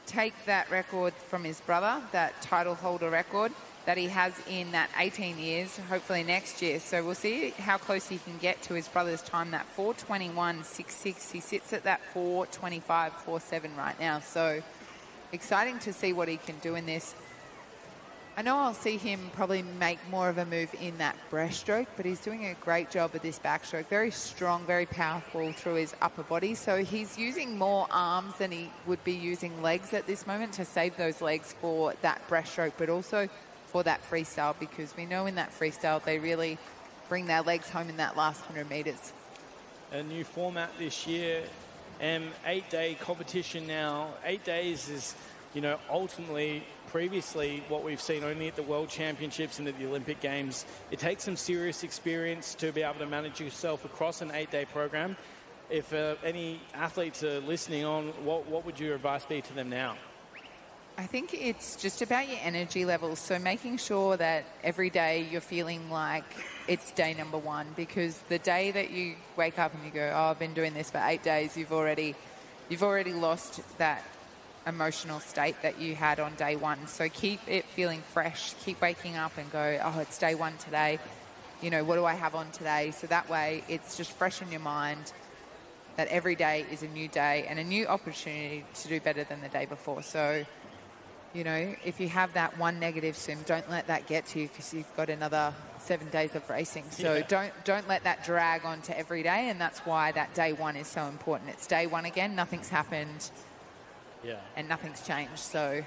take that record from his brother, that title holder record that he has in that 18 years, hopefully next year. So we'll see how close he can get to his brother's time, that 4:21.66. He sits at that 4:25.47 right now. So exciting to see what he can do in this. I know I'll see him probably make more of a move in that breaststroke, but he's doing a great job with this backstroke. Very strong, very powerful through his upper body. So he's using more arms than he would be using legs at this moment to save those legs for that breaststroke, but also for that freestyle, because we know in that freestyle they really bring their legs home in that last 100 metres. A new format this year, 8-day competition now. 8 days is, ultimately, previously what we've seen only at the World Championships and at the Olympic Games. It takes some serious experience to be able to manage yourself across an 8-day program. If any athletes are listening on, what would your advice be to them now? I think it's just about your energy levels. So making sure that every day you're feeling like it's day number 1, because the day that you wake up and you go, oh, I've been doing this for 8 days, you've already lost that emotional state that you had on day 1. So keep it feeling fresh. Keep waking up and go, oh, it's day 1 today. What do I have on today? So that way it's just fresh in your mind that every day is a new day and a new opportunity to do better than the day before. So if you have that one negative swim, don't let that get to you, because you've got another 7 days of racing. So don't let that drag on to every day, and that's why that day 1 is so important. It's day 1 again, nothing's happened, and nothing's changed. So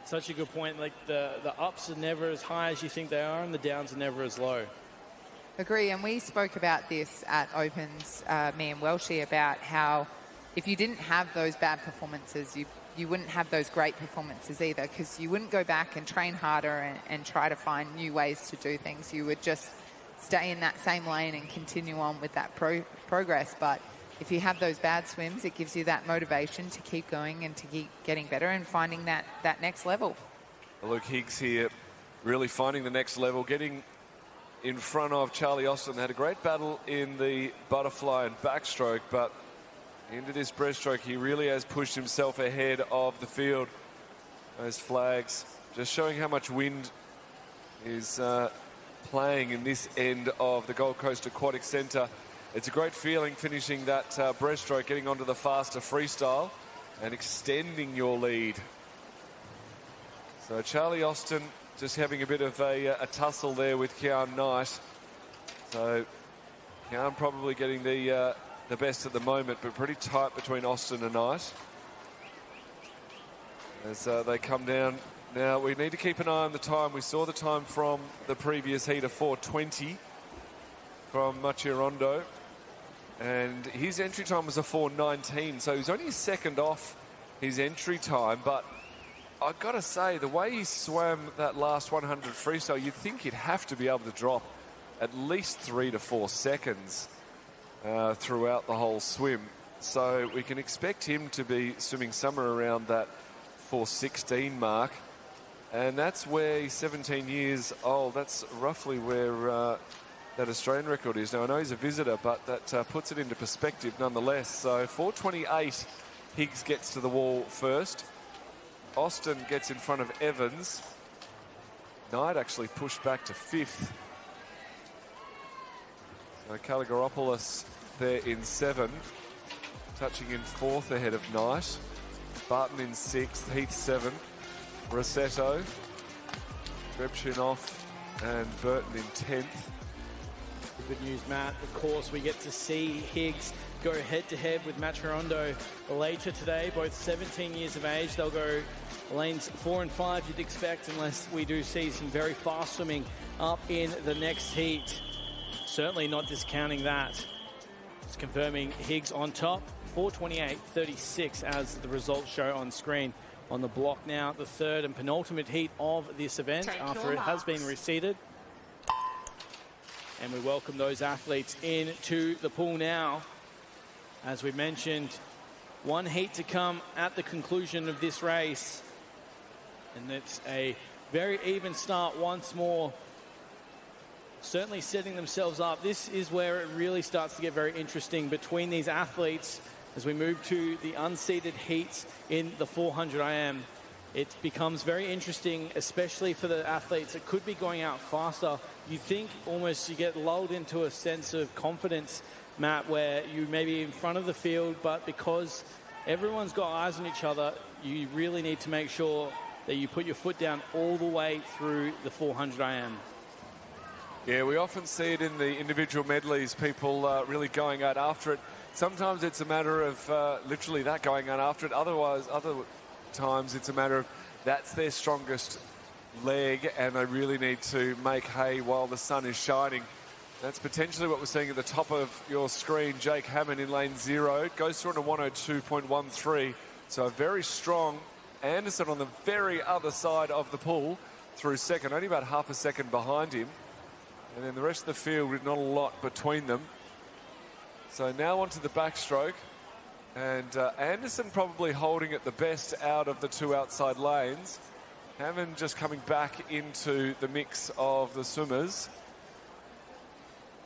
such a good point. Like the ups are never as high as you think they are, and the downs are never as low. Agree, and we spoke about this at Opens, me and Welshie, about how if you didn't have those bad performances, you wouldn't have those great performances either, because you wouldn't go back and train harder and try to find new ways to do things. You would just stay in that same lane and continue on with that progress. But if you have those bad swims, it gives you that motivation to keep going and to keep getting better and finding that next level. Luke Higgs here really finding the next level, getting in front of Charlie Austin. Had a great battle in the butterfly and backstroke, but into this breaststroke, he really has pushed himself ahead of the field. Those flags just showing how much wind is playing in this end of the Gold Coast Aquatic Centre. It's a great feeling finishing that breaststroke, getting onto the faster freestyle and extending your lead. So Charlie Austin just having a bit of a tussle there with Kian Knight. So Kian probably getting the best at the moment, but pretty tight between Austin and Knight as they come down. Now we need to keep an eye on the time. We saw the time from the previous heat of 4:20 from Machirondo, and his entry time was a 4:19, so he's only a second off his entry time. But I've got to say, the way he swam that last 100 freestyle, you'd think he'd have to be able to drop at least 3 to 4 seconds throughout the whole swim. So we can expect him to be swimming somewhere around that 4:16 mark. And that's where he's 17 years old. That's roughly where that Australian record is. Now, I know he's a visitor, but that puts it into perspective nonetheless. So 4:28, Higgs gets to the wall first. Austin gets in front of Evans. Knight actually pushed back to 5th. So Kaligaropoulos there in 7. touching in 4th ahead of Knight. Barton in 6th, Heath 7th, Rossetto, Rebchinov and Burton in 10th. Good news, Matt. Of course, we get to see Higgs go head-to-head with Matarondo later today, both 17 years of age. They'll go lanes 4 and 5, you'd expect, unless we do see some very fast swimming up in the next heat. Certainly not discounting that. It's confirming Higgs on top, 4:28.36 as the results show on screen. On the block now, the third and penultimate heat of this event after it has been reseeded. And we welcome those athletes into the pool now. As we mentioned, one heat to come at the conclusion of this race. And it's a very even start once more. Certainly setting themselves up. This is where it really starts to get very interesting between these athletes as we move to the unseeded heats in the 400 IM. It becomes very interesting, especially for the athletes that could be going out faster. You think almost you get lulled into a sense of confidence, Matt, where you may be in front of the field, but because everyone's got eyes on each other, you really need to make sure that you put your foot down all the way through the 400 IM. Yeah, we often see it in the individual medleys, people really going out after it. Sometimes it's a matter of literally that, going out after it. Other times it's a matter of that's their strongest leg and they really need to make hay while the sun is shining. That's potentially what we're seeing at the top of your screen. Jake Hammond in lane 0 goes through on a 102.13, so a very strong Anderson on the very other side of the pool through second, only about half a second behind him, and then the rest of the field with not a lot between them. So now onto the backstroke, and Anderson probably holding it the best out of the two outside lanes. Hammond just coming back into the mix of the swimmers.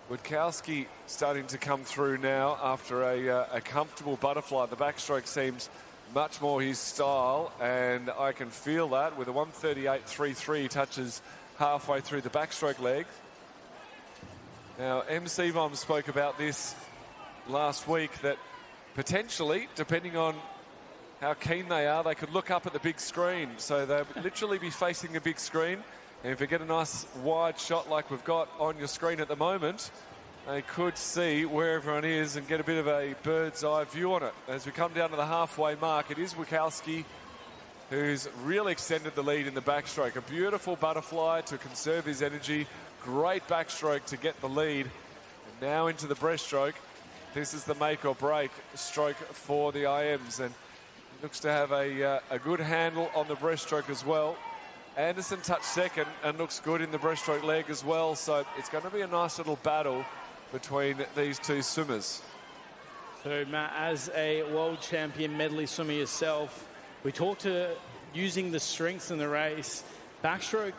Witkowski starting to come through now after a comfortable butterfly. The backstroke seems much more his style, and I can feel that with a 138.33 touches halfway through the backstroke leg. Now, MC Vom spoke about this last week, that potentially, depending on how keen they are, they could look up at the big screen. So they'll literally be facing a big screen. And if you get a nice wide shot like we've got on your screen at the moment, they could see where everyone is and get a bit of a bird's eye view on it. As we come down to the halfway mark, it is Witkowski who's really extended the lead in the backstroke. A beautiful butterfly to conserve his energy. Great backstroke to get the lead. And now into the breaststroke. This is the make or break stroke for the IMs, and he looks to have a good handle on the breaststroke as well. Anderson touched second and looks good in the breaststroke leg as well, so it's going to be a nice little battle between these two swimmers. So, Matt, as a world champion medley swimmer yourself, we talked to using the strengths in the race. Backstroke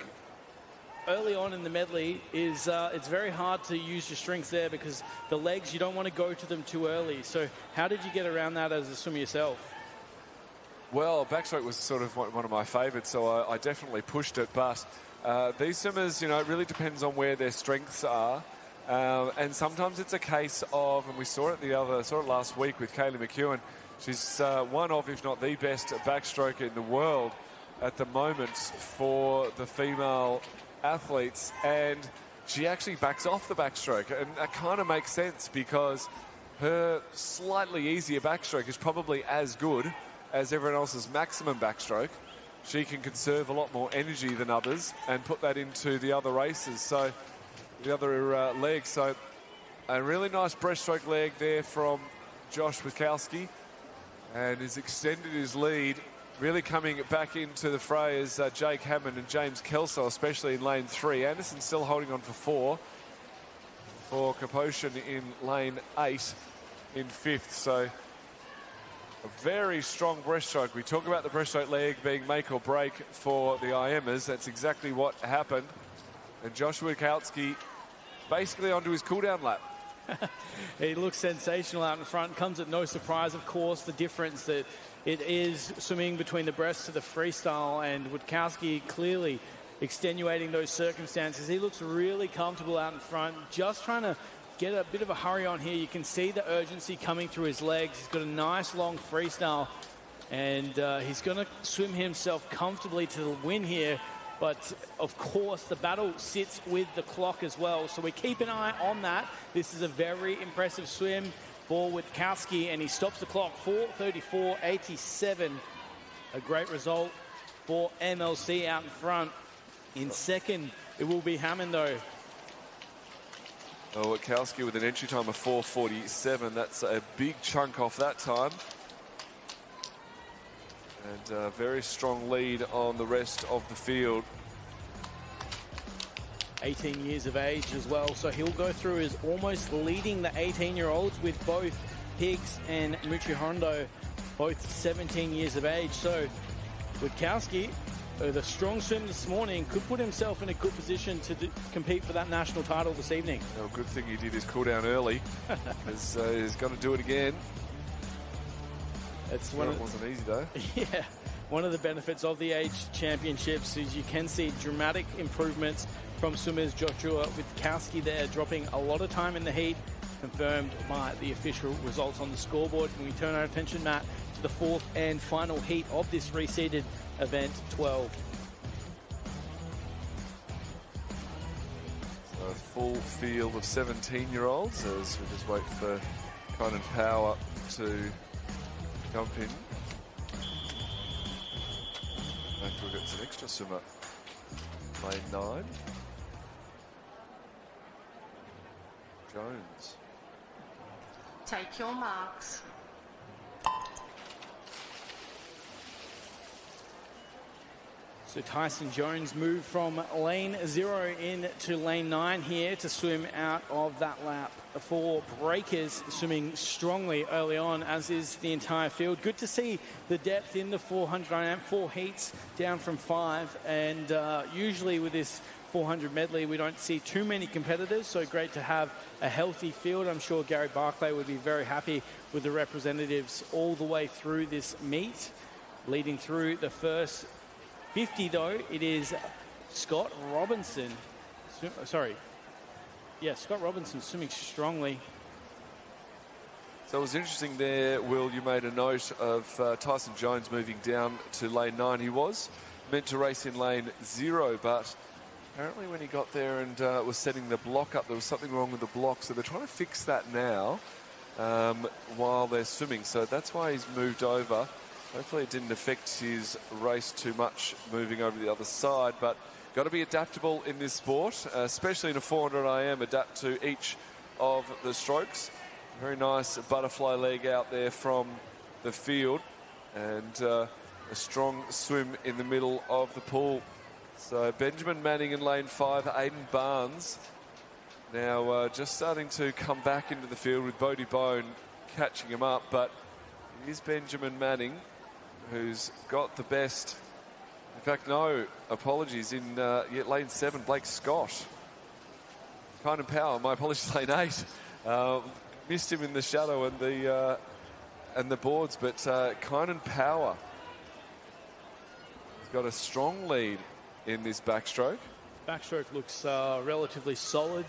early on in the medley is it's very hard to use your strengths there because the legs, you don't want to go to them too early. So how did you get around that as a swimmer yourself? Well, backstroke was sort of one of my favourites, so I definitely pushed it. But these swimmers, you know, it really depends on where their strengths are. And sometimes it's a case of, and we saw it last week with Kaylee McEwen. She's one of, if not the best backstroker in the world at the moment for the female athletes, and she actually backs off the backstroke, and that kind of makes sense because her slightly easier backstroke is probably as good as everyone else's maximum backstroke. She can conserve a lot more energy than others and put that into the other races, so the other leg. So a really nice breaststroke leg there from Josh Witkowski, and has extended his lead. Really coming back into the fray is Jake Hammond and James Kelso, especially in lane 3. Anderson still holding on for 4 for Kaposhin in lane 8 in 5th. So a very strong breaststroke. We talk about the breaststroke leg being make or break for the IMers. That's exactly what happened. And Joshua Witkowski basically onto his cool-down lap. He looks sensational out in front. Comes at no surprise, of course, the difference that it is swimming between the breasts to the freestyle, and Witkowski clearly extenuating those circumstances. He looks really comfortable out in front, just trying to get a bit of a hurry on here. You can see the urgency coming through his legs. He's got a nice long freestyle, and he's going to swim himself comfortably to the win here. But, of course, the battle sits with the clock as well. So we keep an eye on that. This is a very impressive swim for Witkowski, and he stops the clock, 4:34.87. A great result for MLC out in front. In second, it will be Hammond, though. Oh, Witkowski with an entry time of 4:47. That's a big chunk off that time. And a very strong lead on the rest of the field. 18 years of age as well, so he'll go through as almost leading the 18-year-olds with both Higgs and Muchi Hondo, both 17 years of age. So Witkowski, with a strong swim this morning, could put himself in a good position to compete for that national title this evening. Well, good thing he did his cool down early, because he's got to do it again. It's It wasn't easy though. Yeah, one of the benefits of the age championships is you can see dramatic improvements from swimmers. Joshua Witkowski there dropping a lot of time in the heat, confirmed by the official results on the scoreboard. And we turn our attention, Matt, to the fourth and final heat of this reseeded event 12. So a full field of 17-year-olds as we just wait for Conan Power to jump in. After we've got some extra swimmer. Lane 9. Jones. Take your marks. So Tyson Jones moved from lane 0 into lane 9 here to swim out of that lap. For breakers, swimming strongly early on, as is the entire field. Good to see the depth in the 400 IM, 4 heats down from 5. And usually with this 400 medley, we don't see too many competitors, so great to have a healthy field. I'm sure Gary Barclay would be very happy with the representatives all the way through this meet. Leading through the first 50, though, it is Scott Robinson. Scott Robinson swimming strongly. So it was interesting there, Will, you made a note of Tyson Jones moving down to lane 9. He was meant to race in lane 0, but apparently when he got there and was setting the block up, there was something wrong with the block. So they're trying to fix that now while they're swimming. So that's why he's moved over. Hopefully it didn't affect his race too much moving over the other side, but got to be adaptable in this sport, especially in a 400 IM, adapt to each of the strokes. Very nice butterfly leg out there from the field, and a strong swim in the middle of the pool. So Benjamin Manning in lane 5, Aidan Barnes now just starting to come back into the field with Bodie Bone catching him up, but it is Benjamin Manning who's got the best. In fact, no, apologies, in lane 7, Blake Scott. Kind of Power, my apologies, lane 8. Missed him in the shadow and the boards, but Kynan Power has got a strong lead in this backstroke. Backstroke looks relatively solid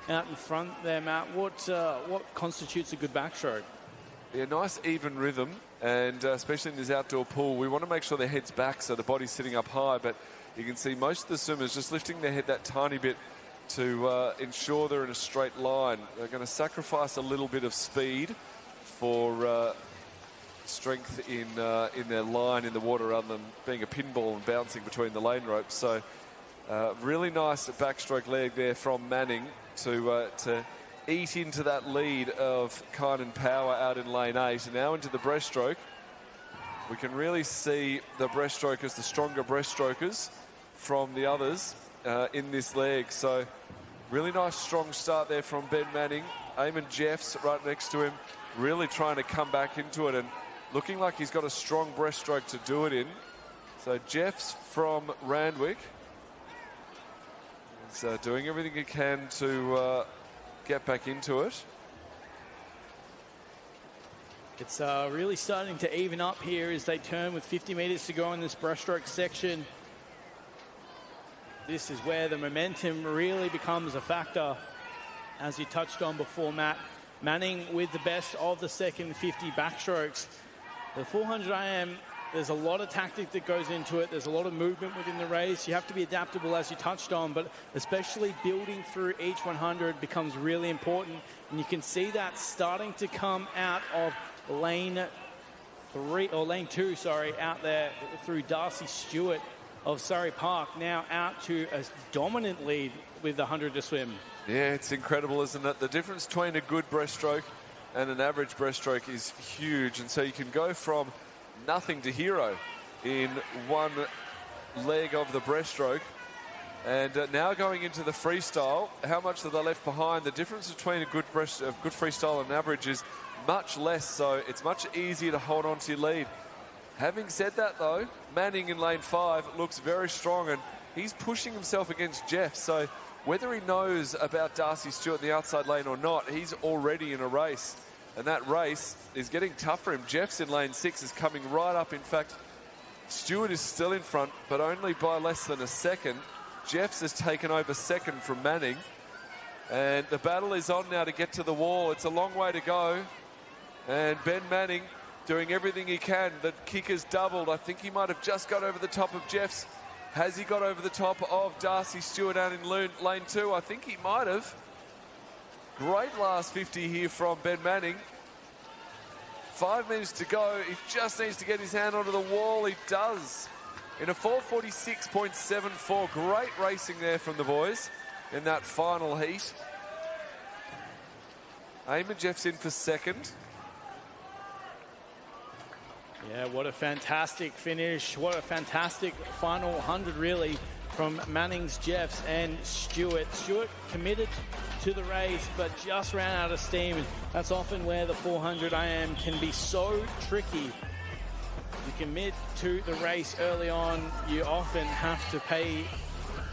out in front there, Matt. What constitutes a good backstroke? Yeah, nice even rhythm, and especially in this outdoor pool, we want to make sure their head's back so the body's sitting up high, but you can see most of the swimmers just lifting their head that tiny bit to ensure they're in a straight line. They're going to sacrifice a little bit of speed for strength in their line in the water rather than being a pinball and bouncing between the lane ropes. So really nice backstroke leg there from Manning to eat into that lead of Kynan Power out in lane 8. And now into the breaststroke. We can really see the breaststrokers, the stronger breaststrokers from the others in this leg. So really nice strong start there from Ben Manning. Eamon Jeffs right next to him, really trying to come back into it and looking like he's got a strong breaststroke to do it in. So Jeffs from Randwick is doing everything he can to get back into it. It's really starting to even up here as they turn with 50 metres to go in this breaststroke section. This is where the momentum really becomes a factor. as you touched on before, Matt, Manning with the best of the second 50 backstrokes. The 400 IM, there's a lot of tactic that goes into it. There's a lot of movement within the race. You have to be adaptable, as you touched on, but especially building through each 100 becomes really important. And you can see that starting to come out of lane 2, out there through Darcy Stewart of Surrey Park, now out to a dominant lead with the 100 to swim. Yeah, it's incredible, isn't it? The difference between a good breaststroke and an average breaststroke is huge, and so you can go from nothing to hero in one leg of the breaststroke. And now going into the freestyle, how much are they left behind? The difference between a good freestyle and an average is much less, so it's much easier to hold on to your lead. Having said that, though, Manning in lane 5 looks very strong, and he's pushing himself against Jeff, so whether he knows about Darcy Stewart in the outside lane or not, he's already in a race. And that race is getting tough for him. Jeff's in lane 6, is coming right up. In fact, Stewart is still in front, but only by less than a second. Jeff's has taken over second from Manning. And the battle is on now to get to the wall. It's a long way to go. And Ben Manning doing everything he can. The kick has doubled. I think he might have just got over the top of Jeff's. Has he got over the top of Darcy Stewart out in lane 2? I think he might have. Great last 50 here from Ben Manning. 5 minutes to go. He just needs to get his hand onto the wall. He does. In a 4:46.74. Great racing there from the boys in that final heat. Eamon Jeff's in for second. Yeah, what a fantastic finish. What a fantastic final 100, really, from Manning's, Jeffs, and Stewart. Stewart committed to the race, but just ran out of steam. And that's often where the 400 IM can be so tricky. You commit to the race early on, you often have to pay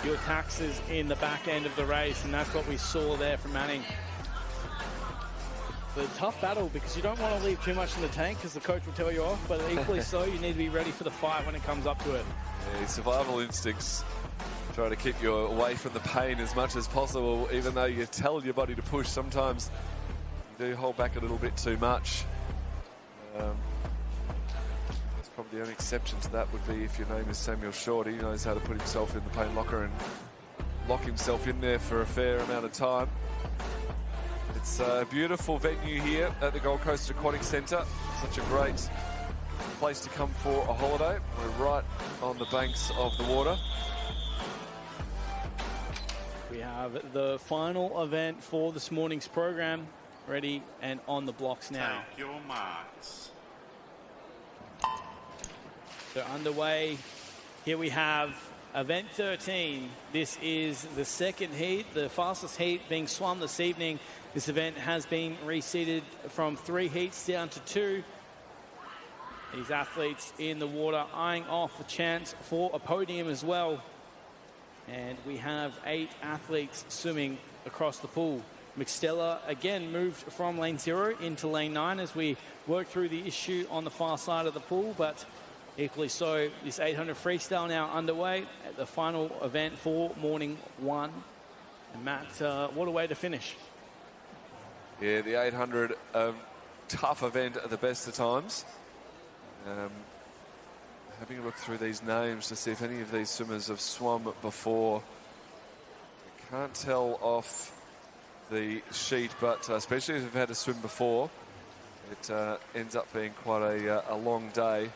your taxes in the back end of the race, and that's what we saw there from Manning. It's a tough battle because you don't want to leave too much in the tank because the coach will tell you off, but equally so, you need to be ready for the fight when it comes up to it. Yeah, survival instincts try to keep you away from the pain as much as possible, even though you tell your body to push. Sometimes you do hold back a little bit too much. That's probably the only exception to that would be if your name is Samuel Short. He knows how to put himself in the pain locker and lock himself in there for a fair amount of time. It's a beautiful venue here at the Gold Coast Aquatic Centre. Such a great place to come for a holiday. We're right on the banks of the water. We have the final event for this morning's program ready and on the blocks now. Take your marks. They're underway. Here we have event 13. This is the second heat, the fastest heat being swum this evening. This event has been reseeded from 3 heats down to 2. These athletes in the water eyeing off a chance for a podium as well. And we have 8 athletes swimming across the pool. McStella again moved from lane 0 into lane 9 as we work through the issue on the far side of the pool, but equally so, this 800 freestyle now underway at the final event for morning 1. And Matt, what a way to finish. Yeah, the 800, tough event at the best of times. Having a look through these names to see if any of these swimmers have swum before. I can't tell off the sheet, but especially if they've had to swim before, it ends up being quite a long day.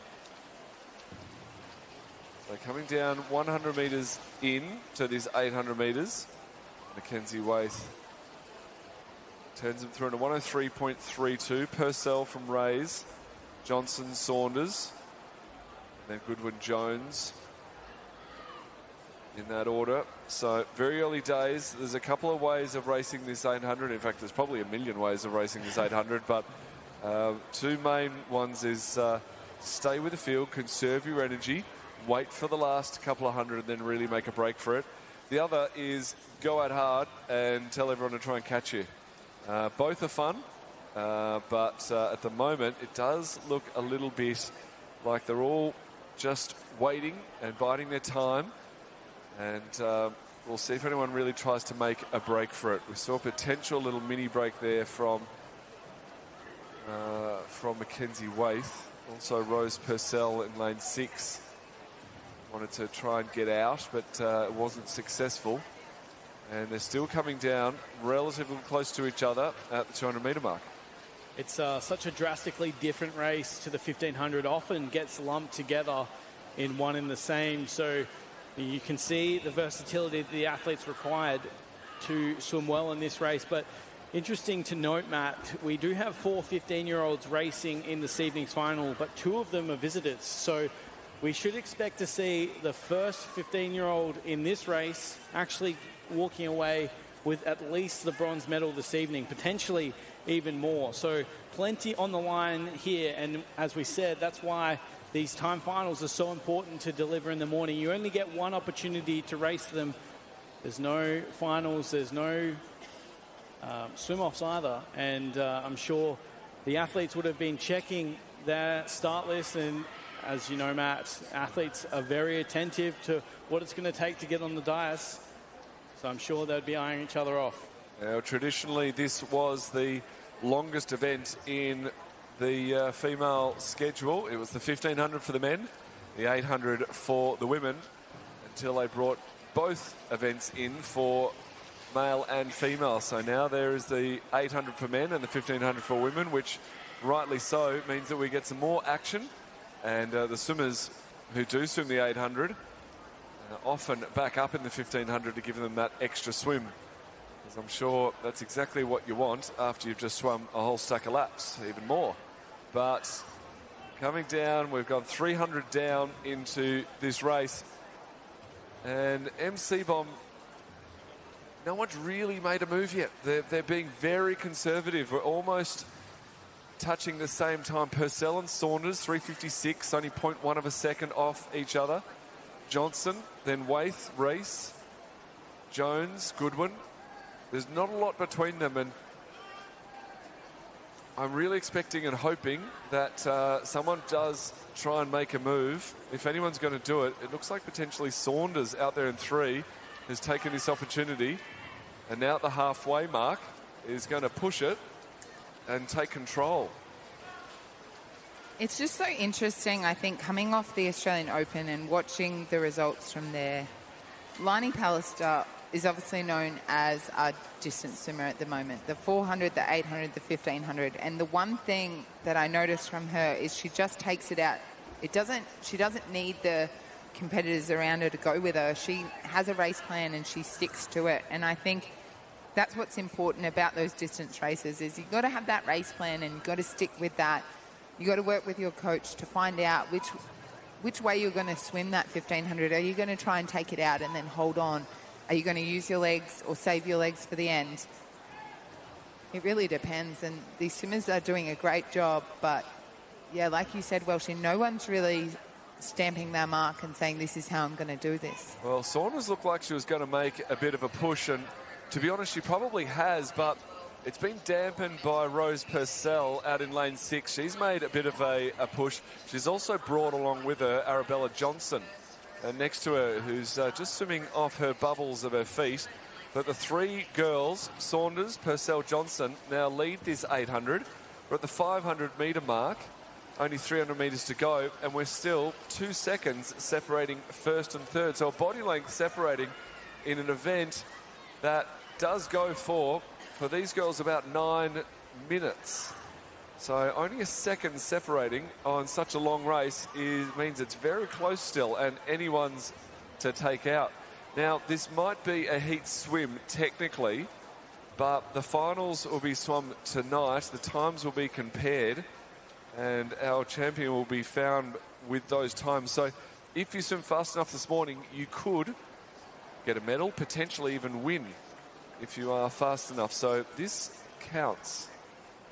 So coming down 100 metres in to this 800 metres, Mackenzie Waith turns them through into 103.32. Purcell from Rays, Johnson, Saunders, and then Goodwin, Jones in that order. So very early days. There's a couple of ways of racing this 800. In fact, there's probably a million ways of racing this 800, but 2 main ones is stay with the field, conserve your energy, wait for the last couple of hundred and then really make a break for it. The other is go out hard and tell everyone to try and catch you. Both are fun, but at the moment it does look a little bit like they're all just waiting and biding their time. And we'll see if anyone really tries to make a break for it. We saw a potential little mini break there from Mackenzie Waith. Also Rose Purcell in lane 6. Wanted to try and get out, but it wasn't successful. And they're still coming down relatively close to each other at the 200-metre mark. It's such a drastically different race to the 1500. Often gets lumped together in one and the same. So you can see the versatility that the athletes required to swim well in this race. But interesting to note, Matt, we do have 4 15-year-olds racing in this evening's final, but 2 of them are visitors. So we should expect to see the first 15-year-old in this race actually walking away with at least the bronze medal this evening, potentially even more. So plenty on the line here. And as we said, that's why these time finals are so important to deliver in the morning. You only get one opportunity to race them. There's no finals. There's no swim-offs either. And I'm sure the athletes would have been checking their start list. And as you know, Matt, athletes are very attentive to what it's going to take to get on the dais. So I'm sure they'd be eyeing each other off. Now, traditionally, this was the longest event in the female schedule. It was the 1500 for the men, the 800 for the women, until they brought both events in for male and female. So now there is the 800 for men and the 1500 for women, which rightly so means that we get some more action. And the swimmers who do swim the 800 often back up in the 1500 to give them that extra swim. Because I'm sure that's exactly what you want after you've just swum a whole stack of laps, even more. But coming down, we've gone 300 down into this race. And MC Bomb, no one's really made a move yet. They're being very conservative. We're almost touching the same time. Purcell and Saunders, 3:56, only 0.1 of a second off each other. Johnson, then Waith, Rees, Jones, Goodwin. There's not a lot between them, and I'm really expecting and hoping that someone does try and make a move. If anyone's going to do it, it looks like potentially Saunders out there in 3 has taken this opportunity, and now at the halfway mark is going to push it and take control. It's just so interesting, I think, coming off the Australian Open and watching the results from there. Lainey Pallister is obviously known as a distance swimmer at the moment. The 400, the 800, the 1500. And the one thing that I noticed from her is she just takes it out. She doesn't need the competitors around her to go with her. She has a race plan and she sticks to it. And I think that's what's important about those distance races is you've got to have that race plan and you've got to stick with that. You've got to work with your coach to find out which way you're going to swim that 1500. Are you going to try and take it out and then hold on? Are you going to use your legs or save your legs for the end? It really depends, and these swimmers are doing a great job, but yeah, like you said, Welshie, no one's really stamping their mark and saying this is how I'm going to do this. Well, Saunders looked like she was going to make a bit of a push, and to be honest, she probably has, but it's been dampened by Rose Purcell out in lane 6. She's made a bit of a push. She's also brought along with her Arabella Johnson next to her, who's just swimming off her bubbles of her feet. But the 3 girls, Saunders, Purcell, Johnson, now lead this 800. We're at the 500-metre mark, only 300 metres to go, and we're still 2 seconds separating first and third. So a body length separating in an event that does go for these girls about 9 minutes. So only a second separating on such a long race means it's very close still and anyone's to take out. Now, this might be a heat swim technically, but the finals will be swum tonight. The times will be compared and our champion will be found with those times. So if you swim fast enough this morning, you could get a medal, potentially even win if you are fast enough. So this counts.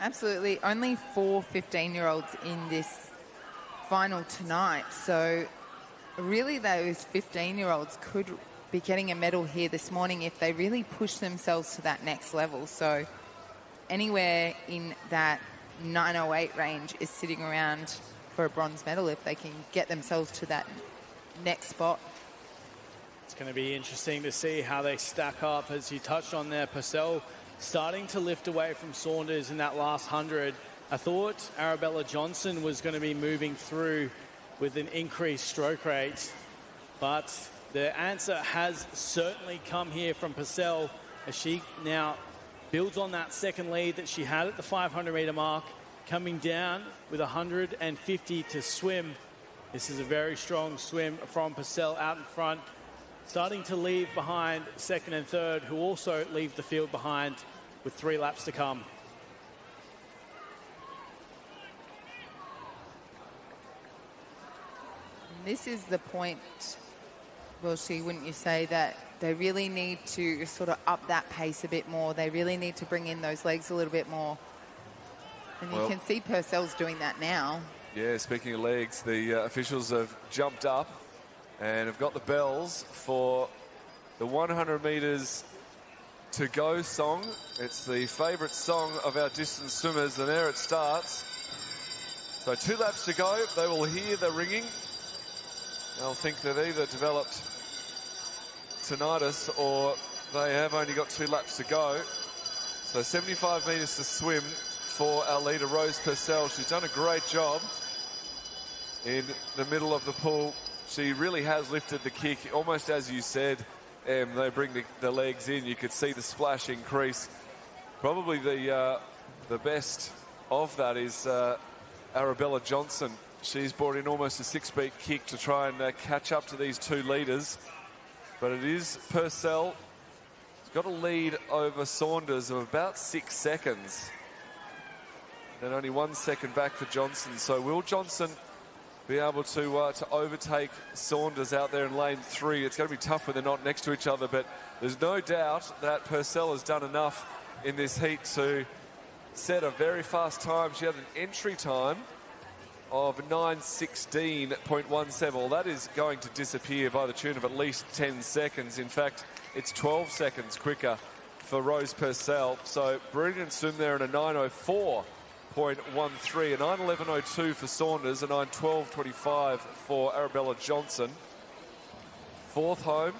Absolutely. Only 4 15-year-olds in this final tonight. So really those 15-year-olds could be getting a medal here this morning if they really push themselves to that next level. So anywhere in that 908 range is sitting around for a bronze medal if they can get themselves to that next spot. going to be interesting to see how they stack up. As you touched on there, Purcell starting to lift away from Saunders in that last 100. I thought Arabella Johnson was going to be moving through with an increased stroke rate, but the answer has certainly come here from Purcell as she now builds on that second lead that she had at the 500-metre mark, coming down with 150 to swim. This is a very strong swim from Purcell out in front, starting to leave behind second and third, who also leave the field behind with 3 laps to come. This is the point, Wilshy, wouldn't you say, that they really need to sort of up that pace a bit more. They really need to bring in those legs a little bit more. And you can see Purcell's doing that now. Yeah, speaking of legs, the officials have jumped up and have got the bells for the 100 metres to go song. It's the favourite song of our distance swimmers, and there it starts. So 2 laps to go. They will hear the ringing. They'll think they've either developed tinnitus or they have only got 2 laps to go. So 75 metres to swim for our leader, Rose Purcell. She's done a great job in the middle of the pool. She really has lifted the kick, almost as you said. They bring the legs in. You could see the splash increase. Probably the best of that is Arabella Johnson. She's brought in almost a 6-beat kick to try and catch up to these 2 leaders. But it is Purcell. She's got a lead over Saunders of about 6 seconds. And only 1 second back for Johnson. So will Johnson be able to overtake Saunders out there in lane 3? It's going to be tough when they're not next to each other, but there's no doubt that Purcell has done enough in this heat to set a very fast time. She had an entry time of 9:16.17. Well, that is going to disappear by the tune of at least 10 seconds. In fact, it's 12 seconds quicker for Rose Purcell. So brilliant swim there in a 9:04.13, a 9:11.02 for Saunders, a 9:12.25 for Arabella Johnson. 4th home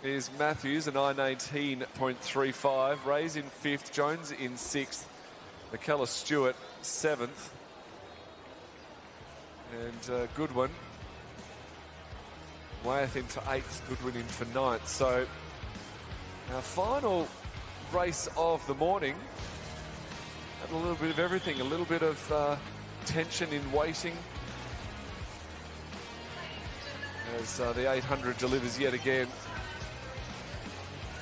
is Matthews, a 9:18.35. Ray's in 5th, Jones in 6th, McKellar Stewart 7th. And Goodwin, Wyeth in for 8th, Goodwin in for 9th. So our final race of the morning had a little bit of everything, a little bit of tension in waiting as the 800 delivers yet again.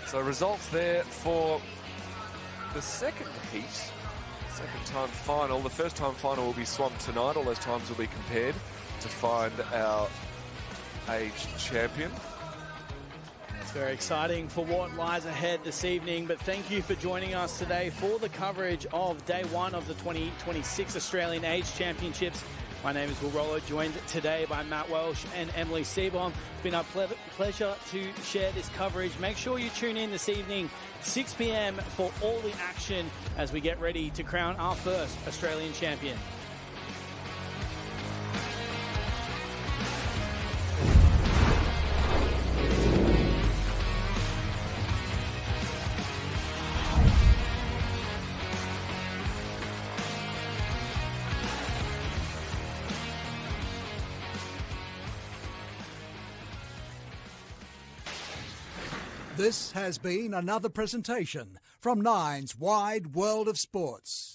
So results there for the second heat. Second time final. The first time final will be swamped tonight. All those times will be compared to find our age champion. It's very exciting for what lies ahead this evening, but thank you for joining us today for the coverage of day 1 of the 2026 Australian Age Championships. My name is Will Rollo, joined today by Matt Welsh and Emily Seaborn. It's been a pleasure to share this coverage. Make sure you tune in this evening, 6 p.m, for all the action as we get ready to crown our first Australian champion. This has been another presentation from Nine's Wide World of Sports.